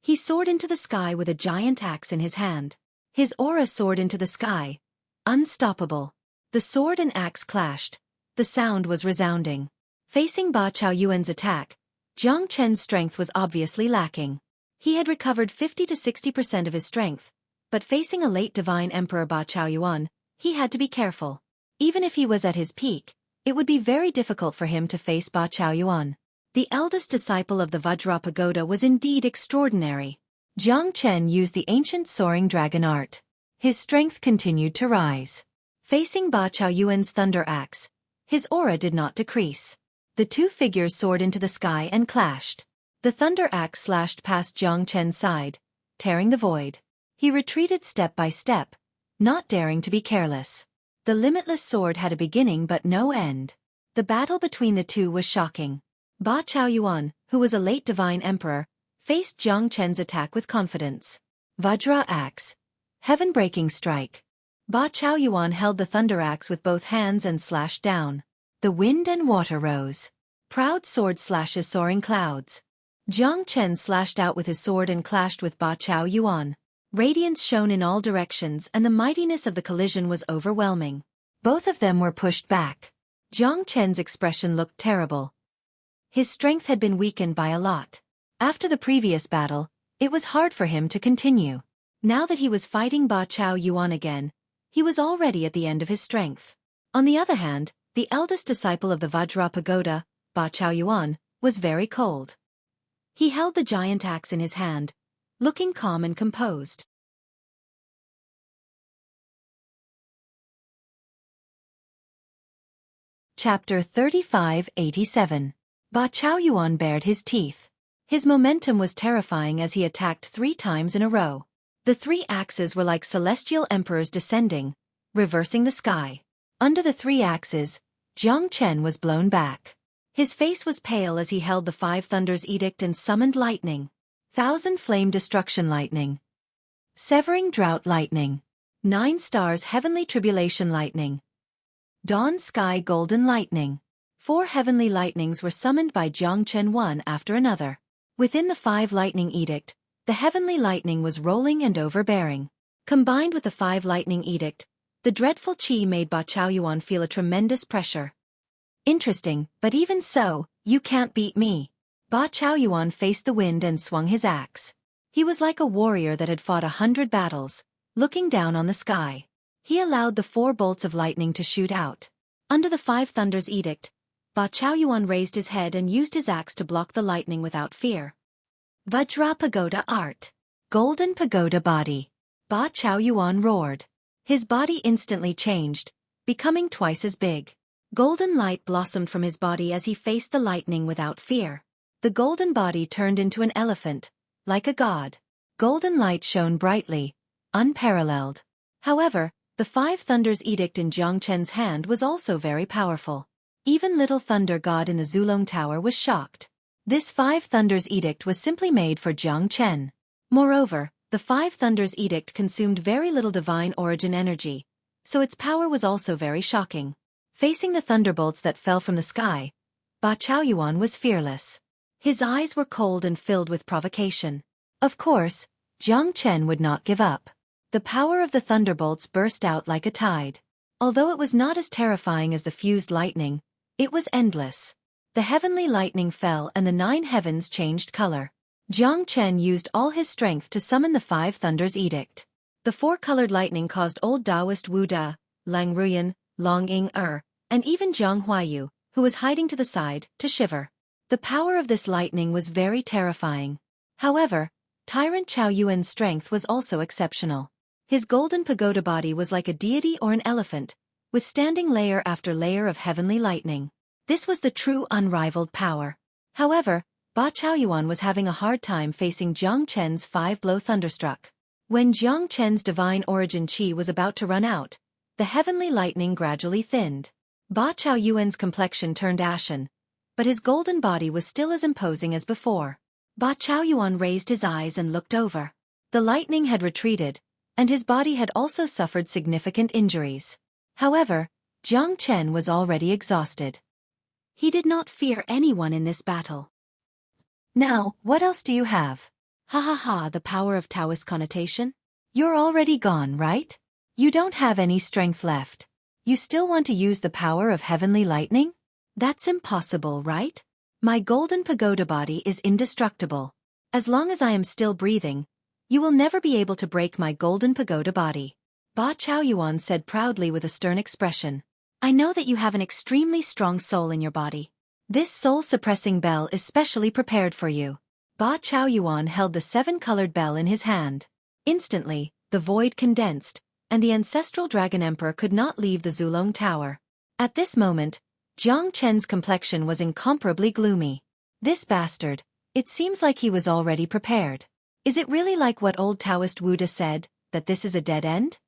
He soared into the sky with a giant axe in his hand. His aura soared into the sky. Unstoppable. The sword and axe clashed. The sound was resounding. Facing Ba Chaoyuan's attack, Jiang Chen's strength was obviously lacking. He had recovered 50 to 60% of his strength, but facing a late divine emperor Ba Chaoyuan, he had to be careful. Even if he was at his peak, it would be very difficult for him to face Ba Chaoyuan. The eldest disciple of the Vajra Pagoda was indeed extraordinary. Jiang Chen used the ancient soaring dragon art. His strength continued to rise. Facing Ba Chaoyuan's thunder axe, his aura did not decrease. The two figures soared into the sky and clashed. The thunder axe slashed past Jiang Chen's side, tearing the void. He retreated step by step, not daring to be careless. The limitless sword had a beginning but no end. The battle between the two was shocking. Ba Chaoyuan, who was a late divine emperor, faced Jiang Chen's attack with confidence. Vajra axe. Heaven-breaking strike. Ba Chaoyuan held the thunder axe with both hands and slashed down. The wind and water rose. Proud sword slashes soaring clouds. Jiang Chen slashed out with his sword and clashed with Ba Chaoyuan. Radiance shone in all directions and the mightiness of the collision was overwhelming. Both of them were pushed back. Jiang Chen's expression looked terrible. His strength had been weakened by a lot. After the previous battle, it was hard for him to continue. Now that he was fighting Ba Chaoyuan again, he was already at the end of his strength. On the other hand, the eldest disciple of the Vajra Pagoda, Ba Chaoyuan, was very cold. He held the giant axe in his hand, looking calm and composed. Chapter 3587. Ba Chaoyuan bared his teeth. His momentum was terrifying as he attacked 3 times in a row. The 3 axes were like celestial emperors descending, reversing the sky. Under the 3 axes, Jiang Chen was blown back. His face was pale as he held the 5 Thunders Edict and summoned lightning. 1000 Flame Destruction Lightning. Severing Drought Lightning. 9 Stars Heavenly Tribulation Lightning. Dawn Sky Golden Lightning. 4 heavenly lightnings were summoned by Jiang Chen one after another. Within the 5 Lightning Edict, the heavenly lightning was rolling and overbearing. Combined with the 5 Lightning Edict, the dreadful qi made Ba Chaoyuan feel a tremendous pressure. Interesting, but even so, you can't beat me. Ba Chaoyuan faced the wind and swung his axe. He was like a warrior that had fought 100 battles, looking down on the sky. He allowed the 4 bolts of lightning to shoot out. Under the 5 Thunders Edict, Ba Chaoyuan raised his head and used his axe to block the lightning without fear. Vajra Pagoda Art. Golden Pagoda Body. Ba Chaoyuan roared. His body instantly changed, becoming twice as big. Golden light blossomed from his body as he faced the lightning without fear. The golden body turned into an elephant, like a god. Golden light shone brightly, unparalleled. However, the 5 Thunders Edict in Jiang Chen's hand was also very powerful. Even Little Thunder God in the Zulong Tower was shocked. This 5 Thunders Edict was simply made for Jiang Chen. Moreover, the 5 Thunders Edict consumed very little divine origin energy, so its power was also very shocking. Facing the thunderbolts that fell from the sky, Ba Chaoyuan was fearless. His eyes were cold and filled with provocation. Of course, Jiang Chen would not give up. The power of the thunderbolts burst out like a tide. Although it was not as terrifying as the fused lightning, it was endless. The heavenly lightning fell and the 9 heavens changed color. Jiang Chen used all his strength to summon the 5 Thunders Edict. The 4-colored lightning caused old Taoist Wu Da, Lang Ruyan, Long Ying and even Zhang Huayu, who was hiding to the side, to shiver. The power of this lightning was very terrifying. However, Tyrant Chao Yuan's strength was also exceptional. His golden pagoda body was like a deity or an elephant, withstanding layer after layer of heavenly lightning. This was the true unrivaled power. However, Ba Chaoyuan was having a hard time facing Jiang Chen's five-blow thunderstruck. When Jiang Chen's divine origin qi was about to run out, the heavenly lightning gradually thinned. Ba Chaoyuan's complexion turned ashen, but his golden body was still as imposing as before. Ba Chaoyuan raised his eyes and looked over. The lightning had retreated, and his body had also suffered significant injuries. However, Jiang Chen was already exhausted. He did not fear anyone in this battle. Now, what else do you have? Ha ha ha, the power of Taoist connotation? You're already gone, right? You don't have any strength left. You still want to use the power of heavenly lightning? That's impossible, right? My golden pagoda body is indestructible. As long as I am still breathing, you will never be able to break my golden pagoda body. Ba Chaoyuan said proudly with a stern expression. I know that you have an extremely strong soul in your body. This soul-suppressing bell is specially prepared for you. Ba Chaoyuan held the seven-colored bell in his hand. Instantly, the void condensed, and the ancestral dragon emperor could not leave the Zulong Tower. At this moment, Jiang Chen's complexion was incomparably gloomy. This bastard, it seems like he was already prepared. Is it really like what old Taoist Wuda said, that this is a dead end?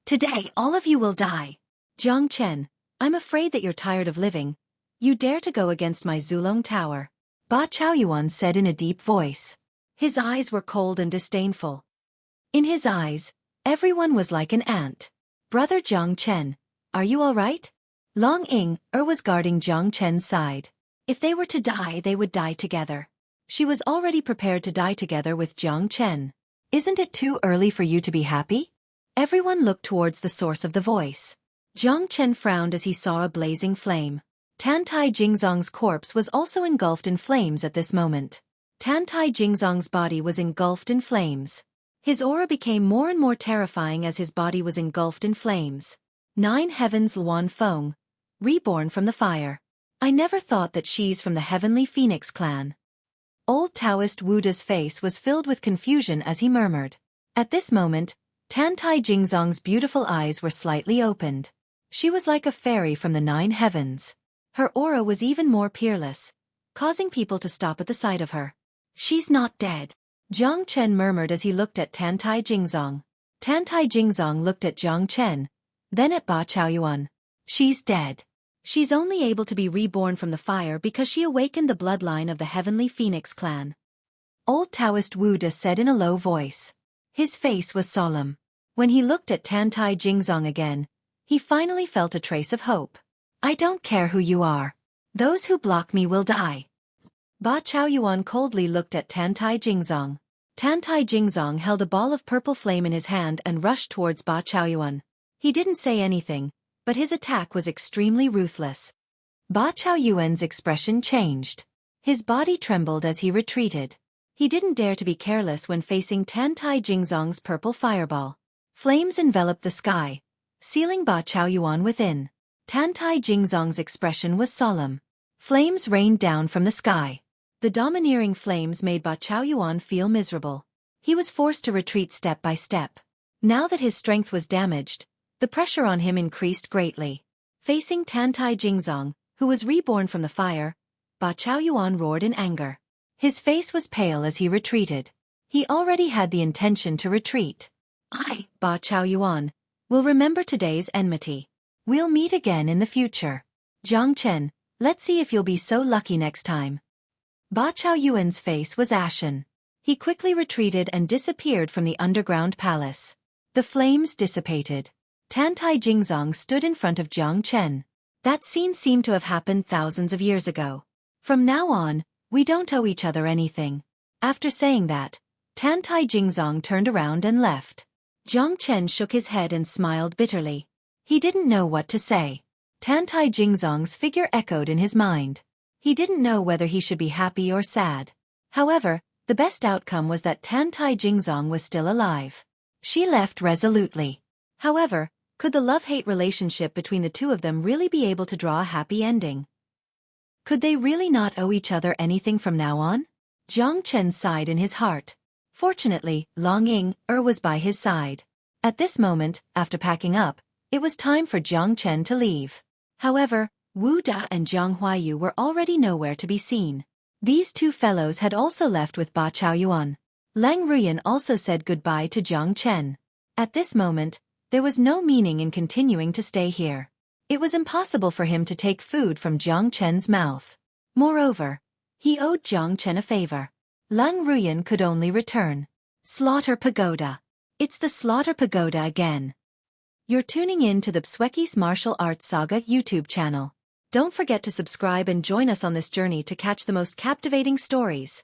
Today all of you will die. Jiang Chen, I'm afraid that you're tired of living. You dare to go against my Zulong Tower. Ba Chaoyuan said in a deep voice. His eyes were cold and disdainful. In his eyes, everyone was like an ant. Brother Jiang Chen, are you all right? Long Ying was guarding Jiang Chen's side. If they were to die, they would die together. She was already prepared to die together with Jiang Chen. Isn't it too early for you to be happy? Everyone looked towards the source of the voice. Jiang Chen frowned as he saw a blazing flame. Tantai Jingzong's corpse was also engulfed in flames at this moment. Tantai Jingzong's body was engulfed in flames. His aura became more and more terrifying as his body was engulfed in flames. 9 Heavens Luan Feng, reborn from the fire. I never thought that she's from the Heavenly Phoenix clan. Old Taoist Wuda's face was filled with confusion as he murmured. At this moment, Tantai Jingzong's beautiful eyes were slightly opened. She was like a fairy from the 9 heavens. Her aura was even more peerless, causing people to stop at the sight of her. She's not dead. Jiang Chen murmured as he looked at Tantai Jingzong. Tantai Jingzong looked at Jiang Chen, then at Ba Chaoyuan. She's dead. She's only able to be reborn from the fire because she awakened the bloodline of the Heavenly Phoenix clan. Old Taoist Wuda said in a low voice. His face was solemn. When he looked at Tantai Jingzong again, he finally felt a trace of hope. I don't care who you are. Those who block me will die. Ba Chaoyuan coldly looked at Tantai Jingzong. Tantai Jingzong held a ball of purple flame in his hand and rushed towards Ba Chaoyuan. He didn't say anything, but his attack was extremely ruthless. Ba Chaoyuan's expression changed. His body trembled as he retreated. He didn't dare to be careless when facing Tantai Jingzong's purple fireball. Flames enveloped the sky, sealing Ba Chaoyuan within. Tantai Jingzong's expression was solemn. Flames rained down from the sky. The domineering flames made Ba Chaoyuan feel miserable. He was forced to retreat step by step. Now that his strength was damaged, the pressure on him increased greatly. Facing Tantai Jingzong, who was reborn from the fire, Ba Chaoyuan roared in anger. His face was pale as he retreated. He already had the intention to retreat. I, Ba Chaoyuan, will remember today's enmity. We'll meet again in the future. Jiang Chen, let's see if you'll be so lucky next time. Ba Chaoyuan's face was ashen. He quickly retreated and disappeared from the underground palace. The flames dissipated. Tantai Jingzong stood in front of Jiang Chen. That scene seemed to have happened thousands of years ago. From now on, we don't owe each other anything. After saying that, Tantai Jingzong turned around and left. Jiang Chen shook his head and smiled bitterly. He didn't know what to say. Tantai Jingzong's figure echoed in his mind. He didn't know whether he should be happy or sad. However, the best outcome was that Tantai Jingzong was still alive. She left resolutely. However, could the love-hate relationship between the two of them really be able to draw a happy ending? Could they really not owe each other anything from now on? Jiang Chen sighed in his heart. Fortunately, Long Ying was by his side. At this moment, after packing up, it was time for Jiang Chen to leave. However, Wu Da and Jiang Huayu were already nowhere to be seen. These two fellows had also left with Ba Chaoyuan. Lang Ruyan also said goodbye to Jiang Chen. At this moment, there was no meaning in continuing to stay here. It was impossible for him to take food from Jiang Chen's mouth. Moreover, he owed Jiang Chen a favor. Lang Ruyan could only return. Slaughter Pagoda. It's the Slaughter Pagoda again. You're tuning in to the Xueqi's Martial Arts Saga YouTube channel. Don't forget to subscribe and join us on this journey to catch the most captivating stories.